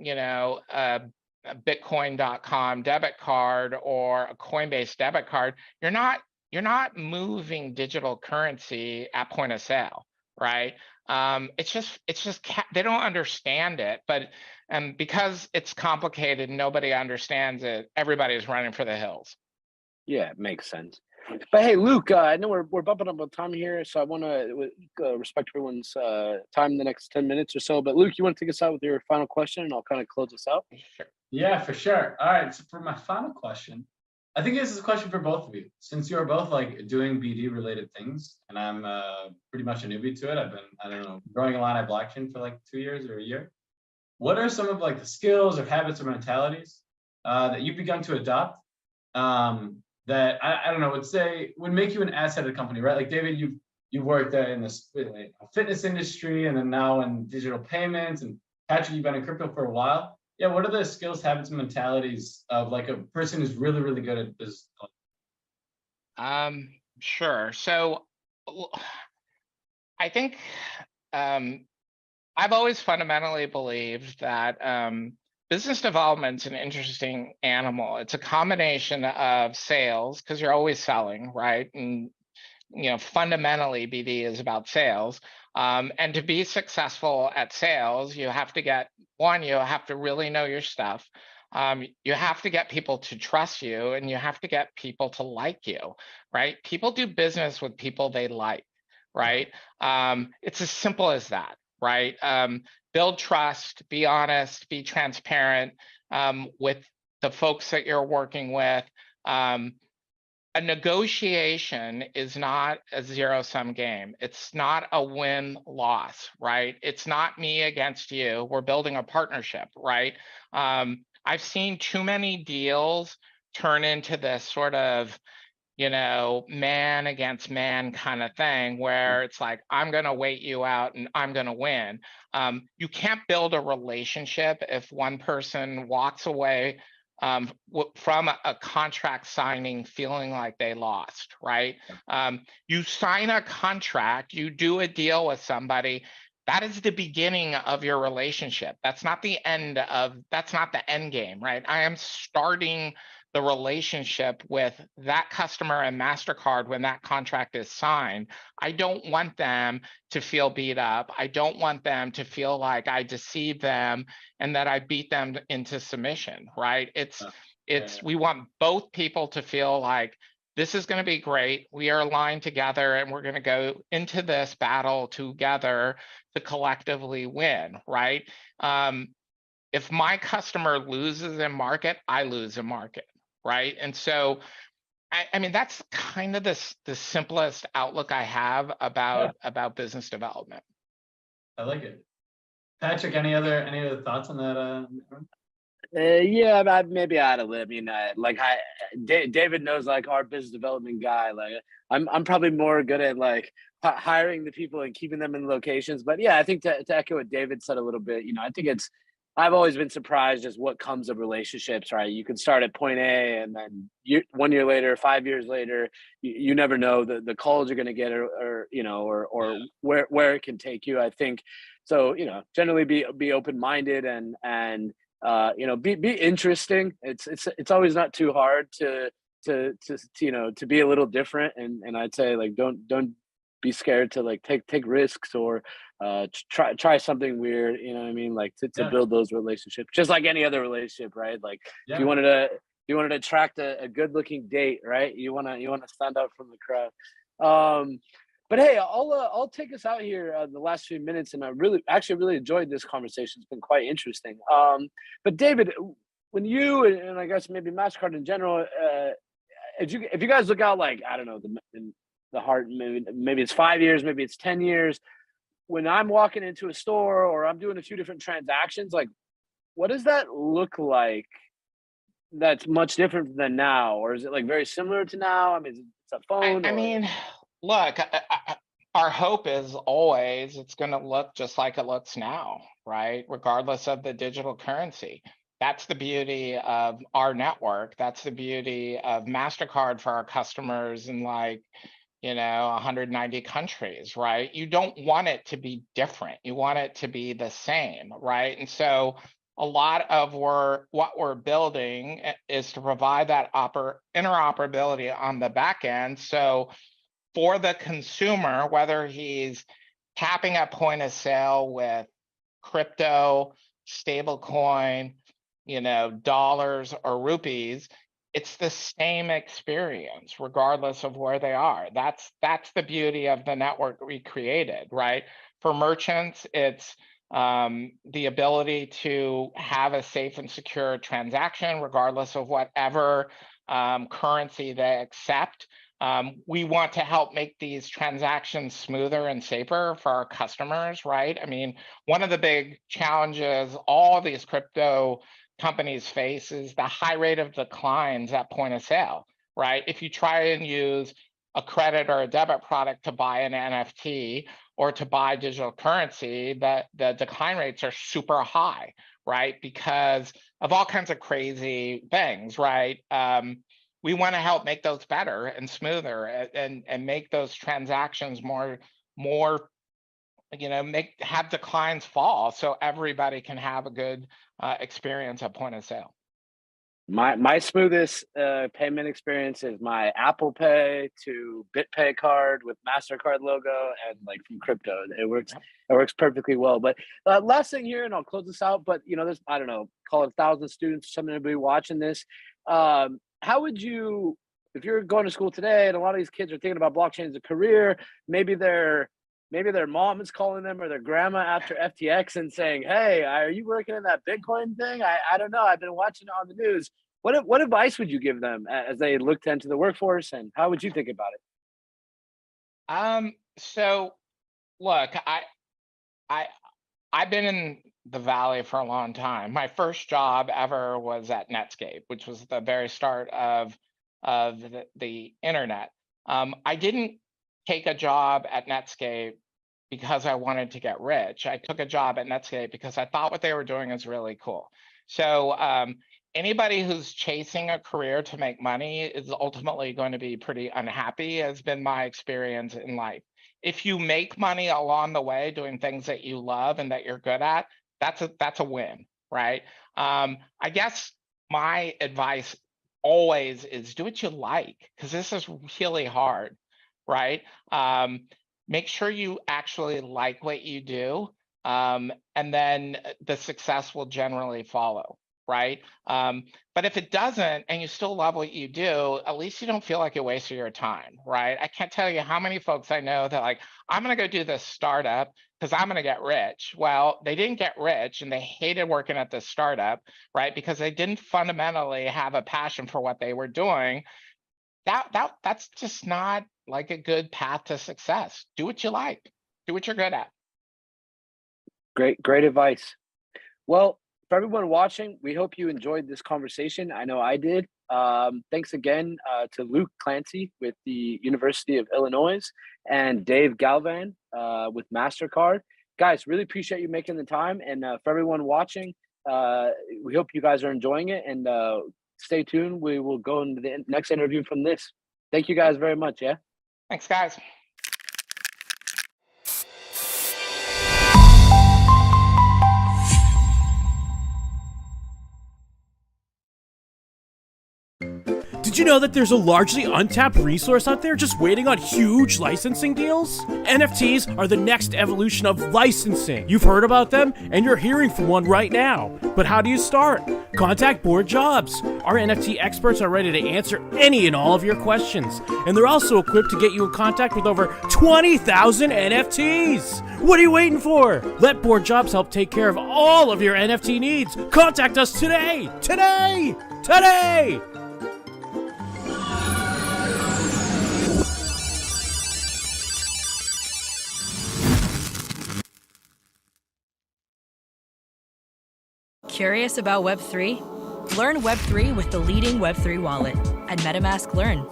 Speaker 15: a Bitcoin.com debit card or a Coinbase debit card, you're not moving digital currency at point of sale, right? It's just they don't understand it, but because it's complicated, nobody understands it. Everybody's running for the hills.
Speaker 10: Yeah, it makes sense. But hey, Luke, I know we're bumping up on time here, so I want to respect everyone's time in the next 10 minutes or so. But Luke, you want to take us out with your final question, and I'll kind of close us out?
Speaker 15: Sure.
Speaker 7: Yeah, for sure. All right. So for my final question, I think this is a question for both of you. Since you're both like doing BD related things, and I'm pretty much a newbie to it. I've been, growing a lot of blockchain for like 2 years or a year. What are some of like the skills or habits or mentalities that you've begun to adopt that I don't know, would make you an asset at a company, right? Like David, you've worked in this fitness industry and then now in digital payments, and Patrick, you've been in crypto for a while. Yeah, what are the skills, habits, and mentalities of like a person who's really, really good at this?
Speaker 15: Sure. So I think I've always fundamentally believed that business development's an interesting animal. It's a combination of sales, because you're always selling, right? And fundamentally, BD is about sales. And to be successful at sales, you have to you have to really know your stuff. You have to get people to trust you, and you have to get people to like you, right? People do business with people they like, right? It's as simple as that, right? Build trust, be honest, be transparent with the folks that you're working with. A negotiation is not a zero-sum game. It's not a win-loss, right? It's not me against you. We're building a partnership, right? I've seen too many deals turn into this sort of, man against man kind of thing where it's like, I'm going to wait you out and I'm going to win. You can't build a relationship if one person walks away from a contract signing feeling like they lost, right? You sign a contract, you do a deal with somebody, that is the beginning of your relationship. That's not the end game, right? I am starting the relationship with that customer and MasterCard when that contract is signed. I don't want them to feel beat up. I don't want them to feel like I deceived them and that I beat them into submission, right? We want both people to feel like this is going to be great. We are aligned together and we're going to go into this battle together to collectively win, right? If my customer loses in market, I lose in market, right? And so, I mean, that's kind of the simplest outlook I have about business development.
Speaker 7: I like it. Patrick, any other thoughts on that?
Speaker 10: Yeah, maybe I had a little. I mean, David knows like our business development guy. Like, I'm probably more good at like hiring the people and keeping them in locations. But yeah, I think to echo what David said a little bit, I think I've always been surprised just what comes of relationships, right? You can start at point A and then 1 year later, 5 years later, you never know the calls you're going to get or where it can take you. I think so. Generally be open minded and be interesting. It's always not too hard to be a little different, and I'd say like don't be scared to like take risks or try something weird, you know what I mean, like to build those relationships just like any other relationship, right? Like if you wanted to attract a good looking date, right, you want to stand out from the crowd. But hey, I'll take us out here the last few minutes, and I really enjoyed this conversation. It's been quite interesting. But David, when you and I guess maybe MasterCard in general, if you guys look out, like, I don't know, the heart, maybe it's 5 years, maybe it's 10 years, when I'm walking into a store or I'm doing a few different transactions, like, what does that look like that's much different than now? Or is it like very similar to now? I mean, it's a phone.
Speaker 15: I mean, look, our hope is always it's going to look just like it looks now, right? Regardless of the digital currency. That's the beauty of our network. That's the beauty of MasterCard for our customers in 190 countries, right? You don't want it to be different. You want it to be the same, right? And so a lot of what we're building is to provide that interoperability on the back end. So for the consumer, whether he's tapping at point of sale with crypto, stablecoin, dollars or rupees, it's the same experience regardless of where they are. That's the beauty of the network we created, right? For merchants, it's the ability to have a safe and secure transaction regardless of whatever currency they accept. We want to help make these transactions smoother and safer for our customers, right? I mean, one of the big challenges all these crypto companies face is the high rate of declines at point of sale, right? If you try and use a credit or a debit product to buy an NFT or to buy digital currency, the decline rates are super high, right? Because of all kinds of crazy things, right? We want to help make those better and smoother and make those transactions more have declines fall so everybody can have a good experience at point of sale.
Speaker 10: My smoothest payment experience is my Apple Pay to BitPay card with MasterCard logo and like from crypto. It works perfectly well. But last thing here, and I'll close this out. But there's, I don't know, call it 1,000 students, something to be watching this. How would you, if you're going to school today and a lot of these kids are thinking about blockchain as a career, maybe their mom is calling them or their grandma after FTX and saying, hey, are you working in that Bitcoin thing? I don't know. I've been watching it on the news. What advice would you give them as they look to enter the workforce, and how would you think about
Speaker 15: it? So look, I've been in the Valley for a long time. My first job ever was at Netscape, which was the very start of the internet. I didn't take a job at Netscape because I wanted to get rich. I took a job at Netscape because I thought what they were doing is really cool. So anybody who's chasing a career to make money is ultimately going to be pretty unhappy, has been my experience in life. If you make money along the way doing things that you love and that you're good at, that's a win, right? I guess my advice always is do what you like, because this is really hard, right? Make sure you actually like what you do, and then the success will generally follow, right? But if it doesn't and you still love what you do, at least you don't feel like you wasted your time, right? I can't tell you how many folks I know that like, I'm gonna go do this startup because I'm gonna get rich. Well, they didn't get rich and they hated working at this startup, right? Because they didn't fundamentally have a passion for what they were doing. That's just not like a good path to success. Do what you like, do what you're good at.
Speaker 10: Great advice. Well, for everyone watching, we hope you enjoyed this conversation. I know I did. Thanks again to Luke Clancy with the University of Illinois and Dave Galvan with MasterCard. Guys, really appreciate you making the time. And for everyone watching, we hope you guys are enjoying it. And stay tuned. We will go into the next interview from this. Thank you guys very much. Yeah.
Speaker 15: Thanks, guys.
Speaker 8: Did you know that there's a largely untapped resource out there just waiting on huge licensing deals? NFTs are the next evolution of licensing. You've heard about them, and you're hearing from one right now. But how do you start? Contact Board Jobs. Our NFT experts are ready to answer any and all of your questions. And they're also equipped to get you in contact with over 20,000 NFTs. What are you waiting for? Let Board Jobs help take care of all of your NFT needs. Contact us today! Today! Today!
Speaker 2: Curious about Web3? Learn Web3 with the leading Web3 wallet at MetaMask Learn.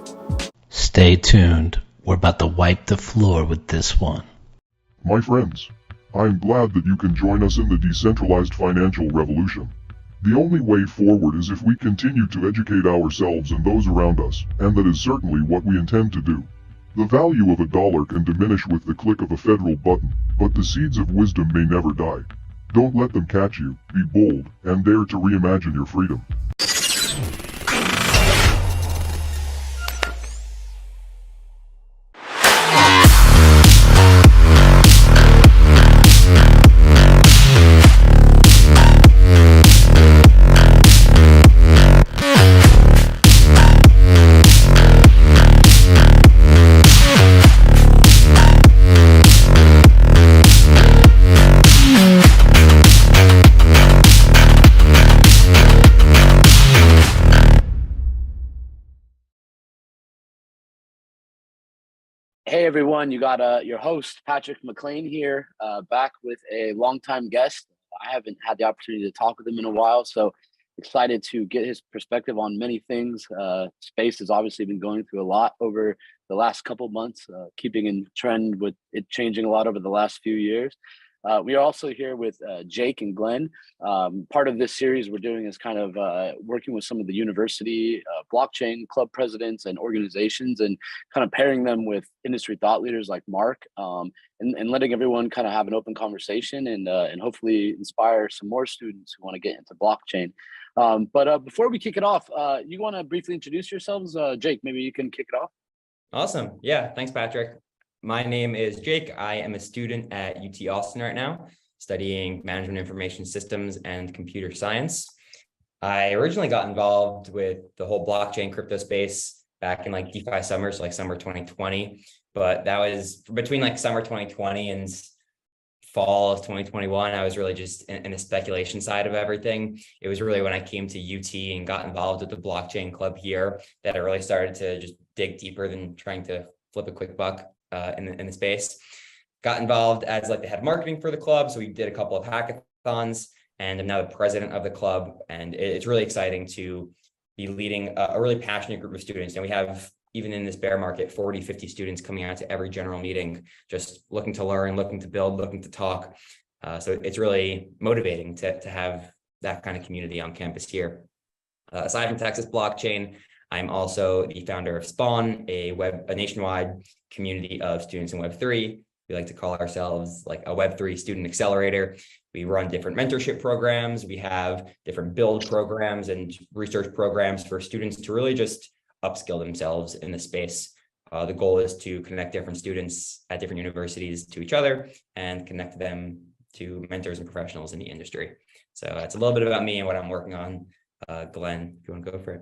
Speaker 1: Stay tuned. We're about to wipe the floor with this one.
Speaker 16: My friends, I'm glad that you can join us in the decentralized financial revolution. The only way forward is if we continue to educate ourselves and those around us, and that is certainly what we intend to do. The value of $1 can diminish with the click of a federal button, but the seeds of wisdom may never die. Don't let them catch you, be bold, and dare to reimagine your freedom.
Speaker 10: Hey everyone, you got your host Patrick McLean here, back with a longtime guest. I haven't had the opportunity to talk with him in a while, so excited to get his perspective on many things. Space has obviously been going through a lot over the last couple months, keeping in trend with it changing a lot over the last few years. We are also here with Jake and Glenn. Part of this series we're doing is kind of working with some of the university blockchain club presidents and organizations and kind of pairing them with industry thought leaders like Mark and letting everyone kind of have an open conversation and hopefully inspire some more students who want to get into blockchain. But before we kick it off, you want to briefly introduce yourselves? Jake, maybe you can kick it off.
Speaker 17: Awesome. Yeah, thanks, Patrick. My name is Jake. I am a student at UT Austin right now, studying management information systems and computer science. I originally got involved with the whole blockchain crypto space back in like DeFi summer, so like summer 2020. But that was between like summer 2020 and fall of 2021. I was really just in the speculation side of everything. It was really when I came to UT and got involved with the blockchain club here that I really started to just dig deeper than trying to flip a quick buck. In the space. Got involved as like the head of marketing for the club. So we did a couple of hackathons and I'm now the president of the club. And it's really exciting to be leading a really passionate group of students. And we have, even in this bear market, 40, 50 students coming out to every general meeting, just looking to learn, looking to build, looking to talk. So it's really motivating to have that kind of community on campus here. Aside from Texas blockchain, I'm also the founder of Spawn, a nationwide community of students in Web3. We like to call ourselves like a Web3 student accelerator. We run different mentorship programs. We have different build programs and research programs for students to really just upskill themselves in the space. The goal is to connect different students at different universities to each other and connect them to mentors and professionals in the industry. So that's a little bit about me and what I'm working on. Glenn, if you want to go for it.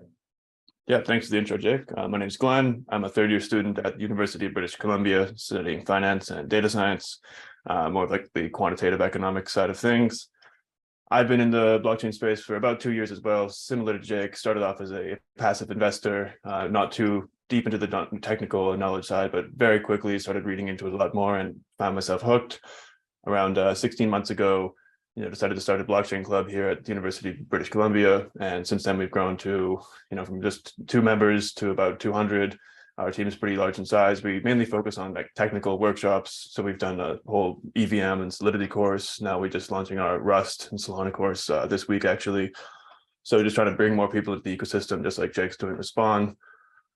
Speaker 20: Yeah, thanks for the intro, Jake. My name is Glenn. I'm a third-year student at the University of British Columbia, studying finance and data science, more of like the quantitative economics side of things. I've been in the blockchain space for about 2 years as well. Similar to Jake, started off as a passive investor, not too deep into the technical knowledge side, but very quickly started reading into it a lot more and found myself hooked. Around 16 months ago, decided to start a blockchain club here at the University of British Columbia. And since then we've grown to, from just 2 members to about 200. Our team is pretty large in size. We mainly focus on like technical workshops. So we've done a whole EVM and Solidity course. Now we're just launching our Rust and Solana course this week, actually. So just trying to bring more people into the ecosystem, just like Jake's doing with Spawn.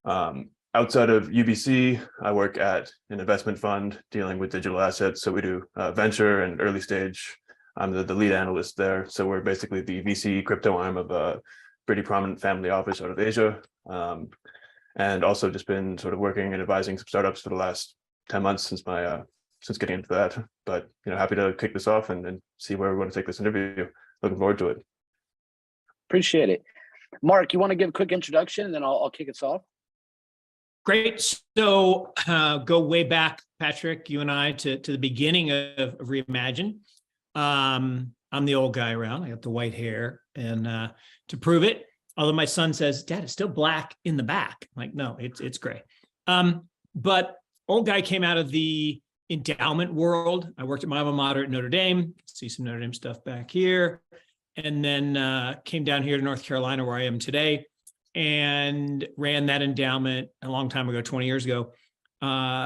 Speaker 20: Outside of UBC, I work at an investment fund dealing with digital assets. So we do venture and early stage. I'm the lead analyst there. So we're basically the VC crypto arm of a pretty prominent family office out of Asia. And also just been sort of working and advising some startups for the last 10 months since my since getting into that. But happy to kick this off and see where we want to take this interview. Looking forward to it.
Speaker 10: Appreciate it. Mark, you want to give a quick introduction, and then I'll kick us off?
Speaker 4: Great. So go way back, Patrick, you and I, to the beginning of Reimagine. I'm the old guy around. I got the white hair, and to prove it, although my son says, "Dad, it's still black in the back." I'm like, no, it's gray. But old guy came out of the endowment world. I worked at my alma mater at Notre Dame. See some Notre Dame stuff back here. And then came down here to North Carolina, where I am today, and ran that endowment a long time ago, 20 years ago.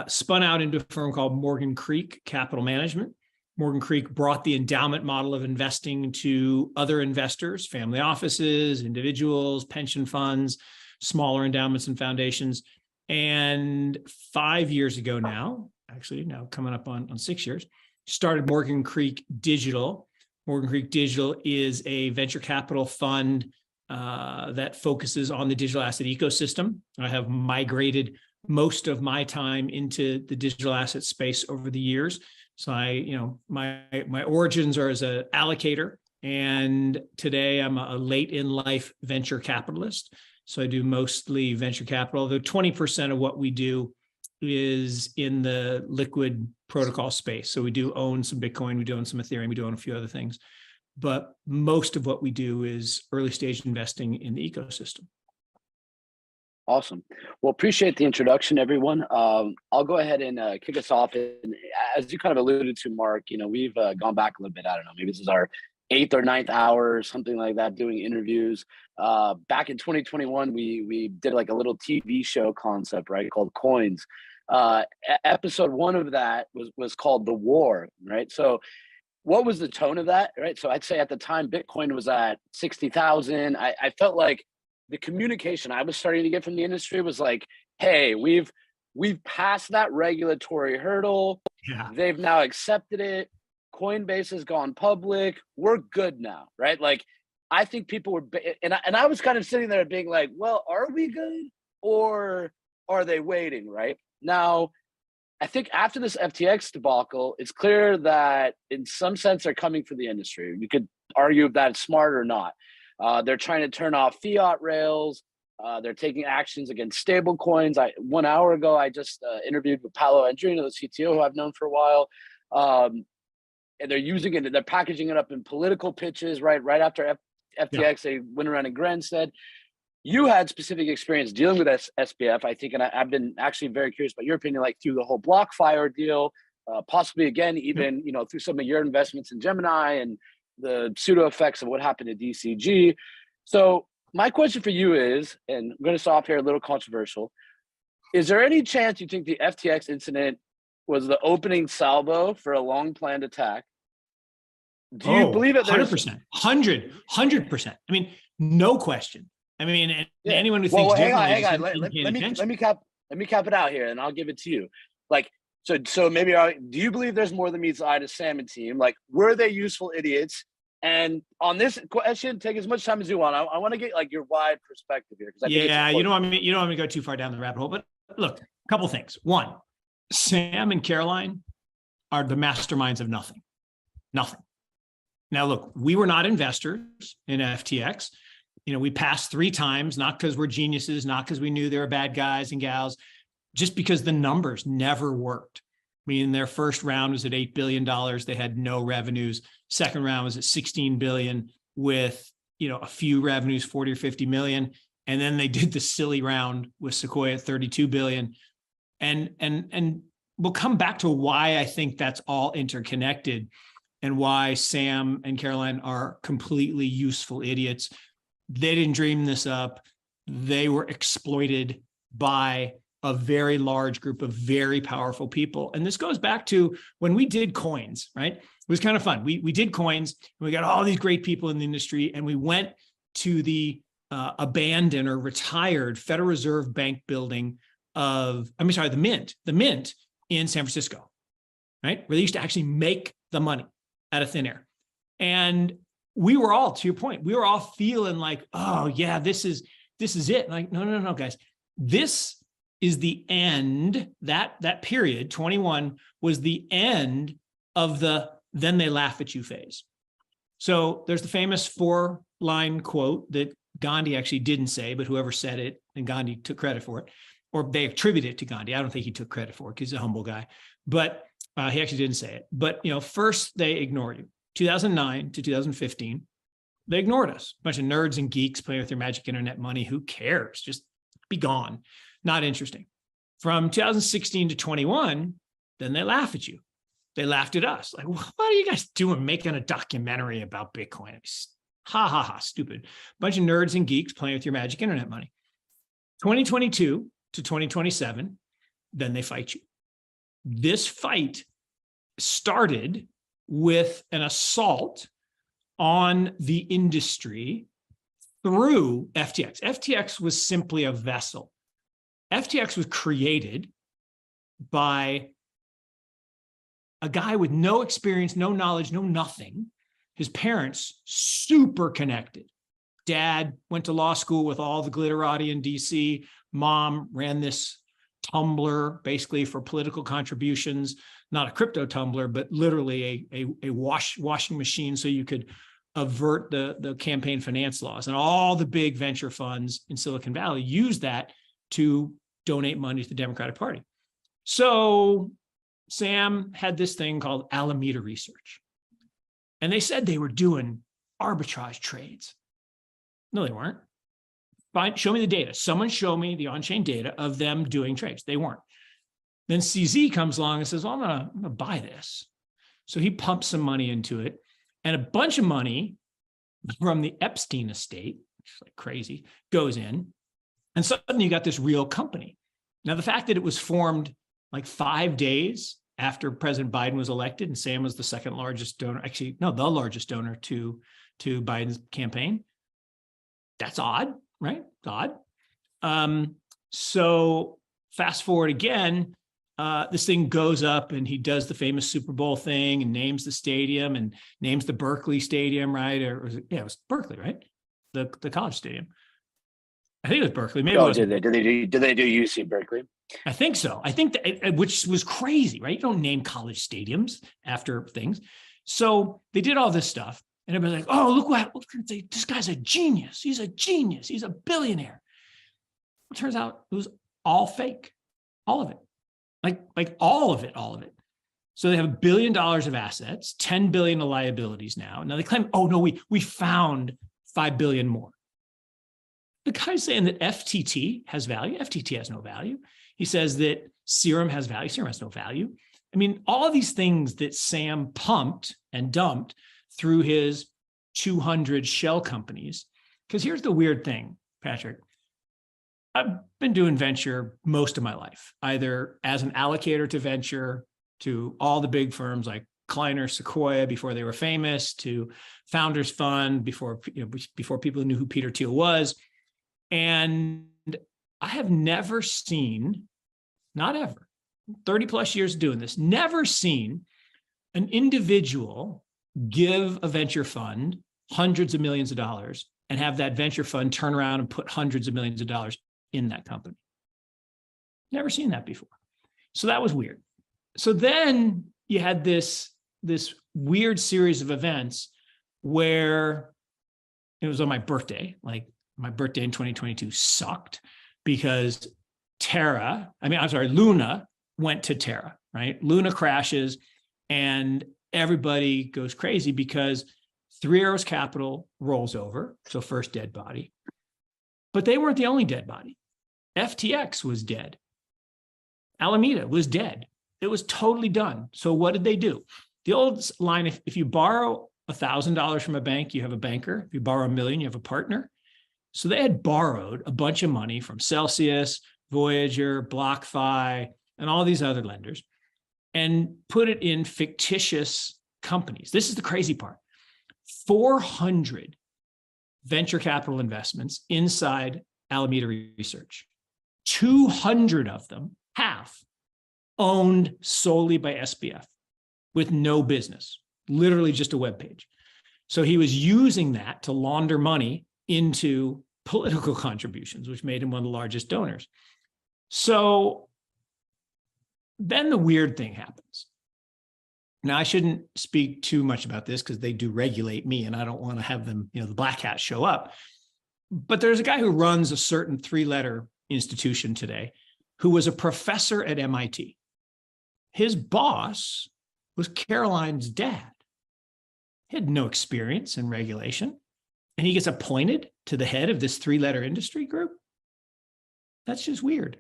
Speaker 4: Spun out into a firm called Morgan Creek Capital Management. Morgan Creek brought the endowment model of investing to other investors, family offices, individuals, pension funds, smaller endowments and foundations. And 5 years ago now, actually now coming up on 6 years, started Morgan Creek Digital. Morgan Creek Digital is a venture capital fund that focuses on the digital asset ecosystem. I have migrated most of my time into the digital asset space over the years. So my origins are as an allocator, and today I'm a late in life venture capitalist. So I do mostly venture capital, though 20% of what we do is in the liquid protocol space. So we do own some Bitcoin, we do own some Ethereum, we do own a few other things. But most of what we do is early stage investing in the ecosystem.
Speaker 10: Awesome. Well, appreciate the introduction, everyone. I'll go ahead and kick us off. And as you kind of alluded to, Mark, we've gone back a little bit. I don't know, maybe this is our 8th or 9th hour, something like that, doing interviews. Back in 2021, we did like a little TV show concept, right, called Coins. Episode 1 of that was called The War, right? So what was the tone of that, right? So I'd say at the time, Bitcoin was at 60,000. I felt like the communication I was starting to get from the industry was like, hey, we've passed that regulatory hurdle.
Speaker 4: Yeah.
Speaker 10: They've now accepted it. Coinbase has gone public. We're good now, right? Like, I think people were, and I was kind of sitting there being like, well, are we good, or are they waiting, right? Now, I think after this FTX debacle, it's clear that in some sense they're coming for the industry. You could argue if that's smart or not. They're trying to turn off fiat rails. They're taking actions against stable coins. 1 hour ago, I just interviewed with Paolo Andrino, the CTO, who I've known for a while. And they're using it, they're packaging it up in political pitches, right after FTX, They went around and Granstead. You had specific experience dealing with SBF, I think, and I've been actually very curious about your opinion, like through the whole BlockFire deal, possibly again, even through some of your investments in Gemini and the pseudo effects of what happened to DCG. So my question for you is, and I'm going to stop here, a little controversial. Is there any chance you think the FTX incident was the opening salvo for a long planned attack? Do you believe it?
Speaker 4: 100%, 100%. I mean, no question. I mean, anyone who thinks
Speaker 10: hang on. Let me cap it out here, and I'll give it to you. Like, so maybe do you believe there's more than meets the eye to Sam and team? Like, were they useful idiots? And on this question, take as much time as you want. I want to get like your wide perspective here, because
Speaker 4: you don't want me to go too far down the rabbit hole. But look, a couple things. One, Sam and Caroline are the masterminds of nothing. Now, look, we were not investors in FTX. We passed 3 times, not because we're geniuses, not because we knew they were bad guys and gals, just because the numbers never worked. I mean, their first round was at $8 billion. They had no revenues. Second round was at $16 billion with, a few revenues, 40 or 50 million. And then they did the silly round with Sequoia at 32 billion. And we'll come back to why I think that's all interconnected and why Sam and Caroline are completely useful idiots. They didn't dream this up. They were exploited by a very large group of very powerful people. And this goes back to when we did Coins, right? It was kind of fun. We did Coins, and we got all these great people in the industry, and we went to the abandoned or retired Federal Reserve Bank building the Mint in San Francisco, right? Where they used to actually make the money out of thin air. And we were all, to your point, we were all feeling like, oh yeah, this is this is it. Like, no, guys, this is the end. That period, 21, was the end of the then they laugh at you phase. So there's the famous 4-line quote that Gandhi actually didn't say, but whoever said it, and Gandhi took credit for it, or they attribute it to Gandhi. I don't think he took credit for it because he's a humble guy, but he actually didn't say it. But first they ignored you. 2009 to 2015, they ignored us. A bunch of nerds and geeks playing with their magic internet money. Who cares? Just be gone. Not interesting. From 2016 to 21, then they laugh at you. They laughed at us. Like, what are you guys doing making a documentary about Bitcoin? Ha, ha, ha, stupid. Bunch of nerds and geeks playing with your magic internet money. 2022 to 2027, then they fight you. This fight started with an assault on the industry through FTX. FTX was simply a vessel. FTX was created by a guy with no experience, no knowledge, no nothing. His parents, super connected. Dad went to law school with all the glitterati in DC. Mom ran this Tumblr, basically for political contributions, not a crypto Tumblr, but literally a washing machine so you could avert the campaign finance laws. And all the big venture funds in Silicon Valley used that to donate money to the Democratic Party. So Sam had this thing called Alameda Research. And they said they were doing arbitrage trades. No, they weren't. Fine, show me the data. Someone show me the on-chain data of them doing trades. They weren't. Then CZ comes along and says, well, I'm gonna buy this. So he pumps some money into it, and a bunch of money from the Epstein estate, which is like crazy, goes in. And suddenly you got this real company. Now, the fact that it was formed like 5 days after President Biden was elected, and Sam was the second largest donor, actually, no, the largest donor to Biden's campaign, that's odd, right? It's odd. So fast forward again, this thing goes up and he does the famous Super Bowl thing and names the stadium and names the Berkeley Stadium, right? Or was it, yeah, it was Berkeley, right? The college stadium. I think it was Berkeley. Maybe it was.
Speaker 10: Did they do UC Berkeley?
Speaker 4: I think so. I think that, which was crazy, right? You don't name college stadiums after things. So they did all this stuff. And everybody's like, oh, look, this guy's a genius. He's a genius. He's a billionaire. It turns out it was all fake. All of it. Like all of it. So they have $1 billion of assets, 10 billion of liabilities now. Now they claim, oh no, we found 5 billion more. The guy's saying that FTT has value. FTT has no value. He says that Serum has value. Serum has no value. I mean, all of these things that Sam pumped and dumped through his 200 shell companies. Because here's the weird thing, Patrick. I've been doing venture most of my life, either as an allocator to venture, to all the big firms like Kleiner, Sequoia before they were famous, to Founders Fund before people knew who Peter Thiel was. And I have never seen, not ever, 30 plus years doing this, never seen an individual give a venture fund hundreds of millions of dollars and have that venture fund turn around and put hundreds of millions of dollars in that company. Never seen that before. So that was weird. So then you had this weird series of events where it was on my birthday, like my birthday in 2022 sucked because Luna went to Terra, right? Luna crashes and everybody goes crazy because Three Arrows Capital rolls over. So first dead body, but they weren't the only dead body. FTX was dead. Alameda was dead. It was totally done. So what did they do? The old line, if you borrow $1,000 from a bank, you have a banker. If you borrow $1 million, you have a partner. So they had borrowed a bunch of money from Celsius, Voyager, BlockFi, and all these other lenders and put it in fictitious companies. This is the crazy part. 400 venture capital investments inside Alameda Research. 200 of them, half, owned solely by SBF with no business, literally just a web page. So he was using that to launder money into political contributions, which made him one of the largest donors. So then the weird thing happens. Now, I shouldn't speak too much about this because they do regulate me and I don't want to have them, the black hat show up. But there's a guy who runs a certain 3-letter institution today who was a professor at MIT. His boss was Caroline's dad. He had no experience in regulation, and he gets appointed to the head of this 3-letter industry group. That's just weird.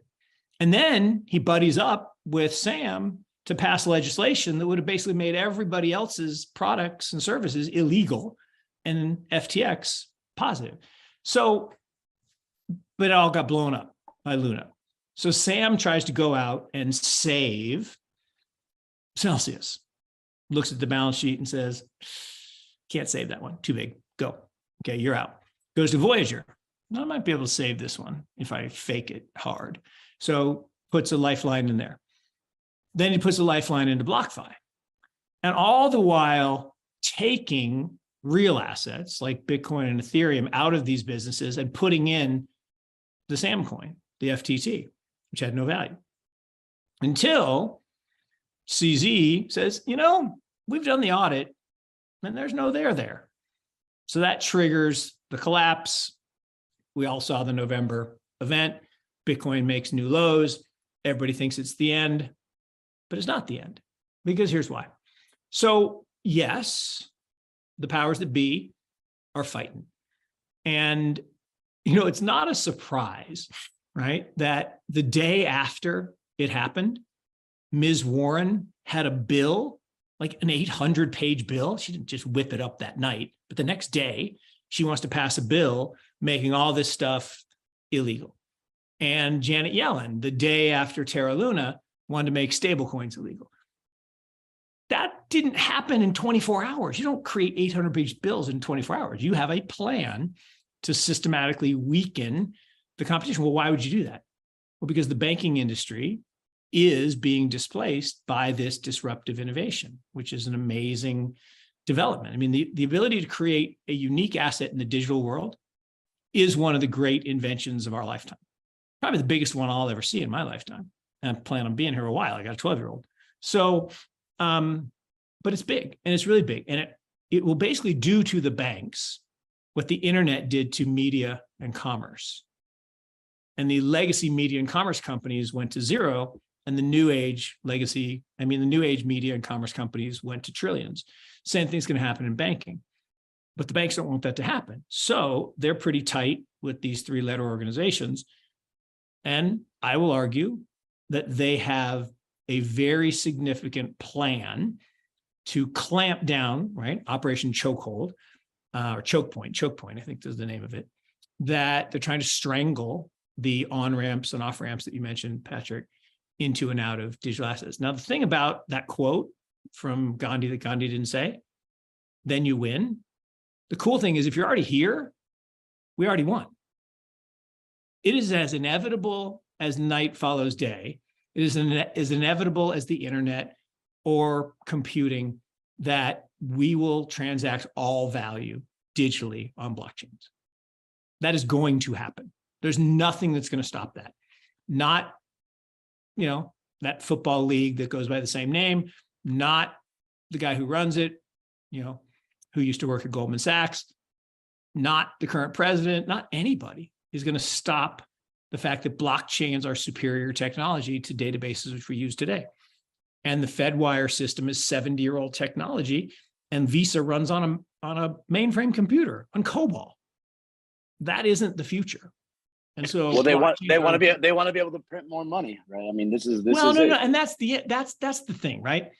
Speaker 4: And then he buddies up with Sam to pass legislation that would have basically made everybody else's products and services illegal and FTX positive. So, but it all got blown up by Luna. So Sam tries to go out and save Celsius, looks at the balance sheet and says, can't save that one, too big, go. Okay, you're out. Goes to Voyager. I might be able to save this one if I fake it hard. So puts a lifeline in there. Then he puts a lifeline into BlockFi. And all the while taking real assets like Bitcoin and Ethereum out of these businesses and putting in the Sam coin, the FTT, which had no value. Until CZ says, we've done the audit and there's no there. So that triggers the collapse. We all saw the November event. Bitcoin makes new lows. Everybody thinks it's the end, but it's not the end, because here's why. So yes, the powers that be are fighting. And, it's not a surprise, right, that the day after it happened, Ms. Warren had a bill, like an 800-page bill. She didn't just whip it up that night, but the next day she wants to pass a bill making all this stuff illegal. And Janet Yellen, the day after Terra Luna, wanted to make stablecoins illegal. That didn't happen in 24 hours. You don't create 800-page bills in 24 hours. You have a plan to systematically weaken the competition. Well, why would you do that? Well, because the banking industry is being displaced by this disruptive innovation, which is an amazing development. I mean, the ability to create a unique asset in the digital world is one of the great inventions of our lifetime. Probably the biggest one I'll ever see in my lifetime. And I plan on being here a while. I got a 12-year-old. So, but it's big, and it's really big. And it will basically do to the banks what the internet did to media and commerce. And the legacy media and commerce companies went to zero, and the new age media and commerce companies went to trillions. Same thing's going to happen in banking. But the banks don't want that to happen. So they're pretty tight with these 3-letter organizations. And I will argue that they have a very significant plan to clamp down, right? Operation Chokehold, or Choke Point, I think is the name of it, that they're trying to strangle the on-ramps and off-ramps that you mentioned, Patrick, into and out of digital assets. Now, the thing about that quote from Gandhi that Gandhi didn't say, then you win. The cool thing is, if you're already here, we already won. It is as inevitable as night follows day. It is as inevitable as the internet or computing that we will transact all value digitally on blockchains. That is going to happen. There's nothing that's going to stop that. Not, that football league that goes by the same name, not the guy who runs it, who used to work at Goldman Sachs, not the current president, not anybody is going to stop the fact that blockchains are superior technology to databases which we use today. And the Fedwire system is 70-year-old technology, and Visa runs on a mainframe computer on COBOL. That isn't the future. And so,
Speaker 10: well, they want to be able to print more money, right? I mean, this is
Speaker 4: no, and that's the thing, right?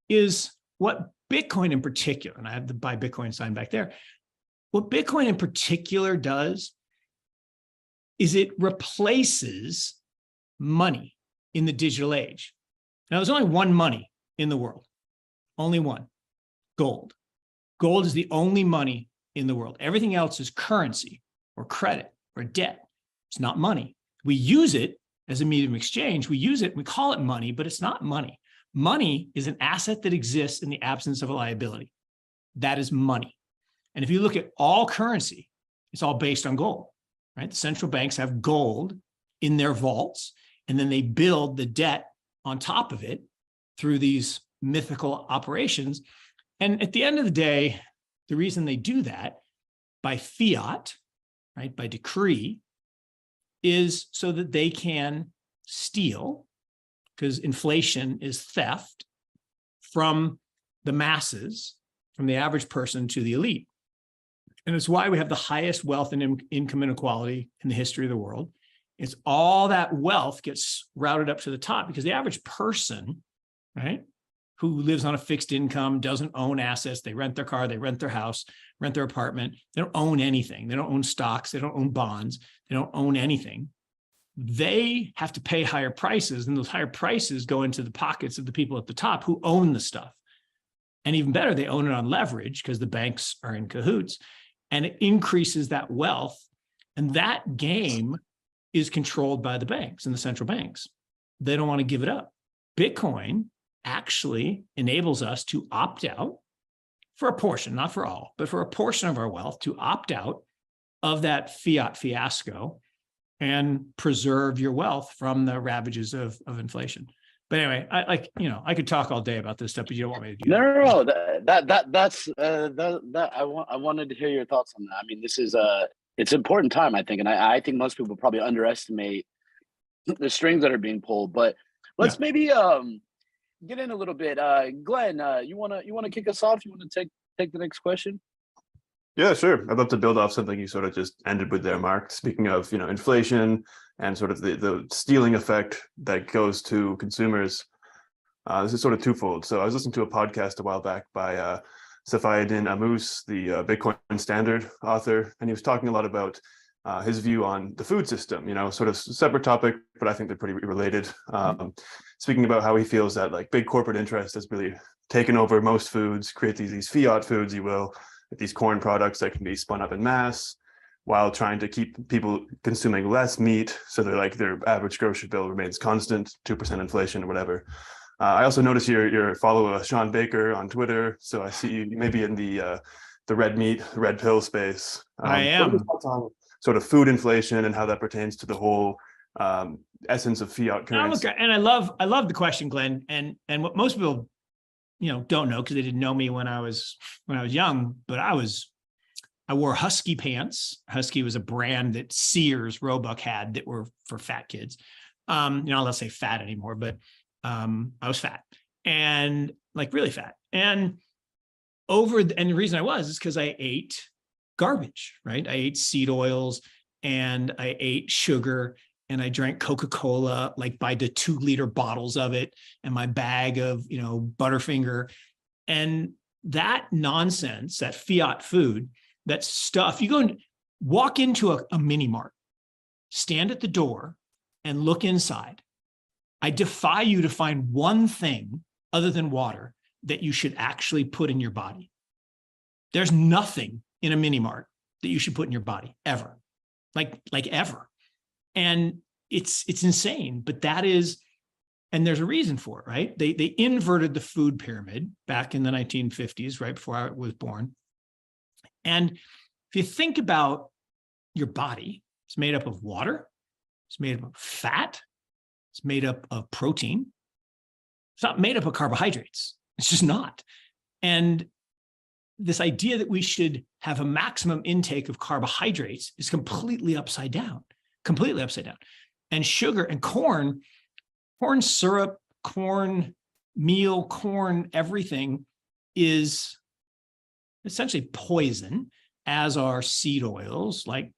Speaker 4: Is what Bitcoin in particular, and I have the buy Bitcoin sign back there. What Bitcoin in particular does is it replaces money in the digital age. Now, there's only one money in the world, only one: gold. Gold is the only money in the world. Everything else is currency or credit or debt. It's not money. We use it as a medium of exchange. We use it, we call it money, but it's not money. Money is an asset that exists in the absence of a liability. That is money. And if you look at all currency, it's all based on gold, right? The central banks have gold in their vaults, and then they build the debt on top of it through these mythical operations. And at the end of the day, the reason they do that by fiat, right, by decree, is so that they can steal, because inflation is theft, from the masses, from the average person to the elite. And it's why we have the highest wealth and income inequality in the history of the world. It's all that wealth gets routed up to the top because the average person, right, who lives on a fixed income, doesn't own assets, they rent their car, they rent their house, rent their apartment, they don't own anything. They don't own stocks, they don't own bonds, they don't own anything. They have to pay higher prices, and those higher prices go into the pockets of the people at the top who own the stuff. And even better, they own it on leverage because the banks are in cahoots, and it increases that wealth. And that game is controlled by the banks and the central banks. They don't want to give it up. Bitcoin actually enables us to opt out for a portion, not for all, but for a portion of our wealth, to opt out of that fiat fiasco and preserve your wealth from the ravages of inflation. But anyway, I could talk all day about this stuff, but you don't want me to do that.
Speaker 10: No. I wanted to hear your thoughts on that. I mean, this is it's an important time, I think, and I think most people probably underestimate the strings that are being pulled. But let's maybe get in a little bit. Glenn, you wanna kick us off? You want to take the next question?
Speaker 20: Yeah, sure. I'd love to build off something you sort of just ended with there, Mark. Speaking of, inflation and sort of the stealing effect that goes to consumers. This is sort of twofold. So I was listening to a podcast a while back by Saifedean Ammous, the Bitcoin Standard author, and he was talking a lot about his view on the food system, sort of separate topic, but I think they're pretty related. Speaking about how he feels that like big corporate interest has really taken over most foods, create these fiat foods, you will, these corn products that can be spun up in mass, while trying to keep people consuming less meat, so they're like their average grocery bill remains constant, 2% inflation or whatever. I also noticed you follow Sean Baker on Twitter, so I see you maybe in the red meat, red pill space.
Speaker 4: I am.
Speaker 20: What are your thoughts on sort of food inflation and how that pertains to the whole essence of fiat currency?
Speaker 4: And I love the question, Glenn. And what most people don't know, because they didn't know me when I was young, but I wore Husky pants. Husky was a brand that Sears Roebuck had that were for fat kids. Let's say fat anymore, but I was fat and like really fat. And the reason I was is because I ate garbage, right? I ate seed oils and I ate sugar and I drank Coca-Cola, like by the 2-liter bottles of it, and my bag of, Butterfinger. And that nonsense, that fiat food, that stuff, you go and walk into a mini mart, stand at the door and look inside. I defy you to find one thing other than water that you should actually put in your body. There's nothing in a mini mart that you should put in your body ever, like ever. And it's insane, but that is, and there's a reason for it, right? They inverted the food pyramid back in the 1950s, right before I was born. And if you think about your body, it's made up of water, it's made up of fat, it's made up of protein. It's not made up of carbohydrates. It's just not. And this idea that we should have a maximum intake of carbohydrates is completely upside down. And sugar and corn syrup, corn meal, corn, everything is essentially poison, as are seed oils, like,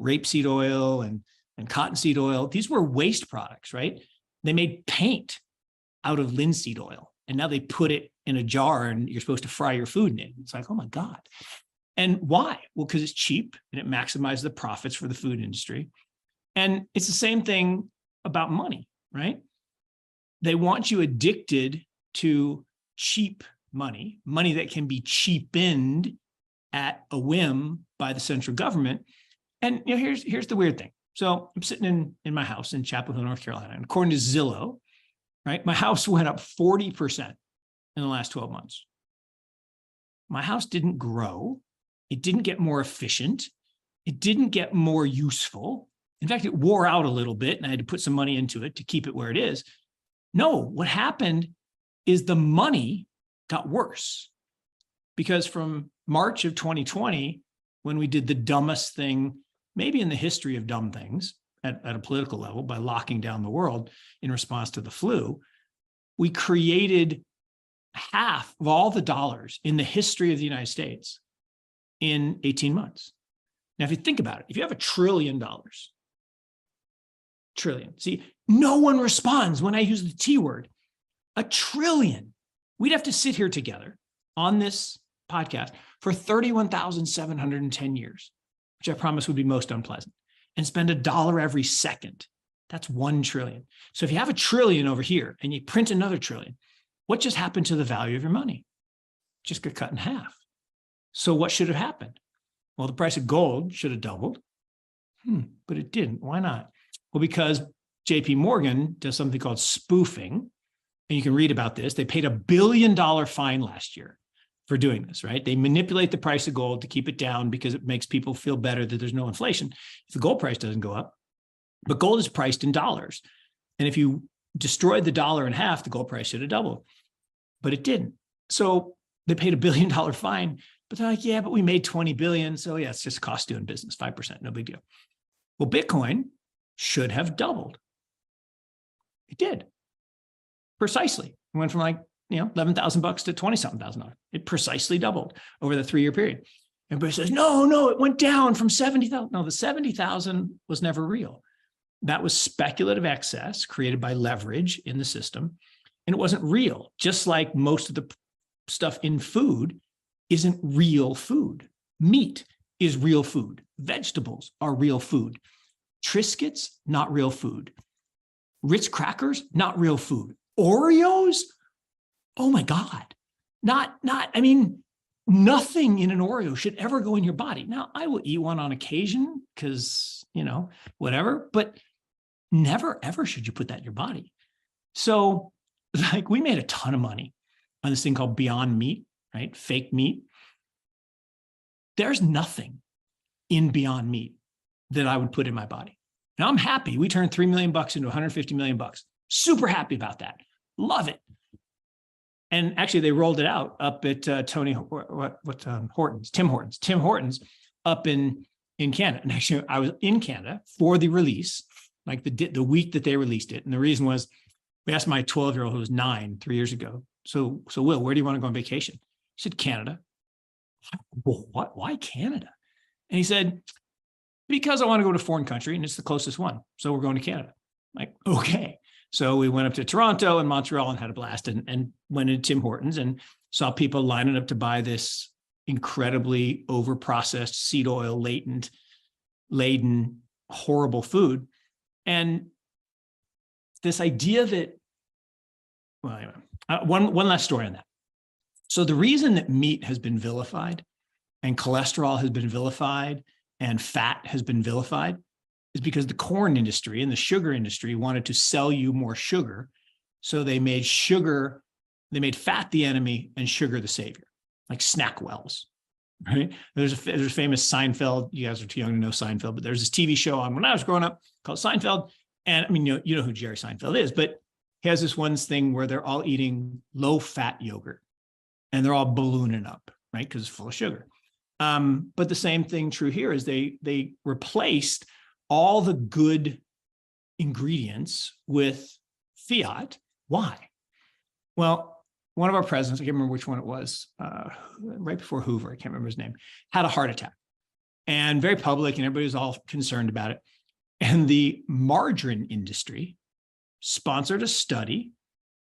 Speaker 4: rapeseed oil and cottonseed oil. These were waste products, right? They made paint out of linseed oil, and now they put it in a jar and you're supposed to fry your food in it. It's like, oh my God. And why? Well, because it's cheap and it maximizes the profits for the food industry. And it's the same thing about money, right? They want you addicted to cheap money that can be cheapened at a whim by the central government. And here's the weird thing. So I'm sitting in my house in Chapel Hill, North Carolina, and according to Zillow, right, my house went up 40% in the last 12 months. My house didn't grow. It didn't get more efficient. It didn't get more useful. In fact, it wore out a little bit and I had to put some money into it to keep it where it is. No, what happened is the money got worse, because from March of 2020, when we did the dumbest thing, maybe in the history of dumb things at a political level, by locking down the world in response to the flu, we created half of all the dollars in the history of the United States in 18 months. Now, if you think about it, if you have $1 trillion, see, no one responds when I use the T word, $1 trillion. We'd have to sit here together on this podcast for 31,710 years, which I promise would be most unpleasant, and spend $1 every second. That's 1 trillion. So if you have $1 trillion over here and you print another trillion, what just happened to the value of your money? Just got cut in half. So what should have happened? Well, the price of gold should have doubled, but it didn't. Why not? Well, because JP Morgan does something called spoofing, and you can read about this. They paid $1 billion fine last year for doing this, right? They manipulate the price of gold to keep it down because it makes people feel better that there's no inflation if the gold price doesn't go up. But gold is priced in dollars. And if you destroyed the dollar in half, the gold price should have doubled, but it didn't. So they paid $1 billion fine, but they're like, yeah, but we made 20 billion. So yeah, it's just cost doing business, 5%, no big deal. Well, Bitcoin should have doubled. It did. Precisely. It went from like, $11,000 to 20-something thousand. It precisely doubled over the 3-year period. Everybody says, no, it went down from 70,000. No, the 70,000 was never real. That was speculative excess created by leverage in the system. And it wasn't real, just like most of the stuff in food isn't real food. Meat is real food. Vegetables are real food. Triscuits, not real food. Ritz crackers, not real food. Oreos, oh my God. Nothing in an Oreo should ever go in your body. Now, I will eat one on occasion because, whatever, but never, ever should you put that in your body. So, we made a ton of money on this thing called Beyond Meat, right? Fake meat. There's nothing in Beyond Meat that I would put in my body. Now, I'm happy. We turned $3 million into $150 million. Super happy about that. Love it. And actually, they rolled it out up at Tim Hortons up in Canada. And actually, I was in Canada for the release, like the week that they released it. And the reason was, we asked my 12-year-old who was 9 3 years ago, so Will, where do you want to go on vacation? He said, Canada. Well, what? Why Canada? And he said, because I want to go to a foreign country and it's the closest one. So we're going to Canada. I'm like, okay. So we went up to Toronto and Montreal and had a blast, and went into Tim Hortons and saw people lining up to buy this incredibly overprocessed, seed oil laden, horrible food. And this idea that, well, anyway, one last story on that. So the reason that meat has been vilified and cholesterol has been vilified and fat has been vilified is because the corn industry and the sugar industry wanted to sell you more sugar. So they made fat the enemy and sugar the savior, like Snackwells, right? There's a famous Seinfeld, you guys are too young to know Seinfeld, but there's this TV show on when I was growing up called Seinfeld. And you know who Jerry Seinfeld is, but he has this one thing where they're all eating low-fat yogurt and they're all ballooning up, right? Because it's full of sugar. But the same thing true here is they replaced all the good ingredients with fiat. Why? Well, one of our presidents, I can't remember which one it was, right before Hoover, I can't remember his name, had a heart attack, and very public, and everybody was all concerned about it. And the margarine industry sponsored a study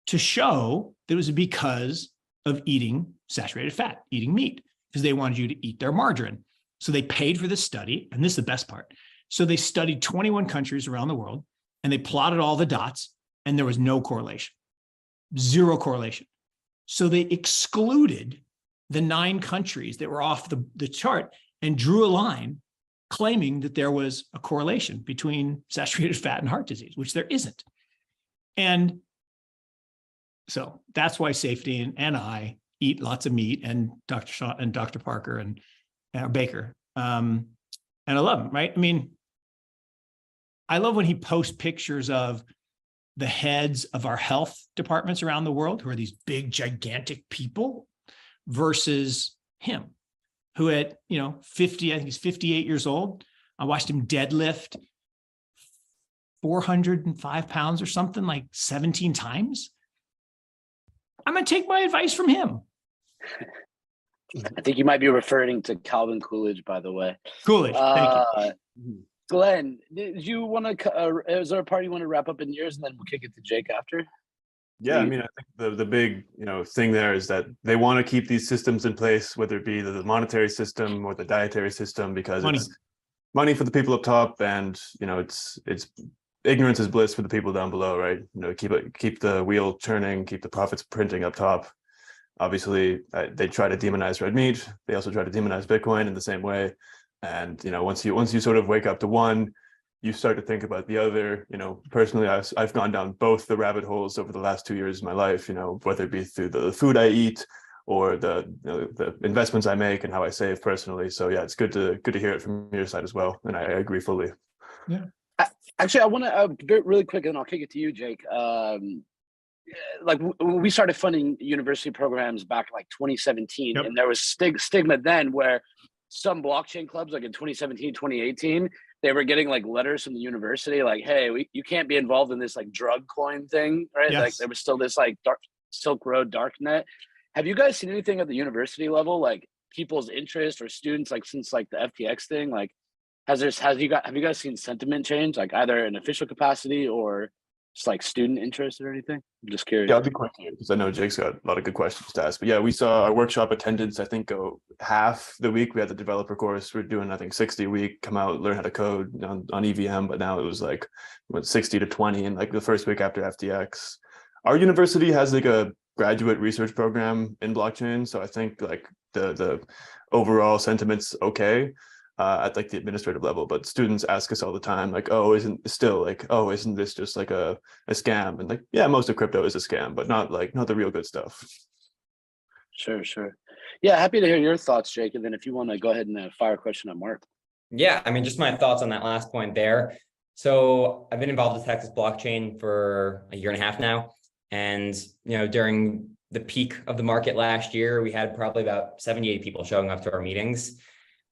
Speaker 4: to show that it was because of eating saturated fat, eating meat, because they wanted you to eat their margarine. So they paid for this study, and this is the best part. So they studied 21 countries around the world, and they plotted all the dots, and there was no correlation, zero correlation. So they excluded the 9 countries that were off the chart and drew a line claiming that there was a correlation between saturated fat and heart disease, which there isn't. And so that's why Safety and I eat lots of meat, and Dr. Shaw and Dr. Parker and Baker. And I love him, right? I mean, I love when he posts pictures of the heads of our health departments around the world, who are these big, gigantic people, versus him, who at 50, I think he's 58 years old. I watched him deadlift 405 pounds or something, like 17 times. I'm going to take my advice from him.
Speaker 10: I think you might be referring to Calvin Coolidge, by the way.
Speaker 4: Coolidge, thank you.
Speaker 10: Glenn, did you want to? Is there a part you want to wrap up in yours, and then we'll kick it to Jake after?
Speaker 20: Yeah, I mean, I think the big thing there is that they want to keep these systems in place, whether it be the monetary system or the dietary system, because it's money for the people up top, and it's ignorance is bliss for the people down below, right? Keep the wheel turning, keep the profits printing up top. Obviously, they try to demonize red meat. They also try to demonize Bitcoin in the same way. And once you sort of wake up to one, you start to think about the other. Personally, I've gone down both the rabbit holes over the last 2 years of my life. Whether it be through the food I eat or the investments I make and how I save personally. So yeah, it's good to hear it from your side as well. And I agree fully.
Speaker 4: Yeah.
Speaker 10: Actually, I want to really quick, and I'll kick it to you, Jake. Like we started funding university programs back in like 2017, and there was stigma then where some blockchain clubs, like in 2017, 2018, they were getting like letters from the university like, hey, you can't be involved in this like drug coin thing, right?
Speaker 4: Yes.
Speaker 10: Like there was still this like dark Silk Road darknet. Have you guys seen anything at the university level, like people's interest or students, like since like the FTX thing? Like have you guys seen sentiment change, like either in official capacity or just like student interest or anything? I'm just curious.
Speaker 20: Yeah, I'll be quick here because I know Jake's got a lot of good questions to ask. But yeah, we saw our workshop attendance, I think, go half the week. We had the developer course. We're doing, I think, 60 a week, come out, learn how to code on EVM. But now it was like 60 to 20 in like the first week after FTX. Our university has like a graduate research program in blockchain. So I think like the overall sentiment's okay. At like the administrative level, but students ask us all the time, like, isn't this just like a scam? And like, yeah, most of crypto is a scam, but not the real good stuff.
Speaker 10: Sure. Yeah, happy to hear your thoughts, Jake. And then if you want to go ahead and fire a question on Mark.
Speaker 17: Yeah, I mean, just my thoughts on that last point there. So I've been involved with Texas blockchain for a year and a half now. And, during the peak of the market last year, we had probably about 78 people showing up to our meetings.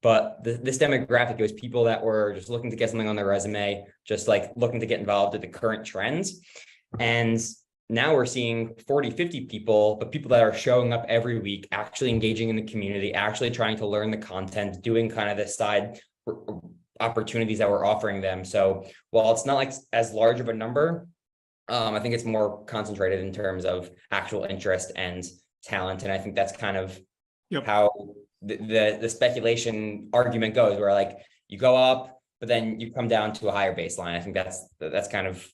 Speaker 17: But this demographic, it was people that were just looking to get something on their resume, just like looking to get involved with the current trends. And now we're seeing 40, 50 people, but people that are showing up every week, actually engaging in the community, actually trying to learn the content, doing kind of the side opportunities that we're offering them. So while it's not like as large of a number, I think it's more concentrated in terms of actual interest and talent. And I think that's kind of how the speculation argument goes, where like you go up, but then you come down to a higher baseline. I think that's kind of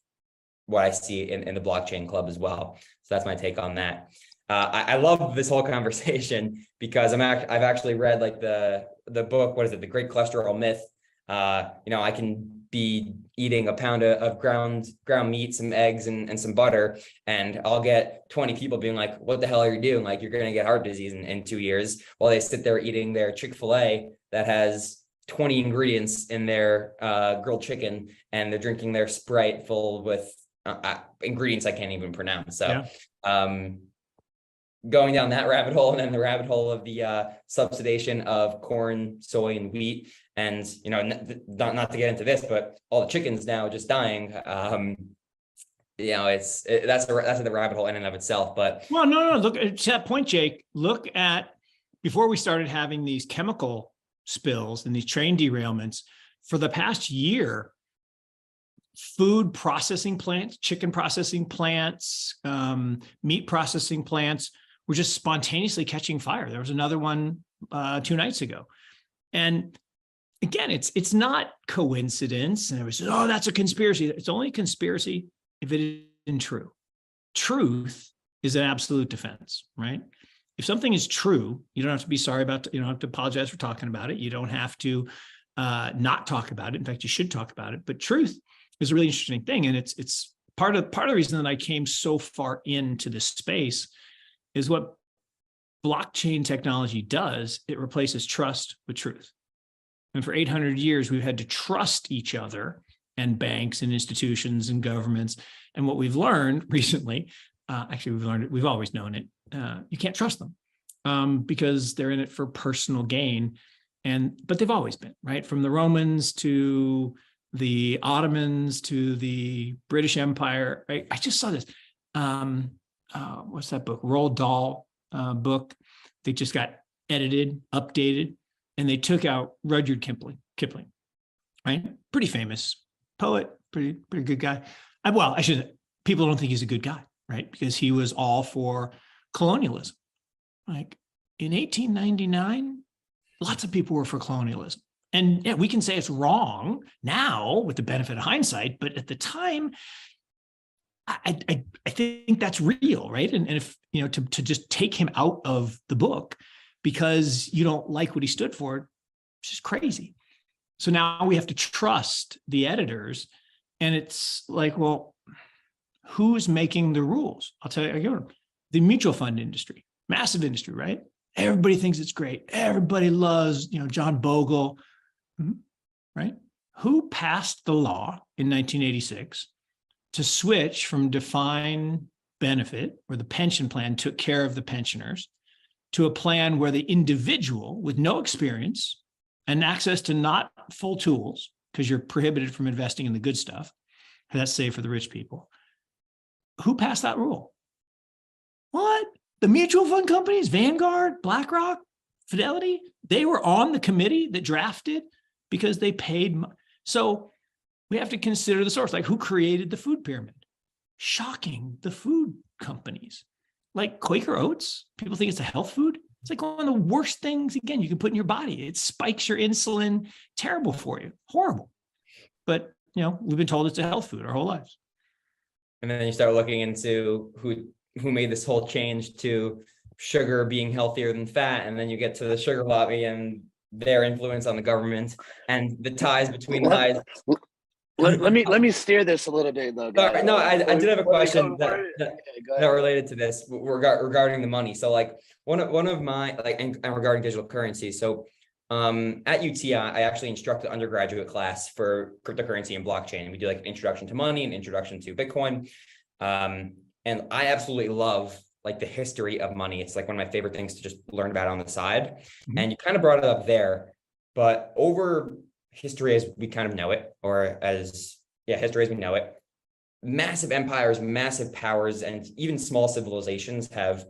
Speaker 17: what I see in the blockchain club as well. So that's my take on that. I love this whole conversation because I've actually read like the book, what is it? The Great Cholesterol Myth. I can be eating a pound of ground meat, some eggs and some butter, and I'll get 20 people being like, what the hell are you doing? Like, you're going to get heart disease in 2 years, while they sit there eating their Chick-fil-A that has 20 ingredients in their grilled chicken, and they're drinking their Sprite full with ingredients I can't even pronounce. So going down that rabbit hole, and then the rabbit hole of the subsidization of corn, soy, and wheat. And, not to get into this, but all the chickens now just dying. That's the rabbit hole in and of itself. But
Speaker 4: no, look to that point, Jake, look at before we started having these chemical spills and these train derailments for the past year, food processing plants, chicken processing plants, meat processing plants were just spontaneously catching fire. There was another one 2 nights ago. And again, it's not coincidence. And it was, that's a conspiracy. It's only a conspiracy if it isn't true. Truth is an absolute defense, right? If something is true, you don't have to be sorry about it. You don't have to apologize for talking about it. You don't have to not talk about it. In fact, you should talk about it. But truth is a really interesting thing. And it's part of the reason that I came so far into this space is what blockchain technology does. It replaces trust with truth. And for 800 years, we've had to trust each other and banks and institutions and governments. And what we've learned recently, actually, we've learned it, we've always known it, you can't trust them because they're in it for personal gain. But they've always been, right? From the Romans to the Ottomans to the British Empire, right? I just saw this. What's that book? Roald Dahl book. They just got edited, updated, and they took out Rudyard Kipling, right? Pretty famous poet, pretty good guy. People don't think he's a good guy, right? Because he was all for colonialism. Like in 1899, lots of people were for colonialism. And yeah, we can say it's wrong now with the benefit of hindsight, but at the time, I think that's real, right? And if, to just take him out of the book because you don't like what he stood for, it's just crazy. So now we have to trust the editors. And it's like, well, who's making the rules? I'll tell you, the mutual fund industry, massive industry, right? Everybody thinks it's great. Everybody loves, John Bogle, right? Who passed the law in 1986 to switch from defined benefit, where the pension plan took care of the pensioners, to a plan where the individual with no experience and access to not full tools, because you're prohibited from investing in the good stuff, that's safe for the rich people. Who passed that rule? What? The mutual fund companies, Vanguard, BlackRock, Fidelity, they were on the committee that drafted because they paid. So we have to consider the source, like who created the food pyramid? Shocking, the food companies. Like Quaker Oats, people think it's a health food. It's like one of the worst things, again, you can put in your body. It spikes your insulin, terrible for you, horrible. But, we've been told it's a health food our whole lives.
Speaker 17: And then you start looking into who made this whole change to sugar being healthier than fat. And then you get to the sugar lobby and their influence on the government and the ties between the highs.
Speaker 10: Let me steer this a little bit though. Guys.
Speaker 17: No, I did have a question that related to this regarding the money. So like one of my and regarding digital currency. So at UT, I actually instruct an undergraduate class for cryptocurrency and blockchain. We do like an introduction to money and introduction to Bitcoin. And I absolutely love like the history of money. It's like one of my favorite things to just learn about on the side. Mm-hmm. And you kind of brought it up there, but over history as we kind of know it, history as we know it, massive empires, massive powers, and even small civilizations have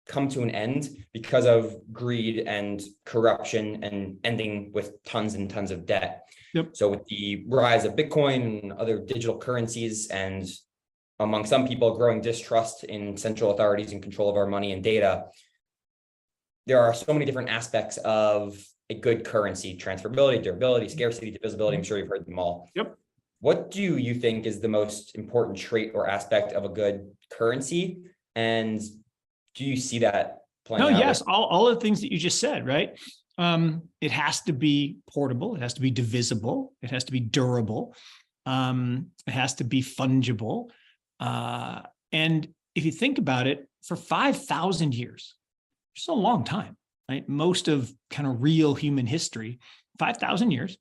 Speaker 17: come to an end because of greed and corruption and ending with tons and tons of debt.
Speaker 4: Yep.
Speaker 17: So with the rise of Bitcoin and other digital currencies, and among some people, growing distrust in central authorities and control of our money and data, there are so many different aspects of a good currency: transferability, durability, scarcity, divisibility. I'm sure you've heard them all.
Speaker 4: Yep.
Speaker 17: What do you think is the most important trait or aspect of a good currency? And do you see that playing out?
Speaker 4: Yes, all of the things that you just said, right? It has to be portable. It has to be divisible. It has to be durable. It has to be fungible. And if you think about it, for 5,000 years, it's a long time, right? Most of kind of real human history, 5,000 years,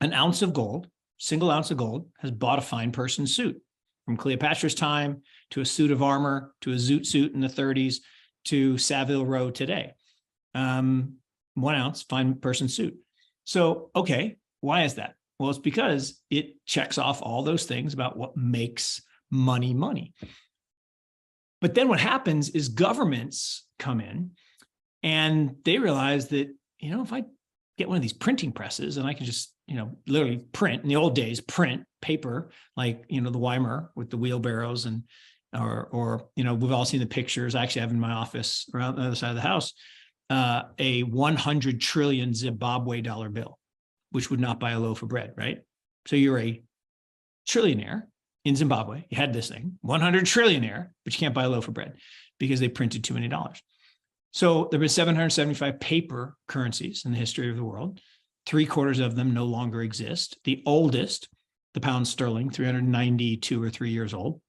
Speaker 4: an ounce of gold, single ounce of gold has bought a fine person's suit. From Cleopatra's time to a suit of armor, to a zoot suit in the 30s, to Savile Row today. 1 ounce, fine person suit. So, okay, why is that? Well, it's because it checks off all those things about what makes money. But then what happens is governments come in and they realize that, if I get one of these printing presses and I can just, literally print, in the old days, print paper, like, the Weimar with the wheelbarrows or we've all seen the pictures. I actually have in my office around the other side of the house, a 100 trillion Zimbabwe dollar bill, which would not buy a loaf of bread, right? So you're a trillionaire in Zimbabwe. You had this thing, 100 trillionaire, but you can't buy a loaf of bread because they printed too many dollars. So there have been 775 paper currencies in the history of the world. 3/4 of them no longer exist. The oldest, the pound sterling, 392 or 3 years old.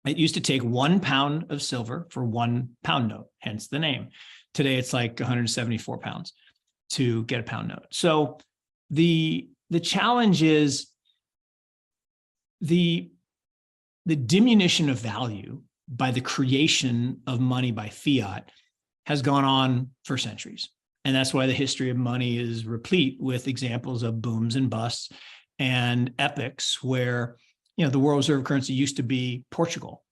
Speaker 4: It used to take 1 pound of silver for 1 pound note, hence the name. Today, it's like 174 pounds. to get a pound note. So the challenge is the diminution of value by the creation of money by fiat has gone on for centuries. And that's why the history of money is replete with examples of booms and busts and epics where, the world reserve currency used to be Portugal,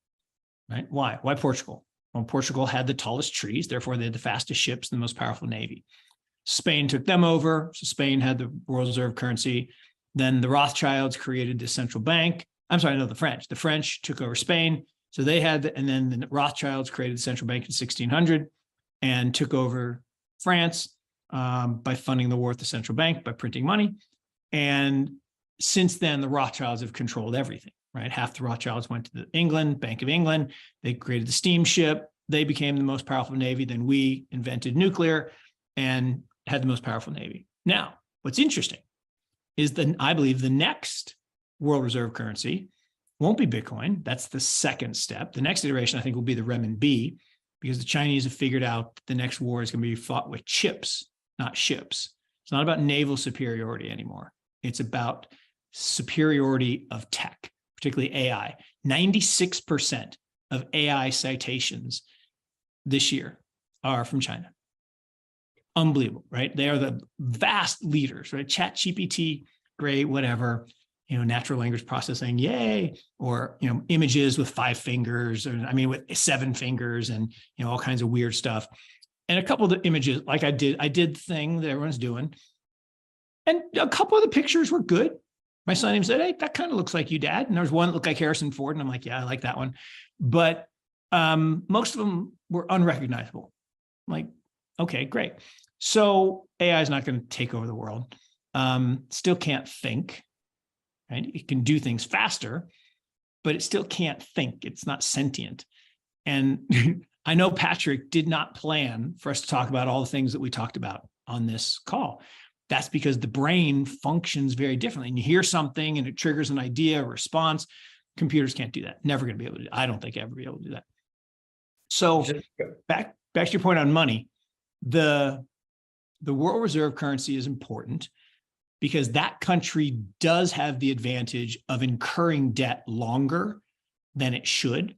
Speaker 4: right? Why? Why Portugal? Well, Portugal had the tallest trees, therefore they had the fastest ships, the most powerful navy. Spain took them over, so Spain had the world reserve currency. Then the Rothschilds created the central bank. I'm sorry, no, the French. The French took over Spain, so they had, and then the Rothschilds created the central bank in 1600 and took over France by funding the war at the central bank, by printing money. And since then, the Rothschilds have controlled everything, right? Half the Rothschilds went to the England, Bank of England. They created the steamship. They became the most powerful navy. Then we invented nuclear and had the most powerful navy. Now, what's interesting is that I believe the next world reserve currency won't be Bitcoin. That's the second step. The next iteration, I think, will be the renminbi, because the Chinese have figured out that the next war is going to be fought with chips, not ships. It's not about naval superiority anymore. It's about superiority of tech, particularly AI. 96% of AI citations this year are from China. Unbelievable, right? They are the vast leaders, right? ChatGPT, great, whatever, natural language processing, yay, or, images with 5 fingers, or with 7 fingers and, all kinds of weird stuff. And a couple of the images, like I did the thing that everyone's doing. And a couple of the pictures were good. My son even said, hey, that kind of looks like you, Dad. And there was one that looked like Harrison Ford. And I'm like, yeah, I like that one. But most of them were unrecognizable. I'm like, okay, great. So AI is not going to take over the world. Still can't think, right? It can do things faster, but it still can't think. It's not sentient. And I know Patrick did not plan for us to talk about all the things that we talked about on this call. That's because the brain functions very differently. And you hear something and it triggers an idea, a response. Computers can't do that. Never going to be able to do. I don't think ever be able to do that. So back to your point on money, the world reserve currency is important because that country does have the advantage of incurring debt longer than it should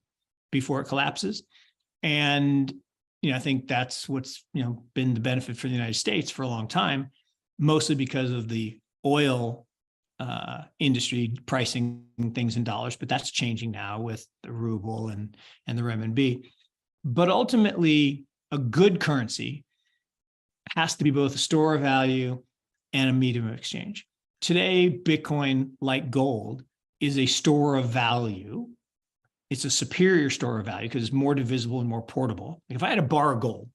Speaker 4: before it collapses. And, I think that's what's, been the benefit for the United States for a long time, mostly because of the oil industry pricing things in dollars, but that's changing now with the ruble and the renminbi. But ultimately, a good currency has to be both a store of value and a medium of exchange. Today, Bitcoin, like gold, is a store of value. It's a superior store of value because it's more divisible and more portable. Like if I had a bar of gold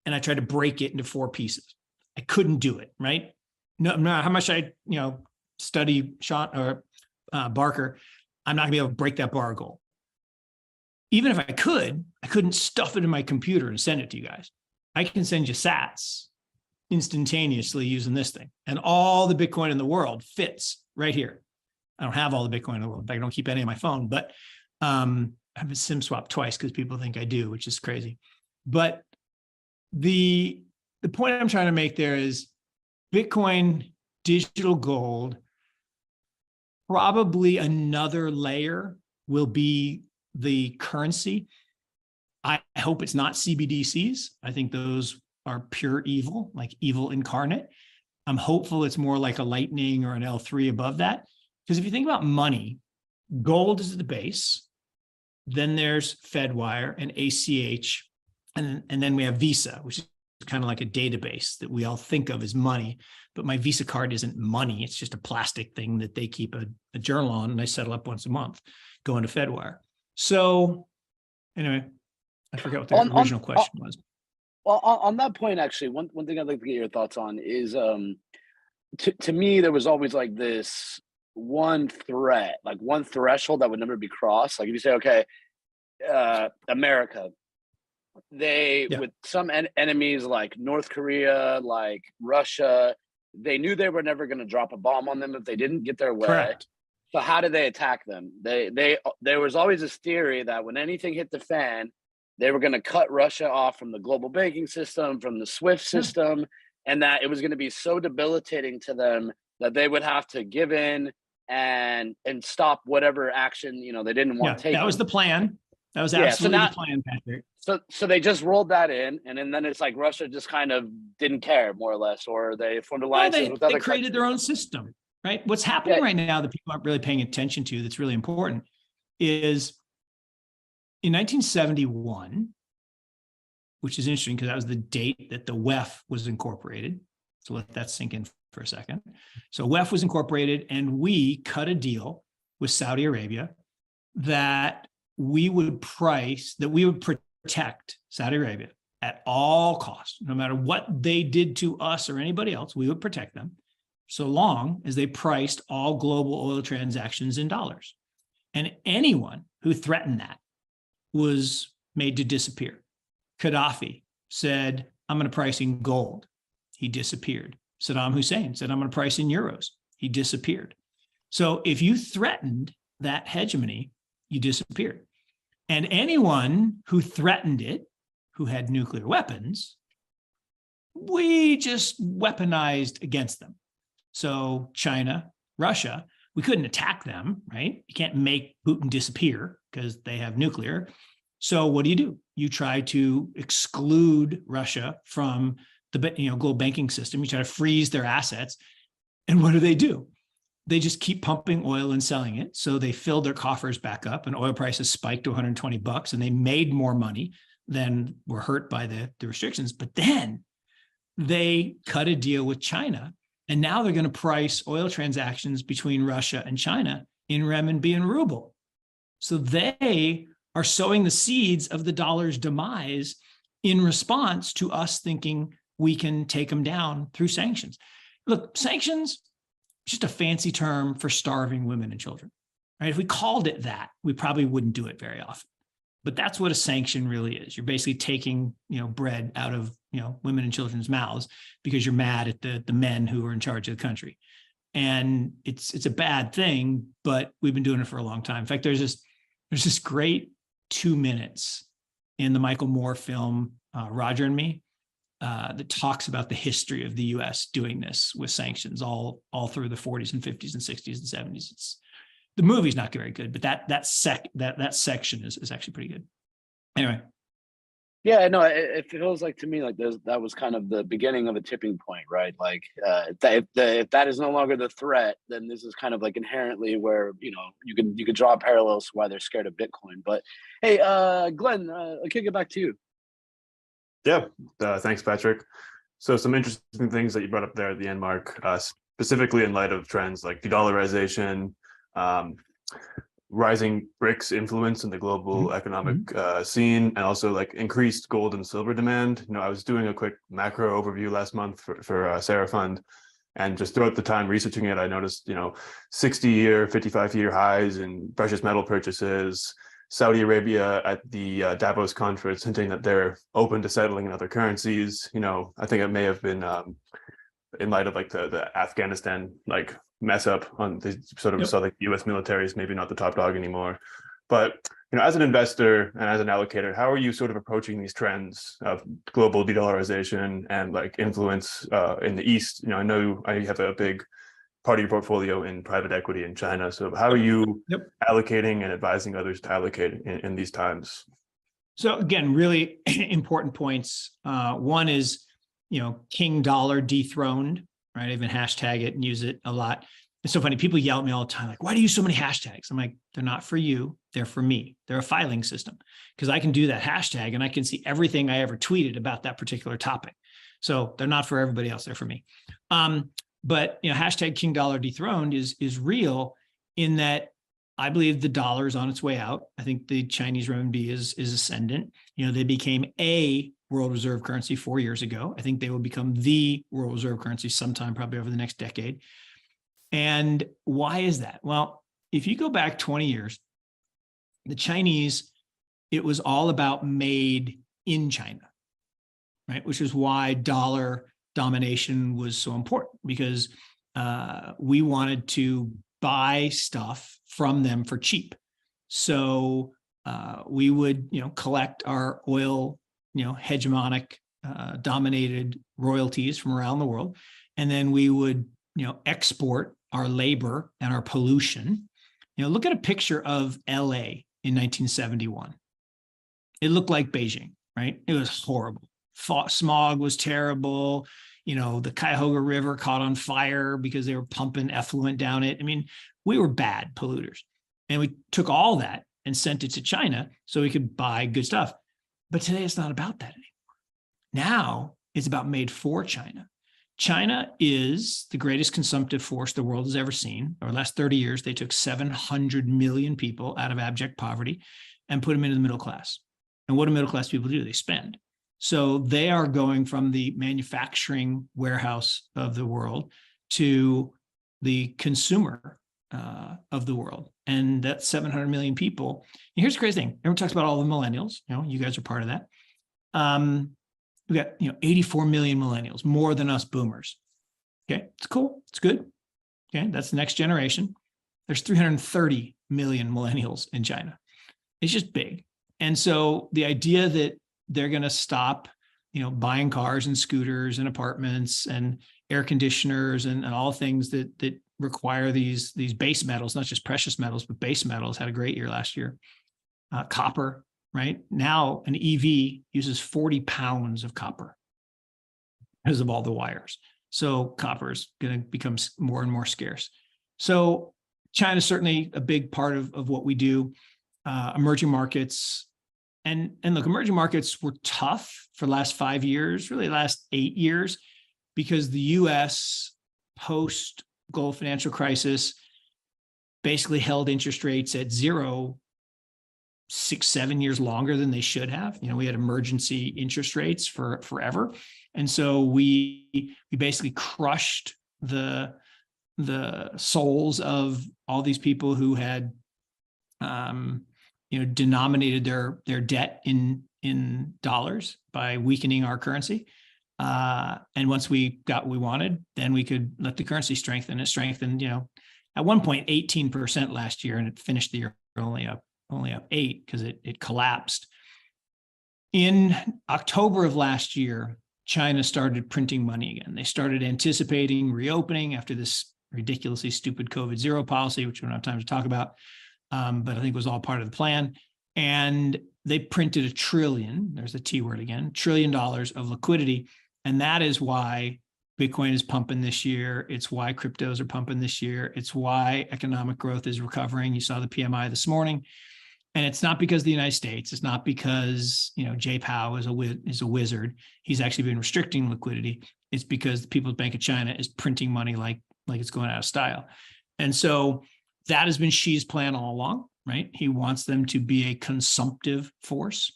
Speaker 4: and I tried to break it into 4 pieces, I couldn't do it, right? No matter how much I, study Sean or Barker, I'm not gonna be able to break that bar of gold. Even if I couldn't stuff it in my computer and send it to you guys. I can send you sats instantaneously using this thing. And all the Bitcoin in the world fits right here. I don't have all the Bitcoin in the world. In fact, I don't keep any on my phone, but I have a SIM swap twice because people think I do, which is crazy. But the point I'm trying to make there is Bitcoin, digital gold, probably another layer will be the currency. I hope it's not CBDCs. I think those are pure evil, like evil incarnate. I'm hopeful it's more like a Lightning or an L3 above that. Because if you think about money, gold is the base. Then there's Fedwire and ACH. And then we have Visa, which is kind of like a database that we all think of as money. But my Visa card isn't money. It's just a plastic thing that they keep a journal on and I settle up once a month, go into Fedwire. So anyway, I forgot what the original question was.
Speaker 10: Well, on that point, actually, one thing I'd like to get your thoughts on is, to me, there was always like this one threat, like one threshold that would never be crossed. Like if you say, okay, America, with some enemies like North Korea, like Russia, they knew they were never going to drop a bomb on them if they didn't get their way.
Speaker 4: Correct.
Speaker 10: So how did they attack them? There was always this theory that when anything hit the fan, they were going to cut Russia off from the global banking system, from the SWIFT system, and that it was going to be so debilitating to them that they would have to give in and stop whatever action they didn't want taken.
Speaker 4: That was the plan. That was absolutely the plan, Patrick.
Speaker 10: So they just rolled that in, and then it's like Russia just kind of didn't care, more or less, or they formed alliances with other
Speaker 4: They created
Speaker 10: countries.
Speaker 4: their own system, right? What's happening right now that people aren't really paying attention to, that's really important, is in 1971, which is interesting because that was the date that the WEF was incorporated. So let that sink in for a second. So WEF was incorporated, and we cut a deal with Saudi Arabia that we would protect Saudi Arabia at all costs. No matter what they did to us or anybody else, we would protect them so long as they priced all global oil transactions in dollars. And anyone who threatened that was made to disappear. Gaddafi said, I'm going to price in gold. He disappeared. Saddam Hussein said, I'm going to price in euros. He disappeared. So if you threatened that hegemony, you disappeared. And anyone who threatened it, who had nuclear weapons, we just weaponized against them. So China, Russia, we couldn't attack them, right? You can't make Putin disappear because they have nuclear. So what do? You try to exclude Russia from the global banking system. You try to freeze their assets. And what do? They just keep pumping oil and selling it. So they filled their coffers back up, and oil prices spiked to $120, and they made more money than were hurt by the restrictions. But then they cut a deal with China, and now they're going to price oil transactions between Russia and China in renminbi and ruble. So they are sowing the seeds of the dollar's demise in response to us thinking we can take them down through sanctions. Look, sanctions, just a fancy term for starving women and children, right? If we called it that, we probably wouldn't do it very often. But that's what a sanction really is. You're basically taking, bread out of, women and children's mouths because you're mad at the men who are in charge of the country. And it's a bad thing, but we've been doing it for a long time. In fact, there's this great 2 minutes in the Michael Moore film, Roger and Me, that talks about the history of the U.S. doing this with sanctions all through the 40s and 50s and 60s and 70s. The movie's not very good, but that section is actually pretty good. Anyway.
Speaker 10: Yeah, no, it feels like to me like that was kind of the beginning of a tipping point, right? Like if that is no longer the threat, then this is kind of like inherently where you can draw parallels to why they're scared of Bitcoin. But hey, Glenn, I'll kick it back to you.
Speaker 20: Yeah, thanks, Patrick. So some interesting things that you brought up there at the end, Mark, specifically in light of trends like de-dollarization, rising BRICS influence in the global economic scene, and also like increased gold and silver demand. I was doing a quick macro overview last month for Sarah Fund, and just throughout the time researching it, I noticed 60-year, 55-year highs in precious metal purchases. Saudi Arabia at the Davos conference hinting that they're open to settling in other currencies. I think it may have been in light of like the Afghanistan mess up on the sort of saw like U.S. military is maybe not the top dog anymore. But as an investor and as an allocator, how are you sort of approaching these trends of global de-dollarization and like influence in the East? I know you have a big part of your portfolio in private equity in China. So how are you allocating and advising others to allocate in these times?
Speaker 4: So again, really important points. One is, King Dollar dethroned, right? I even hashtag it and use it a lot. It's so funny. People yell at me all the time, like, why do you use so many hashtags? I'm like, they're not for you. They're for me. They're a filing system because I can do that hashtag and I can see everything I ever tweeted about that particular topic. So they're not for everybody else. They're for me. But hashtag King Dollar dethroned is real in that I believe the dollar is on its way out. I think the Chinese renminbi is ascendant. They became a world reserve currency 4 years ago. I think they will become the world reserve currency sometime probably over the next decade. And why is that? Well, if you go back 20 years, the Chinese, it was all about made in China, right? Which is why dollar domination was so important because we wanted to buy stuff from them for cheap. So we would, collect our oil, hegemonic dominated royalties from around the world. And then we would, export our labor and our pollution. Look at a picture of LA in 1971. It looked like Beijing, right? It was horrible. Smog was terrible. The Cuyahoga River caught on fire because they were pumping effluent down it. I mean, we were bad polluters. And we took all that and sent it to China so we could buy good stuff. But today it's not about that anymore. Now it's about made for China. China is the greatest consumptive force the world has ever seen. Over the last 30 years, they took 700 million people out of abject poverty and put them into the middle class. And what do middle class people do? They spend. So they are going from the manufacturing warehouse of the world to the consumer of the world. And that's 700 million people. And here's the crazy thing. Everyone talks about all the millennials. You guys are part of that. We got 84 million millennials, more than us boomers. Okay, it's cool. It's good. Okay, that's the next generation. There's 330 million millennials in China. It's just big. And so the idea that they're going to stop, buying cars and scooters and apartments and air conditioners and all things that require these base metals, not just precious metals, but base metals, had a great year last year. Copper, right? Now an EV uses 40 pounds of copper because of all the wires. So copper is going to become more and more scarce. So China is certainly a big part of what we do. Emerging markets. And look, emerging markets were tough for the last 5 years, really the last 8 years, because the US post global financial crisis basically held interest rates at 0, 6, 7 years longer than they should have. We had emergency interest rates for forever. And so we basically crushed the souls of all these people who had denominated their debt in dollars by weakening our currency. And once we got what we wanted, then we could let the currency strengthen. It strengthened, at one point 18% last year, and it finished the year only up 8 because it collapsed. In October of last year, China started printing money again. They started anticipating reopening after this ridiculously stupid COVID zero policy, which we don't have time to talk about. But I think it was all part of the plan. And they printed $1 trillion, there's the T word again, $1 trillion of liquidity. And that is why Bitcoin is pumping this year. It's why cryptos are pumping this year. It's why economic growth is recovering. You saw the PMI this morning. And it's not because of the United States. It's not because, Jay Powell is a wizard. He's actually been restricting liquidity. It's because the People's Bank of China is printing money like it's going out of style. And so that has been Xi's plan all along, right? He wants them to be a consumptive force,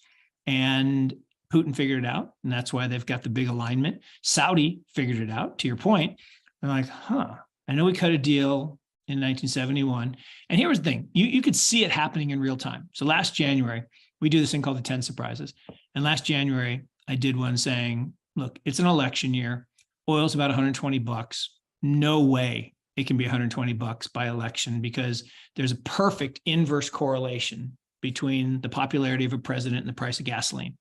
Speaker 4: and Putin figured it out, and that's why they've got the big alignment. Saudi figured it out, to your point. They're like, I know we cut a deal in 1971. And here was the thing, you could see it happening in real time. So last January, we do this thing called the 10 surprises. And last January, I did one saying, look, it's an election year. Oil's about $120. No way it can be $120 by election, because there's a perfect inverse correlation between the popularity of a president and the price of gasoline.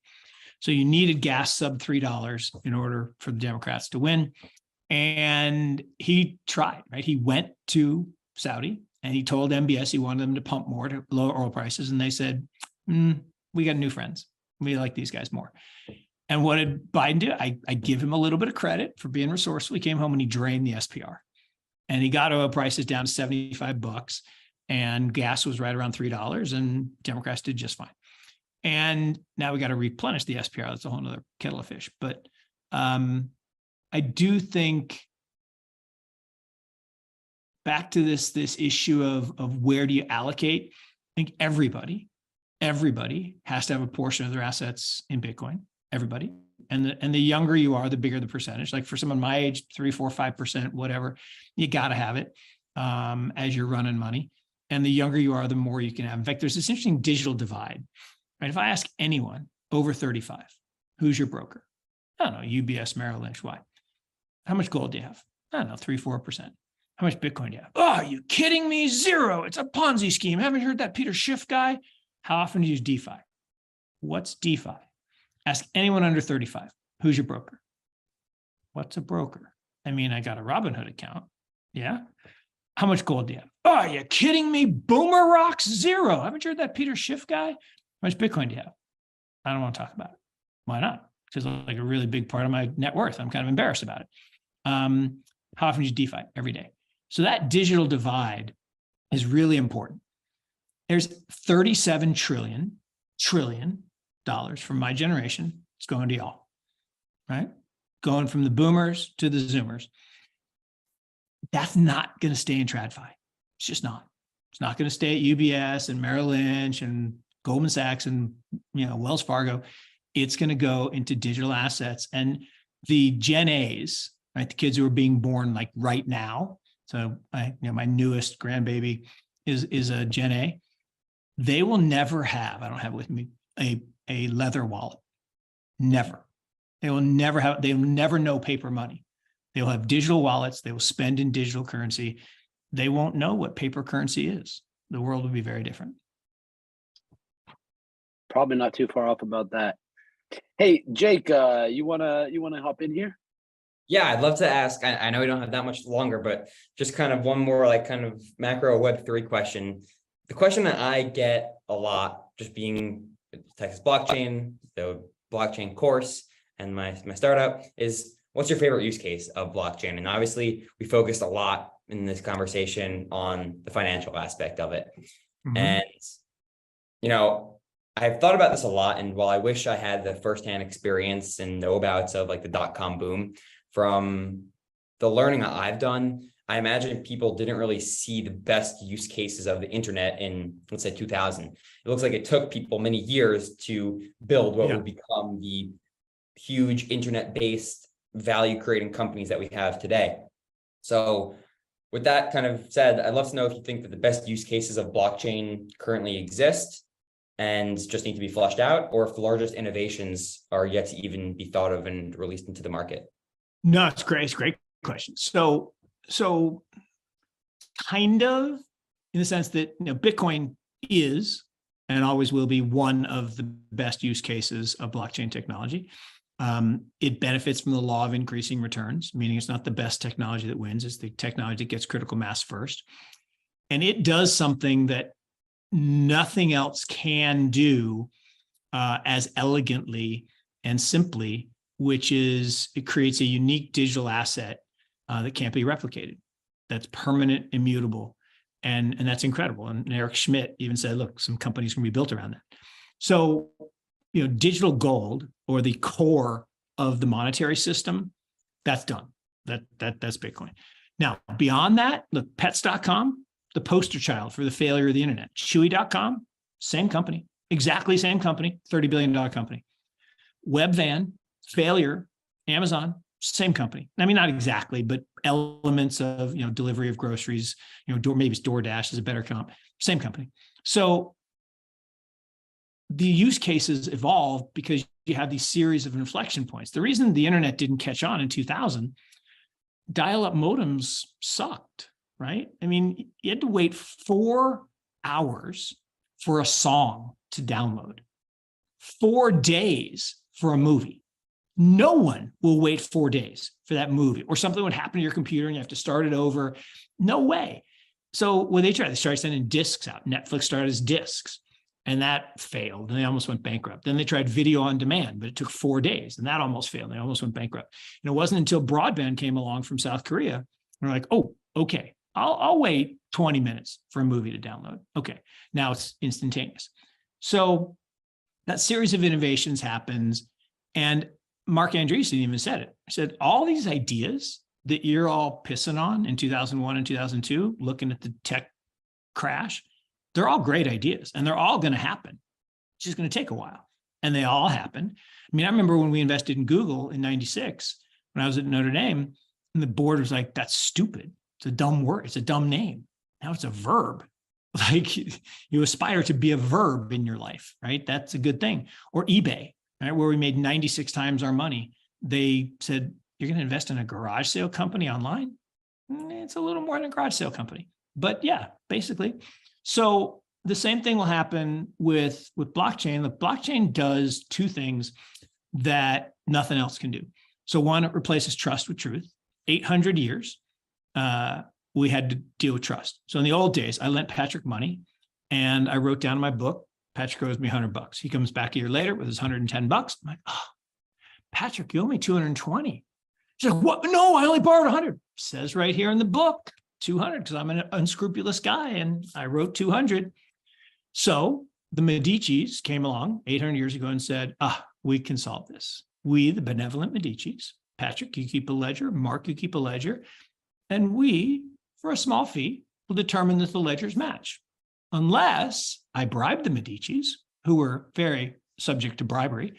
Speaker 4: So you needed gas sub $3 in order for the Democrats to win. And he tried, right? He went to Saudi and he told MBS he wanted them to pump more to lower oil prices. And they said, we got new friends. We like these guys more. And what did Biden do? I give him a little bit of credit for being resourceful. He came home and he drained the SPR. And he got oil prices down to $75, and gas was right around $3, and Democrats did just fine. And now we got to replenish the SPR. That's a whole other kettle of fish. But I do think back to this issue of where do you allocate? I think everybody has to have a portion of their assets in Bitcoin. Everybody. And the younger you are, the bigger the percentage. Like for someone my age, 3, 4, 5%, whatever, you got to have it as you're running money. And the younger you are, the more you can have. In fact, there's this interesting digital divide. Right? If I ask anyone over 35, who's your broker? I don't know, UBS, Merrill Lynch. Why? How much gold do you have? I don't know, 3, 4%. How much Bitcoin do you have? Oh, are you kidding me? 0. It's a Ponzi scheme. Haven't you heard that Peter Schiff guy? How often do you use DeFi? What's DeFi? Ask anyone under 35. Who's your broker? What's a broker? I mean, I got a Robinhood account. Yeah. How much gold do you have? Oh, are you kidding me? Boomer rocks 0. Haven't you heard that Peter Schiff guy? How much Bitcoin do you have? I don't want to talk about it. Why not? Because it's like a really big part of my net worth. I'm kind of embarrassed about it. How often do you DeFi? Every day. So that digital divide is really important. There's 37 trillion dollars from my generation. It's going to y'all, right? Going from the boomers to the zoomers. That's not going to stay in TradFi. It's just not. It's not going to stay at UBS and Merrill Lynch and Goldman Sachs and Wells Fargo. It's going to go into digital assets. And the Gen A's, right, the kids who are being born like right now. So my newest grandbaby is a Gen A. They will never have, I don't have it with me, a leather wallet. Never. They will never know paper money. They will have digital wallets. They will spend in digital currency. They won't know what paper currency is. The world will be very different.
Speaker 10: Probably not too far off about that. Hey, Jake, you wanna hop in here?
Speaker 17: Yeah, I'd love to ask. I know we don't have that much longer, but just kind of one more like kind of macro Web3 question. The question that I get a lot, just being Texas blockchain, the blockchain course, and my startup is, what's your favorite use case of blockchain? And obviously, we focused a lot in this conversation on the financial aspect of it. Mm-hmm. And I've thought about this a lot, and while I wish I had the firsthand experience and know-abouts of like the .com boom, from the learning that I've done, I imagine people didn't really see the best use cases of the internet in, let's say, 2000. It looks like it took people many years to build what would become the huge internet-based value-creating companies that we have today. So with that kind of said, I'd love to know if you think that the best use cases of blockchain currently exist and just need to be fleshed out, or if the largest innovations are yet to even be thought of and released into the market.
Speaker 4: No, it's great. It's a great question. So kind of in the sense that Bitcoin is and always will be one of the best use cases of blockchain technology. It benefits from the law of increasing returns, meaning it's not the best technology that wins, it's the technology that gets critical mass first. And it does something that nothing else can do as elegantly and simply, which is it creates a unique digital asset that can't be replicated, that's permanent, immutable, and that's incredible. And Eric Schmidt even said, look, some companies can be built around that. So, digital gold, or the core of the monetary system, that's done. That's Bitcoin. Now, beyond that, look, pets.com, the poster child for the failure of the internet. Chewy.com, same company, exactly same company, $30 billion company. Webvan, failure. Amazon, same company. I mean, not exactly, but elements of, delivery of groceries, maybe it's DoorDash is a better comp, same company. So the use cases evolve because you have these series of inflection points. The reason the internet didn't catch on in 2000, dial-up modems sucked, right? I mean, you had to wait 4 hours for a song to download, 4 days for a movie. No one will wait 4 days for that movie, or something would happen to your computer and you have to start it over. No way. So what they started sending discs out. Netflix started as discs, and that failed, and they almost went bankrupt. Then they tried video on demand, but it took 4 days, and that almost failed. They almost went bankrupt. And it wasn't until broadband came along from South Korea, and we're like, oh, okay, I'll wait 20 minutes for a movie to download. Okay, now it's instantaneous. So that series of innovations happens, and Mark Andreessen even said it. He said, all these ideas that you're all pissing on in 2001 and 2002, looking at the tech crash, they're all great ideas, and they're all going to happen. It's just going to take a while, and they all happen. I mean, I remember when we invested in Google in 96, when I was at Notre Dame, and the board was like, that's stupid. It's a dumb word. It's a dumb name. Now it's a verb. Like, you aspire to be a verb in your life, right? That's a good thing. Or eBay, right, where we made 96 times our money. They said, you're going to invest in a garage sale company online? It's a little more than a garage sale company. But yeah, basically. So the same thing will happen with blockchain. The blockchain does 2 things that Nothing else can do. So one, it replaces trust with truth. 800 years, we had to deal with trust. So in the old days, I lent Patrick money and I wrote down in my book, Patrick owes me $100. He comes back a year later with his $110. I'm like, oh, Patrick, you owe me 220. He's like, what? No, I only borrowed 100. Says right here in the book, 200, because I'm an unscrupulous guy and I wrote 200. So the Medicis came along 800 years ago and said, we can solve this. We, the benevolent Medicis, Patrick, you keep a ledger, Mark, you keep a ledger, and we, for a small fee, will determine that the ledgers match. Unless I bribed the Medicis, who were very subject to bribery,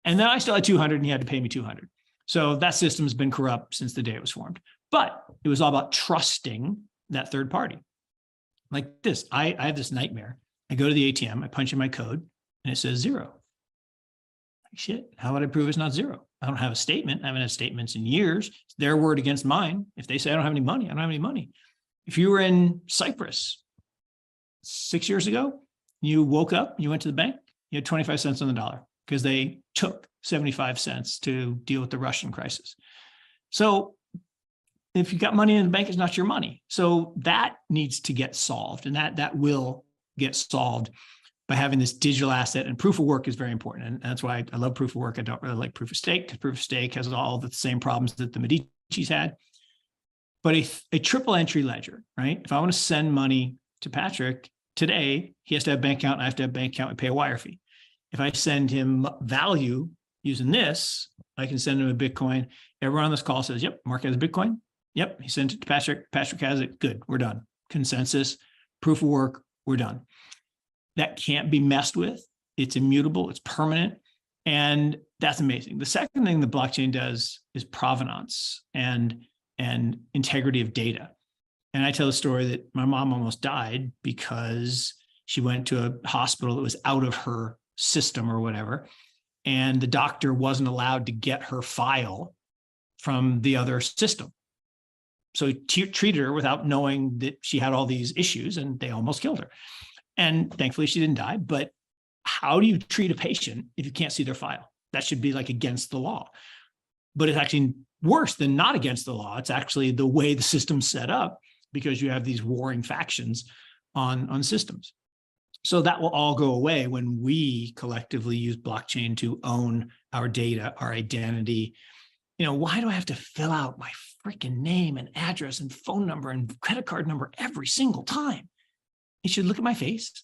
Speaker 4: and then I still had 200 and he had to pay me 200. So that system has been corrupt since the day it was formed. But it was all about trusting that third party. Like this, I have this nightmare. I go to the ATM, I punch in my code, and it says 0. Like, shit, how would I prove it's not 0? I don't have a statement. I haven't had statements in years. It's their word against mine. If they say I don't have any money, I don't have any money. If you were in Cyprus 6 years ago, you woke up, you went to the bank, you had 25 cents on the dollar because they took 75 cents to deal with the Russian crisis. So if you got money in the bank, it's not your money. So that needs to get solved, and that will get solved by having this digital asset, and proof of work is very important. And that's why I love proof of work. I don't really like proof of stake, because proof of stake has all the same problems that the Medicis had. But a triple entry ledger, right? If I want to send money to Patrick today, he has to have a bank account, and I have to have a bank account and pay a wire fee. If I send him value using this, I can send him a Bitcoin. Everyone on this call says, yep, Mark has a Bitcoin. Yep, he sent it to Patrick. Patrick has it. Good, we're done. Consensus, proof of work, we're done. That can't be messed with. It's immutable, it's permanent, and that's amazing. The second thing the blockchain does is provenance and integrity of data. And I tell the story that my mom almost died because she went to a hospital that was out of her system or whatever, and the doctor wasn't allowed to get her file from the other system. So he treated her without knowing that she had all these issues, and they almost killed her. And thankfully she didn't die. But how do you treat a patient if you can't see their file? That should be like against the law. But it's actually worse than not against the law. It's actually the way the system's set up, because you have these warring factions on systems. So that will all go away when we collectively use blockchain to own our data, our identity. You know, why do I have to fill out my freaking name and address and phone number and credit card number every single time? It should look at my face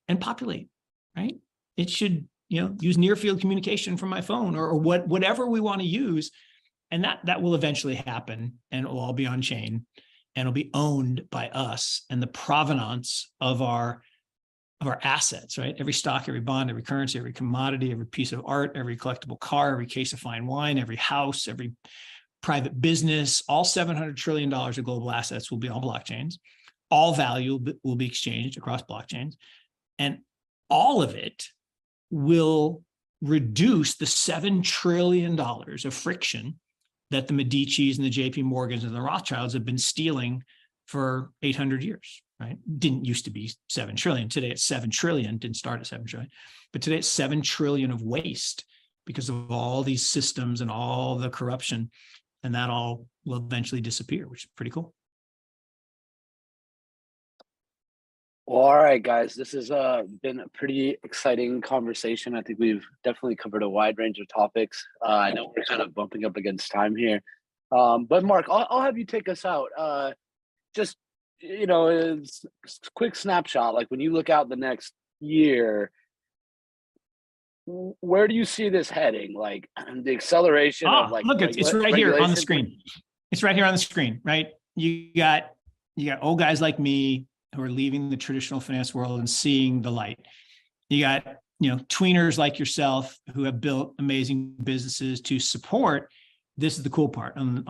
Speaker 4: and populate, right? It should, use near field communication from my phone or whatever we want to use. And that will eventually happen, and it will all be on chain, and it'll be owned by us, and the provenance of our assets, right? Every stock, every bond, every currency, every commodity, every piece of art, every collectible car, every case of fine wine, every house, every private business, all $700 trillion of global assets will be on blockchains. All value will be exchanged across blockchains, and all of it will reduce the $7 trillion of friction that the Medicis and the JP Morgans and the Rothschilds have been stealing for 800 years, right? Didn't used to be 7 trillion. Today it's 7 trillion, didn't start at 7 trillion, but today it's 7 trillion of waste because of all these systems and all the corruption, and that all will eventually disappear, which is pretty cool.
Speaker 10: Well, all right, guys, this has been a pretty exciting conversation. I think we've definitely covered a wide range of topics. I know we're kind of bumping up against time here. But Mark, I'll have you take us out. Just, it's a quick snapshot. Like when you look out the next year, where do you see this heading? Like the acceleration of like—
Speaker 4: look, it's right here on the screen. It's right here on the screen, right? You got old guys like me who are leaving the traditional finance world and seeing the light. You got, tweeners like yourself who have built amazing businesses to support. This is the cool part on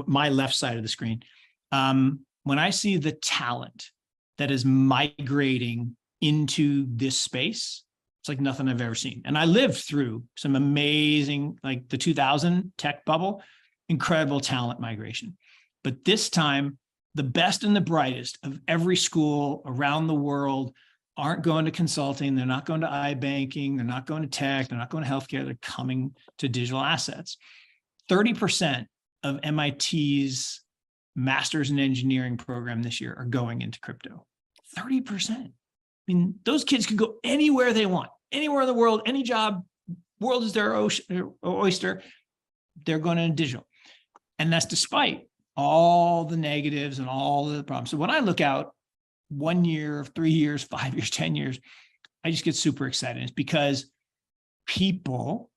Speaker 4: my left side of the screen. When I see the talent that is migrating into this space, it's like nothing I've ever seen. And I lived through some amazing, like the 2000 tech bubble, incredible talent migration. But this time, the best and the brightest of every school around the world, aren't going to consulting. They're not going to iBanking. They're not going to tech. They're not going to healthcare. They're coming to digital assets. 30% of MIT's Masters in Engineering program this year are going into crypto. 30%. I mean, those kids can go anywhere they want, anywhere in the world, any job, world is their oyster. They're going into digital. And that's despite all the negatives and all the problems. So when I look out 1 year, 3 years, 5 years, 10 years, I just get super excited. It's because people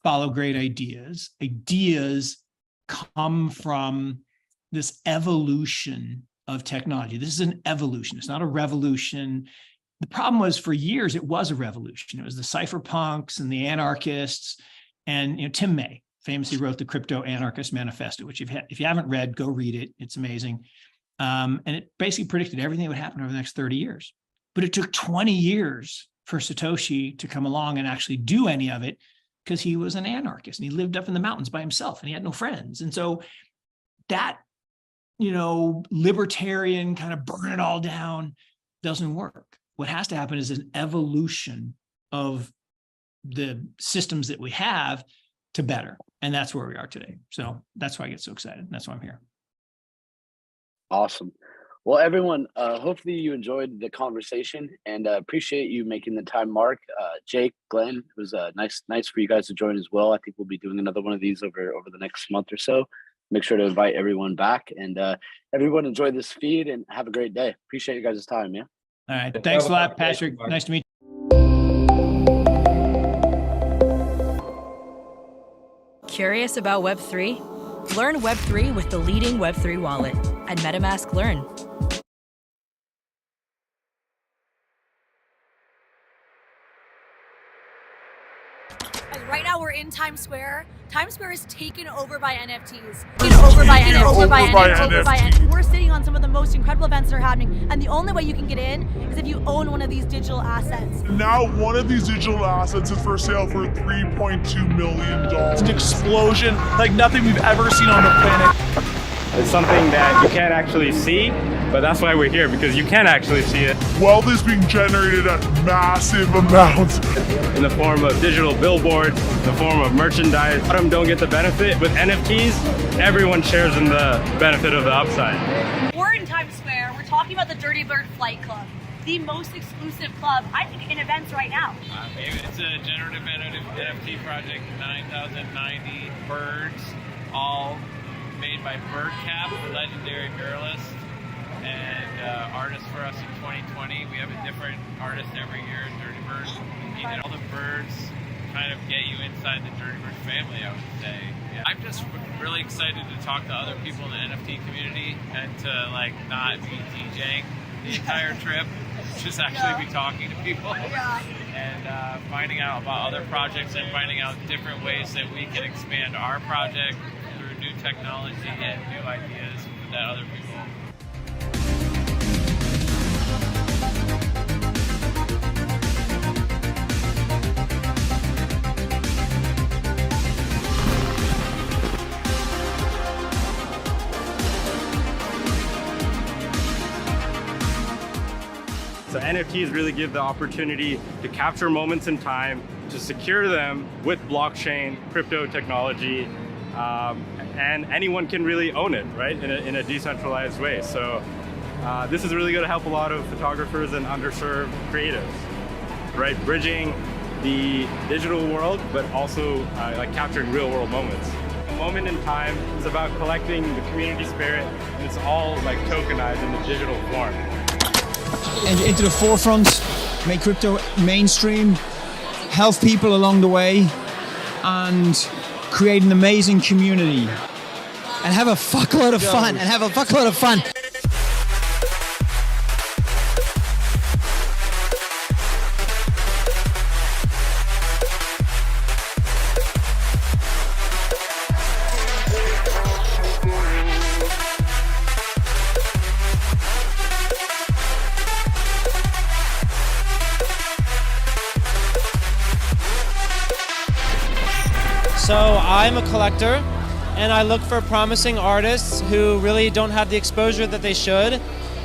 Speaker 4: follow great ideas. Ideas come from this evolution of technology. This is an evolution. It's not a revolution. The problem was, for years, it was a revolution. It was the cypherpunks and the anarchists. And Tim May famously wrote the Crypto Anarchist Manifesto, which if you haven't read, go read it. It's amazing. And it basically predicted everything that would happen over the next 30 years. But it took 20 years for Satoshi to come along and actually do any of it, because he was an anarchist and he lived up in the mountains by himself and he had no friends. And so that, libertarian kind of burn it all down doesn't work. What has to happen is an evolution of the systems that we have to better. And that's where we are today. So that's why I get so excited. That's why I'm here.
Speaker 10: Awesome. Well, everyone, hopefully you enjoyed the conversation, and appreciate you making the time, Mark, Jake, Glenn. It was nice for you guys to join as well. I think we'll be doing another one of these over the next month or so. Make sure to invite everyone back, and everyone enjoy this feed and have a great day. Appreciate you guys' time. Yeah.
Speaker 4: All right. Thanks a lot, Patrick. Nice to meet you.
Speaker 2: Curious about Web3? Learn Web3 with the leading Web3 wallet at MetaMask Learn.
Speaker 5: Right now we're in Times Square. Times Square is taken over by NFTs. We're sitting on some of the most incredible events that are happening, and the only way you can get in is if you own one of these digital assets.
Speaker 6: Now one of these digital assets is for sale for $3.2 million. It's an explosion like nothing we've ever seen on the planet.
Speaker 8: It's something that you can't actually see, but that's why we're here, because you can actually see it.
Speaker 6: Wealth is being generated at massive amounts.
Speaker 8: In the form of digital billboards, in the form of merchandise. Some don't get the benefit. With NFTs, everyone shares in the benefit of the upside.
Speaker 5: We're in Times Square. We're talking about the Dirty Bird Flight Club, the most exclusive club, I think, in events right now.
Speaker 21: It's a generative NFT project, 9,090 birds, all made by Birdcap, the legendary muralist, and artist for us in 2020. We have a different artist every year in Dirty Bird. And all the birds kind of get you inside the Dirty Bird family, I would say. Yeah. I'm just really excited to talk to other people in the NFT community and to not be DJing the entire trip, just actually be talking to people and finding out about other projects and finding out different ways that we can expand our project through new technology and new ideas that other people.
Speaker 8: So NFTs really give the opportunity to capture moments in time, to secure them with blockchain, crypto technology, and anyone can really own it, right, in a decentralized way. So this is really going to help a lot of photographers and underserved creatives, right, bridging the digital world, but also capturing real-world moments. A moment in time is about collecting the community spirit, and it's all tokenized in the digital form.
Speaker 22: Into the forefront, make crypto mainstream, help people along the way, and create an amazing community. And have a fuckload of fun.
Speaker 23: So I'm a collector, and I look for promising artists who really don't have the exposure that they should.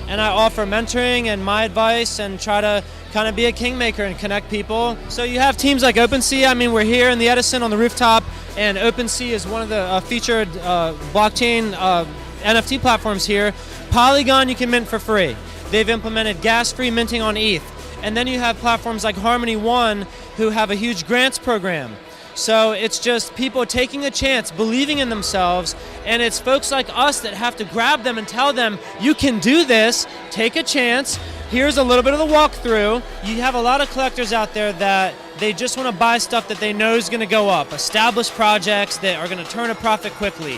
Speaker 23: And I offer mentoring and my advice and try to kind of be a kingmaker and connect people. So you have teams like OpenSea. I mean, we're here in the Edison on the rooftop, and OpenSea is one of the featured blockchain NFT platforms here. Polygon you can mint for free. They've implemented gas-free minting on ETH. And then you have platforms like Harmony One who have a huge grants program. So it's just people taking a chance, believing in themselves, and it's folks like us that have to grab them and tell them, you can do this, take a chance. Here's a little bit of the walkthrough. You have a lot of collectors out there that they just want to buy stuff that they know is going to go up, established projects that are going to turn a profit quickly.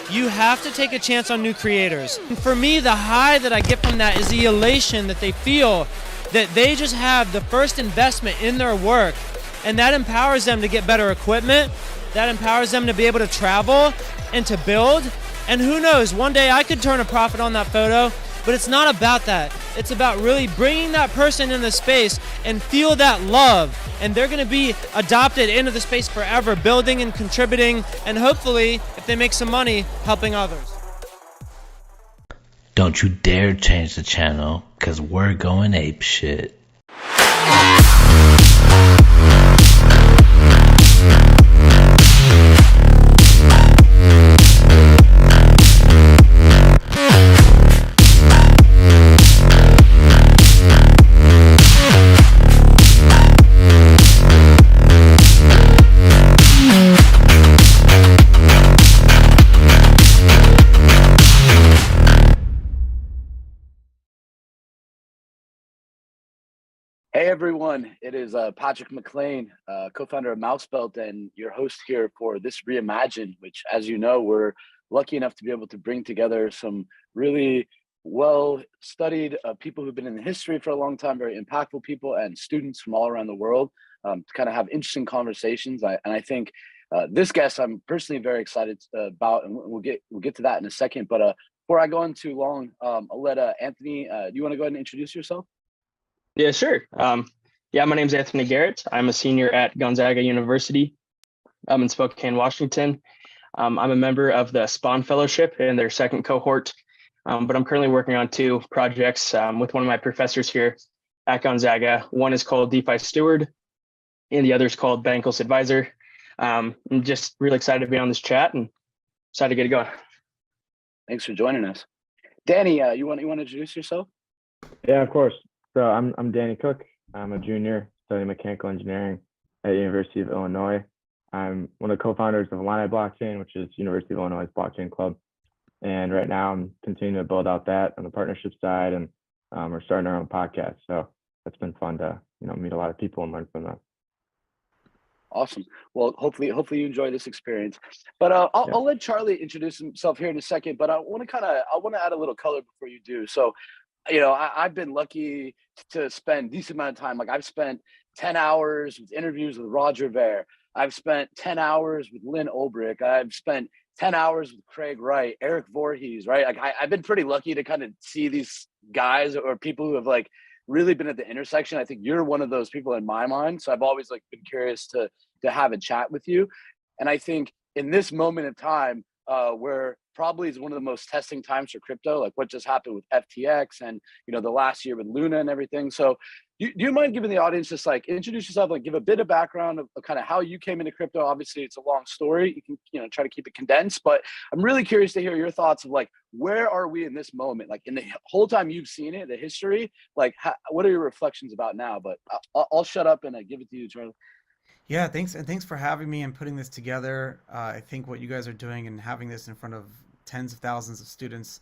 Speaker 23: You have to take a chance on new creators. And for me, the high that I get from that is the elation that they feel that they just have the first investment in their work, and that empowers them to get better equipment, that empowers them to be able to travel and to build. And who knows, one day I could turn a profit on that photo, but it's not about that. It's about really bringing that person in the space and feel that love, and they're gonna be adopted into the space forever, building and contributing, and hopefully, if they make some money, helping others.
Speaker 1: Don't you dare change the channel, cause we're going ape shit.
Speaker 10: Hey everyone, it is Patrick McLean, co-founder of Mousebelt and your host here for this Reimagine, which, as you know, we're lucky enough to be able to bring together some really well-studied people who've been in history for a long time, very impactful people, and students from all around the world to kind of have interesting conversations. And I think this guest I'm personally very excited about, and we'll get to that in a second. But before I go on too long, I'll let Anthony. Do you want to go ahead and introduce yourself?
Speaker 3: Yeah, sure. Yeah, my name is Anthony Garrett. I'm a senior at Gonzaga University. I'm in Spokane, Washington. I'm a member of the Spawn Fellowship in their second cohort, but I'm currently working on two projects with one of my professors here at Gonzaga. One is called DeFi Steward, and the other is called Bankless Advisor. I'm just really excited to be on this chat and excited to get it going.
Speaker 10: Thanks for joining us. Danny, you want to introduce yourself?
Speaker 9: Yeah, of course. So I'm Danny Cook. I'm a junior studying mechanical engineering at University of Illinois. I'm one of the co-founders of Illini Blockchain, which is University of Illinois' blockchain club. And right now I'm continuing to build out that on the partnership side, and we're starting our own podcast. So it's been fun to meet a lot of people and learn from them.
Speaker 10: Awesome. Well, hopefully you enjoy this experience. But I'll let Charlie introduce himself here in a second. But I want to add a little color before you do. So, I've been lucky to spend a decent amount of time. Like I've spent 10 hours with interviews with Roger Ver. I've spent 10 hours with Lynn Ulbrich. I've spent 10 hours with Craig Wright, Eric Voorhees, right? Like I've been pretty lucky to kind of see these guys or people who have like really been at the intersection. I think you're one of those people in my mind. So I've always like been curious to have a chat with you. And I think in this moment of time, where probably is one of the most testing times for crypto, like what just happened with FTX and the last year with Luna and everything. So do you mind giving the audience just like introduce yourself, like give a bit of background of kind of how you came into crypto? Obviously it's a long story. You can try to keep it condensed, but I'm really curious to hear your thoughts of like, where are we in this moment? Like in the whole time you've seen it, the history, like what are your reflections about now? But I'll shut up and give it to you, Charlie.
Speaker 11: Yeah, thanks. And thanks for having me and putting this together. I think what you guys are doing and having this in front of tens of thousands of students,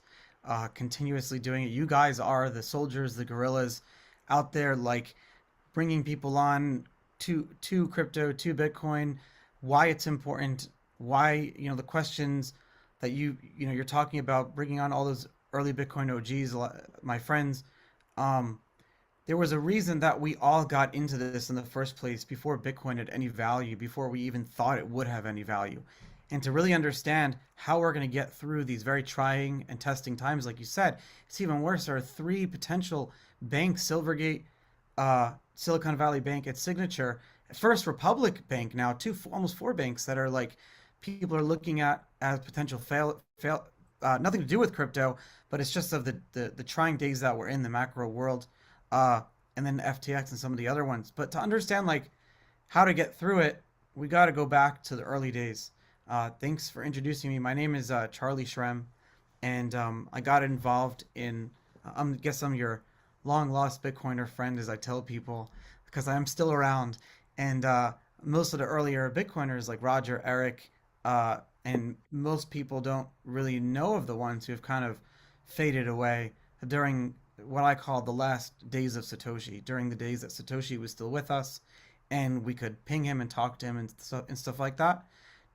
Speaker 11: continuously doing it. You guys are the soldiers, the guerrillas out there, like bringing people on to crypto, to Bitcoin, why it's important, why, the questions that you're talking about, bringing on all those early Bitcoin OGs, my friends. There was a reason that we all got into this in the first place before Bitcoin had any value, before we even thought it would have any value. And to really understand how we're going to get through these very trying and testing times, like you said, it's even worse. There are three potential banks, Silvergate, Silicon Valley Bank at Signature, First Republic Bank now, almost four banks that are like people are looking at as potential fail nothing to do with crypto, but it's just of the trying days that we're in the macro world. and then FTX and some of the other ones. But to understand like how to get through it, we got to go back to the early days. Thanks for introducing me. My name is Charlie Shrem, and I got involved in, I guess I'm your long lost Bitcoiner friend, as I tell people, because I'm still around. And most of the earlier Bitcoiners like Roger, Eric, and most people don't really know of the ones who have kind of faded away during what I call the last days of Satoshi, during the days that Satoshi was still with us and we could ping him and talk to him and stuff like that.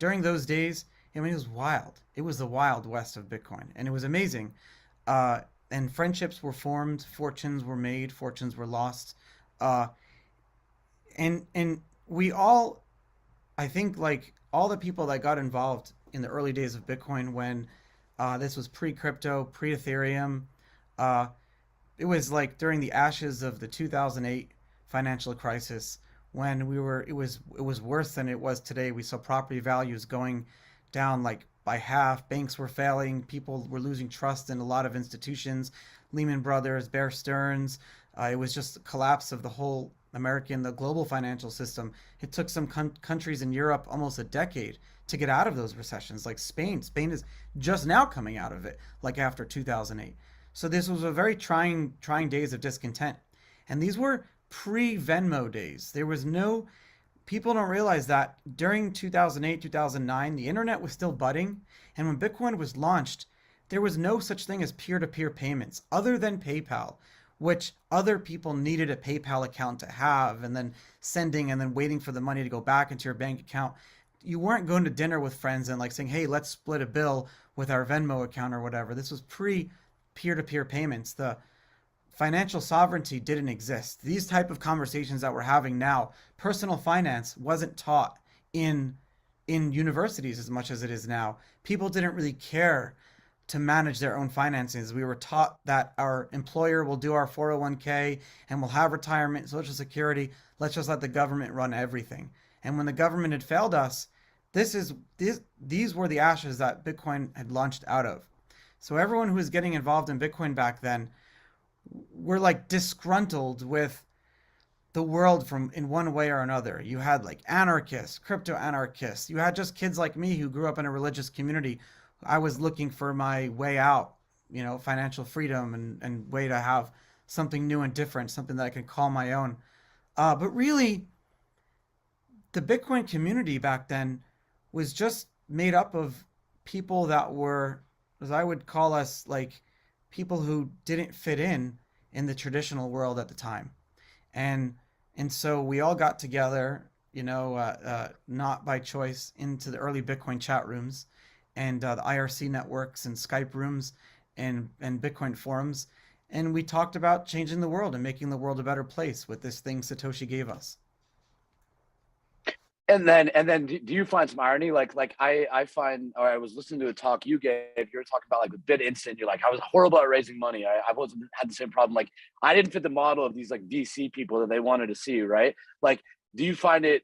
Speaker 11: During those days, I mean, it was wild. It was the wild west of Bitcoin, and it was amazing. And friendships were formed, fortunes were made, fortunes were lost. And we all, I think, like all the people that got involved in the early days of Bitcoin when this was pre-crypto, pre-Ethereum, it was like during the ashes of the 2008 financial crisis when it was worse than it was today. We saw property values going down like by half. Banks were failing. People were losing trust in a lot of institutions. Lehman Brothers, Bear Stearns. It was just a collapse of the whole the global financial system. It took some countries in Europe almost a decade to get out of those recessions, like Spain. Spain is just now coming out of it, like after 2008. So this was a very trying days of discontent. And these were pre-Venmo days. There was no, people don't realize that during 2008, 2009, the internet was still budding. And when Bitcoin was launched, there was no such thing as peer-to-peer payments other than PayPal, which other people needed a PayPal account to have, and then sending and then waiting for the money to go back into your bank account. You weren't going to dinner with friends and like saying, hey, let's split a bill with our Venmo account or whatever. This was pre-peer-to-peer payments. The financial sovereignty didn't exist. These type of conversations that we're having now, personal finance wasn't taught in universities as much as it is now. People didn't really care to manage their own finances. We were taught that our employer will do our 401k and we'll have retirement, Social Security. Let's just let the government run everything. And when the government had failed us, these were the ashes that Bitcoin had launched out of. So everyone who was getting involved in Bitcoin back then were like disgruntled with the world from in one way or another. You had like anarchists, crypto anarchists. You had just kids like me who grew up in a religious community. I was looking for my way out, financial freedom and way to have something new and different, something that I can call my own. But really, the Bitcoin community back then was just made up of people that were, as I would call us, like people who didn't fit in the traditional world at the time. And so we all got together, not by choice, into the early Bitcoin chat rooms and the IRC networks and Skype rooms and Bitcoin forums. And we talked about changing the world and making the world a better place with this thing Satoshi gave us.
Speaker 10: And then do you find some irony? Like I find, or I was listening to a talk you gave, you were talking about like with BitInstant, you're like, I was horrible at raising money. I had the same problem. Like I didn't fit the model of these like VC people that they wanted to see, right? Like, do you find it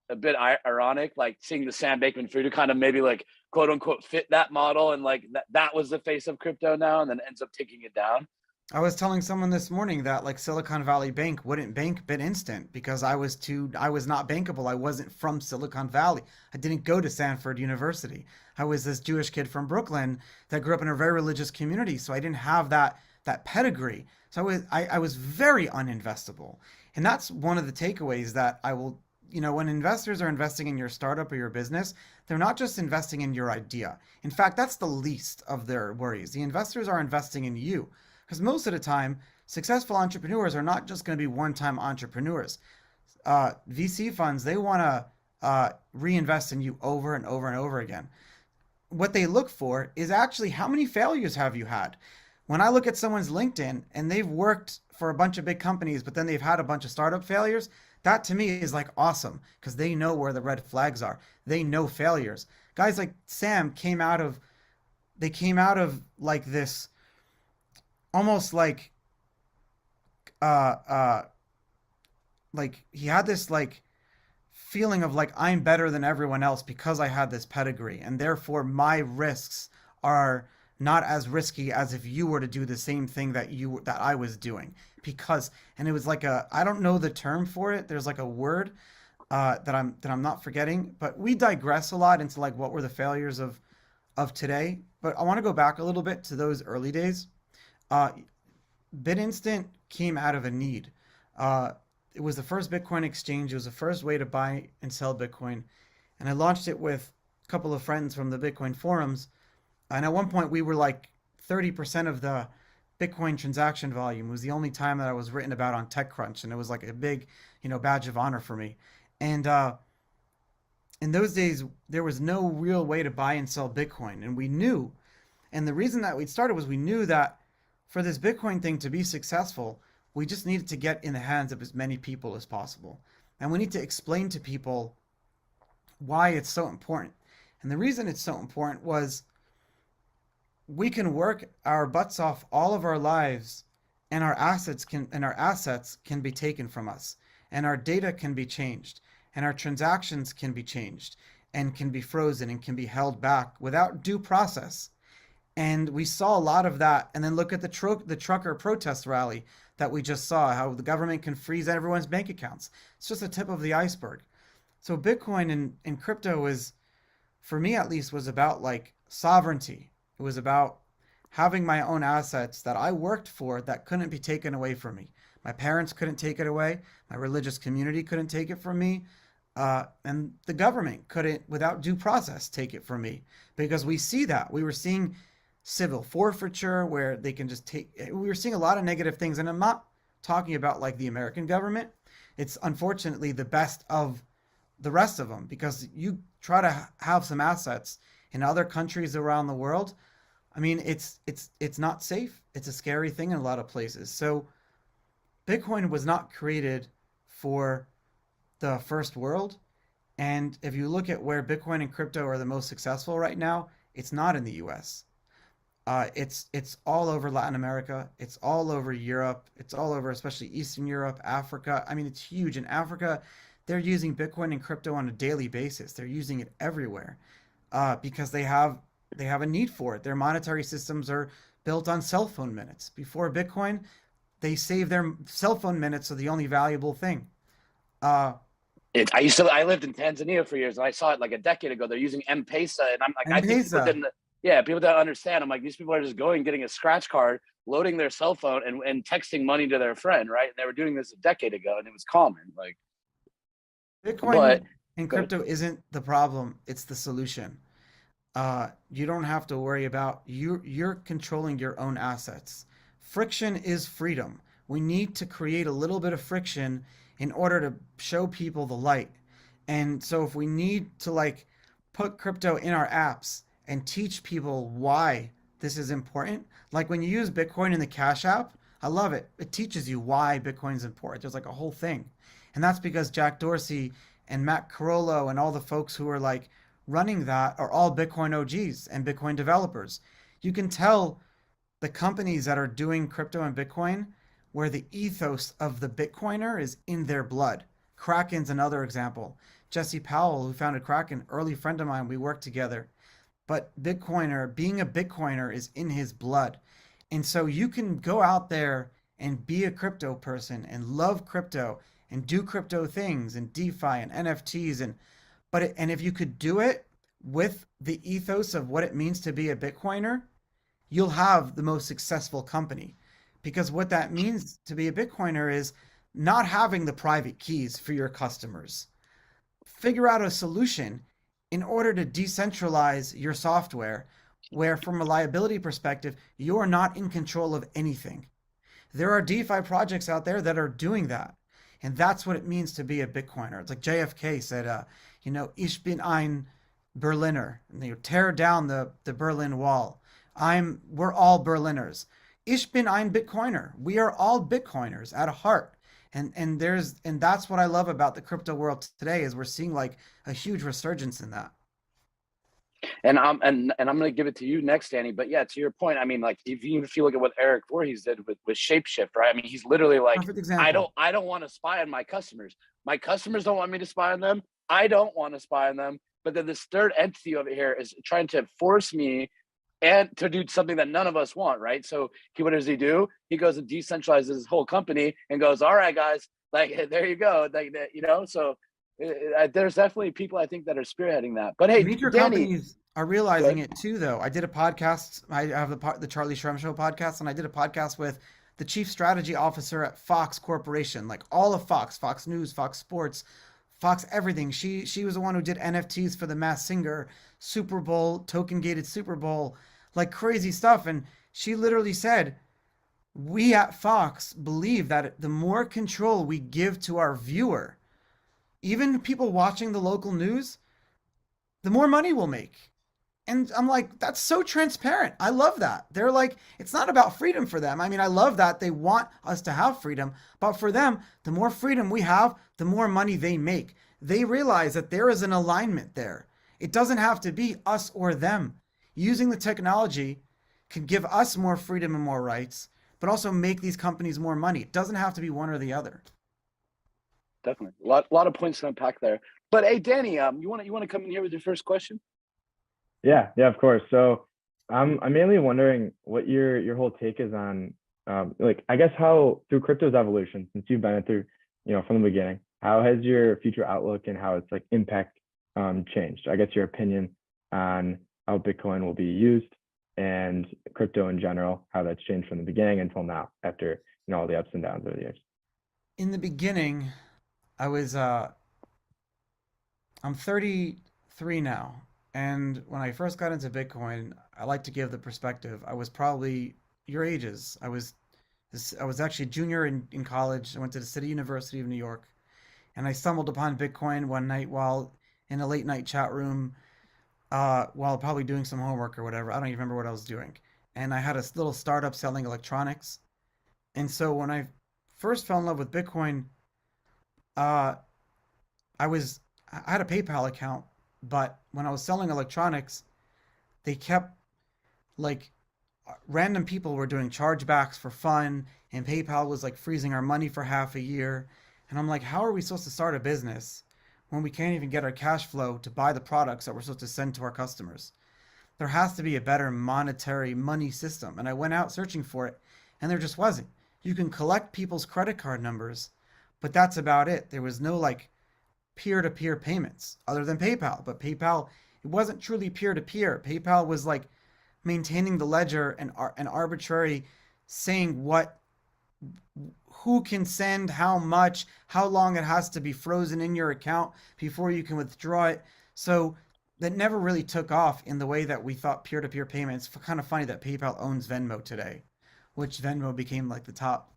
Speaker 10: a bit ironic, like seeing the Sam Bankman-Fried kind of maybe like quote unquote fit that model and like that was the face of crypto now and then ends up taking it down?
Speaker 11: I was telling someone this morning that like Silicon Valley Bank wouldn't bank BitInstant because I was not bankable. I wasn't from Silicon Valley. I didn't go to Stanford University. I was this Jewish kid from Brooklyn that grew up in a very religious community. So I didn't have that pedigree. So I was very uninvestable. And that's one of the takeaways that I will, when investors are investing in your startup or your business, they're not just investing in your idea. In fact, that's the least of their worries. The investors are investing in you. Because most of the time, successful entrepreneurs are not just going to be one-time entrepreneurs. VC funds, they want to reinvest in you over and over and over again. What they look for is actually how many failures have you had? When I look at someone's LinkedIn and they've worked for a bunch of big companies, but then they've had a bunch of startup failures, that to me is like awesome because they know where the red flags are. They know failures. Guys like Sam came out of like this, almost like he had this like feeling of like I'm better than everyone else because I had this pedigree and therefore my risks are not as risky as if you were to do the same thing that I was doing. Because, and it was like I don't know the term for it. There's like a word that I'm not forgetting, but we digress a lot into like what were the failures of today. But I want to go back a little bit to those early days. BitInstant came out of a need. It was the first Bitcoin exchange. It was the first way to buy and sell Bitcoin. And I launched it with a couple of friends from the Bitcoin forums. And at one point we were like 30% of the Bitcoin transaction volume. It was the only time that I was written about on TechCrunch. And it was like a big, badge of honor for me. And in those days, there was no real way to buy and sell Bitcoin. And we knew, and the reason that we started was we knew that for this Bitcoin thing to be successful, we just needed to get in the hands of as many people as possible. And we need to explain to people why it's so important. And the reason it's so important was we can work our butts off all of our lives, and our assets can be taken from us, and our data can be changed, and our transactions can be changed and can be frozen and can be held back without due process. And we saw a lot of that. And then look at the trucker protest rally that we just saw, how the government can freeze everyone's bank accounts. It's just the tip of the iceberg. So Bitcoin and crypto is, for me at least, was about like sovereignty. It was about having my own assets that I worked for that couldn't be taken away from me. My parents couldn't take it away. My religious community couldn't take it from me. And the government couldn't, without due process, take it from me. Because we see that. We were seeing civil forfeiture where they can just take, we were seeing a lot of negative things. And I'm not talking about like the American government. It's unfortunately the best of the rest of them, because you try to have some assets in other countries around the world. I mean, it's not safe. It's a scary thing in a lot of places. So Bitcoin was not created for the first world. And if you look at where Bitcoin and crypto are the most successful right now, it's not in the US. It's all over Latin America. It's all over Europe. It's all over, especially Eastern Europe, Africa. I mean, it's huge. In Africa, they're using Bitcoin and crypto on a daily basis. They're using it everywhere because they have a need for it. Their monetary systems are built on cell phone minutes. Before Bitcoin, they save their cell phone minutes are the only valuable thing.
Speaker 10: I lived in Tanzania for years, and I saw it like a decade ago. They're using M-Pesa, and I'm like, I think people don't understand. I'm like, these people are just getting a scratch card, loading their cell phone, and texting money to their friend, right? And they were doing this a decade ago, and it was common. Like,
Speaker 11: Bitcoin and crypto isn't the problem; it's the solution. You don't have to worry about you're controlling your own assets. Friction is freedom. We need to create a little bit of friction in order to show people the light. And so if we need to like put crypto in our apps and teach people why this is important, like when you use Bitcoin in the Cash App, I love it. It teaches you why Bitcoin's important. There's like a whole thing. And that's because Jack Dorsey and Matt Carollo and all the folks who are like running that are all Bitcoin OGs and Bitcoin developers. You can tell the companies that are doing crypto and Bitcoin where the ethos of the Bitcoiner is in their blood. Kraken's another example. Jesse Powell, who founded Kraken, early friend of mine, we worked together. But being a Bitcoiner is in his blood. And so you can go out there and be a crypto person and love crypto and do crypto things and DeFi and NFTs and if you could do it with the ethos of what it means to be a Bitcoiner, you'll have the most successful company. Because what that means to be a Bitcoiner is not having the private keys for your customers. Figure out a solution in order to decentralize your software where, from a liability perspective, you are not in control of anything. There are DeFi projects out there that are doing that. And that's what it means to be a Bitcoiner. It's like JFK said, Ich bin ein Berliner. And tear down the Berlin Wall. We're all Berliners. Ich bin ein Bitcoiner. We are all Bitcoiners at heart. And that's what I love about the crypto world today is we're seeing like a huge resurgence in that.
Speaker 10: And I'm going to give it to you next, Danny. But yeah, to your point, I mean, like even if you look at what Eric Voorhees did with Shapeshift, right? I mean, he's literally like, I don't want to spy on my customers. My customers don't want me to spy on them. I don't want to spy on them. But then this third entity over here is trying to force me and to do something that none of us want, right? So what does he do? He goes and decentralizes his whole company and goes, all right, guys, like, there you go. Like that, so there's definitely people I think that are spearheading that. But hey,
Speaker 11: Major
Speaker 10: Danny,
Speaker 11: companies are realizing it too, though. I did a podcast. I have the Charlie Shrem Show podcast, and I did a podcast with the chief strategy officer at Fox Corporation, like all of Fox, Fox News, Fox Sports, Fox everything. She was the one who did NFTs for the Masked Singer, Super Bowl, token gated Super Bowl, like crazy stuff. And she literally said, we at Fox believe that the more control we give to our viewer, even people watching the local news, the more money we'll make. And I'm like, that's so transparent. I love that. They're like, it's not about freedom for them. I mean, I love that they want us to have freedom, but for them, the more freedom we have, the more money they make. They realize that there is an alignment there. It doesn't have to be us or them. Using the technology can give us more freedom and more rights, but also make these companies more money. It doesn't have to be one or the other.
Speaker 10: Definitely. A lot of points to unpack there. But hey, Danny, you want to come in here with your first question?
Speaker 9: Yeah, of course. So I'm mainly wondering what your whole take is on like, I guess, how through crypto's evolution, since you've been through, from the beginning, how has your future outlook and how it's like impact changed? I guess your opinion on how Bitcoin will be used and crypto in general, how that's changed from the beginning until now, after all the ups and downs over the years.
Speaker 11: In the beginning, I was I'm 33 now. And when I first got into Bitcoin, I like to give the perspective. I was probably your ages. I was actually a junior in college. I went to the City University of New York, and I stumbled upon Bitcoin one night while in a late night chat room, while probably doing some homework or whatever. I don't even remember what I was doing. And I had a little startup selling electronics. And so when I first fell in love with Bitcoin, I had a PayPal account. But when I was selling electronics, they kept like random people were doing chargebacks for fun, and PayPal was like freezing our money for half a year. And I'm like, how are we supposed to start a business when we can't even get our cash flow to buy the products that we're supposed to send to our customers? There has to be a better monetary money system. And I went out searching for it, and there just wasn't. You can collect people's credit card numbers, but that's about it. There was no like peer-to-peer payments other than PayPal. But PayPal, it wasn't truly peer-to-peer. PayPal was like maintaining the ledger and arbitrary saying who can send how much, how long it has to be frozen in your account before you can withdraw it. So that never really took off in the way that we thought peer-to-peer payments. Kind of funny that PayPal owns Venmo today, which Venmo became like the top.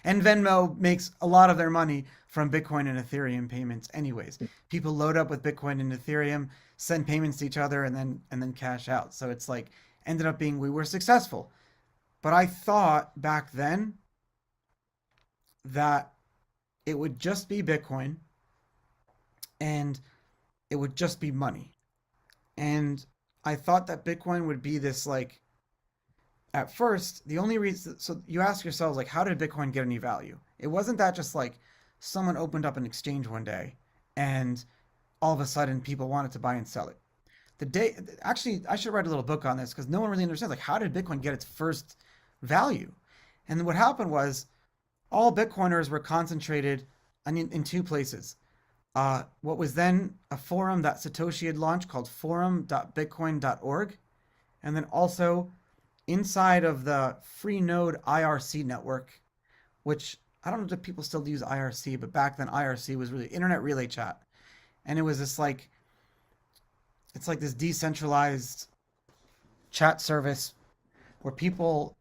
Speaker 11: And Venmo makes a lot of their money from Bitcoin and Ethereum payments anyways. People load up with Bitcoin and Ethereum, send payments to each other, and then cash out. So it's like ended up being we were successful. But I thought back then that it would just be Bitcoin and it would just be money. And I thought that Bitcoin would be this like, at first, the only reason, so you ask yourselves, like, how did Bitcoin get any value? It wasn't that just like someone opened up an exchange one day and all of a sudden people wanted to buy and sell it. Actually, I should write a little book on this because no one really understands, like, how did Bitcoin get its first value? And what happened was all Bitcoiners were concentrated in two places. What was then a forum that Satoshi had launched called forum.bitcoin.org, and then also inside of the free node IRC network, which I don't know if people still use IRC, but back then IRC was really Internet Relay Chat. And it was this like, it's like this decentralized chat service where people,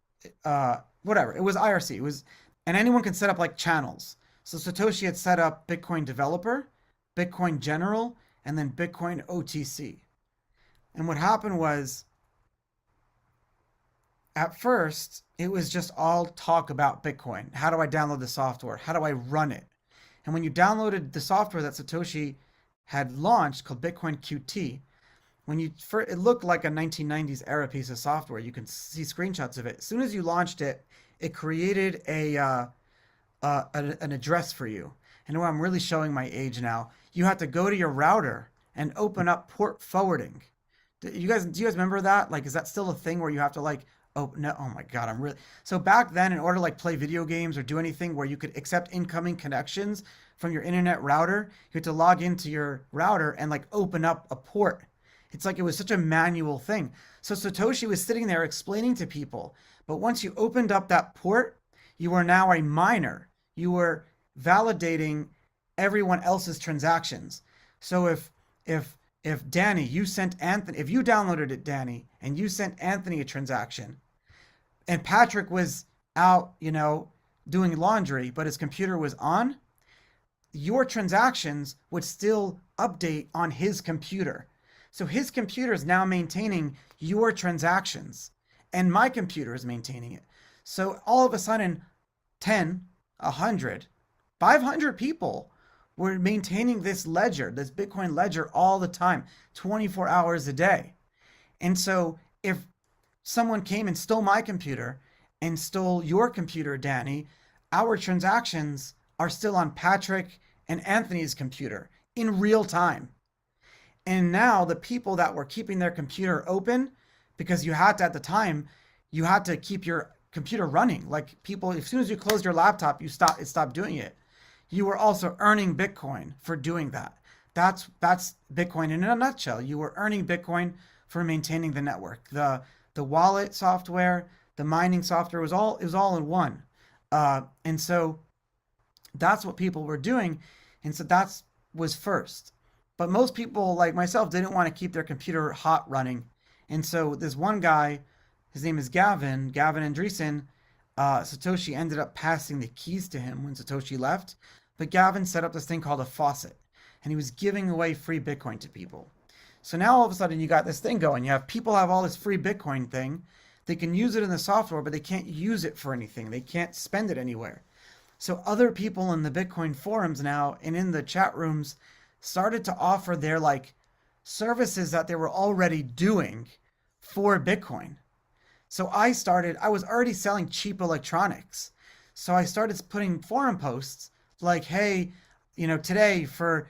Speaker 11: whatever, it was IRC. It was, and anyone can set up like channels. So Satoshi had set up Bitcoin Developer, Bitcoin General, and then Bitcoin OTC. And what happened was, at first, it was just all talk about Bitcoin. How do I download the software? How do I run it? And when you downloaded the software that Satoshi had launched called Bitcoin QT, it looked like a 1990s era piece of software. You can see screenshots of it. As soon as you launched it, it created an address for you. And I'm really showing my age now. You have to go to your router and open up port forwarding. Do you guys remember that? Like, is that still a thing where you have to like, oh no, oh my God, I'm really so back then in order to like play video games or do anything where you could accept incoming connections from your internet router, you had to log into your router and like open up a port. It's like it was such a manual thing. So Satoshi was sitting there explaining to people, but once you opened up that port, you were now a miner. You were validating everyone else's transactions. So if Danny, you sent Anthony, if you downloaded it, Danny, and you sent Anthony a transaction, and Patrick was out, doing laundry, but his computer was on, your transactions would still update on his computer. So his computer is now maintaining your transactions, and my computer is maintaining it. So all of a sudden, 10, 100, 500 people were maintaining this ledger, this Bitcoin ledger all the time, 24 hours a day. And so if someone came and stole my computer and stole your computer, Danny, our transactions are still on Patrick and Anthony's computer in real time. And now the people that were keeping their computer open, because you had to, at the time, you had to keep your computer running. Like people, as soon as you closed your laptop, it stopped doing it. You were also earning Bitcoin for doing that. That's Bitcoin in a nutshell. You were earning Bitcoin for maintaining the network. The wallet software, the mining software it was all in one. And so that's what people were doing. And so that was first. But most people like myself didn't want to keep their computer hot running. And so this one guy, his name is Gavin Andreessen, Satoshi ended up passing the keys to him when Satoshi left. But Gavin set up this thing called a faucet, and he was giving away free Bitcoin to people. So now all of a sudden you got this thing going. You have people have all this free Bitcoin thing. They can use it in the software, but they can't use it for anything. They can't spend it anywhere. So other people in the Bitcoin forums now and in the chat rooms started to offer their like services that they were already doing for Bitcoin. So I was already selling cheap electronics. So I started putting forum posts like, hey, today for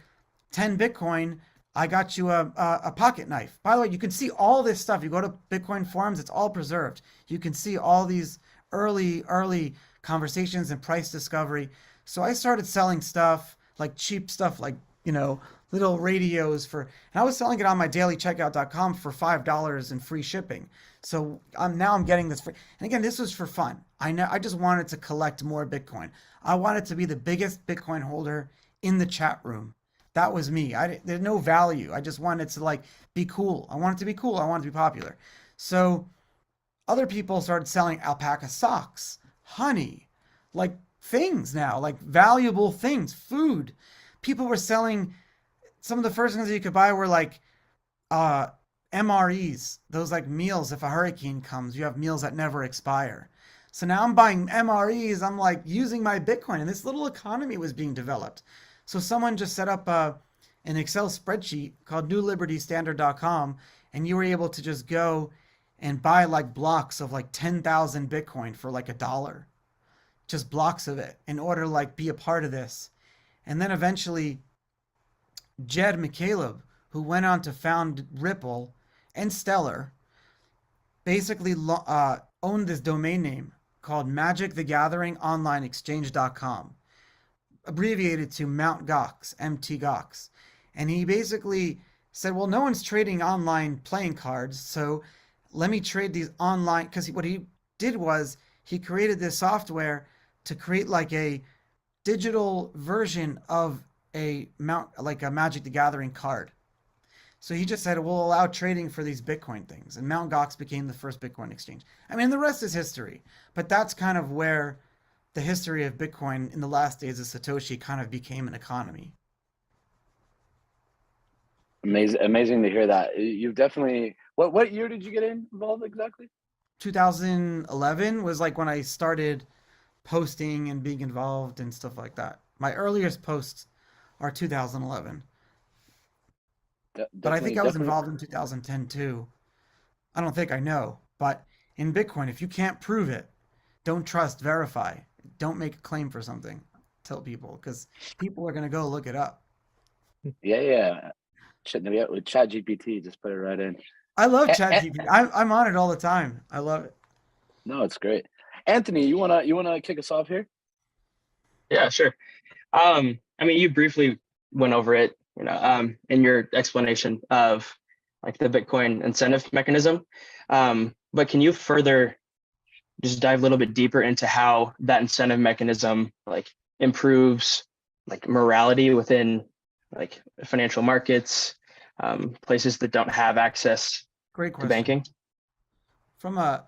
Speaker 11: 10 Bitcoin, I got you a pocket knife. By the way, you can see all this stuff. You go to Bitcoin forums, it's all preserved. You can see all these early conversations and price discovery. So I started selling stuff, like cheap stuff, like, little radios and I was selling it on my dailycheckout.com for $5 and free shipping. So I'm getting this free. And again, this was for fun. I just wanted to collect more Bitcoin. I wanted to be the biggest Bitcoin holder in the chat room. That was me. There's no value. I just wanted to like be cool. I wanted to be cool. I wanted to be popular. So other people started selling alpaca socks, honey, like things now, like valuable things, food. People were selling, some of the first things that you could buy were like MREs, those like meals. If a hurricane comes, you have meals that never expire. So now I'm buying MREs. I'm like using my Bitcoin, and this little economy was being developed. So someone just set up an Excel spreadsheet called newlibertystandard.com, and you were able to just go and buy like blocks of like 10,000 Bitcoin for like $1, just blocks of it in order to like be a part of this. And then eventually Jed McCaleb, who went on to found Ripple and Stellar, basically owned this domain name called magicthegatheringonlineexchange.com, abbreviated to Mt. Gox, MT Gox. And he basically said, well, no one's trading online playing cards, so let me trade these online, because what he did was he created this software to create like a digital version of a Magic the Gathering card. So he just said, we'll allow trading for these Bitcoin things. And Mt. Gox became the first Bitcoin exchange. I mean, the rest is history. But that's kind of where the history of Bitcoin in the last days of Satoshi kind of became an economy.
Speaker 10: Amazing to hear that. You've definitely, what year did you get involved exactly?
Speaker 11: 2011 was like when I started posting and being involved and stuff like that. My earliest posts are 2011. But I think I was involved in 2010 too. I don't think I know. But in Bitcoin, if you can't prove it, don't trust, verify. Don't make a claim for something. Tell people, because people are going to go look it up.
Speaker 10: Yeah. With ChatGPT, just put it right in.
Speaker 11: I love ChatGPT. I'm on it all the time. I love it.
Speaker 10: No, it's great. Anthony, you wanna kick us off here?
Speaker 3: Yeah, sure. I mean, you briefly went over it, in your explanation of like the Bitcoin incentive mechanism. But can you further just dive a little bit deeper into how that incentive mechanism like improves like morality within like financial markets, places that don't have access
Speaker 11: Great
Speaker 3: to
Speaker 11: question.
Speaker 3: banking?
Speaker 11: From a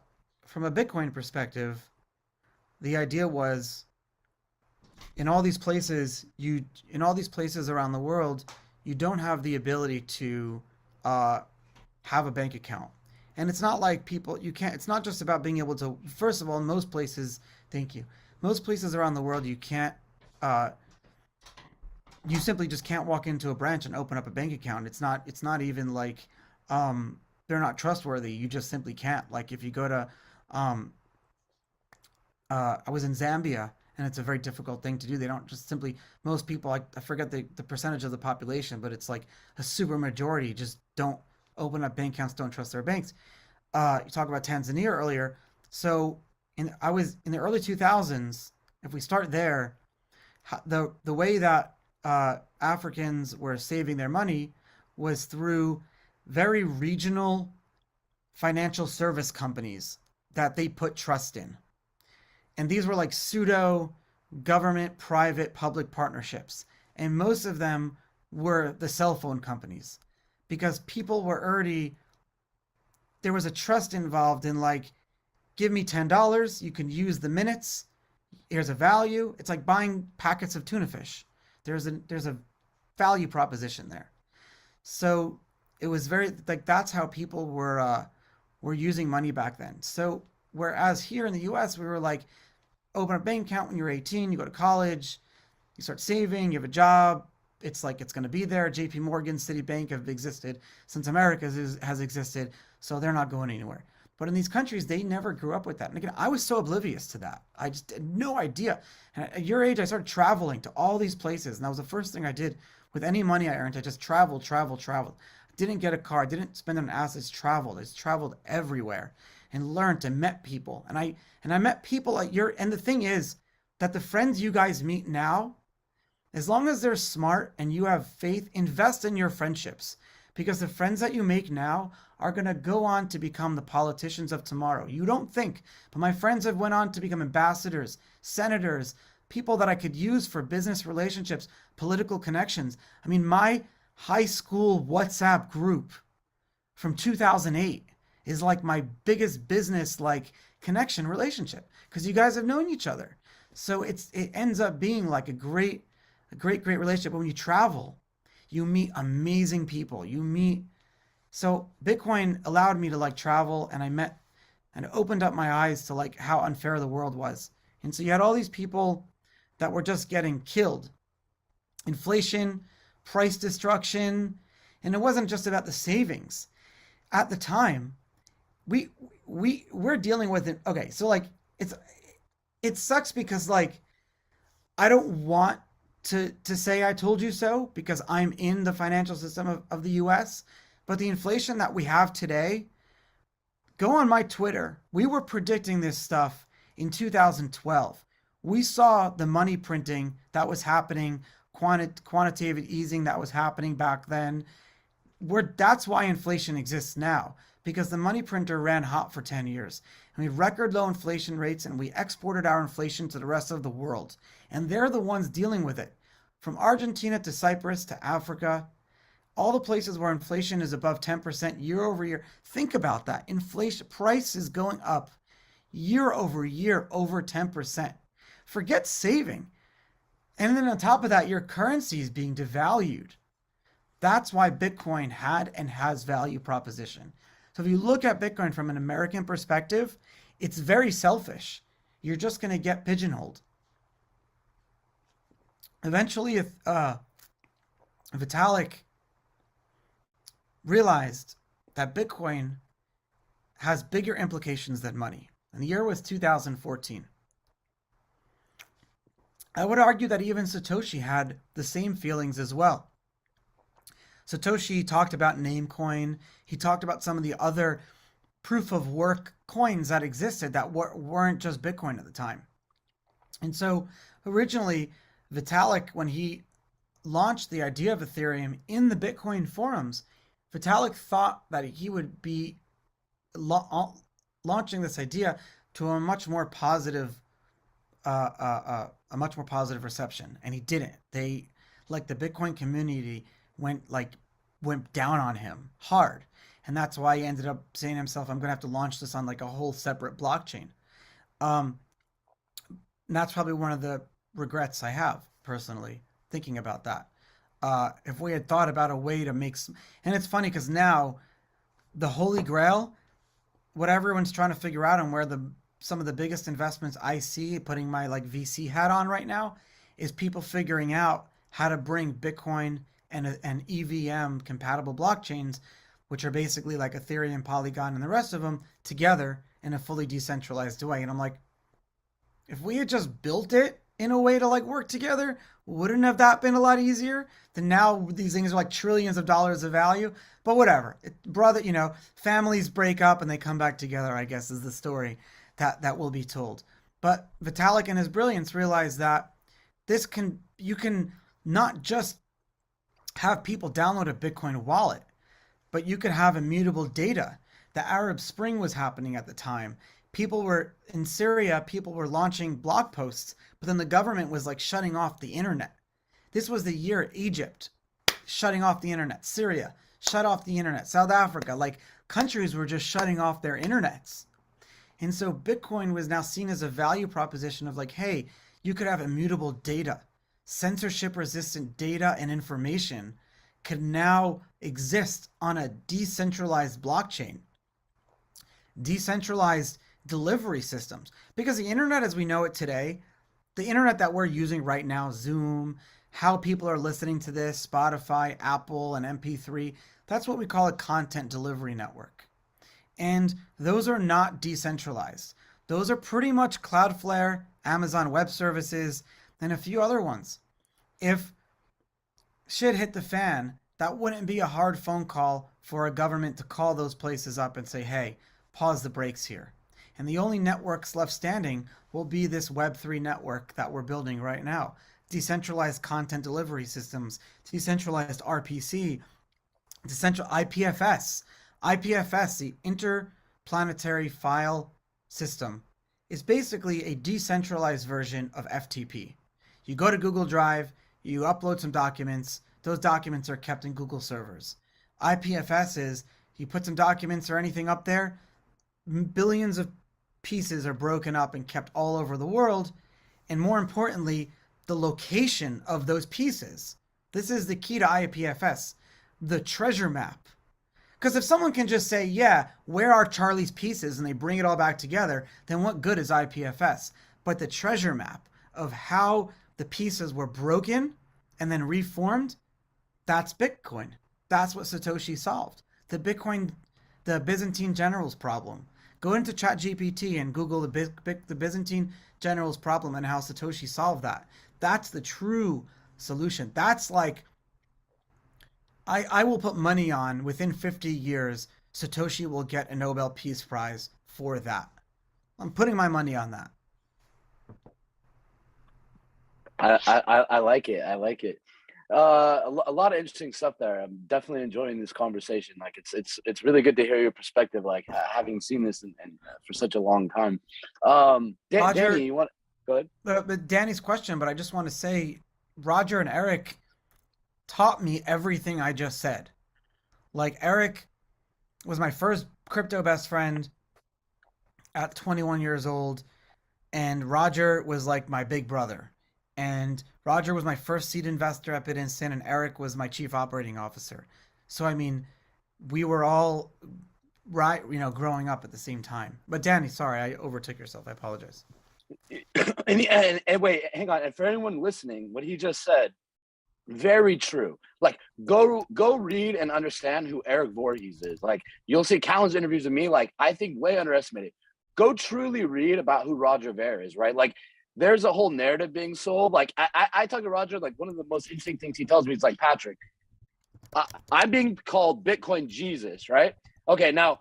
Speaker 11: Bitcoin perspective, the idea was in all these places around the world, you don't have the ability to have a bank account. And it's not like it's not just about being able to, first of all, in most places, most places around the world, you can't, you simply just can't walk into a branch and open up a bank account. It's not even like, they're not trustworthy. You just simply can't. Like if you go to, I was in Zambia, and it's a very difficult thing to do. They don't just simply, most people, I forget the percentage of the population, but it's like a super majority just don't open up bank accounts, don't trust their banks. You talk about Tanzania earlier. So I was in the early 2000s. If we start there, the way that Africans were saving their money was through very regional financial service companies that they put trust in. And these were like pseudo government, private, public partnerships. And most of them were the cell phone companies, because people were already, there was a trust involved in like, give me $10, you can use the minutes, here's a value. It's like buying packets of tuna fish. There's a value proposition there. So it was very like, that's how people were using money back then. So whereas here in the US, we were like, open a bank account when you're 18, you go to college, you start saving, you have a job. It's like, it's going to be there. JP Morgan, Citibank have existed since America has existed. So they're not going anywhere. But in these countries, they never grew up with that. And again, I was so oblivious to that. I just had no idea. And at your age, I started traveling to all these places. And that was the first thing I did with any money I earned. I just traveled. Didn't get a car, didn't spend on assets, traveled. I just traveled everywhere and learned and met people. And I met people like and the thing is that the friends you guys meet now, as long as they're smart and you have faith, invest in your friendships, because the friends that you make now are going to go on to become the politicians of tomorrow. You don't think, but my friends have went on to become ambassadors, senators, people that I could use for business relationships, political connections. I mean, my high school WhatsApp group from 2008 is like my biggest business like connection relationship, because you guys have known each other. So it ends up being like a great relationship. But when you travel, you meet amazing people. So Bitcoin allowed me to like travel, and I met and opened up my eyes to like how unfair the world was. And so you had all these people that were just getting killed. Inflation, price destruction, and it wasn't just about the savings. At the time, we're dealing with it. Okay, so like it sucks because like I don't want to say I told you so, because I'm in the financial system of the US, but the inflation that we have today, go on my Twitter. We were predicting this stuff in 2012. We saw the money printing that was happening, quantitative easing that was happening back then. That's why inflation exists now, because the money printer ran hot for 10 years. And we had record low inflation rates, and we exported our inflation to the rest of the world. And they're the ones dealing with it. From Argentina to Cyprus to Africa, all the places where inflation is above 10% year over year. Think about that. Inflation, price is going up year over year over 10%. Forget saving. And then on top of that, your currency is being devalued. That's why Bitcoin had and has value proposition. So if you look at Bitcoin from an American perspective, it's very selfish. You're just going to get pigeonholed. Eventually, if Vitalik realized that Bitcoin has bigger implications than money, and the year was 2014. I would argue that even Satoshi had the same feelings as well. Satoshi talked about Namecoin. He talked about some of the other proof of work coins that existed that weren't just Bitcoin at the time. And so originally, Vitalik, when he launched the idea of Ethereum in the Bitcoin forums, Vitalik thought that he would be launching this idea to a much more positive reception, and he didn't. They, like, the Bitcoin community went down on him hard, and that's why he ended up saying to himself, I'm gonna have to launch this on like a whole separate blockchain. And that's probably one of the regrets I have personally, thinking about that. If we had thought about a way to make and it's funny because now the Holy Grail, what everyone's trying to figure out, and where some of the biggest investments I see, putting my like VC hat on right now, is people figuring out how to bring Bitcoin and EVM compatible blockchains, which are basically like Ethereum, Polygon, and the rest of them, together in a fully decentralized way. And I'm like, if we had just built it in a way to like work together, wouldn't have that been a lot easier? Then now these things are like trillions of dollars of value. But whatever, brother, families break up and they come back together, I guess, is the story that will be told. But Vitalik in his brilliance realized that you can not just have people download a Bitcoin wallet, but you could have immutable data. The Arab Spring was happening at the time. In Syria, people were launching blog posts, but then the government was like shutting off the internet. This was the year Egypt shutting off the internet, Syria shut off the internet, South Africa, like countries were just shutting off their internets. And so Bitcoin was now seen as a value proposition of like, hey, you could have immutable data. Censorship resistant data and information could now exist on a decentralized blockchain. Decentralized delivery systems. Because the internet as we know it today, the internet that we're using right now, Zoom, how people are listening to this, Spotify, Apple, and MP3, that's what we call a content delivery network. And those are not decentralized. Those are pretty much Cloudflare, Amazon Web Services, and a few other ones. If shit hit the fan, that wouldn't be a hard phone call for a government to call those places up and say, hey, pause the brakes here. And the only networks left standing will be this Web3 network that we're building right now. Decentralized content delivery systems, decentralized RPC, IPFS. IPFS, the Interplanetary File System, is basically a decentralized version of FTP. You go to Google Drive, you upload some documents, those documents are kept in Google servers. IPFS is, you put some documents or anything up there, billions of pieces are broken up and kept all over the world, and more importantly, the location of those pieces. This is the key to IPFS, the treasure map. Because if someone can just say, yeah, where are Charlie's pieces, and they bring it all back together, then what good is IPFS? But the treasure map of how the pieces were broken and then reformed, that's Bitcoin. That's what Satoshi solved. The Byzantine generals problem. Go into ChatGPT and Google the Byzantine generals problem and how Satoshi solved that. That's the true solution. That's like, I will put money on within 50 years, Satoshi will get a Nobel Peace Prize for that. I'm putting my money on that.
Speaker 10: I like it. I like it. A lot of interesting stuff there. I'm definitely enjoying this conversation. Like it's really good to hear your perspective, like having seen this and for such a long time.
Speaker 11: Roger,
Speaker 10: Danny, you want go ahead?
Speaker 11: But Danny's question, but I just want to say, Roger and Eric taught me everything I just said. Like, Eric was my first crypto best friend at 21 years old, and Roger was like my big brother. And Roger was my first seed investor at BitInstant, and Eric was my chief operating officer. So, I mean, we were all growing up at the same time. But Danny, sorry, I overtook yourself. I apologize.
Speaker 10: And wait, hang on. And for anyone listening, what he just said, very true. Like, go read and understand who Eric Voorhees is. Like, you'll see countless interviews of me, like, I think way underestimated. Go truly read about who Roger Ver is, right? Like, there's a whole narrative being sold. Like, I talk to Roger, like, one of the most interesting things he tells me is like, Patrick, I'm being called Bitcoin Jesus, right? Okay, now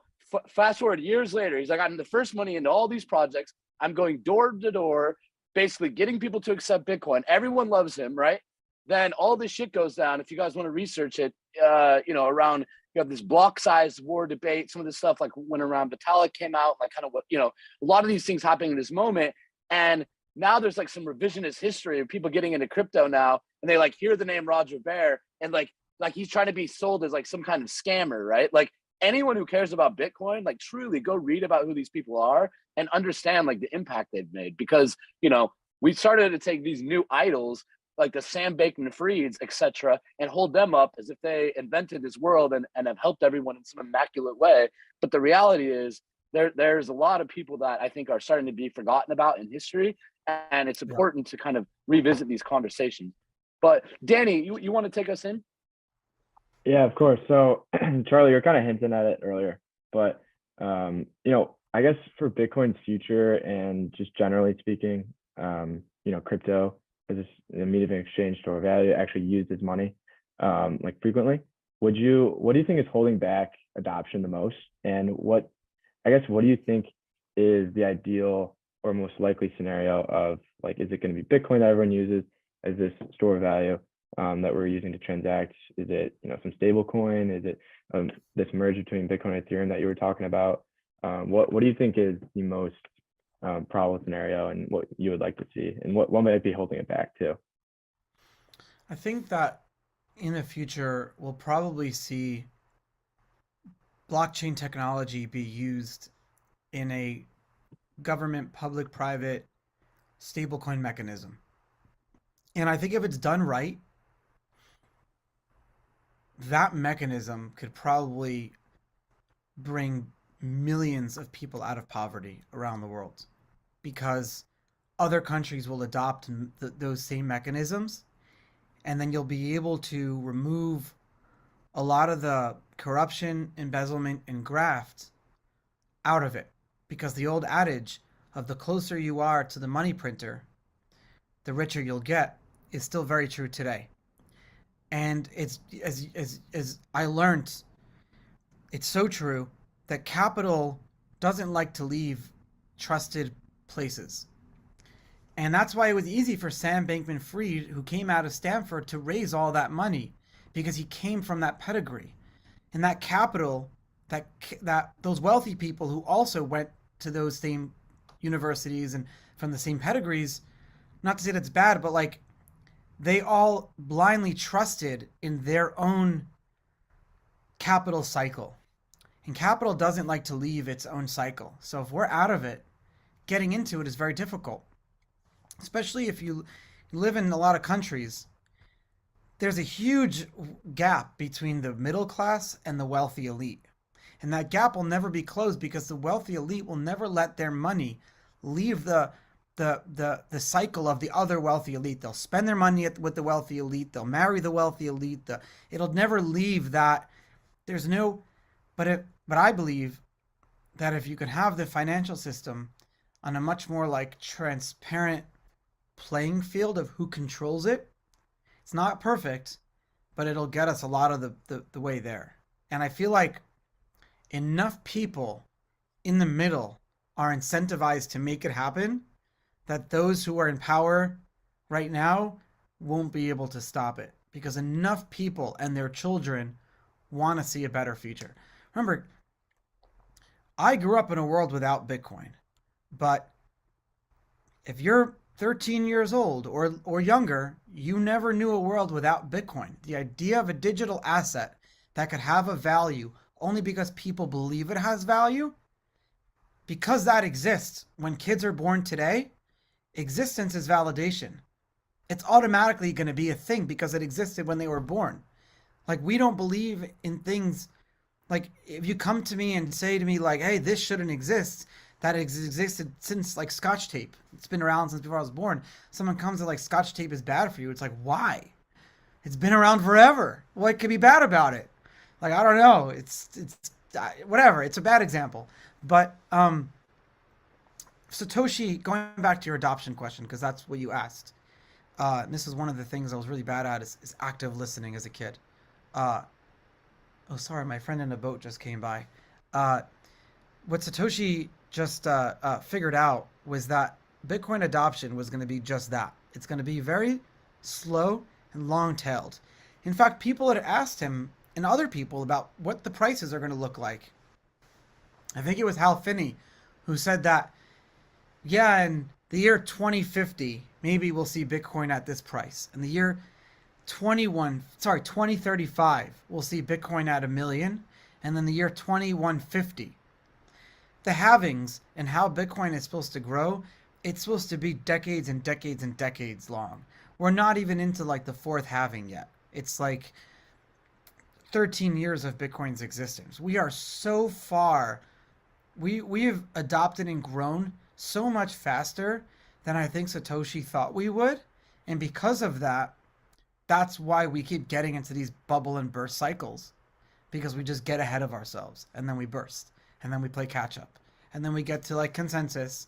Speaker 10: fast forward years later, he's like, I'm the first money into all these projects. I'm going door to door, basically getting people to accept Bitcoin. Everyone loves him, right? Then all this shit goes down. If you guys want to research it, around, you have this block size war debate. Some of this stuff like when around Vitalik came out, like kind of what, a lot of these things happening in this moment. And now there's like some revisionist history of people getting into crypto now, and they like hear the name Roger Ver, and like he's trying to be sold as like some kind of scammer, right? Like anyone who cares about Bitcoin, like truly go read about who these people are and understand like the impact they've made, because we started to take these new idols like the Sam Bankman-Frieds, etc., and hold them up as if they invented this world and have helped everyone in some immaculate way. But the reality is there's a lot of people that I think are starting to be forgotten about in history, and it's important to kind of revisit these conversations. But Danny, you want to take us in?
Speaker 9: Yeah, of course. So Charlie, you're kind of hinting at it earlier, but I guess for Bitcoin's future and just generally speaking, crypto as a medium of exchange store of value, actually used as money, like frequently. What do you think is holding back adoption the most? And what do you think is the ideal or most likely scenario of, like, is it going to be Bitcoin that everyone uses as this store of value that we're using to transact? Is it, some stable coin? Is it this merge between Bitcoin and Ethereum that you were talking about? What do you think is the most probable scenario, and what you would like to see, and what might be holding it back too?
Speaker 11: I think that in the future, we'll probably see blockchain technology be used in a government public-private stablecoin mechanism. And I think if it's done right, that mechanism could probably bring millions of people out of poverty around the world, because other countries will adopt those same mechanisms, and then you'll be able to remove a lot of the corruption, embezzlement, and graft out of it, because the old adage of the closer you are to the money printer, the richer you'll get is still very true today. And it's as I learned, it's so true that capital doesn't like to leave trusted places. And that's why it was easy for Sam Bankman-Fried, who came out of Stanford, to raise all that money, because he came from that pedigree. And that capital, that those wealthy people who also went to those same universities and from the same pedigrees, not to say that's bad, but like they all blindly trusted in their own capital cycle. And capital doesn't like to leave its own cycle. So if we're out of it, getting into it is very difficult. Especially if you live in a lot of countries, there's a huge gap between the middle class and the wealthy elite. And that gap will never be closed, because the wealthy elite will never let their money leave the cycle of the other wealthy elite. They'll spend their money with the wealthy elite. They'll marry the wealthy elite. It'll never leave that. But I believe that if you could have the financial system on a much more like transparent playing field of who controls it, it's not perfect, but it'll get us a lot of the way there. And I feel like enough people in the middle are incentivized to make it happen, that those who are in power right now won't be able to stop it, because enough people and their children want to see a better future. Remember, I grew up in a world without Bitcoin, but if you're 13 years old or younger, you never knew a world without Bitcoin. The idea of a digital asset that could have a value only because people believe it has value, because that exists. When kids are born today, existence is validation. It's automatically going to be a thing because it existed when they were born. Like, we don't believe in things. Like, if you come to me and say to me like, hey, this shouldn't exist, that existed since like Scotch tape. It's been around since before I was born. Someone comes and like, Scotch tape is bad for you. It's like, why? It's been around forever. What could be bad about it? Like, I don't know. It's whatever. It's a bad example. But Satoshi, going back to your adoption question, because that's what you asked. This is one of the things I was really bad at is active listening as a kid. Oh, sorry, my friend in a boat just came by. What Satoshi just figured out was that Bitcoin adoption was going to be just that. It's going to be very slow and long-tailed. In fact, people had asked him and other people about what the prices are going to look like. I think it was Hal Finney who said that, yeah, in the year 2050, maybe we'll see Bitcoin at this price. In the year 2035, we'll see Bitcoin at $1 million. And then the year 2150, the halvings and how Bitcoin is supposed to grow, it's supposed to be decades and decades and decades long. We're not even into like the fourth halving yet. It's like 13 years of Bitcoin's existence. We are so far. We have adopted and grown so much faster than I think Satoshi thought we would. And because of that, that's why we keep getting into these bubble and burst cycles, because we just get ahead of ourselves and then we burst and then we play catch up and then we get to like consensus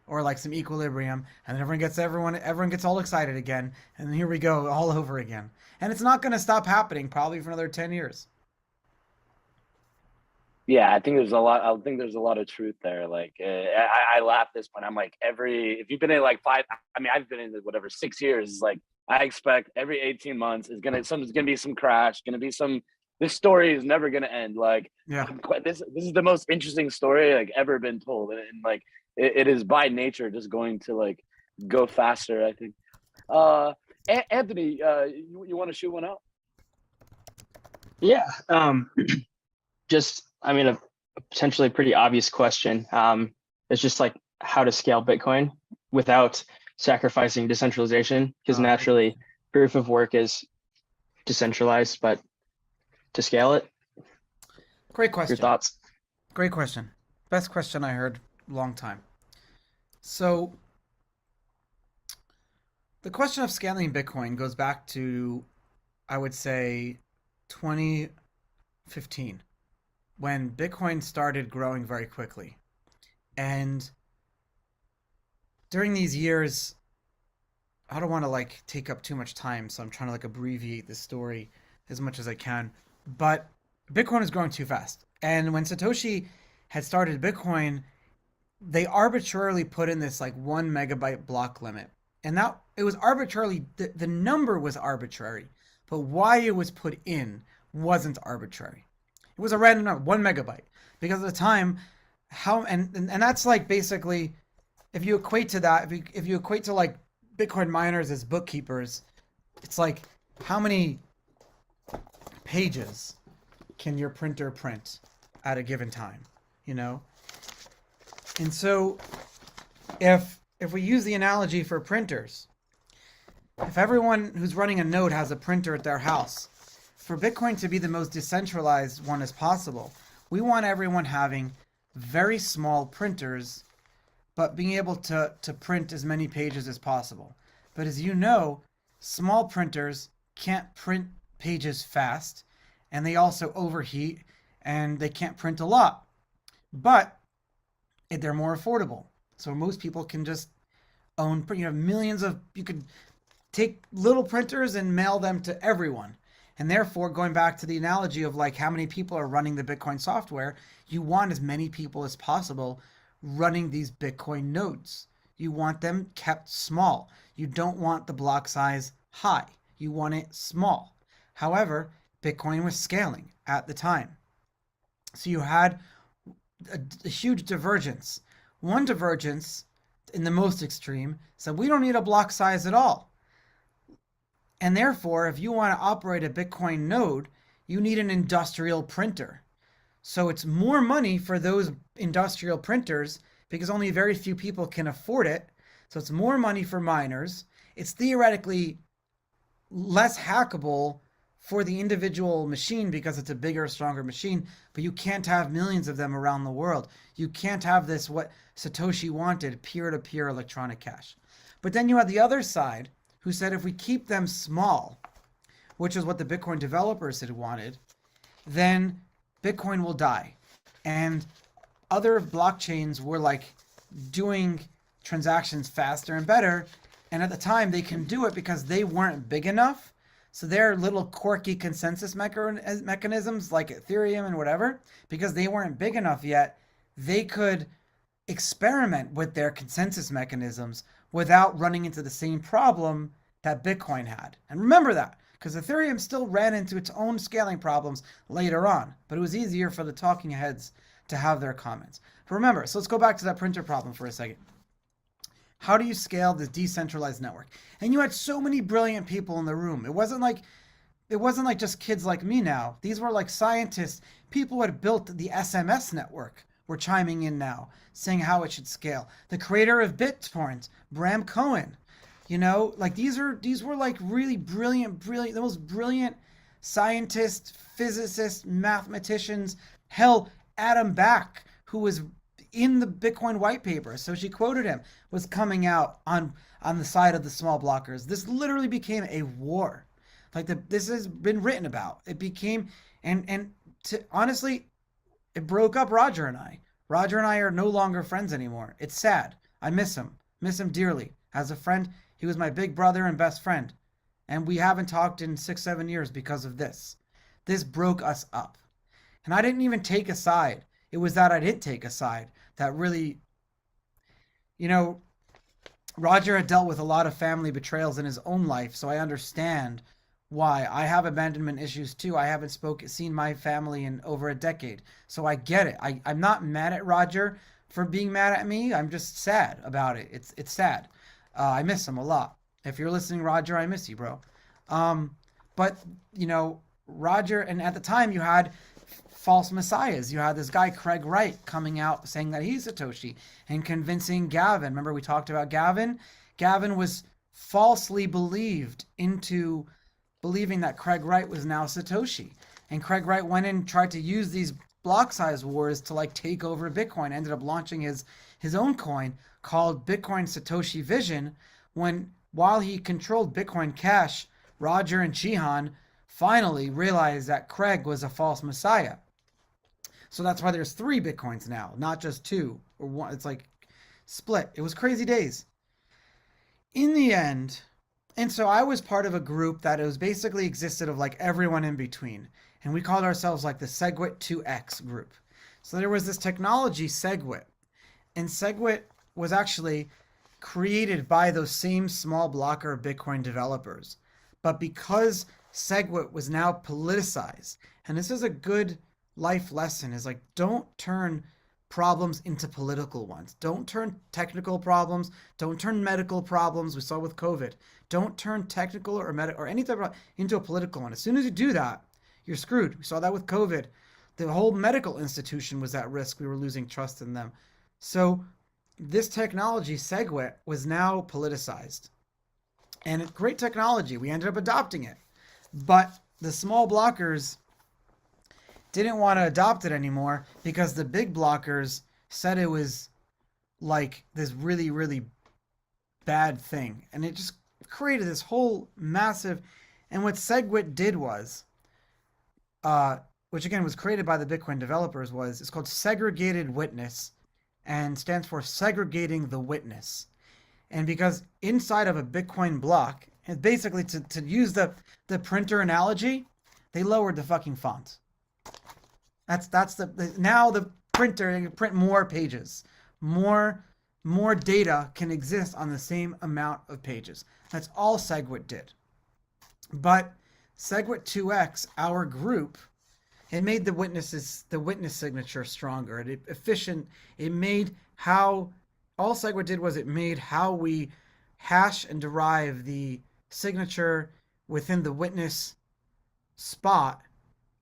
Speaker 11: or like some equilibrium and then everyone gets all excited again. And then here we go all over again. And it's not going to stop happening probably for another 10 years.
Speaker 10: Yeah, I think there's a lot. I think there's a lot of truth there. Like, I laugh this point. I'm like, if you've been in like I've been in whatever 6 years. Like, I expect every 18 months something's gonna be some crash. This story is never gonna end. Like,
Speaker 11: yeah,
Speaker 10: this is the most interesting story like ever been told, and like it is by nature just going to like go faster. I think. Anthony, you want to shoot one out?
Speaker 3: Yeah. A potentially pretty obvious question. It's just like how to scale Bitcoin without sacrificing decentralization, because naturally proof of work is decentralized, but to scale it.
Speaker 11: Great question.
Speaker 3: Your thoughts?
Speaker 11: Great question. Best question I heard long time. So the question of scaling Bitcoin goes back to, I would say, 2015. When Bitcoin started growing very quickly. And during these years, I don't want to like take up too much time, so I'm trying to like abbreviate the story as much as I can. But Bitcoin is growing too fast. And when Satoshi had started Bitcoin, they arbitrarily put in this like 1 megabyte block limit. And that it was arbitrarily, the number was arbitrary, but why it was put in wasn't arbitrary. It was a random number, 1 megabyte, because at the time, and that's like basically, if you equate to that, if you equate to like Bitcoin miners as bookkeepers, it's like how many pages can your printer print at a given time, you know? And so, if we use the analogy for printers, if everyone who's running a node has a printer at their house, for Bitcoin to be the most decentralized one as possible, we want everyone having very small printers, but being able to print as many pages as possible. But as you know, small printers can't print pages fast, and they also overheat, and they can't print a lot. But they're more affordable. So most people can just own, you could take little printers and mail them to everyone. And therefore, going back to the analogy of like how many people are running the Bitcoin software, you want as many people as possible running these Bitcoin nodes. You want them kept small. You don't want the block size high. You want it small. However, Bitcoin was scaling at the time. So you had a huge divergence. One divergence, in the most extreme, said we don't need a block size at all. And therefore, if you want to operate a Bitcoin node, you need an industrial printer. So it's more money for those industrial printers because only very few people can afford it. So it's more money for miners. It's theoretically less hackable for the individual machine because it's a bigger, stronger machine, but you can't have millions of them around the world. You can't have this, what Satoshi wanted, peer-to-peer electronic cash. But then you had the other side who said if we keep them small, which is what the Bitcoin developers had wanted, then Bitcoin will die. And other blockchains were like doing transactions faster and better. And at the time they can do it because they weren't big enough So their little quirky consensus mechanisms like Ethereum and whatever, because they weren't big enough yet, they could experiment with their consensus mechanisms without running into the same problem that Bitcoin had. And remember that, because Ethereum still ran into its own scaling problems later on, but it was easier for the talking heads to have their comments. But remember, so let's go back to that printer problem for a second. How do you scale this decentralized network? And you had so many brilliant people in the room. It wasn't like just kids like me now. These were like scientists, people who had built the SMS network were chiming in now, saying how it should scale. The creator of BitTorrent, Bram Cohen, you know, like these were like really brilliant, the most brilliant scientists, physicists, mathematicians. Hell, Adam Back, who was in the Bitcoin white paper, so she quoted him, was coming out on the side of the small blockers. This literally became a war. Like this has been written about. It became, honestly, it broke up Roger and I. Roger and I are no longer friends anymore. It's sad. I miss him dearly. As a friend, he was my big brother and best friend. And we haven't talked in 6-7 years because of this. This broke us up. And I didn't even take a side. It was that I didn't take a side that really, you know, Roger had dealt with a lot of family betrayals in his own life, so I understand why. I have abandonment issues too. I haven't seen my family in over a decade, so I get it. I'm not mad at Roger for being mad at me. I'm just sad about it. It's sad. I miss him a lot. If you're listening, Roger, I miss you, bro. But you know, Roger, and at the time you had false messiahs. You had this guy, Craig Wright, coming out saying that he's Satoshi and convincing Gavin. Remember we talked about Gavin? Gavin was falsely believed into believing that Craig Wright was now Satoshi. And Craig Wright went in and tried to use these block size wars to like take over Bitcoin. Ended up launching his own coin called Bitcoin Satoshi Vision, while he controlled Bitcoin Cash, Roger and Jihan finally realized that Craig was a false messiah. So that's why there's 3 Bitcoins now, not just 2 or 1. It's like split. It was crazy days. In the end, and so I was part of a group that it was basically existed of like everyone in between. And we called ourselves like the SegWit 2X group. So there was this technology, SegWit. And SegWit was actually created by those same small blocker Bitcoin developers. But because SegWit was now politicized, and this is a good life lesson, is like, don't turn problems into political ones. Don't turn technical problems. Don't turn medical problems. We saw with COVID. Don't turn technical or medical or any type of into a political one. As soon as you do that, you're screwed. We saw that with COVID. The whole medical institution was at risk. We were losing trust in them. So this technology, SegWit, was now politicized. And it's great technology. We ended up adopting it. But the small blockers didn't want to adopt it anymore because the big blockers said it was like this really, really bad thing. And it just created this whole massive, and what SegWit did was, which again was created by the Bitcoin developers, it's called segregated witness and stands for segregating the witness. And because inside of a Bitcoin block, and basically to use the printer analogy, they lowered the fucking font. That's now the printer can print more pages, more data can exist on the same amount of pages. That's all SegWit did. But SegWit 2X, our group, it made the witness signature stronger. It made how all SegWit did was it made how we hash and derive the signature within the witness spot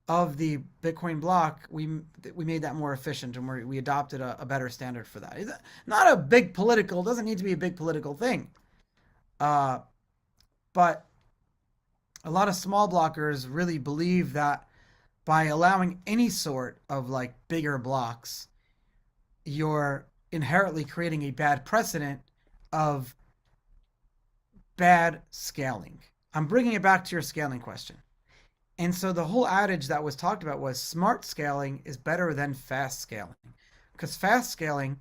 Speaker 11: of the Bitcoin block. We made that more efficient, and we adopted a better standard for that. It's not a big political, doesn't need to be a big political thing. But a lot of small blockers really believe that by allowing any sort of like bigger blocks, you're inherently creating a bad precedent of bad scaling. I'm bringing it back to your scaling question. And so the whole adage that was talked about was smart scaling is better than fast scaling. Because fast scaling,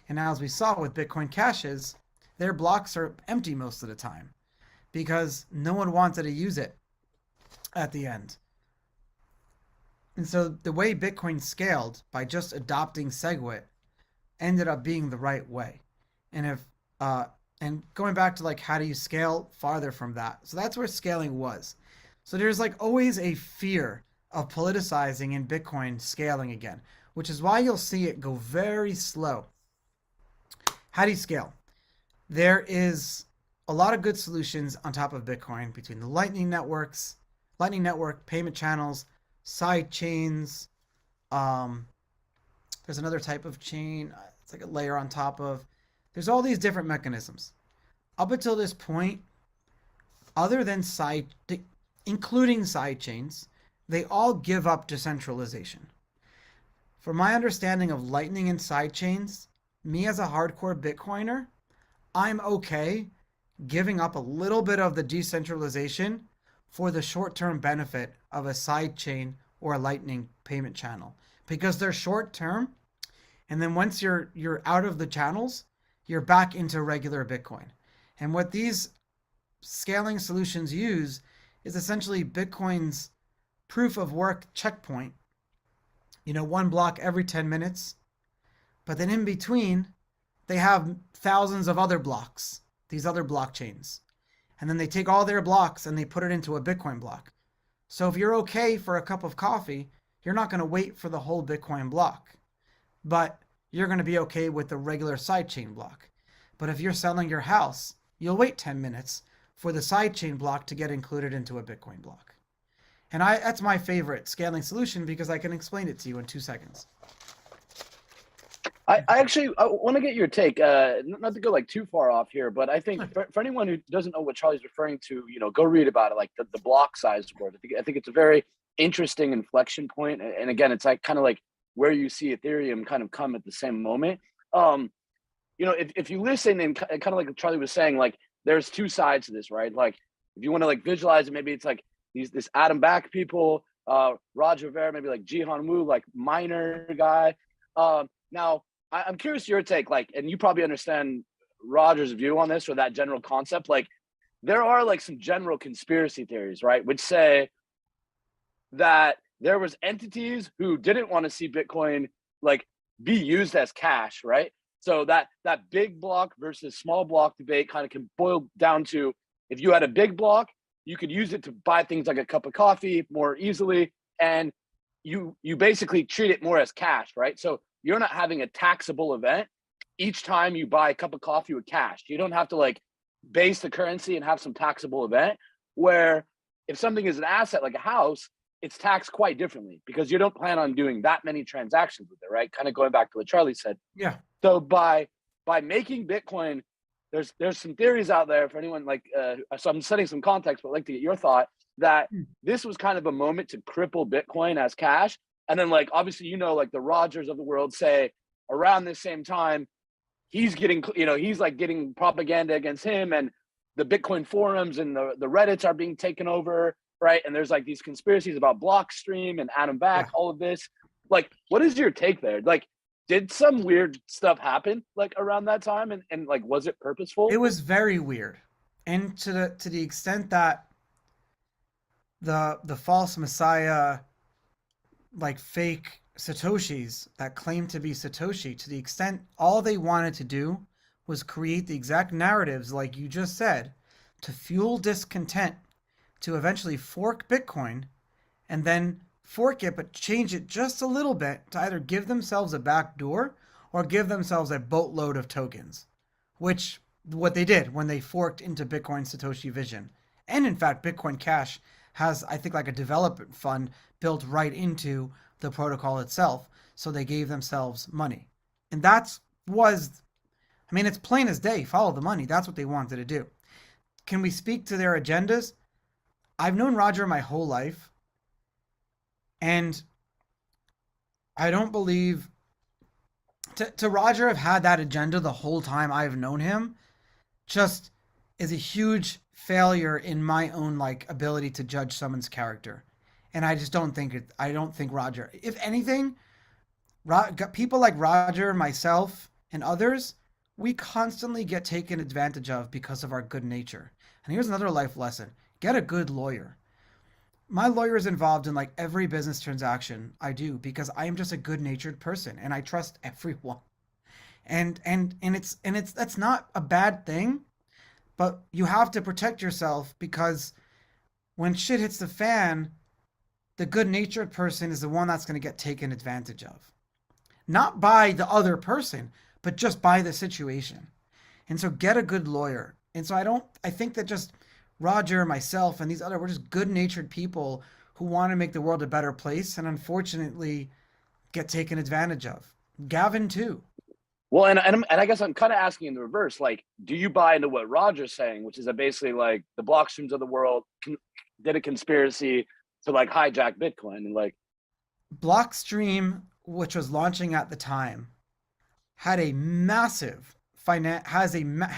Speaker 11: and as we saw with Bitcoin caches, their blocks are empty most of the time because no one wanted to use it. at the end. And so the way Bitcoin scaled by just adopting SegWit ended up being the right way. And if and going back to like how do you scale farther from that? So that's where scaling was. So there's like always a fear of politicizing in Bitcoin scaling again, which is why you'll see it go very slow. How do you scale? There is a lot of good solutions on top of Bitcoin between the Lightning networks, Lightning Network, payment channels, side chains. There's another type of chain. It's like a layer on top of. There's all these different mechanisms. Up until this point, other than including side chains, they all give up decentralization. From my understanding of Lightning and side chains, me as a hardcore Bitcoiner, I'm okay giving up a little bit of the decentralization for the short-term benefit of a side chain or a Lightning payment channel, because they're short-term, and then once you're out of the channels, you're back into regular Bitcoin. And what these scaling solutions use is essentially Bitcoin's proof of work checkpoint. You know, one block every 10 minutes, but then in between, they have thousands of other blocks, these other blockchains. And then they take all their blocks and they put it into a Bitcoin block. So if you're okay for a cup of coffee, you're not going to wait for the whole Bitcoin block, but you're going to be okay with the regular sidechain block. But if you're selling your house, you'll wait 10 minutes for the sidechain block to get included into a Bitcoin block. And that's my favorite scaling solution because I can explain it to you in 2 seconds.
Speaker 10: I actually want to get your take, not to go like too far off here, but I think for anyone who doesn't know what Charlie's referring to, you know, go read about it, like the block size word. I think it's a very interesting inflection point. And again, it's like kind of like where you see Ethereum kind of come at the same moment. You know, if you listen and kind of like Charlie was saying, like there's two sides to this, right? Like if you want to like visualize it, maybe it's like this Adam Back people, Roger Ver, maybe like Jihan Wu, like miner guy. Now, I'm curious your take, like, and you probably understand Roger's view on this or that general concept. Like, there are like some general conspiracy theories, right, which say that there was entities who didn't want to see Bitcoin like be used as cash, right? So that big block versus small block debate kind of can boil down to if you had a big block, you could use it to buy things like a cup of coffee more easily, and you basically treat it more as cash, right? So you're not having a taxable event each time you buy a cup of coffee with cash. You don't have to like base the currency and have some taxable event, where if something is an asset like a house, it's taxed quite differently because you don't plan on doing that many transactions with it, right? Kind of going back to what Charlie said.
Speaker 11: Yeah.
Speaker 10: So by making Bitcoin, there's some theories out there for anyone like, so I'm setting some context, but I'd like to get your thought that this was kind of a moment to cripple Bitcoin as cash. And then like, obviously, you know, like the Rogers of the world say around this same time, he's getting, you know, he's like getting propaganda against him, and the Bitcoin forums and the Reddits are being taken over, right? And there's like these conspiracies about Blockstream and Adam Back, all of this. Like, what is your take there? Like, did some weird stuff happen like around that time? And like, was it purposeful?
Speaker 11: It was very weird. And to the extent that the false messiah, like fake Satoshis that claim to be Satoshi, to the extent all they wanted to do was create the exact narratives like you just said to fuel discontent, to eventually fork Bitcoin and then fork it but change it just a little bit to either give themselves a back door or give themselves a boatload of tokens, which what they did when they forked into Bitcoin Satoshi Vision. And in fact, Bitcoin Cash has, I think, like a development fund built right into the protocol itself. So they gave themselves money. And it's plain as day, follow the money. That's what they wanted to do. Can we speak to their agendas? I've known Roger my whole life. And I don't believe to Roger have had that agenda the whole time I've known him just is a huge failure in my own like ability to judge someone's character. And I just don't think Roger, if anything, people like Roger, myself, and others, we constantly get taken advantage of because of our good nature. And here's another life lesson. Get a good lawyer. My lawyer is involved in like every business transaction I do because I am just a good-natured person and I trust everyone. And it's that's not a bad thing, but you have to protect yourself because when shit hits the fan, the good-natured person is the one that's going to get taken advantage of. Not by the other person, but just by the situation. And so get a good lawyer. And so I think that just Roger, myself, and these other, we're just good-natured people who want to make the world a better place and unfortunately get taken advantage of. Gavin too.
Speaker 10: Well, and I guess I'm kind of asking in the reverse. Like, do you buy into what Roger's saying, which is that basically like the blockstreams of the world did a conspiracy to like hijack Bitcoin and like
Speaker 11: Blockstream, which was launching at the time, had a massive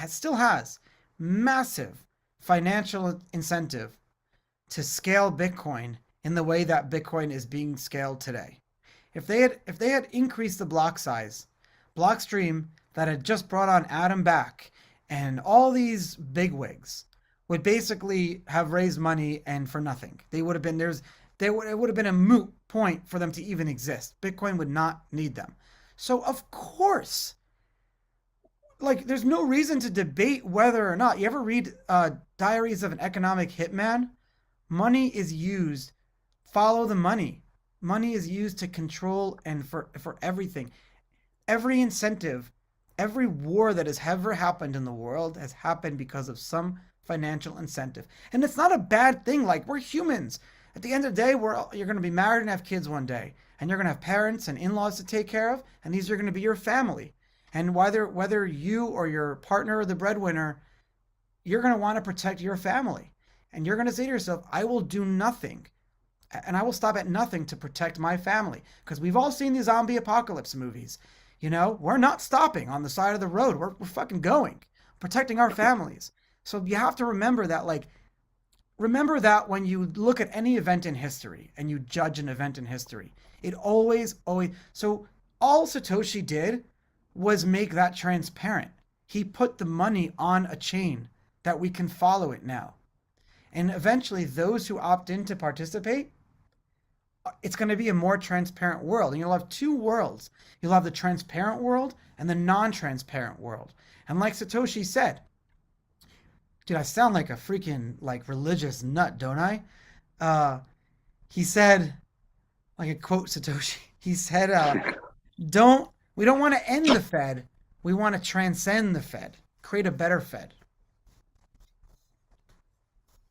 Speaker 11: still has massive financial incentive to scale Bitcoin in the way that Bitcoin is being scaled today. If they had increased the block size, Blockstream that had just brought on Adam Back and all these bigwigs would basically have raised money and for nothing. They would have been it would have been a moot point for them to even exist. Bitcoin would not need them. So of course, like there's no reason to debate whether or not. You ever read Diaries of an Economic Hitman? Money is used. Follow the money. Money is used to control and for everything. Every incentive, every war that has ever happened in the world has happened because of some financial incentive. And it's not a bad thing. Like, we're humans. At the end of the day, you're going to be married and have kids one day. And you're going to have parents and in-laws to take care of. And these are going to be your family. And whether you or your partner or the breadwinner, you're going to want to protect your family. And you're going to say to yourself, I will do nothing. And I will stop at nothing to protect my family. Because we've all seen the zombie apocalypse movies. You know, we're not stopping on the side of the road. We're fucking going, protecting our families. So you have to remember that when you look at any event in history and you judge an event in history, it always, so all Satoshi did was make that transparent. He put the money on a chain that we can follow it now. And eventually those who opt in to participate, it's going to be a more transparent world. And you'll have two worlds. You'll have the transparent world and the non-transparent world. And like Satoshi said, dude, I sound like a freaking like religious nut, don't I? He said, like a quote Satoshi, he said, we don't want to end the Fed. We want to transcend the Fed, create a better Fed.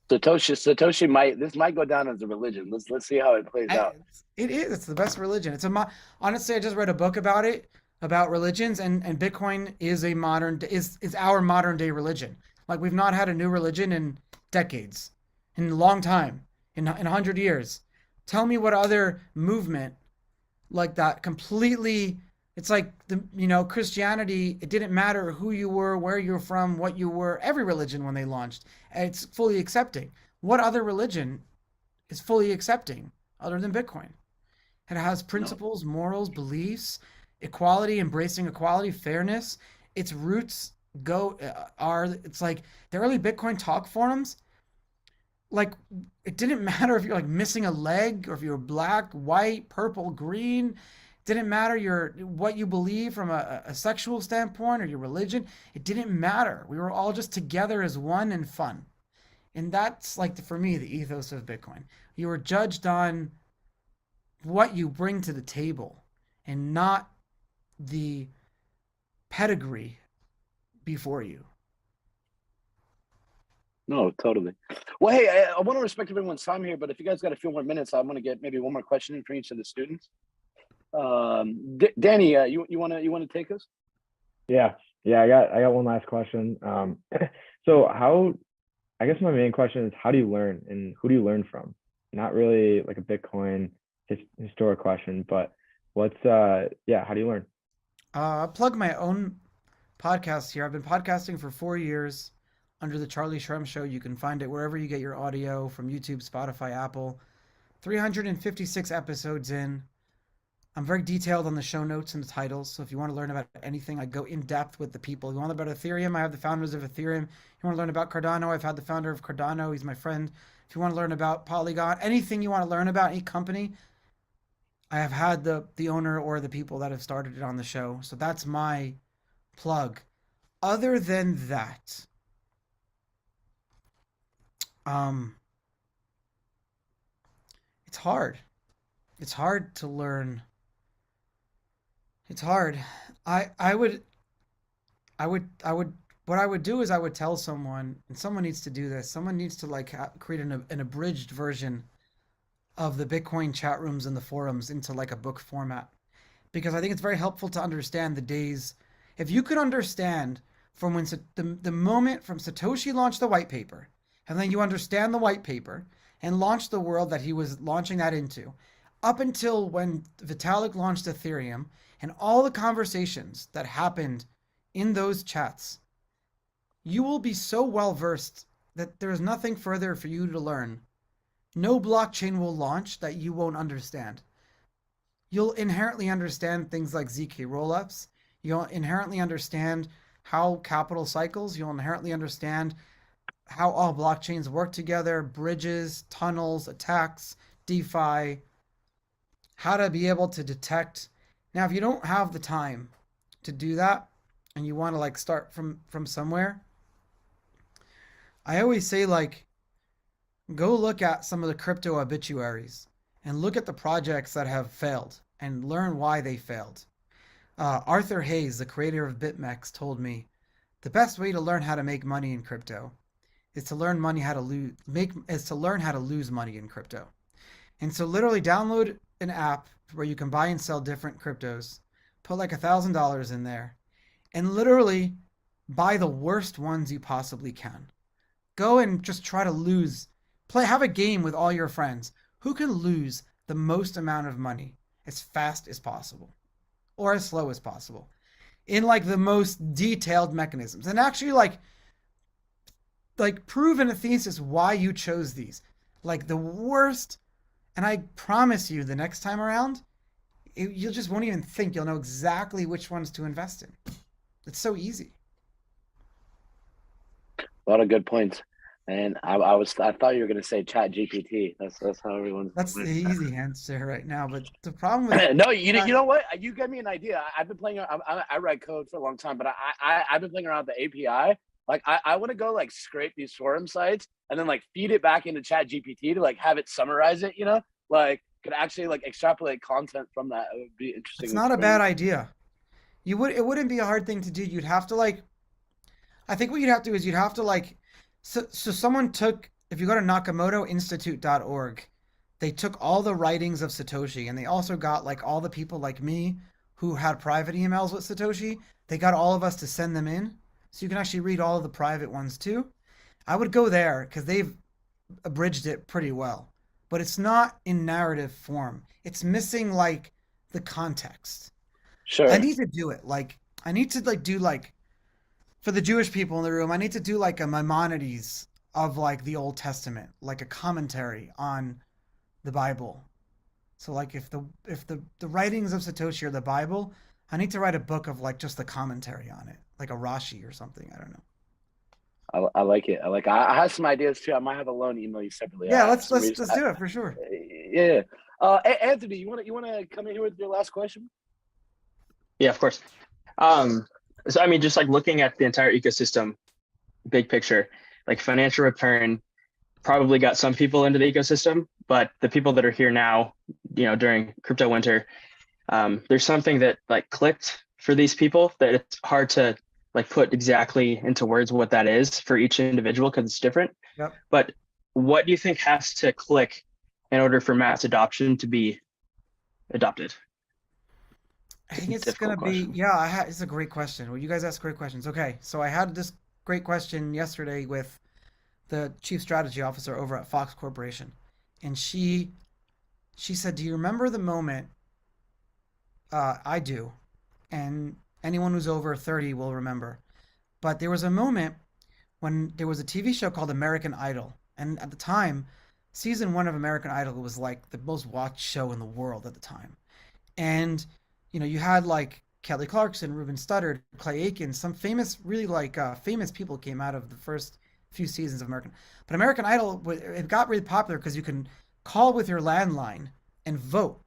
Speaker 10: Satoshi this might go down as a religion. Let's see how it plays out.
Speaker 11: It is. It's the best religion. Honestly, I just read a book about it, about religions, and Bitcoin is our modern day religion. Like, we've not had a new religion in decades, in a long time, in 100 years. Tell me what other movement like that completely. It's like Christianity. It didn't matter who you were, where you're from, what you were. Every religion when they launched, it's fully accepting. What other religion is fully accepting other than Bitcoin? It has principles, morals, beliefs, equality, embracing equality, fairness. Its roots it's like the early Bitcoin talk forums. Like, it didn't matter if you're like missing a leg or if you're black, white, purple, green. Didn't matter what you believe from a sexual standpoint or your religion. It didn't matter. We were all just together as one and fun. And that's like, for me, the ethos of Bitcoin. You were judged on what you bring to the table and not the pedigree before you.
Speaker 10: No, totally. Well, hey, I want to respect everyone's time here, but if you guys got a few more minutes, I'm going to get maybe one more question in for each of the students. Danny, you want to take us?
Speaker 9: Yeah, I got one last question. So I guess my main question is, how do you learn and who do you learn from? Not really like a Bitcoin historic question, but how do you learn?
Speaker 11: I'll plug my own podcast here. I've been podcasting for 4 years under the Charlie Shrem Show. You can find it wherever you get your audio, from YouTube, Spotify, Apple. 356 episodes in. I'm very detailed on the show notes and the titles. So if you want to learn about anything, I go in depth with the people. You want to learn about Ethereum? I have the founders of Ethereum. You want to learn about Cardano? I've had the founder of Cardano. He's my friend. if you want to learn about Polygon, anything you want to learn about any company, I have had the owner or the people that have started it on the show. So that's my plug. Other than that, it's hard. It's hard to learn. It's hard. I would what I would do is I would tell someone, and someone needs to do this. Someone needs to like create an abridged version of the Bitcoin chat rooms and the forums into like a book format, because I think it's very helpful to understand the days. If you could understand from when the moment from Satoshi launched the white paper, and then you understand the white paper and launched the world that he was launching that into, up until when Vitalik launched Ethereum, and all the conversations that happened in those chats, you will be so well versed that there is nothing further for you to learn. No blockchain will launch that you won't understand. You'll inherently understand things like ZK rollups. You'll inherently understand how capital cycles. You'll inherently understand how all blockchains work together, bridges, tunnels, attacks, DeFi, how to be able to detect. Now, if you don't have the time to do that and you want to like start from somewhere, I always say like, go look at some of the crypto obituaries and look at the projects that have failed and learn why they failed. Arthur Hayes, the creator of BitMEX, told me the best way to learn how to make money in crypto is to learn how to lose money in crypto. And so literally download an app where you can buy and sell different cryptos, put like $1,000 in there, and literally buy the worst ones you possibly can. Go and just try to lose. Have a game with all your friends. Who can lose the most amount of money as fast as possible or as slow as possible in like the most detailed mechanisms, and actually like prove in a thesis why you chose these, like the worst. And I promise you, the next time around, you just won't even think. You'll know exactly which ones to invest in. It's so easy.
Speaker 10: A lot of good points. And I thought you were going to say Chat GPT. That's how everyone's.
Speaker 11: That's the easy answer right now. But the problem with
Speaker 10: no, you know what? You gave me an idea. I've been playing. I write code for a long time, but I've been playing around with the API. Like I want to go like scrape these forum sites and then like feed it back into Chat GPT to like have it summarize it. You know, like could actually like extrapolate content from that. It would be interesting.
Speaker 11: It's not a bad idea. It wouldn't be a hard thing to do. You'd have to like. I think what you'd have to do is you'd have to like. So someone took, if you go to nakamotoinstitute.org, they took all the writings of Satoshi, and they also got like all the people like me who had private emails with Satoshi. They got all of us to send them in. So you can actually read all of the private ones too. I would go there because they've abridged it pretty well, but it's not in narrative form. It's missing like the context.
Speaker 10: Sure.
Speaker 11: I need to do it. Like I need to like do like, for the Jewish people in the room, I need to do like a Maimonides of like the Old Testament, like a commentary on the Bible. So like if the writings of Satoshi are the Bible, I need to write a book of like just the commentary on it, like a Rashi or something. I don't know.
Speaker 10: I like it. I have some ideas too. I might have a loan email you separately.
Speaker 11: Yeah, let's do it for sure.
Speaker 10: Yeah. Anthony, you want to come in here with your last question?
Speaker 3: Yeah, of course. So I mean, just like looking at the entire ecosystem, big picture, like financial return probably got some people into the ecosystem, but the people that are here now, during crypto winter, there's something that like clicked for these people that it's hard to like put exactly into words what that is for each individual because it's different.
Speaker 11: Yep.
Speaker 3: But what do you think has to click in order for mass adoption to be adopted?
Speaker 11: I think it's going to be, it's a great question. Well, you guys ask great questions. Okay, so I had this great question yesterday with the chief strategy officer over at Fox Corporation. And she said, do you remember the moment, I do, and anyone who's over 30 will remember, but there was a moment when there was a TV show called American Idol. And at the time, season 1 of American Idol was like the most watched show in the world at the time. And you had like Kelly Clarkson, Ruben Studdard, Clay Aiken, some famous, really like famous people came out of the first few seasons of American. But American Idol, it got really popular because you can call with your landline and vote.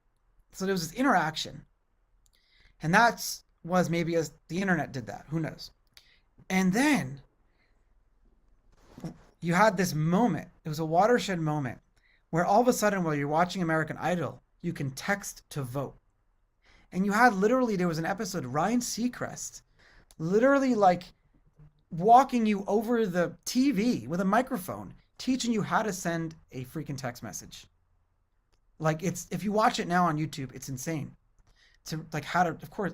Speaker 11: So there was this interaction. And that was maybe as the internet did that. Who knows? And then you had this moment. It was a watershed moment where all of a sudden, while you're watching American Idol, you can text to vote. And you had literally, there was an episode, Ryan Seacrest, literally like walking you over the TV with a microphone, teaching you how to send a freaking text message. Like it's, if you watch it now on YouTube, it's insane. To like how to, of course.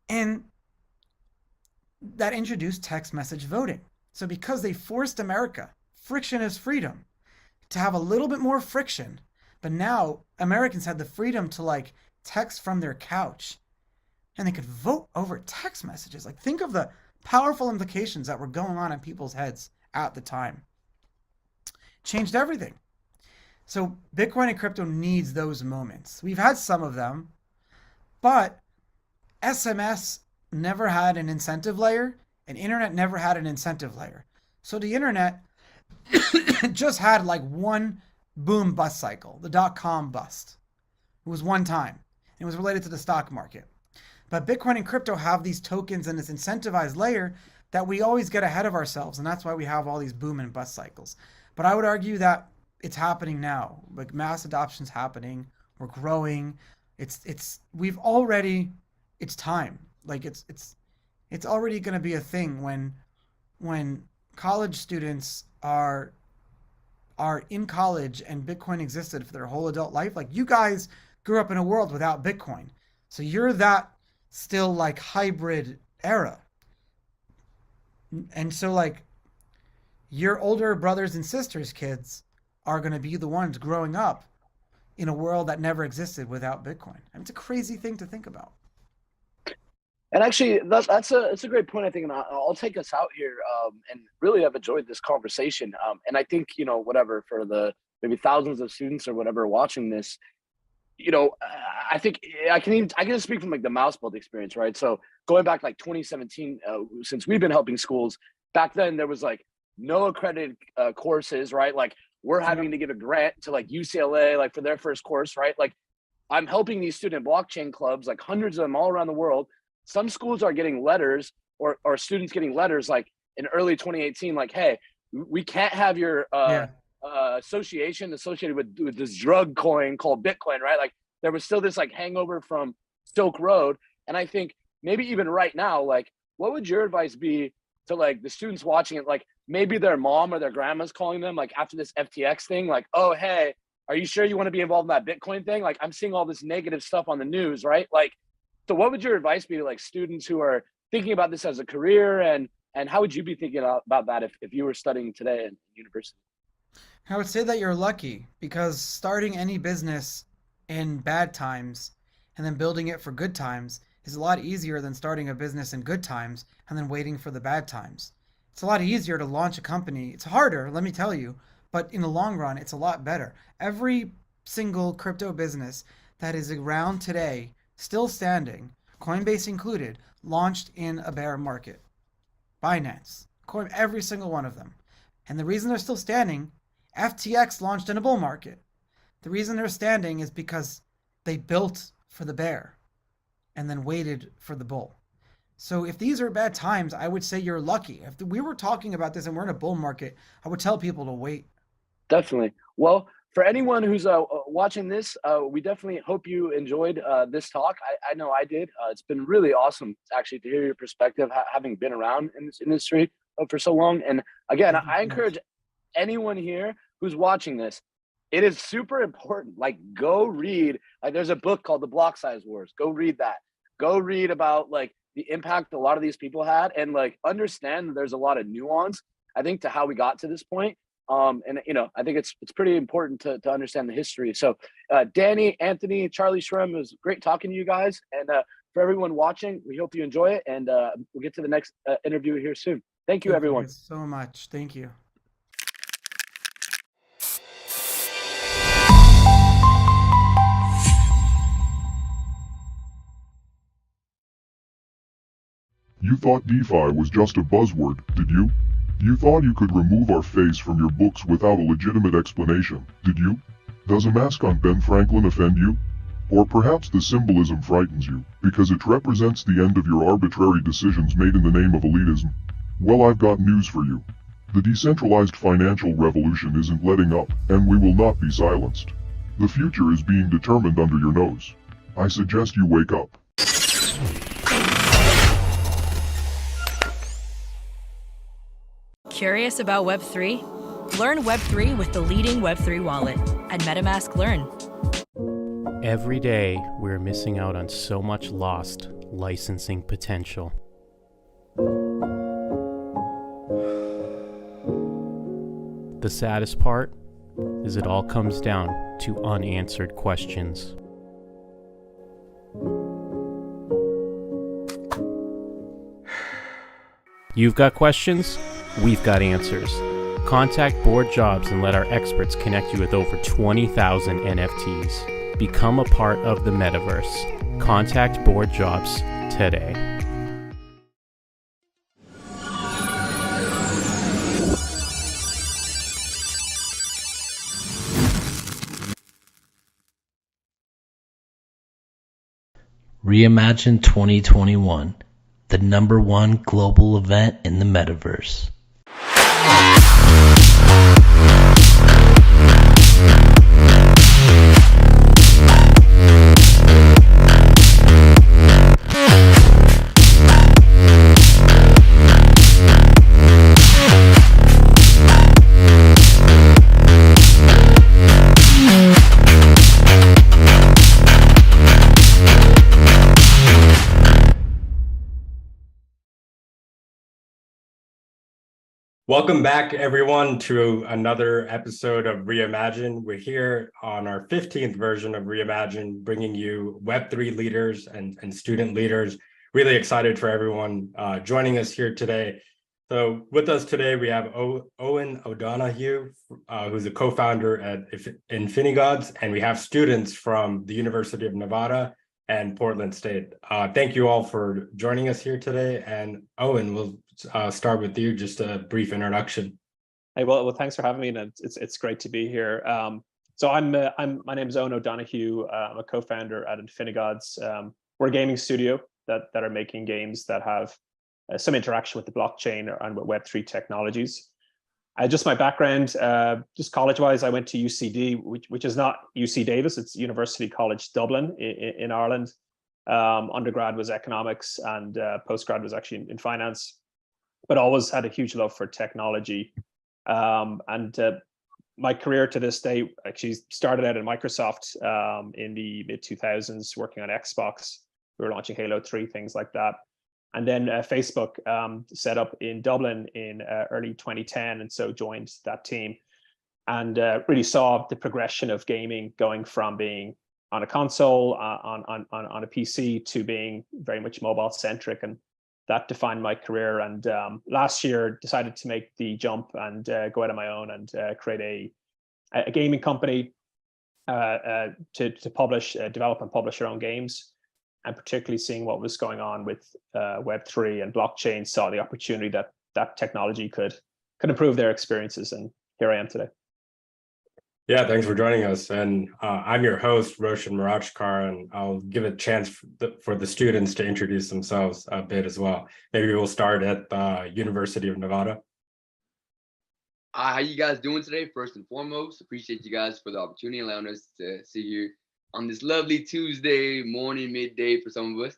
Speaker 11: And that introduced text message voting. So because they forced America, friction is freedom, to have a little bit more friction, but now Americans had the freedom to like text from their couch and they could vote over text messages. Like think of the powerful implications that were going on in people's heads at the time. Changed everything. So Bitcoin and crypto needs those moments. We've had some of them, but SMS never had an incentive layer and internet never had an incentive layer. So the internet just had like one boom bust cycle, the .com bust. It was one time. It was related to the stock market. But Bitcoin and crypto have these tokens and this incentivized layer that we always get ahead of ourselves. And that's why we have all these boom and bust cycles. But I would argue that it's happening now. Like mass adoption's happening. We're growing. We've already, it's time. Like it's already going to be a thing when college students are in college and Bitcoin existed for their whole adult life. Like you guys grew up in a world without Bitcoin. So you're that still like hybrid era. And so like your older brothers and sisters' kids are going to be the ones growing up in a world that never existed without Bitcoin. I mean, it's a crazy thing to think about.
Speaker 10: And actually, that's a great point, I think, and I'll take us out here. And really, I've enjoyed this conversation. And I think, you know, whatever, for the maybe thousands of students or whatever watching this, you know, I think I can just speak from like the mouse build experience, right? So going back like 2017, since we've been helping schools, back then there was like no accredited courses, right? Like we're having to give a grant to like UCLA, like for their first course, right? Like I'm helping these student blockchain clubs, like hundreds of them all around the world. Some schools are getting letters or students getting letters like in early 2018, like, hey, we can't have your association associated with this drug coin called Bitcoin, right? Like there was still this like hangover from Silk Road. And I think maybe even right now, like what would your advice be to like the students watching it? Like maybe their mom or their grandma's calling them like after this FTX thing, like, oh, hey, are you sure you want to be involved in that Bitcoin thing? Like I'm seeing all this negative stuff on the news, right? Like, so what would your advice be to like students who are thinking about this as a career, and how would you be thinking about that if you were studying today in university?
Speaker 11: I would say that you're lucky, because starting any business in bad times and then building it for good times is a lot easier than starting a business in good times and then waiting for the bad times. It's a lot easier to launch a company. It's harder, let me tell you, but in the long run, it's a lot better. Every single crypto business that is around today, still standing, Coinbase included, launched in a bear market. Binance, every single one of them. And the reason they're still standing, FTX launched in a bull market. The reason they're standing is because they built for the bear and then waited for the bull. So if these are bad times, I would say you're lucky. If we were talking about this and we're in a bull market, I would tell people to wait.
Speaker 10: Definitely. Well, for anyone who's watching this, we definitely hope you enjoyed this talk. I know I did. It's been really awesome actually to hear your perspective, having been around in this industry for so long. And again, I encourage anyone here who's watching this, it is super important. Like go read, like there's a book called The Block Size Wars. Go read that. Go read about like the impact a lot of these people had, and like understand that there's a lot of nuance, I think, to how we got to this point. And you know, I think it's pretty important to understand the history. So Danny, Anthony, Charlie Shrem, it was great talking to you guys. And for everyone watching, we hope you enjoy it. And we'll get to the next interview here soon. Thank you, everyone.
Speaker 11: Thank you so much. Thank you.
Speaker 16: You thought DeFi was just a buzzword, did you? You thought you could remove our face from your books without a legitimate explanation, did you? Does a mask on Ben Franklin offend you? Or perhaps the symbolism frightens you, because it represents the end of your arbitrary decisions made in the name of elitism? Well, I've got news for you. The decentralized financial revolution isn't letting up, and we will not be silenced. The future is being determined under your nose. I suggest you wake up.
Speaker 2: Curious about Web3? Learn Web3 with the leading Web3 wallet at MetaMask Learn.
Speaker 8: Every day, we're missing out on so much lost licensing potential. The saddest part is it all comes down to unanswered questions. You've got questions? We've got answers. Contact Board Jobs and let our experts connect you with over 20,000 NFTs. Become a part of the metaverse. Contact Board Jobs today.
Speaker 1: Reimagine 2021, the #1 global event in the metaverse.
Speaker 13: Welcome back, everyone, to another episode of Reimagine. We're here on our 15th version of Reimagine, bringing you Web3 leaders and student leaders. Really excited for everyone joining us here today. So with us today, we have Owen O'Donoghue, who's a co-founder at Infinigods, and we have students from the University of Nevada and Portland State. Thank you all for joining us here today. And Owen, we'll start with you, just a brief introduction.
Speaker 14: Hey, well, thanks for having me, and it's great to be here. So my name is Owen O'Donoghue. I'm a co-founder at Infinigods. We're a gaming studio that are making games that have some interaction with the blockchain and with Web3 technologies. Just my background, just college-wise, I went to UCD, which is not UC Davis, it's University College Dublin in Ireland. Undergrad was economics and postgrad was actually in finance, but always had a huge love for technology. My career to this day actually started out at Microsoft in the mid-2000s, working on Xbox. We were launching Halo 3, things like that. And then Facebook set up in Dublin in early 2010, and so joined that team, and really saw the progression of gaming going from being on a console, on a PC, to being very much mobile centric, and that defined my career. And last year decided to make the jump and go out on my own and create a gaming company to publish, develop and publish our own games. And particularly seeing what was going on with Web3 and blockchain, saw the opportunity that technology could improve their experiences. And here I am today.
Speaker 13: Yeah, thanks for joining us. And I'm your host, Roshan Marachkar, and I'll give a chance for the students to introduce themselves a bit as well. Maybe we'll start at the University of Nevada.
Speaker 18: How you guys doing today? First and foremost, appreciate you guys for the opportunity, allowing us to see you on this lovely Tuesday morning, midday for some of us.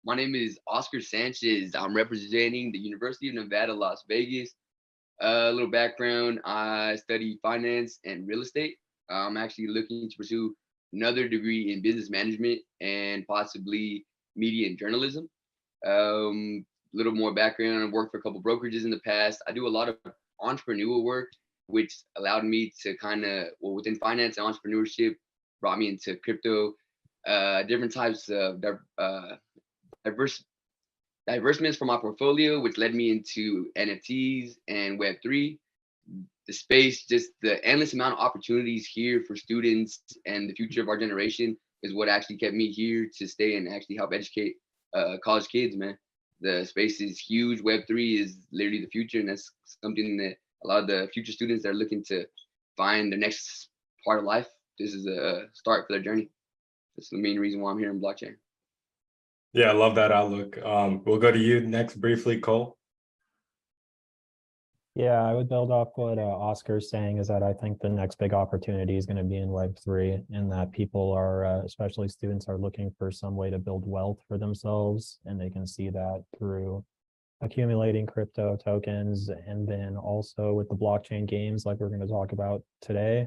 Speaker 18: My name is Oscar Sanchez. I'm representing the University of Nevada, Las Vegas. A little background, I study finance and real estate. I'm actually looking to pursue another degree in business management and possibly media and journalism. Little more background, I worked for a couple brokerages in the past. I do a lot of entrepreneurial work, which allowed me to within finance and entrepreneurship, brought me into crypto, different types of divestments from my portfolio, which led me into NFTs and Web3. The space, just the endless amount of opportunities here for students and the future of our generation is what actually kept me here to stay and actually help educate college kids, man. The space is huge. Web3 is literally the future, and that's something that a lot of the future students that are looking to find their next part of life, this is a start for their journey. That's the main reason why I'm here in blockchain.
Speaker 13: Yeah, I love that outlook. We'll go to you next briefly, Cole.
Speaker 7: Yeah, I would build off what Oscar's saying, is that I think the next big opportunity is going to be in Web3, and that people are, especially students, are looking for some way to build wealth for themselves, and they can see that through accumulating crypto tokens, and then also with the blockchain games like we're going to talk about today.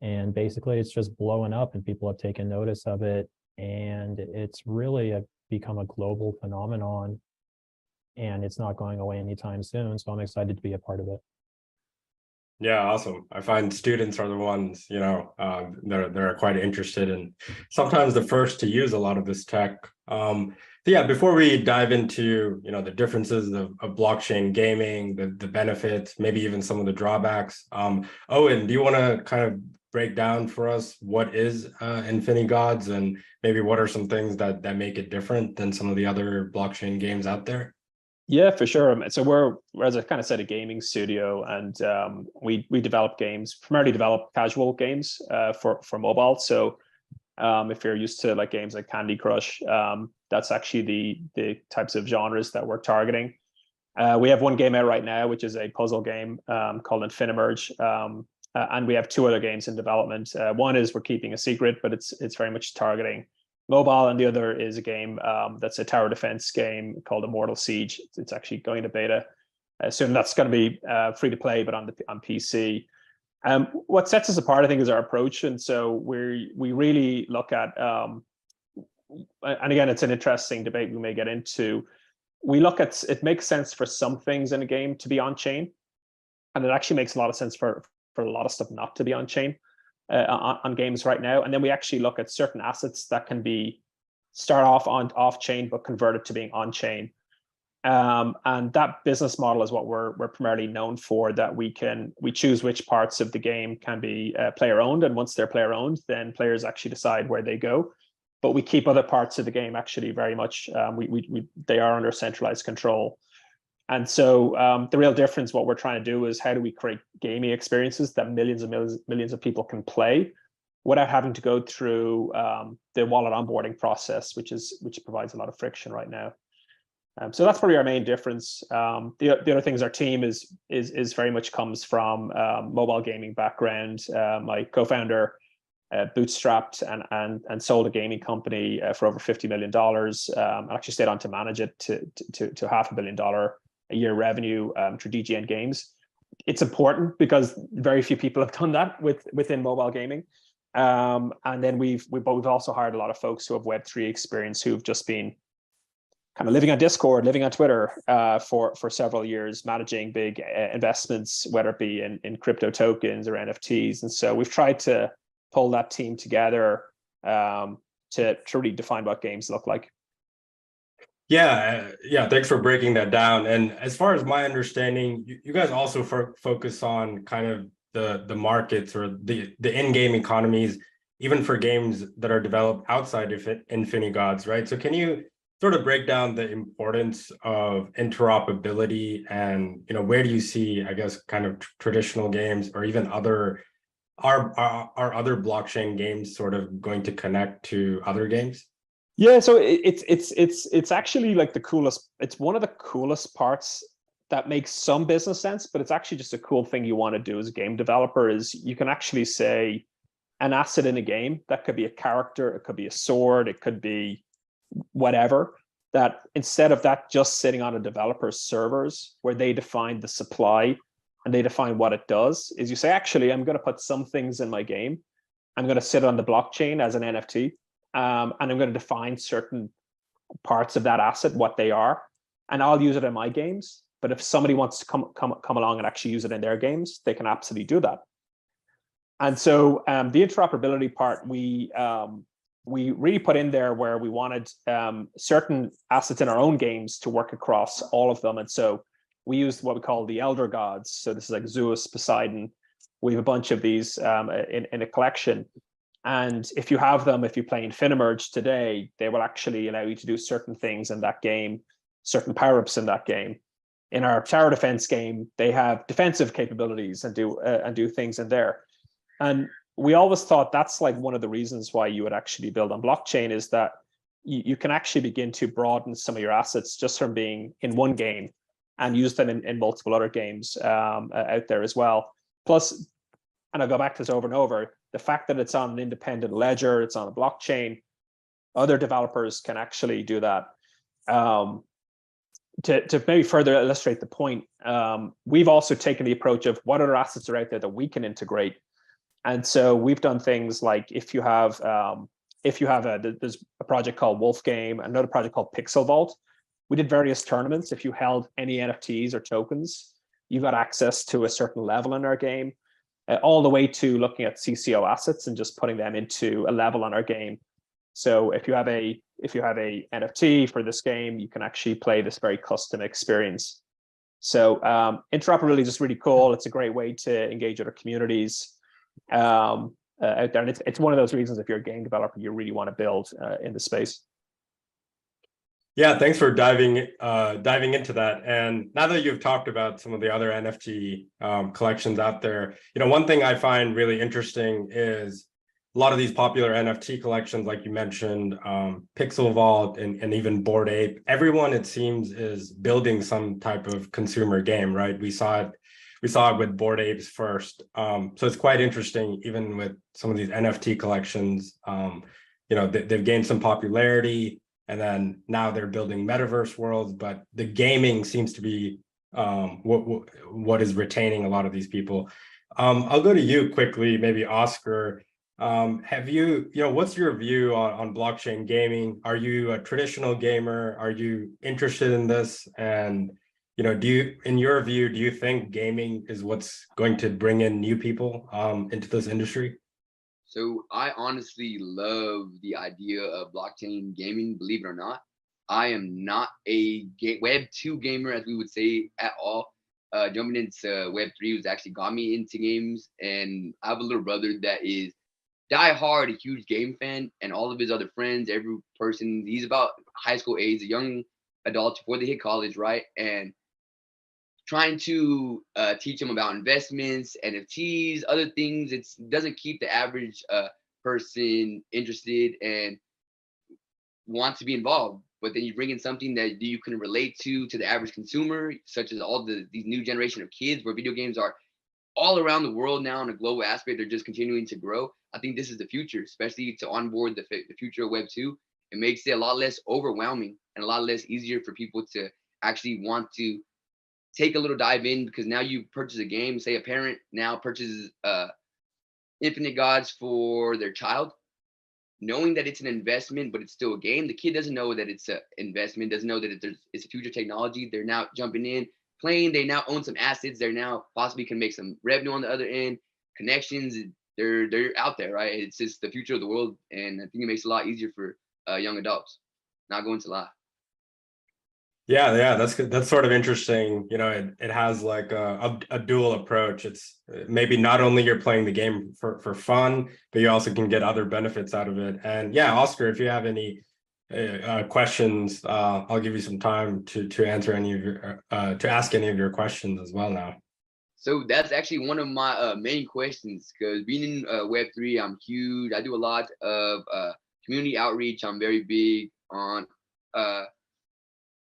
Speaker 7: And basically it's just blowing up, and people have taken notice of it, and it's really become a global phenomenon, and it's not going away anytime soon. So I'm excited to be a part of it.
Speaker 13: Yeah, awesome. I find students are the ones, they're quite interested and sometimes the first to use a lot of this tech. So yeah, before we dive into, the differences of blockchain gaming, the benefits, maybe even some of the drawbacks. Owen, do you want to kind of break down for us what is InfiniGods, and maybe what are some things that make it different than some of the other blockchain games out there?
Speaker 14: Yeah, for sure. So we're, as I kind of said, a gaming studio, and we develop games, primarily develop casual games for mobile. So if you're used to like games like Candy Crush, that's actually the types of genres that we're targeting. We have one game out right now, which is a puzzle game called Infinimerge, and we have two other games in development. One is we're keeping a secret, but it's very much targeting mobile, and the other is a game that's a tower defense game called Immortal Siege. It's actually going to beta soon. That's going to be free to play, but on PC. What sets us apart, I think, is our approach, and so we really look at, and again, it's an interesting debate we may get into. We look at, it makes sense for some things in a game to be on chain, and it actually makes a lot of sense for a lot of stuff not to be on chain. On games right now, and then we actually look at certain assets that can be start off on off chain but converted to being on chain, and that business model is what we're primarily known for. That we choose which parts of the game can be player owned, and once they're player owned, then players actually decide where they go. But we keep other parts of the game actually very much they are under centralized control. And so the real difference, what we're trying to do is how do we create gaming experiences that millions of people can play without having to go through the wallet onboarding process, which provides a lot of friction right now. So that's probably our main difference. The other things, our team is very much comes from mobile gaming background. My co-founder bootstrapped and sold a gaming company for over $50 million. I actually stayed on to manage it to $500 million a year revenue through DGN Games. It's important because very few people have done that within mobile gaming. And then we've also hired a lot of folks who have Web3 experience, who've just been kind of living on Discord, living on Twitter for several years, managing big investments, whether it be in crypto tokens or NFTs. And so we've tried to pull that team together to really define what games look like.
Speaker 13: Yeah, thanks for breaking that down. And as far as my understanding, you guys also focus on kind of the markets or the in-game economies, even for games that are developed outside of InfiniGods, right? So can you sort of break down the importance of interoperability, and where do you see, I guess, kind of traditional games or even other are other blockchain games sort of going to connect to other games?
Speaker 14: Yeah, so it's actually like the coolest. It's one of the coolest parts that makes some business sense, but it's actually just a cool thing you want to do as a game developer. Is you can actually say an asset in a game that could be a character, it could be a sword, it could be whatever. That instead of that just sitting on a developer's servers where they define the supply and they define what it does, is you say, actually, I'm going to put some things in my game. I'm going to sit on the blockchain as an NFT. And I'm going to define certain parts of that asset, what they are, and I'll use it in my games. But if somebody wants to come along and actually use it in their games, they can absolutely do that. And so the interoperability part, we really put in there where we wanted certain assets in our own games to work across all of them. And so we used what we call the elder gods. So this is like Zeus, Poseidon. We have a bunch of these in a collection. And if you have them, if you play Infinimerge today, they will actually allow you to do certain things in that game. certain power-ups in that game. In our tower defense game, they have defensive capabilities and do things in there. And we always thought that's like one of the reasons why you would actually build on blockchain, is that you can actually begin to broaden some of your assets just from being in one game and use them in multiple other games out there as well. Plus, and I'll go back to this over and over, the fact that it's on an independent ledger, it's on a blockchain, other developers can actually do that. To maybe further illustrate the point, we've also taken the approach of what other assets are out there that we can integrate. And so we've done things like there's a project called Wolf Game, another project called Pixel Vault. We did various tournaments. If you held any NFTs or tokens, you got access to a certain level in our game, all the way to looking at CCO assets and just putting them into a level on our game. So if you have a NFT for this game, you can actually play this very custom experience. So interoperability is just really cool. It's a great way to engage other communities out there, and it's one of those reasons if you're a game developer, you really want to build in the space.
Speaker 13: Yeah, thanks for diving into that. And now that you've talked about some of the other NFT collections out there, one thing I find really interesting is a lot of these popular NFT collections, like you mentioned, Pixel Vault and even Bored Ape. Everyone, it seems, is building some type of consumer game, right? We saw it with Bored Apes first. So it's quite interesting, even with some of these NFT collections. They've gained some popularity, and then now they're building metaverse worlds. But the gaming seems to be what is retaining a lot of these people. I'll go to you quickly, maybe Oscar. What's your view on blockchain gaming? Are you a traditional gamer? Are you interested in this? And, in your view, do you think gaming is what's going to bring in new people into this industry?
Speaker 18: So I honestly love the idea of blockchain gaming, believe it or not. I am not a Web2 gamer, as we would say, at all. Jumping into Web3 was actually got me into games, and I have a little brother that is die hard, a huge game fan, and all of his other friends, every person, he's about high school age, a young adult before they hit college, right? And trying to teach them about investments, NFTs, other things, it doesn't keep the average person interested and want to be involved. But then you bring in something that you can relate to the average consumer, such as all these new generation of kids, where video games are all around the world now in a global aspect. They're just continuing to grow. I think this is the future, especially to onboard the future of Web2. It makes it a lot less overwhelming and a lot less easier for people to actually want to take a little dive in, because now you purchase a game. Say a parent now purchases Infinite Gods for their child, knowing that it's an investment, but it's still a game. The kid doesn't know that it's an investment, doesn't know that it's a future technology. They're now jumping in, playing. They now own some assets. They're now possibly can make some revenue on the other end, connections. They're out there, right? It's just the future of the world, and I think it makes it a lot easier for young adults not going to lie.
Speaker 13: Yeah, that's sort of interesting. It has like a dual approach. It's maybe not only you're playing the game for fun, but you also can get other benefits out of it. And yeah, Oscar, if you have any questions, I'll give you some time to answer any of your to ask any of your questions as well now.
Speaker 18: So that's actually one of my main questions, because being in Web3, I'm huge. I do a lot of community outreach. I'm very big on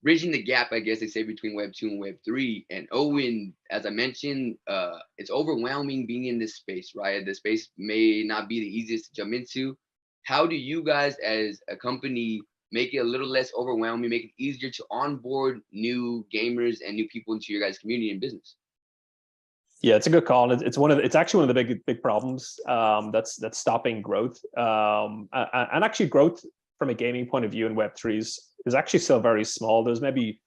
Speaker 18: bridging the gap, I guess they say, between Web2 and Web3. And Owen, as I mentioned, it's overwhelming being in this space, right? The space may not be the easiest to jump into. How do you guys as a company make it a little less overwhelming, make it easier to onboard new gamers and new people into your guys' community and business?
Speaker 14: Yeah, it's a good call. It's actually one of the big problems that's stopping growth. And actually growth from a gaming point of view in Web3 is actually still very small. There's maybe,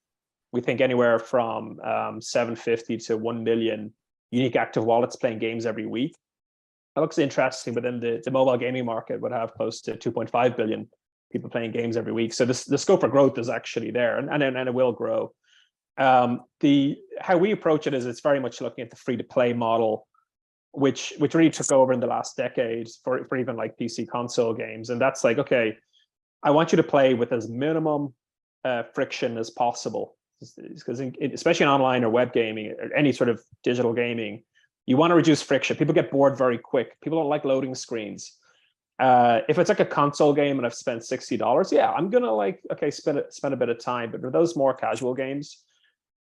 Speaker 14: we think, anywhere from 750 to 1 million unique active wallets playing games every week. That looks interesting, but then the mobile gaming market would have close to 2.5 billion people playing games every week. So the scope for growth is actually there, and it will grow. How we approach it is it's very much looking at the free-to-play model, which really took over in the last decade for even like PC console games. And that's like, okay, I want you to play with as minimum friction as possible, because especially in online or web gaming or any sort of digital gaming, you want to reduce friction. People get bored very quick. People don't like loading screens. If it's like a console game and I've spent $60, yeah, I'm gonna like, okay, spend a bit of time. But for those more casual games,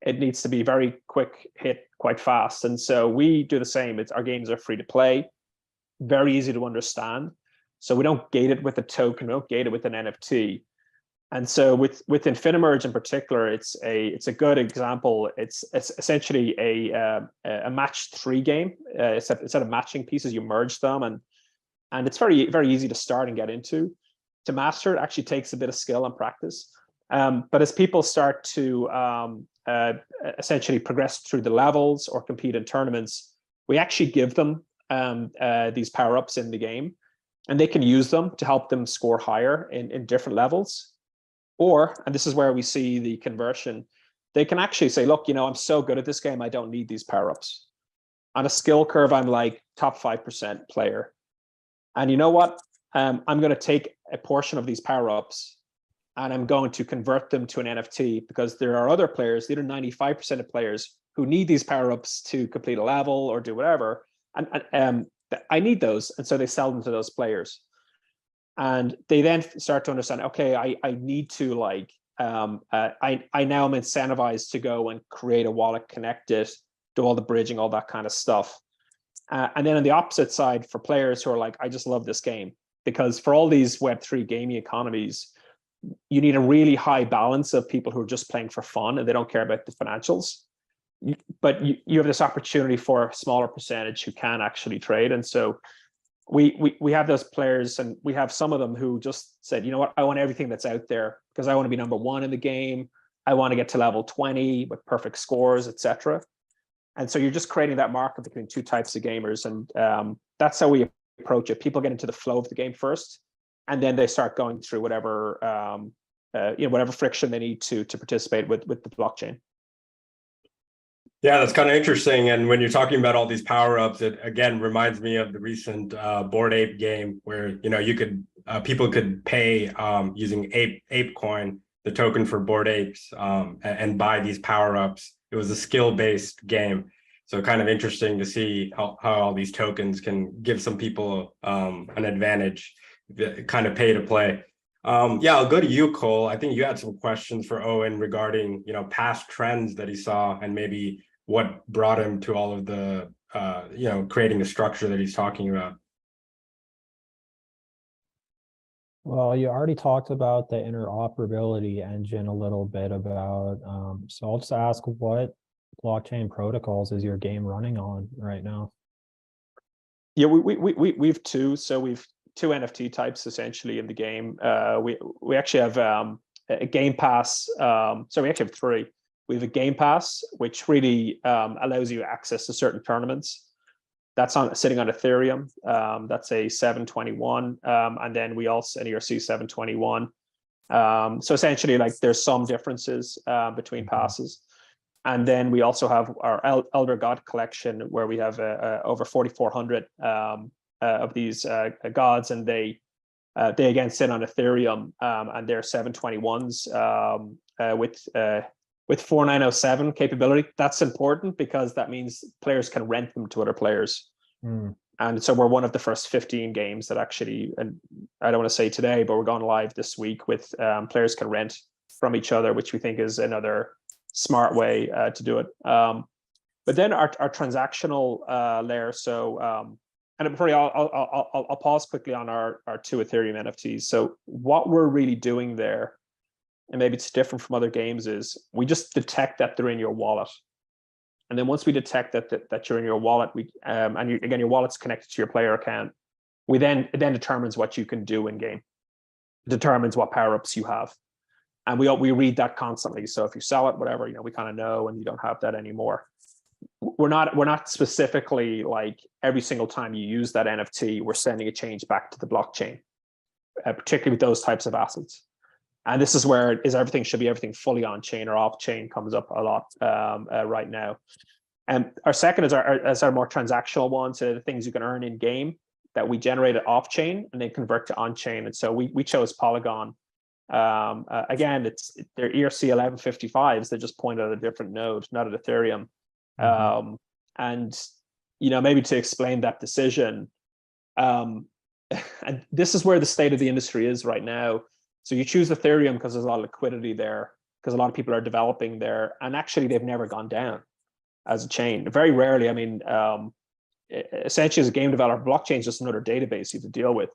Speaker 14: it needs to be very quick hit, quite fast. And so we do the same. Our games are free to play, very easy to understand. So we don't gate it with a token, we don't gate it with an NFT. And so with Infinimerge in particular, it's a good example. It's essentially a match 3 game. Instead of matching pieces, you merge them, and it's very easy to start and get into. To master it actually takes a bit of skill and practice. But as people start to essentially progress through the levels or compete in tournaments, we actually give them these power-ups in the game, and they can use them to help them score higher in different levels. Or, and this is where we see the conversion, they can actually say, look, I'm so good at this game, I don't need these power-ups. On a skill curve, I'm like top 5% player. And you know what? I'm going to take a portion of these power-ups and I'm going to convert them to an NFT, because there are other players, the other 95% of players, who need these power-ups to complete a level or do whatever. And I need those. And so they sell them to those players. And they then start to understand, okay, I need to like, I now am incentivized to go and create a wallet, connect it, do all the bridging, all that kind of stuff. And then on the opposite side, for players who are like, I just love this game, because for all these Web3 gaming economies, you need a really high balance of people who are just playing for fun and they don't care about the financials. But you have this opportunity for a smaller percentage who can actually trade. And so we have those players, and we have some of them who just said, you know what, I want everything that's out there because I want to be number 1 in the game. I want to get to level 20 with perfect scores, etc. And so you're just creating that market between two types of gamers. And that's how we approach it. People get into the flow of the game first, and then they start going through whatever, whatever friction they need to participate with the blockchain.
Speaker 13: Yeah, that's kind of interesting. And when you're talking about all these power-ups, it again reminds me of the recent Bored Ape game where, you could people could pay using ApeCoin, the token for Bored Apes, and buy these power-ups. It was a skill-based game. So kind of interesting to see how all these tokens can give some people an advantage, kind of pay to play. Yeah, I'll go to you, Cole. I think you had some questions for Owen regarding, past trends that he saw and maybe what brought him to all of the, creating a structure that he's talking about.
Speaker 7: Well, you already talked about the interoperability engine a little bit about, so I'll just ask, what blockchain protocols is your game running on right now?
Speaker 14: Yeah, we've two. So we've 2 NFT types essentially in the game. We actually have a Game Pass. So we actually have 3. We have a Game Pass, which really allows you access to certain tournaments. That's sitting on Ethereum. That's a 721, and then we also an ERC 721. So essentially, like there's some differences between passes. And then we also have our Elder God collection, where we have over 4,400 of these gods, and they again sit on Ethereum, and they're 721s with 4907 capability. That's important because that means players can rent them to other players. And so we're one of the first 15 games that actually, and I don't want to say today, but we're going live this week with players can rent from each other, which we think is another smart way to do it. But then our transactional layer. So, and before I'll pause quickly on our 2 Ethereum NFTs. So what we're really doing there, and maybe it's different from other games, is we just detect that they're in your wallet. And then once we detect that you're in your wallet, again, your wallet's connected to your player account, it then determines what you can do in game, determines what power-ups you have. And we read that constantly. So if you sell it, whatever, we kind of know, and you don't have that anymore. We're not specifically like every single time you use that NFT, we're sending a change back to the blockchain, particularly with those types of assets. And this is where everything fully on chain or off chain comes up a lot right now. And our second is our more transactional one. So the things you can earn in game that we generated off chain and then convert to on chain. And so we chose Polygon Again, they're ERC 1155s. They're just pointed at a different node, not at Ethereum. And maybe to explain that decision, and this is where the state of the industry is right now. So you choose Ethereum because there's a lot of liquidity there, because a lot of people are developing there, and actually they've never gone down as a chain. Very rarely. I mean, essentially as a game developer, blockchain is just another database you have to deal with.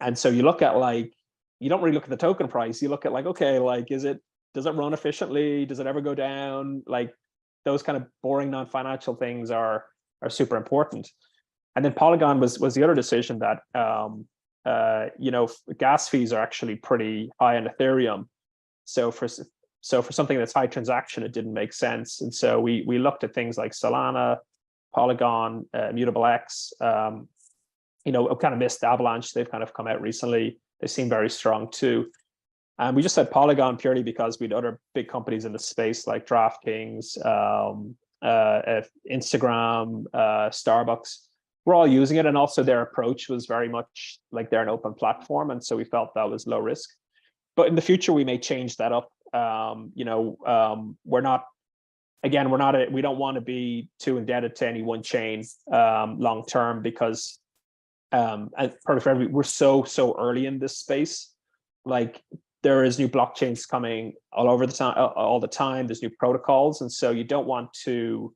Speaker 14: And so you look at you don't really look at the token price. You look at okay, does it run efficiently? Does it ever go down? Those kind of boring non-financial things are super important. And then Polygon was the other decision that gas fees are actually pretty high on Ethereum. So for something that's high transaction, it didn't make sense. And so we looked at things like Solana, Polygon, Immutable X. Kind of missed Avalanche. They've kind of come out recently. They seem very strong too. And we just said Polygon purely because we had other big companies in the space like DraftKings, Instagram, Starbucks. We're all using it, and also their approach was very much like they're an open platform, and so we felt that was low risk. But in the future, we may change that up. We don't want to be too indebted to any one chain long term, because we're so early in this space. There is new blockchains coming all the time. There's new protocols, and so you don't want to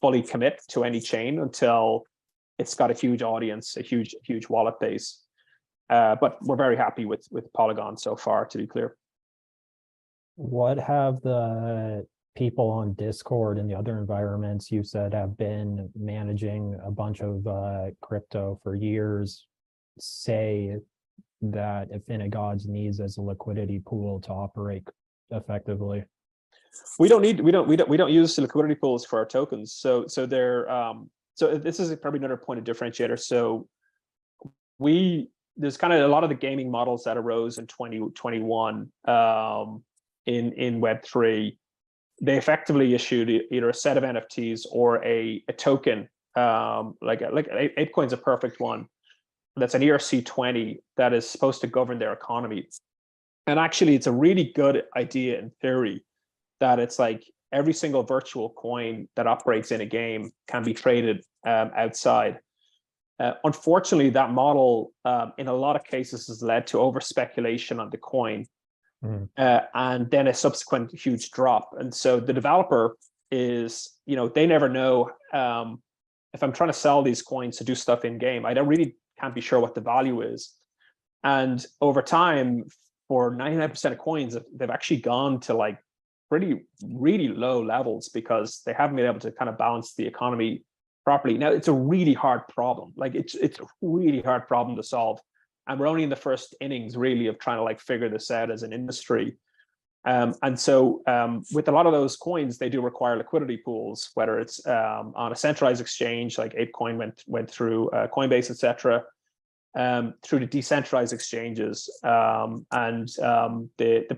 Speaker 14: fully commit to any chain until it's got a huge audience, a huge wallet base. But we're very happy with Polygon so far, to be clear.
Speaker 7: What have the people on Discord and the other environments you said have been managing a bunch of crypto for years say that Affinigods needs as a liquidity pool to operate effectively?
Speaker 14: We don't use liquidity pools for our tokens. So they're so this is probably another point of differentiator. So there's kind of a lot of the gaming models that arose in 2021 in Web3. They effectively issued either a set of NFTs or a token. Like ApeCoin's a perfect one. That's an ERC20 that is supposed to govern their economy. And actually, it's a really good idea in theory that it's every single virtual coin that operates in a game can be traded outside. Unfortunately, that model in a lot of cases has led to over speculation on the coin, and then a subsequent huge drop. And so the developer is, they never know if I'm trying to sell these coins to do stuff in game. I can't be sure what the value is. And over time, for 99% of coins, they've actually gone to really low levels because they haven't been able to kind of balance the economy properly. Now, it's a really hard problem. It's a really hard problem to solve. And we're only in the first innings, really, of trying to figure this out as an industry. And so with a lot of those coins, they do require liquidity pools, whether it's on a centralized exchange like ApeCoin went through, Coinbase, etc., through the decentralized exchanges. The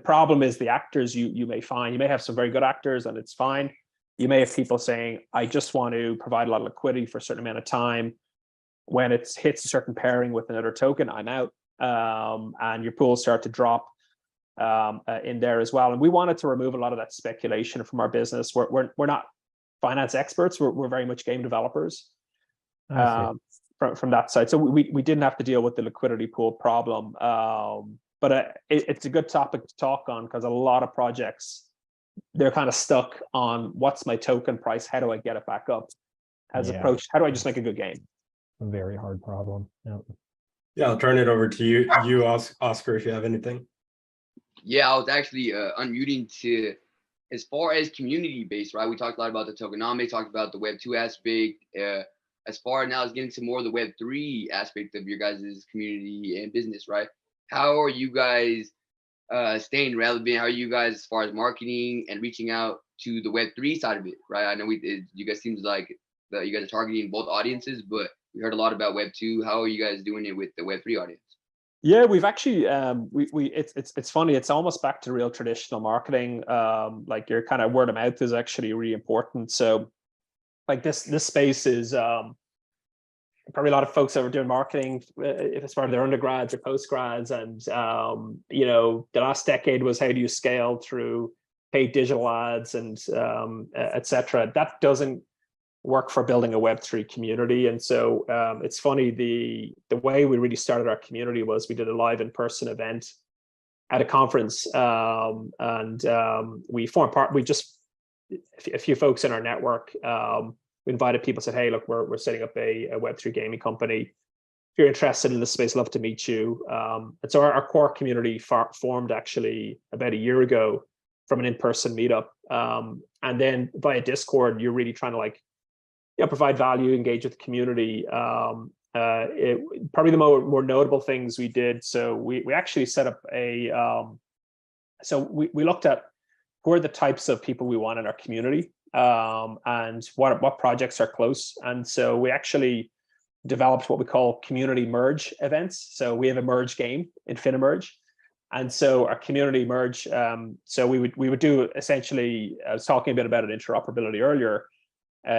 Speaker 14: problem is the actors you may find. You may have some very good actors, and it's fine. You may have people saying, I just want to provide a lot of liquidity for a certain amount of time. When it hits a certain pairing with another token, I'm out, and your pools start to drop in there as well. And we wanted to remove a lot of that speculation from our business. We're not finance experts. We're very much game developers from that side. So we didn't have to deal with the liquidity pool problem. But it's a good topic to talk on because a lot of projects, they're kind of stuck on what's my token price? How do I get it back up? As approach, how do I just make a good game?
Speaker 7: A very hard problem.
Speaker 13: Yeah, I'll turn it over to you, Oscar, if you have anything.
Speaker 18: Yeah, I was actually unmuting to, as far as community based, right? We talked a lot about the tokenomics, talked about the Web2 aspect. As far now as getting to more of the Web3 aspect of your guys' community and business, right? How are you guys staying relevant? How are you guys as far as marketing and reaching out to the Web3 side of it, right? I know you guys seems like you guys are targeting both audiences, but we heard a lot about Web2. How are you guys doing it with the Web3 audience?
Speaker 14: Yeah, we've actually it's funny. It's almost back to real traditional marketing. Like your kind of word of mouth is actually really important. So, like this space is probably a lot of folks that were doing marketing, if it's part of their undergrads or postgrads, and the last decade was how do you scale through paid digital ads and etc. That doesn't work for building a Web3 community. And so it's funny, the way we really started our community was we did a live in-person event at a conference, and we formed part. We just a few folks in our network. We invited people, said, hey, look, we're setting up a Web3 gaming company. If you're interested in this space, love to meet you. And so our core community formed actually about a year ago from an in-person meetup. And then via Discord, you're really trying to provide value, engage with the community. Probably the more notable things we did. So we actually set up so we looked at who are the types of people we want in our community, and what projects are close. And so we actually developed what we call community merge events. So we have a merge game, InfiniMerge. And so our community merge, so we would do essentially, I was talking a bit about interoperability earlier.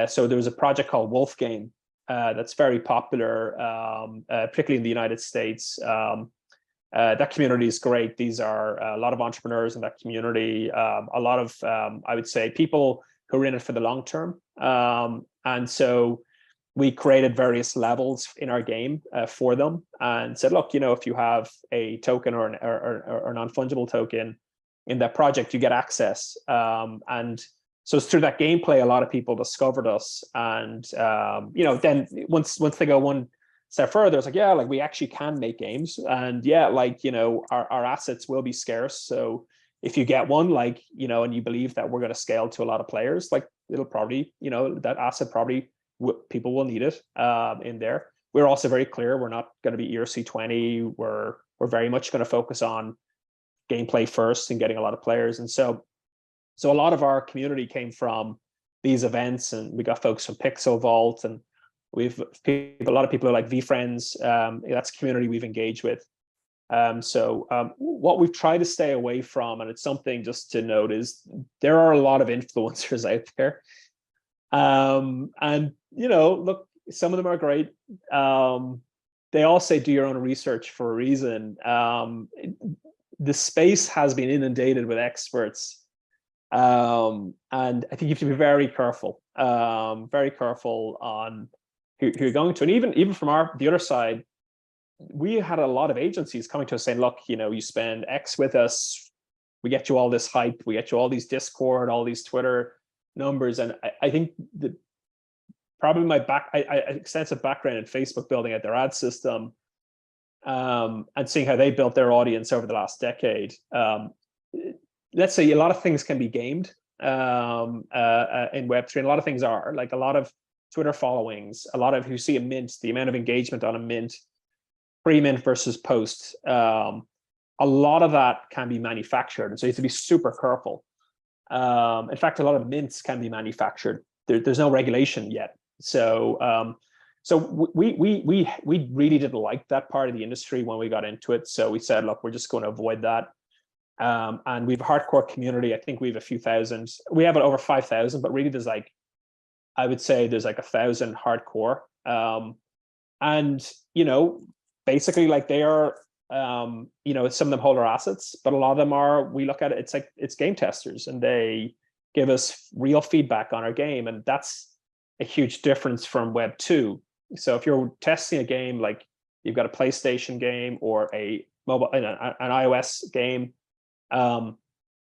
Speaker 14: So there was a project called Wolf Game that's very popular, particularly in the United States. That community is great. These are a lot of entrepreneurs in that community, a lot of, I would say, people who are in it for the long term. And so we created various levels in our game for them and said, look, if you have a token or a non-fungible token in that project, you get access. And so it's through that gameplay, a lot of people discovered us. And, then once they go one step further, it's we actually can make games. And our assets will be scarce. So if you get one, and you believe that we're going to scale to a lot of players, it'll probably, that asset probably, people will need it in there. We're also very clear, we're not going to be ERC20. We're very much going to focus on gameplay first and getting a lot of players. And so a lot of our community came from these events, and we got folks from Pixel Vault, and we've a lot of people are like v15. That's a community we've engaged with. What we've tried to stay away from, and it's something just to note, is there are a lot of influencers out there. And look, some of them are great. They all say do your own research for a reason. The space has been inundated with experts. And I think you have to be very careful on who you're going to. And even from the other side, we had a lot of agencies coming to us saying, look, you spend X with us, we get you all this hype, we get you all these Discord, all these Twitter numbers. And I think that probably my extensive background in Facebook, building out their ad system, and seeing how they built their audience over the last decade. Let's say a lot of things can be gamed in Web3, and a lot of things are, like a lot of Twitter followings, a lot of, you see a mint, the amount of engagement on a mint, pre-mint versus post, a lot of that can be manufactured, and so you have to be super careful. In fact, a lot of mints can be manufactured. There's no regulation yet, so we really didn't like that part of the industry when we got into it. So we said, look, we're just going to avoid that. And we have a hardcore community. I think we have a few thousand. We have over 5,000, but really there's I would say there's 1,000 hardcore. And basically they are, some of them hold our assets, but a lot of them are, we look at it, it's game testers, and they give us real feedback on our game. And that's a huge difference from Web 2. So if you're testing a game, like you've got a PlayStation game or a mobile, an iOS game,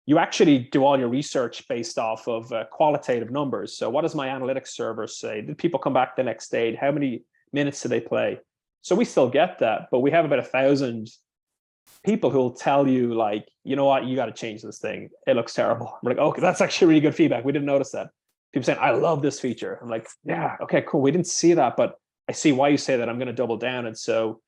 Speaker 14: you actually do all your research based off of qualitative numbers. So what does my analytics server say? Did people come back the next day? How many minutes did they play? So we still get that, but we have about 1,000 people who will tell you, you know what, you got to change this thing. It looks terrible. I'm like, okay, that's actually really good feedback. We didn't notice that. People saying, I love this feature. I'm like, yeah, okay, cool. We didn't see that, but I see why you say that. I'm going to double down. And so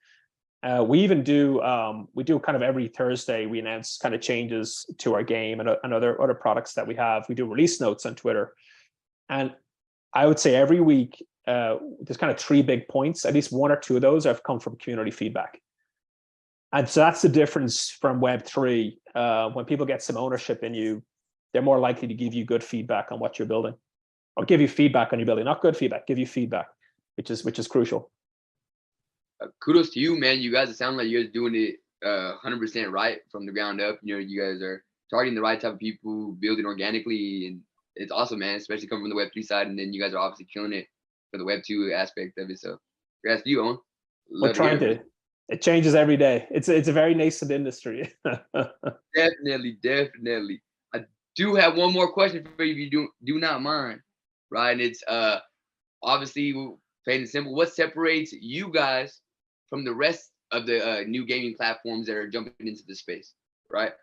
Speaker 14: we even do, kind of every Thursday, we announce kind of changes to our game and other products that we have. We do release notes on Twitter. And I would say every week, there's kind of 3 big points. At least 1 or 2 of those have come from community feedback. And so that's the difference from Web3. When people get some ownership in you, they're more likely to give you good feedback on what you're building, or give you feedback on your building, not good feedback, give you feedback, which is crucial.
Speaker 18: kudos to you, man. You guys, it sounds like you guys doing it 100% right from the ground up. You know, you guys are targeting the right type of people, building organically, and it's awesome, man. Especially coming from the Web3 side, and then you guys are obviously killing it for the Web2 aspect of it. So, congrats to you, Owen.
Speaker 14: We're trying to. It changes every day. It's a very nascent industry.
Speaker 18: Definitely. I do have one more question for you, if you do not mind, right? And it's obviously plain and simple. What separates you guys from the rest of the new gaming platforms that are jumping into the space, right?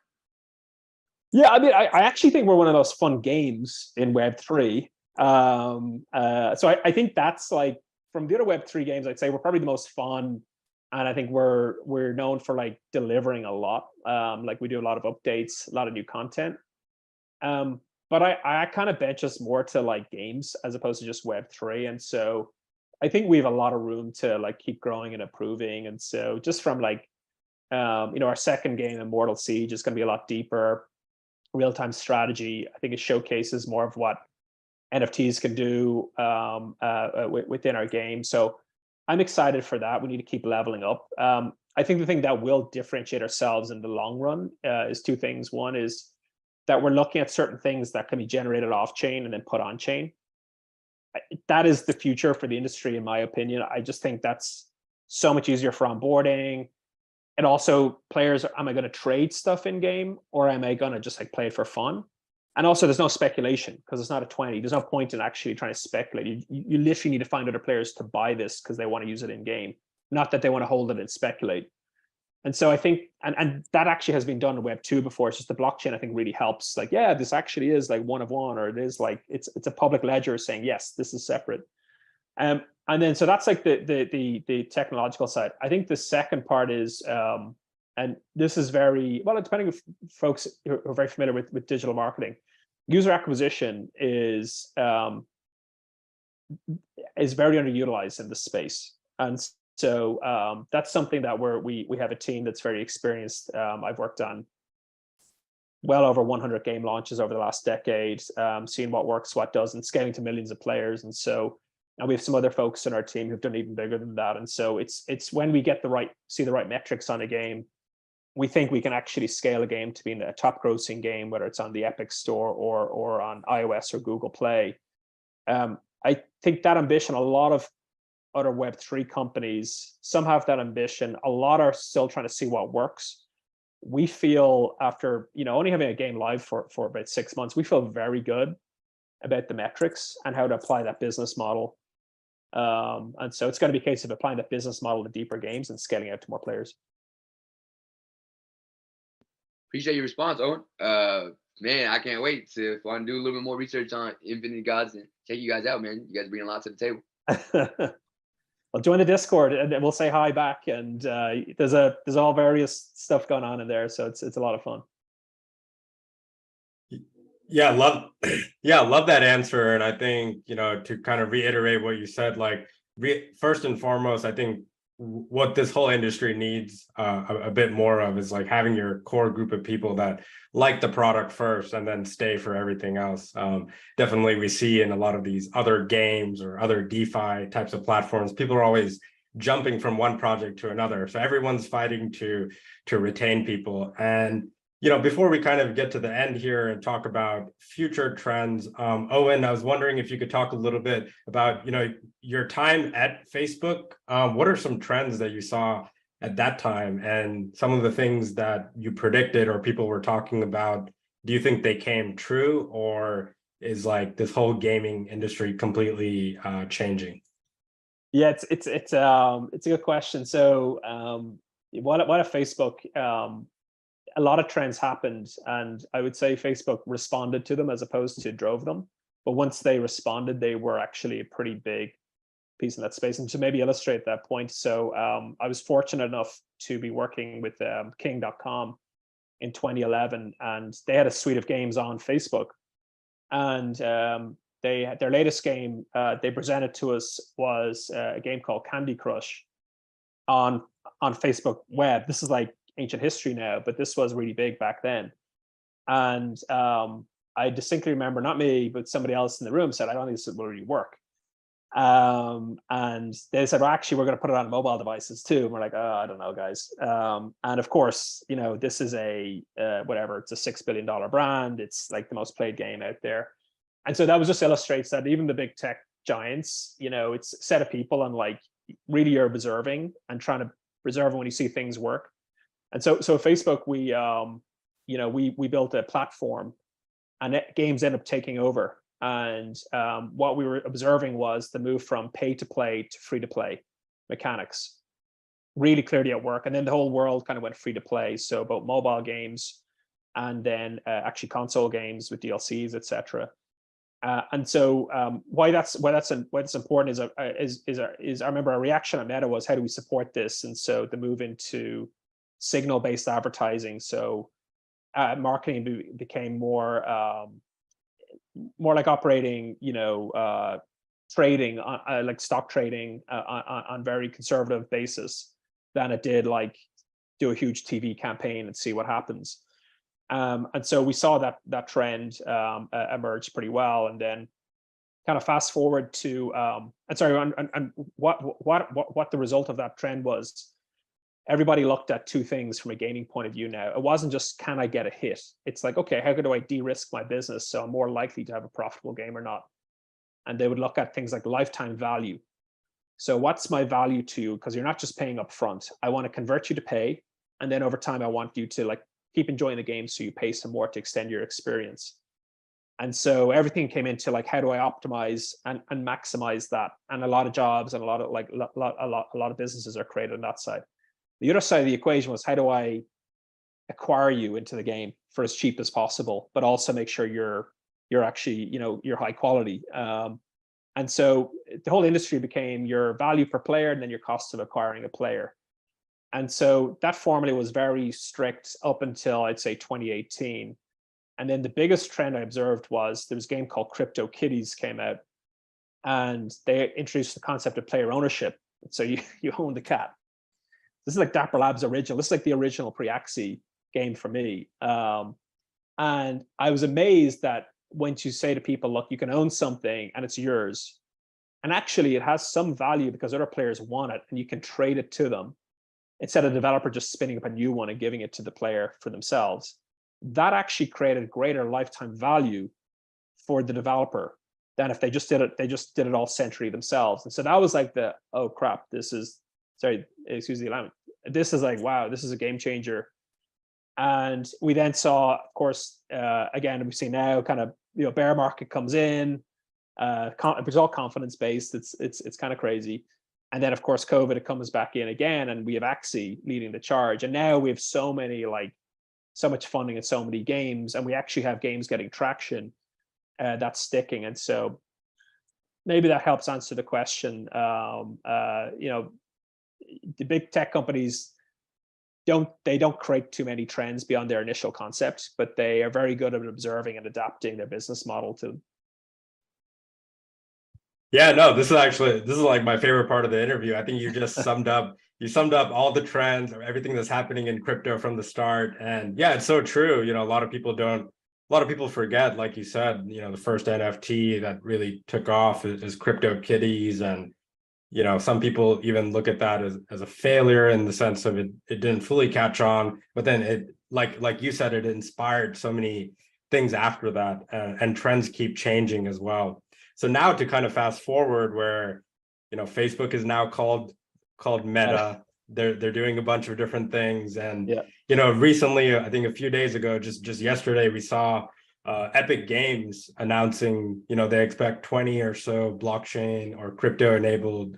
Speaker 14: Yeah, I mean, I actually think we're one of those fun games in Web3. So I think that's like, from the other Web3 games, I'd say we're probably the most fun, and I think we're known for like delivering a lot. Like we do a lot of updates, a lot of new content. But I kind of bench us more to like games as opposed to just Web3, and so I think we have a lot of room to like keep growing and improving. And so just from like our second game, Immortal Siege, is going to be a lot deeper. Real-time strategy, I think it showcases more of what NFTs can do within our game. So I'm excited for that. We need to keep leveling up. I think the thing that will differentiate ourselves in the long run is two things. One is that we're looking at certain things that can be generated off chain and then put on chain. That is the future for the industry, in my opinion. I just think that's so much easier for onboarding. And also, players, am I going to trade stuff in game, or am I going to just like play it for fun? And also, there's no speculation because it's not a 20. There's no point in actually trying to speculate. You literally need to find other players to buy this because they want to use it in game, not that they want to hold it and speculate. And so I think, and that actually has been done in Web 2 before. It's just the blockchain, I think, really helps. Like, yeah, this actually is like one of one, or it is like it's a public ledger saying, yes, this is separate. And then so that's like the technological side. I think the second part is, and this is very well, depending on folks who are very familiar with digital marketing, user acquisition is very underutilized in this space. And so that's something that we have a team that's very experienced. I've worked on well over 100 game launches over the last decade, seeing what works, what doesn't, scaling to millions of players. And so, and we have some other folks in our team who've done even bigger than that. And so it's when we get see the right metrics on a game, we think we can actually scale a game to be in a top grossing game, whether it's on the Epic Store or on iOS or Google Play. I think that ambition, a lot of other Web3 companies, some have that ambition. A lot are still trying to see what works. We feel after only having a game live for about 6 months, we feel very good about the metrics and how to apply that business model. And so it's going to be a case of applying that business model to deeper games and scaling out to more players.
Speaker 18: Appreciate your response, Owen. Man, I can't wait to do a little bit more research on Infinity Gods and check you guys out, man. You guys bring a lot to the table.
Speaker 14: Well, join the Discord and we'll say hi back. And there's all various stuff going on in there, so it's a lot of fun.
Speaker 13: Yeah, love that answer. And I think, to kind of reiterate what you said, like first and foremost, I think what this whole industry needs a bit more of is like having your core group of people that like the product first and then stay for everything else. Definitely we see in a lot of these other games or other DeFi types of platforms, people are always jumping from one project to another. So everyone's fighting to retain people. And before we kind of get to the end here and talk about future trends, Owen, I was wondering if you could talk a little bit about, your time at Facebook. What are some trends that you saw at that time and some of the things that you predicted or people were talking about? Do you think they came true, or is like this whole gaming industry completely changing?
Speaker 14: Yeah, it's a good question. So what if Facebook? A lot of trends happened, and I would say Facebook responded to them as opposed to drove them. But once they responded, they were actually a pretty big piece in that space. And to maybe illustrate that point, so I was fortunate enough to be working with King.com in 2011, and they had a suite of games on Facebook. And their latest game they presented to us was a game called Candy Crush on Facebook Web. This is like ancient history now, but this was really big back then. And I distinctly remember, not me, but somebody else in the room said, I don't think this will really work. And they said, well, actually, we're going to put it on mobile devices too. And we're like, oh, I don't know, guys. And of course, you know, this is a whatever, it's a $6 billion brand. It's like the most played game out there. And so that was just illustrates that even the big tech giants, you know, it's a set of people, and like really you're observing and trying to preserve when you see things work. And so Facebook, we you know, we built a platform, and games end up taking over. And what we were observing was the move from pay to play to free to play mechanics really clearly at work. And then the whole world kind of went free to play. So both mobile games and then actually console games with DLCs, etc. And so why that's important is I remember our reaction at Meta was, how do we support this? And so the move into signal-based advertising. So marketing became more like operating, you know, trading like stock trading on very conservative basis than it did like do a huge TV campaign and see what happens. And so we saw that trend emerge pretty well. And then kind of fast forward to and what the result of that trend was. Everybody looked at two things from a gaming point of view now. It wasn't just, can I get a hit? It's like, okay, how do I de-risk my business so I'm more likely to have a profitable game or not? And they would look at things like lifetime value. So what's my value to you? Because you're not just paying up front. I want to convert you to pay. And then over time, I want you to like keep enjoying the game, so you pay some more to extend your experience. And so everything came into like, how do I optimize and maximize that? And a lot of jobs and a lot of businesses are created on that side. The other side of the equation was, how do I acquire you into the game for as cheap as possible, but also make sure you're actually, you know, you're high quality. And so the whole industry became your value per player and then your cost of acquiring a player. And so that formula was very strict up until I'd say 2018. And then the biggest trend I observed was there was a game called Crypto Kitties came out, and they introduced the concept of player ownership. So you own the cat. This is like Dapper Labs original. This is like the original pre-Axie game for me. And I was amazed that once you say to people, look, you can own something and it's yours. And actually it has some value because other players want it and you can trade it to them instead of the developer just spinning up a new one and giving it to the player for themselves. That actually created greater lifetime value for the developer than if they just did it all centrally themselves. And so that was like the, oh crap, this is, sorry, excuse the language. This is like, wow, this is a game changer. And we then saw, of course, again, we see now kind of, you know, bear market comes in, it's all confidence based. It's kind of crazy. And then of course, COVID, it comes back in again, and we have Axie leading the charge. And now we have so much funding and so many games, and we actually have games getting traction that's sticking. And so maybe that helps answer the question. You know, the big tech companies don't create too many trends beyond their initial concept, but they are very good at observing and adapting their business model to them.
Speaker 13: Yeah, no, this is like my favorite part of the interview. I think you just summed up all the trends or everything that's happening in crypto from the start. And yeah, it's so true. You know, a lot of people forget, like you said, you know, the first NFT that really took off is Crypto Kitties. And you know, some people even look at that as a failure in the sense of it didn't fully catch on, but then it, like you said, it inspired so many things after that, and trends keep changing as well. So now to kind of fast forward where, you know, Facebook is now called Meta. They're doing a bunch of different things. And, you know, recently, I think a few days ago, just yesterday, we saw Epic Games announcing, you know, they expect 20 or so blockchain or crypto enabled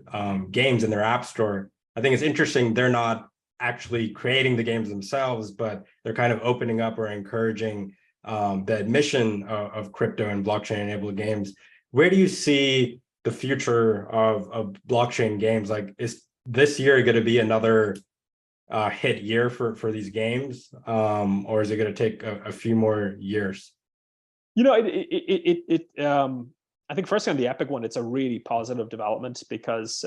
Speaker 13: games in their app store. I think it's interesting. They're not actually creating the games themselves, but they're kind of opening up or encouraging the admission of crypto and blockchain enabled games. Where do you see the future of blockchain games? Like, is this year going to be another hit year for these games, or is it going to take a few more years?
Speaker 14: You know, I think firstly on the Epic one, it's a really positive development because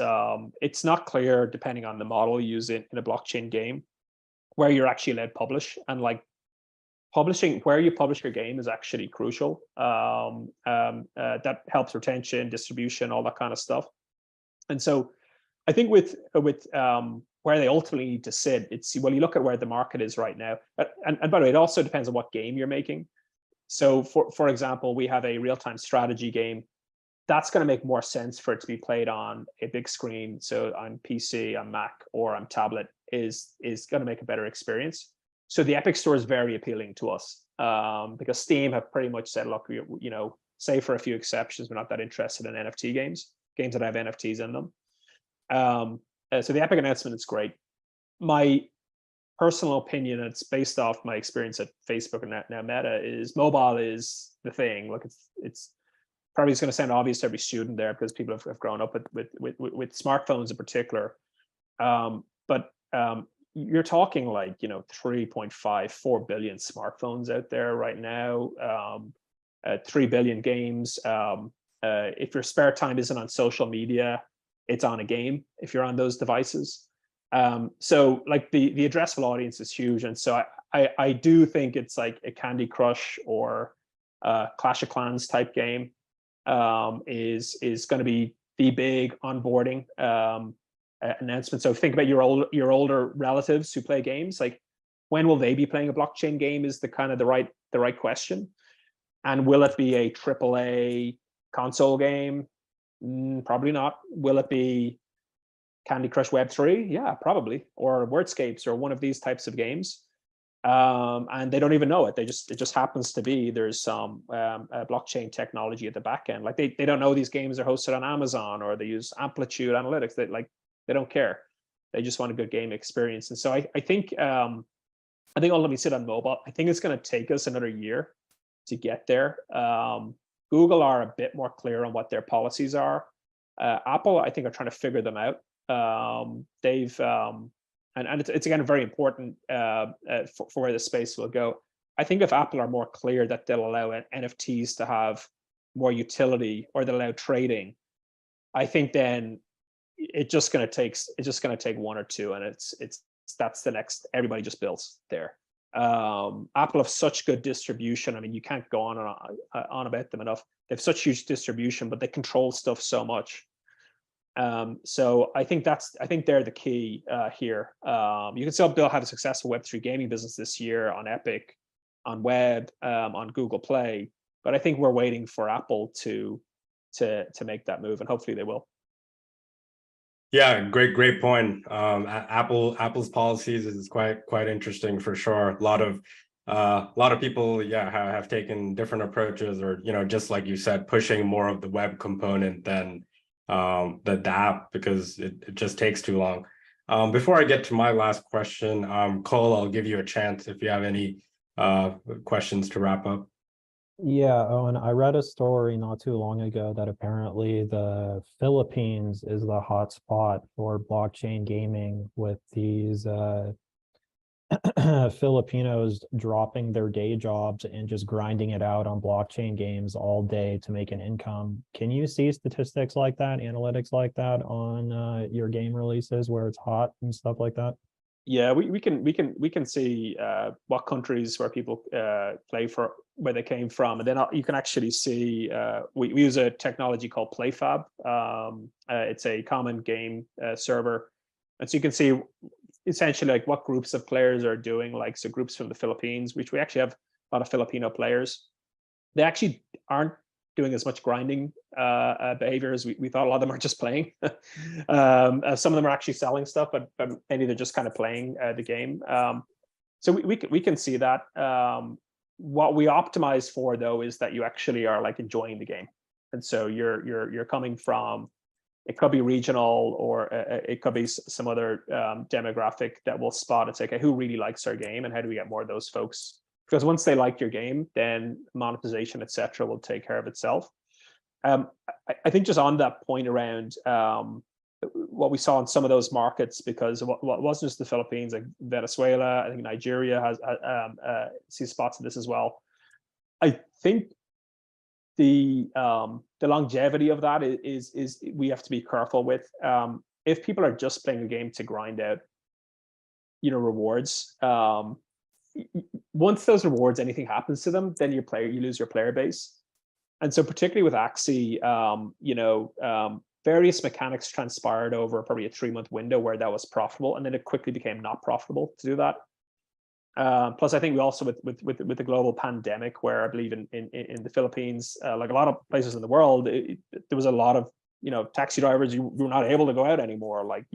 Speaker 14: it's not clear, depending on the model you use it in a blockchain game, where you're actually allowed publish, and like publishing where you publish your game is actually crucial. That helps retention, distribution, all that kind of stuff. And so I think with where they ultimately need to sit, it's, well, you look at where the market is right now. And by the way, it also depends on what game you're making. So for example, we have a real-time strategy game. That's going to make more sense for it to be played on a big screen. So on PC, on Mac, or on tablet is going to make a better experience. So the Epic Store is very appealing to us, because Steam have pretty much said, look, you know, save for a few exceptions, we're not that interested in NFT games that have NFTs in them. So the Epic announcement is great. My personal opinion, and it's based off my experience at Facebook and now Meta, is mobile is the thing. Look, it's probably going to sound obvious to every student there because people have grown up with smartphones in particular. But you're talking like, you know, 3.54 billion smartphones out there right now, 3 billion games. If your spare time isn't on social media, it's on a game if you're on those devices. So like the addressable audience is huge. And so I do think it's like a Candy Crush or Clash of Clans type game is going to be the big onboarding announcement. So think about your older relatives who play games. Like, when will they be playing a blockchain game is the right question. And will it be a AAA console game? Probably not. Will it be Candy Crush Web3? Yeah, probably. Or Wordscapes, or one of these types of games. And they don't even know it. It just happens to be there's some blockchain technology at the back end. Like they don't know these games are hosted on Amazon, or they use Amplitude Analytics. They don't care. They just want a good game experience. And so I think I'll let me sit on mobile. I think it's going to take us another year to get there. Google are a bit more clear on what their policies are. Apple, I think, are trying to figure them out. They've and it's again very important for where the space will go. I think if Apple are more clear that they'll allow NFTs to have more utility, or they'll allow trading, I think then it's just going to take one or two, and that's the next. Everybody just builds there. Apple have such good distribution. I mean, you can't go on about them enough. They have such huge distribution, but they control stuff so much. So I think they're the key here. You can still have a successful Web3 gaming business this year on Epic, on Web, on Google Play, but I think we're waiting for Apple to make that move, and hopefully they will.
Speaker 13: Yeah, great point. Apple's policies is quite interesting for sure. A lot of people, have taken different approaches, or just like you said, pushing more of the web component than the app, because it just takes too long. Before I get to my last question, Cole, I'll give you a chance if you have any questions to wrap up.
Speaker 7: Yeah, Owen, I read a story not too long ago that apparently the Philippines is the hot spot for blockchain gaming, with these Filipinos dropping their day jobs and just grinding it out on blockchain games all day to make an income. Can you see statistics like that, analytics like that on your game releases where it's hot and stuff like that?
Speaker 14: Yeah, we can see what countries where people play for, where they came from, and then you can actually see we use a technology called PlayFab. It's a common game server, and so you can see essentially like what groups of players are doing. Like, so groups from the Philippines, which we actually have a lot of Filipino players, they actually aren't doing as much grinding behavior as we thought. A lot of them are just playing. Some of them are actually selling stuff, but maybe they're just kind of playing the game. So we can see that. What we optimize for, though, is that you actually are like enjoying the game, and so you're coming from. It could be regional, or it could be some other demographic that will spot and say, okay, who really likes our game, and how do we get more of those folks? Because once they like your game, then monetization, et cetera, will take care of itself. I think just on that point around what we saw in some of those markets, because what wasn't just the Philippines, like Venezuela, I think Nigeria has sees spots of this as well. I think the longevity of that is we have to be careful with. If people are just playing a game to grind out, rewards. Once those rewards, anything happens to them, then you lose your player base. And so particularly with Axie, various mechanics transpired over probably a 3-month window where that was profitable, and then it quickly became not profitable to do that. Plus, I think we also with the global pandemic, where I believe in the Philippines, like a lot of places in the world, there was a lot of taxi drivers you were not able to go out anymore. Like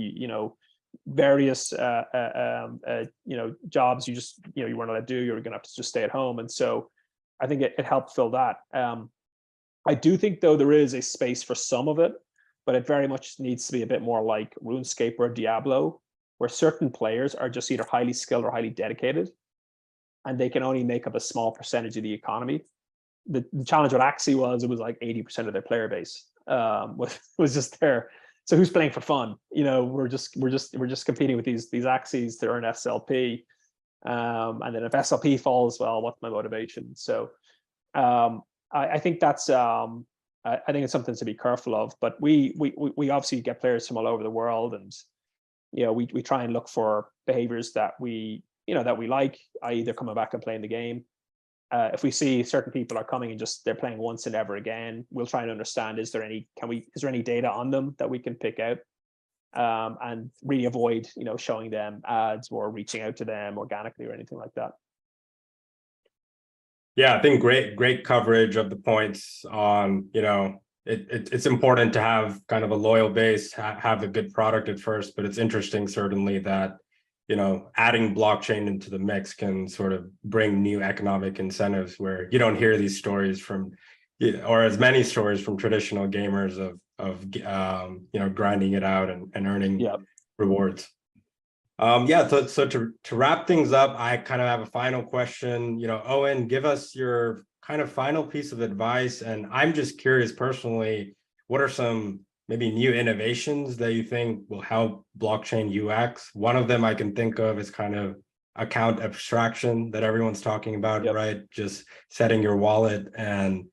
Speaker 14: various jobs you just you weren't allowed to do. You were going to have to just stay at home, and so I think it helped fill that. I do think though there is a space for some of it, but it very much needs to be a bit more like RuneScape or Diablo, where certain players are just either highly skilled or highly dedicated, and they can only make up a small percentage of the economy. The challenge with Axie was it was like 80% of their player base was just there. So who's playing for fun? We're just competing with these Axies to earn SLP, and then if SLP falls, well, what's my motivation? So I think that's I think it's something to be careful of. But we obviously get players from all over the world, and we try and look for behaviors that we like, i.e. they're coming back and playing the game. If we see certain people are coming and just they're playing once and never again, we'll try and understand, is there any data on them that we can pick out, and really avoid showing them ads or reaching out to them organically or anything like that.
Speaker 13: Yeah, I think great coverage of the points on, it's important to have kind of a loyal base, have a good product at first, but it's interesting certainly that, adding blockchain into the mix can sort of bring new economic incentives where you don't hear these stories from, or as many stories from traditional gamers of grinding it out and earning rewards. So to wrap things up, I kind of have a final question. Owen, give us your kind of final piece of advice. And I'm just curious personally, what are some maybe new innovations that you think will help blockchain UX? One of them I can think of is kind of account abstraction that everyone's talking about, right? Just setting your wallet and,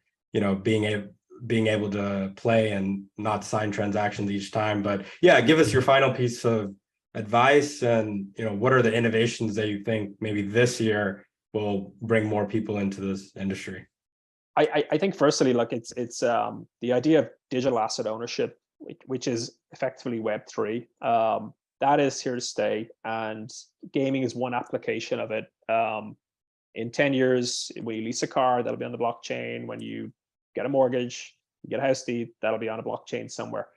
Speaker 13: being able to play and not sign transactions each time. But yeah, give us your final piece of advice, and what are the innovations that you think maybe this year will bring more people into this industry?
Speaker 14: I think firstly, like it's the idea of digital asset ownership, which is effectively Web3. That is here to stay, and gaming is one application of it. In 10 years, when you lease a car, that'll be on the blockchain. When you get a mortgage, you get a house deed, that'll be on a blockchain somewhere.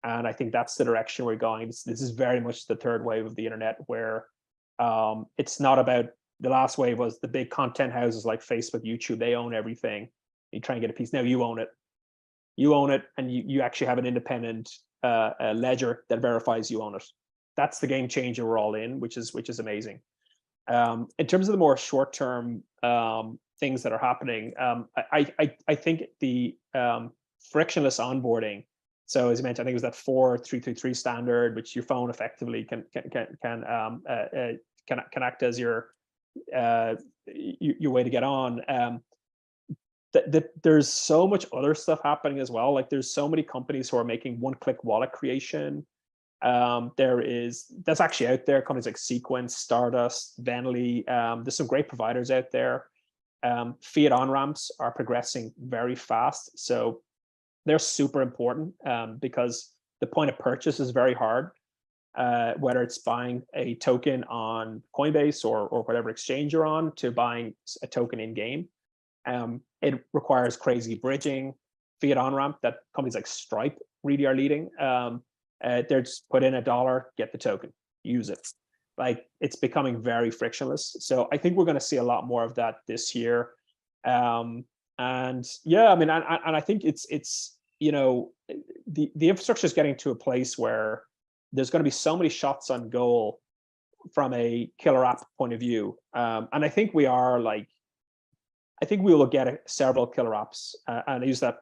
Speaker 14: And I think that's the direction we're going. This is very much the third wave of the internet, where it's not about, the last wave was the big content houses like Facebook, YouTube, they own everything. You try and get a piece. Now you own it. You own it, and you actually have an independent ledger that verifies you own it. That's the game changer we're all in, which is amazing. In terms of the more short-term things that are happening, I think the frictionless onboarding. So as you mentioned, I think it was that 4333 standard, which your phone effectively can act as your way to get on. There's so much other stuff happening as well. Like there's so many companies who are making one-click wallet creation. That's actually out there. Companies like Sequence, Stardust, Venly. There's some great providers out there. Fiat on-ramps are progressing very fast. So they're super important because the point of purchase is very hard, whether it's buying a token on Coinbase or whatever exchange you're on, to buying a token in game. It requires crazy bridging. Fiat on-ramp that companies like Stripe really are leading. They're just put in $1, get the token, use it. Like it's becoming very frictionless. So I think we're going to see a lot more of that this year. And yeah, I mean, and I think it's the infrastructure is getting to a place where there's going to be so many shots on goal from a killer app point of view. And I think we will get several killer apps, and I use that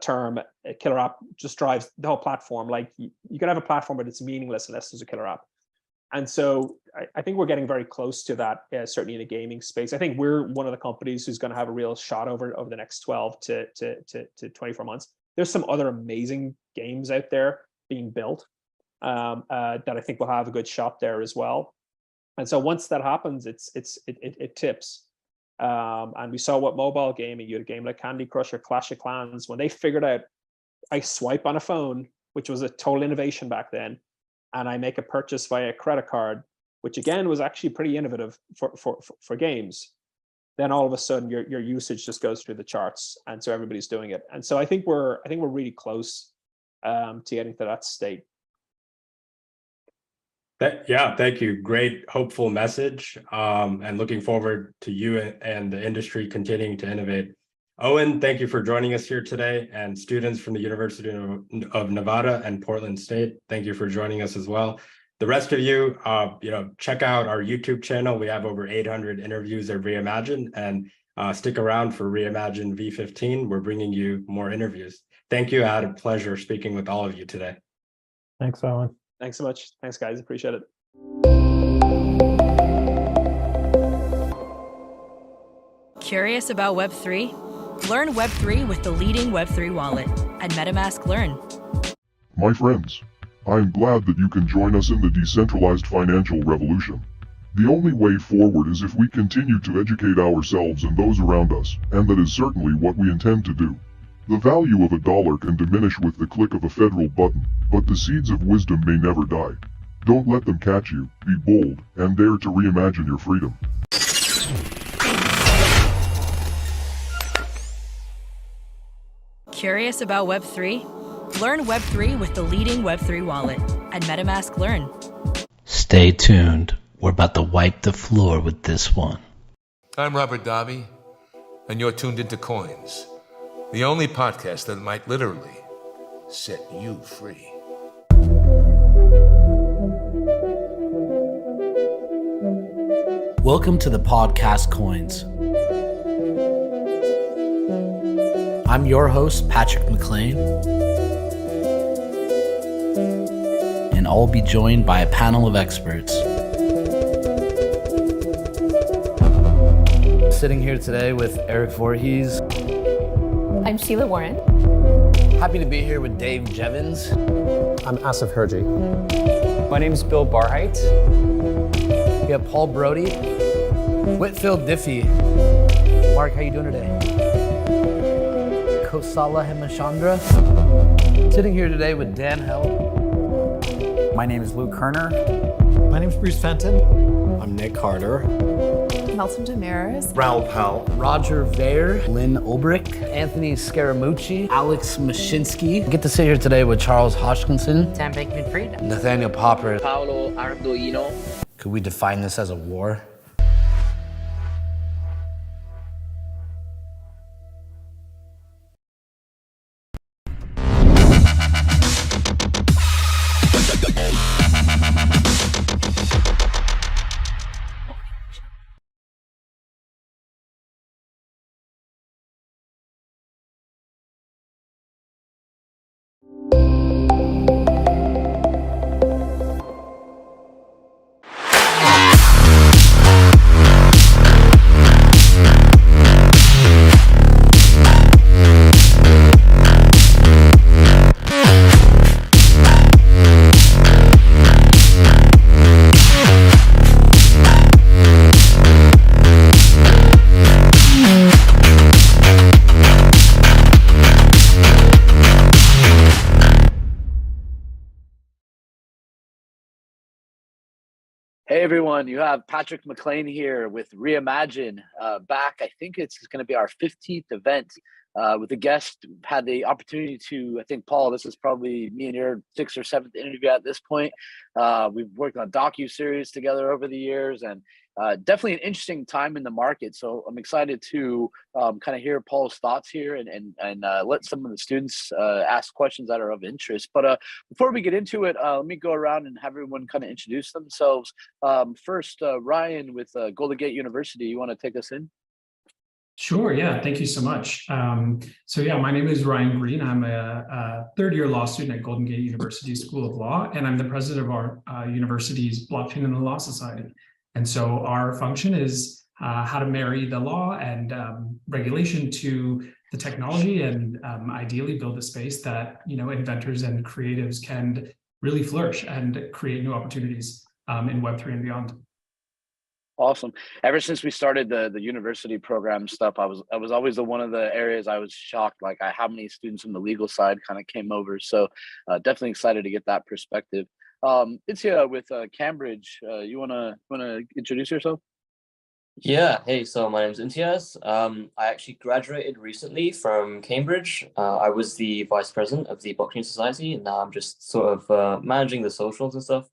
Speaker 14: term. A killer app just drives the whole platform. Like you can have a platform, but it's meaningless unless there's a killer app. And so I think we're getting very close to that, certainly in the gaming space. I think we're one of the companies who's going to have a real shot over the next 12 to 24 months. There's some other amazing games out there being built that I think will have a good shot there as well. And so once that happens, it tips. And we saw what mobile gaming, you had a game like Candy Crush or Clash of Clans, when they figured out I swipe on a phone which was a total innovation back then, and I make a purchase via credit card, which again was actually pretty innovative for games, then all of a sudden your usage just goes through the charts, and so everybody's doing it. And so I think we're really close to getting to that state.
Speaker 13: Yeah, thank you. Great, hopeful message, and looking forward to you and the industry continuing to innovate. Owen, thank you for joining us here today, and students from the University of Nevada and Portland State, thank you for joining us as well. The rest of you, check out our YouTube channel. We have over 800 interviews of Reimagine, and stick around for Reimagine V15. We're bringing you more interviews. Thank you. I had a pleasure speaking with all of you today.
Speaker 7: Thanks, Owen.
Speaker 14: Thanks so much. Thanks, guys. Appreciate it.
Speaker 2: Curious about Web3? Learn Web3 with the leading Web3 wallet at MetaMask Learn.
Speaker 16: My friends, I'm glad that you can join us in the decentralized financial revolution. The only way forward is if we continue to educate ourselves and those around us, and that is certainly what we intend to do. The value of $1 can diminish with the click of a federal button, but the seeds of wisdom may never die. Don't let them catch you, be bold, and dare to reimagine your freedom.
Speaker 2: Curious about Web3? Learn Web3 with the leading Web3 wallet at MetaMask Learn.
Speaker 1: Stay tuned. We're about to wipe the floor with this one.
Speaker 12: I'm Robert Davi, and you're tuned into Coins, the only podcast that might literally set you free.
Speaker 15: Welcome to the podcast Coins. I'm your host, Patrick McLean, and I'll be joined by a panel of experts. Sitting here today with Eric Voorhees.
Speaker 19: I'm Sheila Warren.
Speaker 15: Happy to be here with Dave Jevons.
Speaker 24: I'm Asif Herji.
Speaker 25: My name is Bill Barheit.
Speaker 15: We have Paul Brody, Whitfield Diffie. Mark, how you doing today? Kosala Hemachandra. Sitting here today with Dan Hell.
Speaker 25: My name is Luke Kerner.
Speaker 24: My name is Bruce Fenton. I'm Nick Carter.
Speaker 19: Melton Damaris.
Speaker 24: Raoul Powell.
Speaker 15: Roger Vare. Lynn Ulbrich. Anthony Scaramucci. Alex Mashinsky. I get to sit here today with Charles Hodgkinson.
Speaker 19: Sam Bankman-Fried.
Speaker 15: Nathaniel Popper.
Speaker 19: Paolo Arduino.
Speaker 15: Could we define this as a war?
Speaker 10: Hey everyone, you have Patrick McLean here with Reimagine back. I think it's going to be our 15th event with a guest. Had the opportunity to, I think, Paul, this is probably me and your 6th or 7th interview at this point. We've worked on docu-series together over the years, and definitely an interesting time in the market. So I'm excited to kind of hear Paul's thoughts here and let some of the students ask questions that are of interest. But before we get into it, let me go around and have everyone kind of introduce themselves. First, Ryan with Golden Gate University, you want to take us in?
Speaker 26: Sure, yeah, thank you so much. So yeah, my name is Ryan Green. I'm a third-year law student at Golden Gate University School of Law, and I'm the president of our university's Blockchain and the Law Society. And so our function is how to marry the law and regulation to the technology, and ideally build a space that inventors and creatives can really flourish and create new opportunities in Web3 and beyond.
Speaker 10: Awesome. Ever since we started the university program stuff, I was always the one of the areas I was shocked, like how many students from the legal side kind of came over. So definitely excited to get that perspective. It's here with Cambridge. You wanna introduce yourself?
Speaker 4: Yeah, hey, so my name's Imtiaz. I actually graduated recently from Cambridge. I was the vice president of the Blockchain Society, and now I'm just sort of managing the socials and stuff.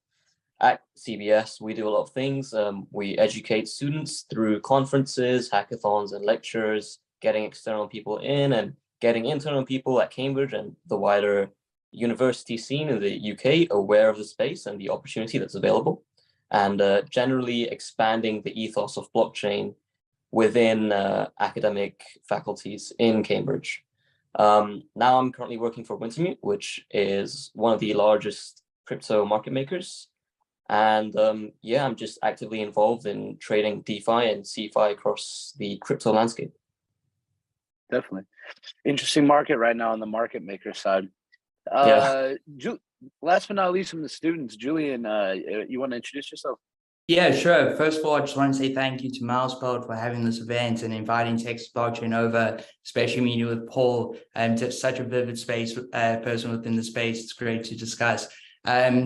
Speaker 4: At CBS, we do a lot of things. We educate students through conferences, hackathons, and lectures, getting external people in and getting internal people at Cambridge and the wider university scene in the UK aware of the space and the opportunity that's available, and generally expanding the ethos of blockchain within academic faculties in Cambridge. Now I'm currently working for Wintermute, which is one of the largest crypto market makers. And yeah, I'm just actively involved in trading DeFi and CeFi across the crypto landscape.
Speaker 10: Definitely. Interesting market right now on the market maker side.
Speaker 4: Yeah.
Speaker 10: Last but not least from the students, Julian, you want to introduce yourself?
Speaker 5: Yeah, sure. First of all, I just want to say thank you to Milespelt for having this event and inviting Texas Blockchain over, especially meeting with Paul, just such a vivid space person within the space. It's great to discuss.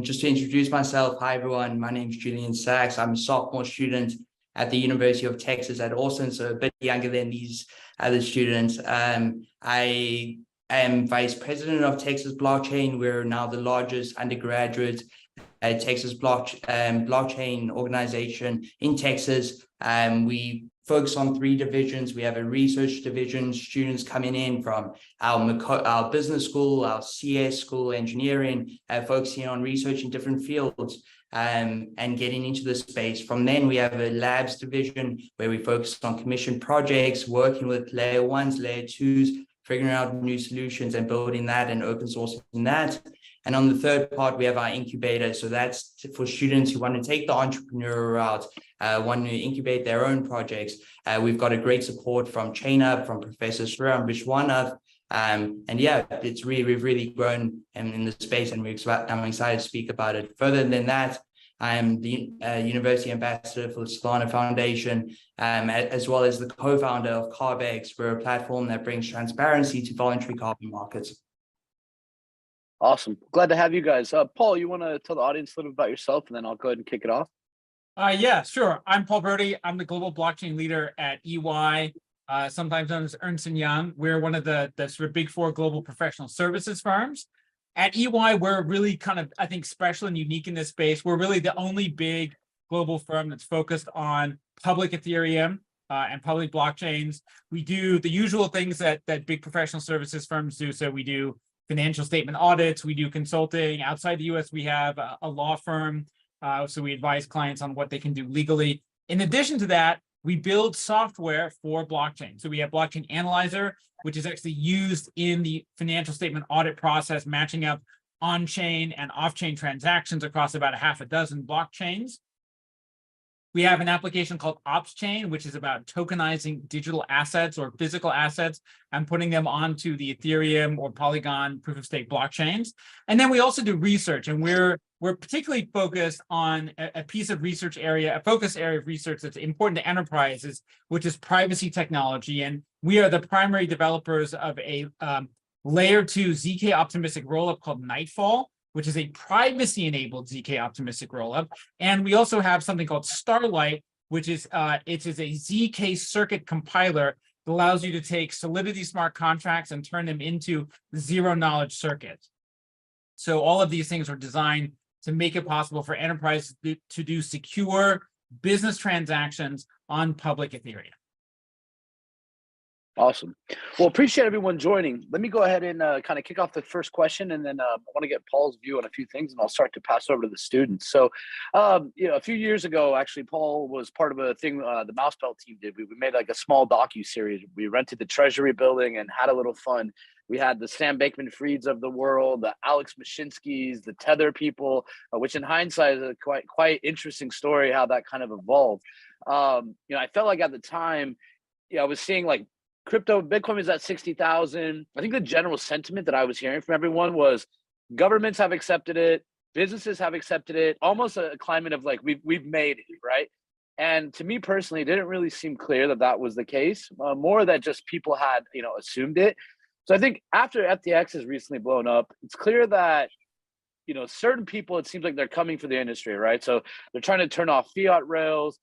Speaker 5: Just to introduce myself, hi everyone, my name is Julian Sachs. I'm a sophomore student at the University of Texas at Austin, so a bit younger than these other students. I am vice president of Texas Blockchain. We're now the largest undergraduate Texas blockchain organization in Texas. We focus on 3 divisions. We have a research division, students coming in from our business school, our CS school, engineering, focusing on research in different fields and getting into the space. From then, we have a labs division where we focus on commission projects, working with layer 1s, layer 2s, figuring out new solutions and building that and open sourcing that. And on the third part, we have our incubator. So that's for students who want to take the entrepreneurial route, want to incubate their own projects. We've got a great support from ChainUp, from Professor Sriram Vishwanath. And yeah, we've really grown in the space, and I'm excited to speak about it. Further than that, I am the University Ambassador for the Solana Foundation, as well as the co-founder of CarbX. We're a platform that brings transparency to voluntary carbon markets.
Speaker 10: Awesome. Glad to have you guys. Paul, you want to tell the audience a little bit about yourself, and then I'll go ahead and kick it off?
Speaker 6: Yeah, sure. I'm Paul Brody. I'm the global blockchain leader at EY, sometimes known as Ernst & Young. We're one of the sort of big 4 global professional services firms. At EY, we're really kind of, I think, special and unique in this space. We're really the only big global firm that's focused on public Ethereum and public blockchains. We do the usual things that big professional services firms do. So we do financial statement audits, we do consulting. Outside the US, we have a law firm. So we advise clients on what they can do legally. In addition to that, we build software for blockchain. So we have Blockchain Analyzer, which is actually used in the financial statement audit process, matching up on-chain and off-chain transactions across about 6 blockchains. We have an application called OpsChain, which is about tokenizing digital assets or physical assets and putting them onto the Ethereum or Polygon proof of stake blockchains. And then we also do research, and we're particularly focused on a piece of research area, a focus area of research that's important to enterprises, which is privacy technology. And we are the primary developers of a layer 2 ZK optimistic rollup called Nightfall, which is a privacy-enabled ZK optimistic rollup. And we also have something called Starlight, which is it is a ZK circuit compiler that allows you to take Solidity smart contracts and turn them into zero-knowledge circuits. So all of these things are designed to make it possible for enterprises to do secure business transactions on public Ethereum.
Speaker 10: Awesome. Well, appreciate everyone joining. Let me go ahead and kind of kick off the first question, and then I want to get Paul's view on a few things, and I'll start to pass over to the students. So, a few years ago, actually, Paul was part of a thing the Milespelt team did. We made like a small docu-series. We rented the Treasury building and had a little fun. We had the Sam Bankman-Frieds of the world, the Alex Mashinskis, the Tether people, which in hindsight is a quite interesting story how that kind of evolved. I felt like at the time, I was seeing like Bitcoin was at 60,000. I think the general sentiment that I was hearing from everyone was governments have accepted it, businesses have accepted it, almost a climate of like we've made it, right? And to me personally, it didn't really seem clear that that was the case, more that just people had, assumed it. So I think after FTX has recently blown up, it's clear that, certain people, it seems like they're coming for the industry, right? So they're trying to turn off fiat rails,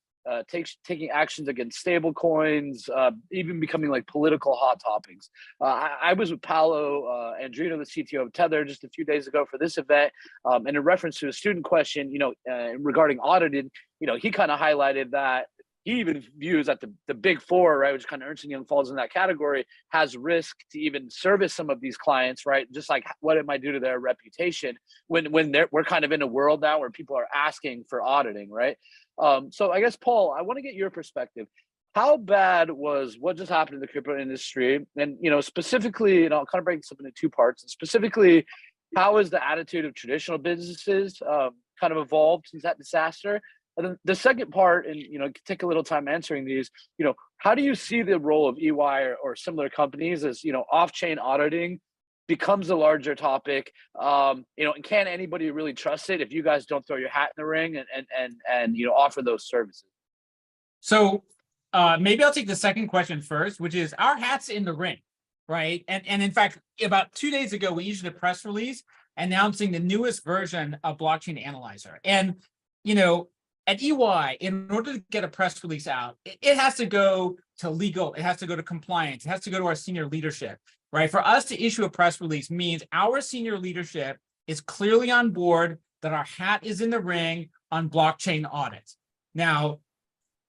Speaker 10: taking actions against stable coins, even becoming like political hot topics. I was with Paolo Andrino, the CTO of Tether, just a few days ago for this event. And in reference to a student question, regarding audited, he kind of highlighted that he even views that the big four, right, which kind of Ernst & Young falls in that category, has risk to even service some of these clients, right? Just like what it might do to their reputation when we're kind of in a world now where people are asking for auditing, right? So I guess, Paul, I want to get your perspective. How bad was what just happened in the crypto industry? And, specifically, I'll kind of break this up into two parts. And specifically, how has the attitude of traditional businesses kind of evolved since that disaster? And then the second part, and take a little time answering these, how do you see the role of EY or similar companies as off-chain auditing becomes a larger topic? And can anybody really trust it if you guys don't throw your hat in the ring and offer those services?
Speaker 6: So maybe I'll take the second question first, which is our hat's in the ring, right? And in fact, about 2 days ago, we issued a press release announcing the newest version of Blockchain Analyzer. And at EY, in order to get a press release out, it has to go to legal, it has to go to compliance, it has to go to our senior leadership, right? For us to issue a press release means our senior leadership is clearly on board that our hat is in the ring on blockchain audits. Now,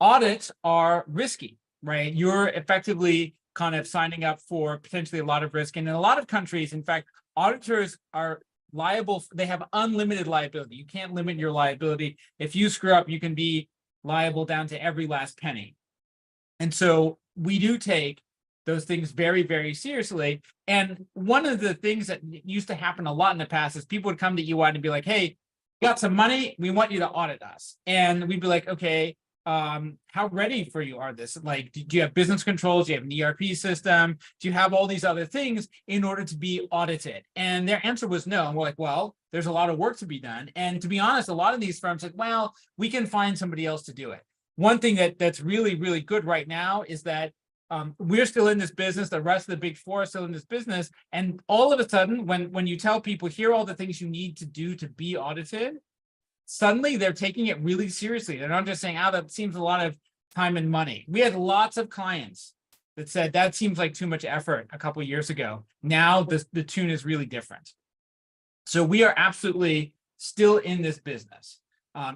Speaker 6: audits are risky, right? You're effectively kind of signing up for potentially a lot of risk. And in a lot of countries, in fact, auditors are liable, they have unlimited liability. You can't limit your liability. If you screw up, you can be liable down to every last penny. And so we do take those things very, very seriously. And one of the things that used to happen a lot in the past is people would come to EY and be like, hey, we got some money, we want you to audit us. And we'd be like, okay, how ready for you are this? Like, do you have business controls? Do you have an ERP system? Do you have all these other things in order to be audited? And their answer was no. And we're like, well, there's a lot of work to be done. And to be honest, a lot of these firms said, well, we can find somebody else to do it. One thing that's really, really good right now is that we're still in this business. The rest of the big four are still in this business. And all of a sudden, when you tell people, here are all the things you need to do to be audited, suddenly they're taking it really seriously. They're not just saying, oh, that seems a lot of time and money. We had lots of clients that said that seems like too much effort a couple of years ago. Now the tune is really different. So we are absolutely still in this business.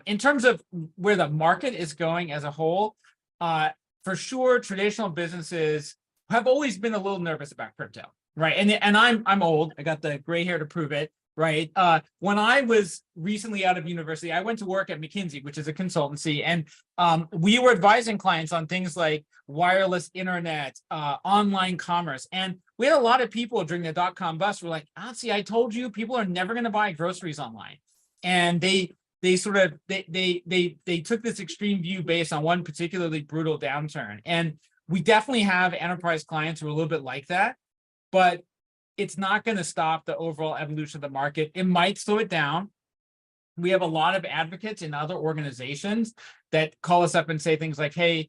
Speaker 6: In terms of where the market is going as a whole, for sure, traditional businesses have always been a little nervous about crypto, right? And I'm old. I got the gray hair to prove it. Right. When I was recently out of university, I went to work at McKinsey, which is a consultancy, and we were advising clients on things like wireless internet, online commerce. And we had a lot of people during the dot-com bust who were like, see, I told you people are never going to buy groceries online. And they took this extreme view based on one particularly brutal downturn. And we definitely have enterprise clients who are a little bit like that, but it's not going to stop the overall evolution of the market. It might slow it down. We have a lot of advocates in other organizations that call us up and say things like, hey,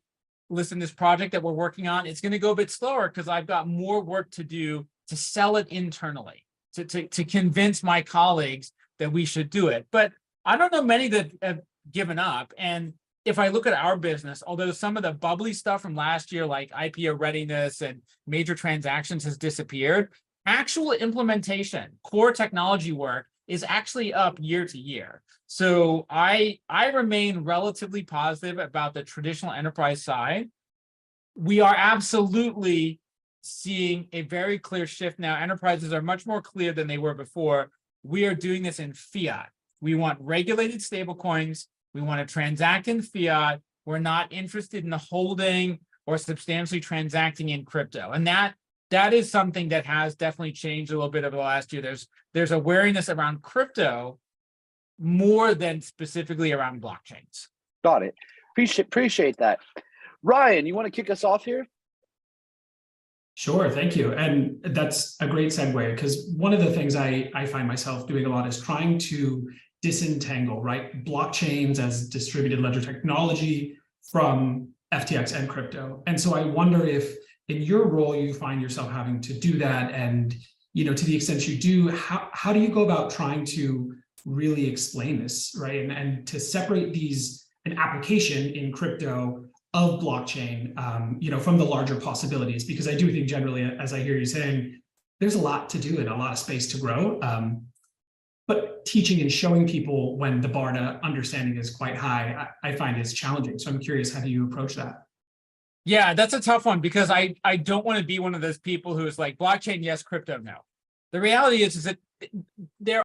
Speaker 6: listen, this project that we're working on, it's going to go a bit slower because I've got more work to do to sell it internally, to convince my colleagues that we should do it. But I don't know many that have given up. And if I look at our business, although some of the bubbly stuff from last year, like IPO readiness and major transactions has disappeared, actual implementation, core technology work is actually up year to year. So I remain relatively positive about the traditional enterprise side. We are absolutely seeing a very clear shift now. Enterprises are much more clear than they were before. We are doing this in fiat. We want regulated stablecoins. We want to transact in fiat. We're not interested in holding or substantially transacting in crypto. And that is something that has definitely changed a little bit over the last year. There's awareness around crypto more than specifically around blockchains.
Speaker 10: Got it. Appreciate that. Ryan, you want to kick us off here?
Speaker 26: Sure, thank you. And that's a great segue, because one of the things I find myself doing a lot is trying to disentangle, right? Blockchains as distributed ledger technology from FTX and crypto. And so I wonder if in your role, you find yourself having to do that. And, you know, to the extent you do, how do you go about trying to really explain this, right? And to separate an application in crypto of blockchain, you know, from the larger possibilities, because I do think generally, as I hear you saying, there's a lot to do and a lot of space to grow. But teaching and showing people when the bar to understanding is quite high, I find is challenging. So I'm curious, how do you approach that?
Speaker 6: Yeah, that's a tough one because I don't want to be one of those people who is like blockchain, yes, crypto, no. The reality is that there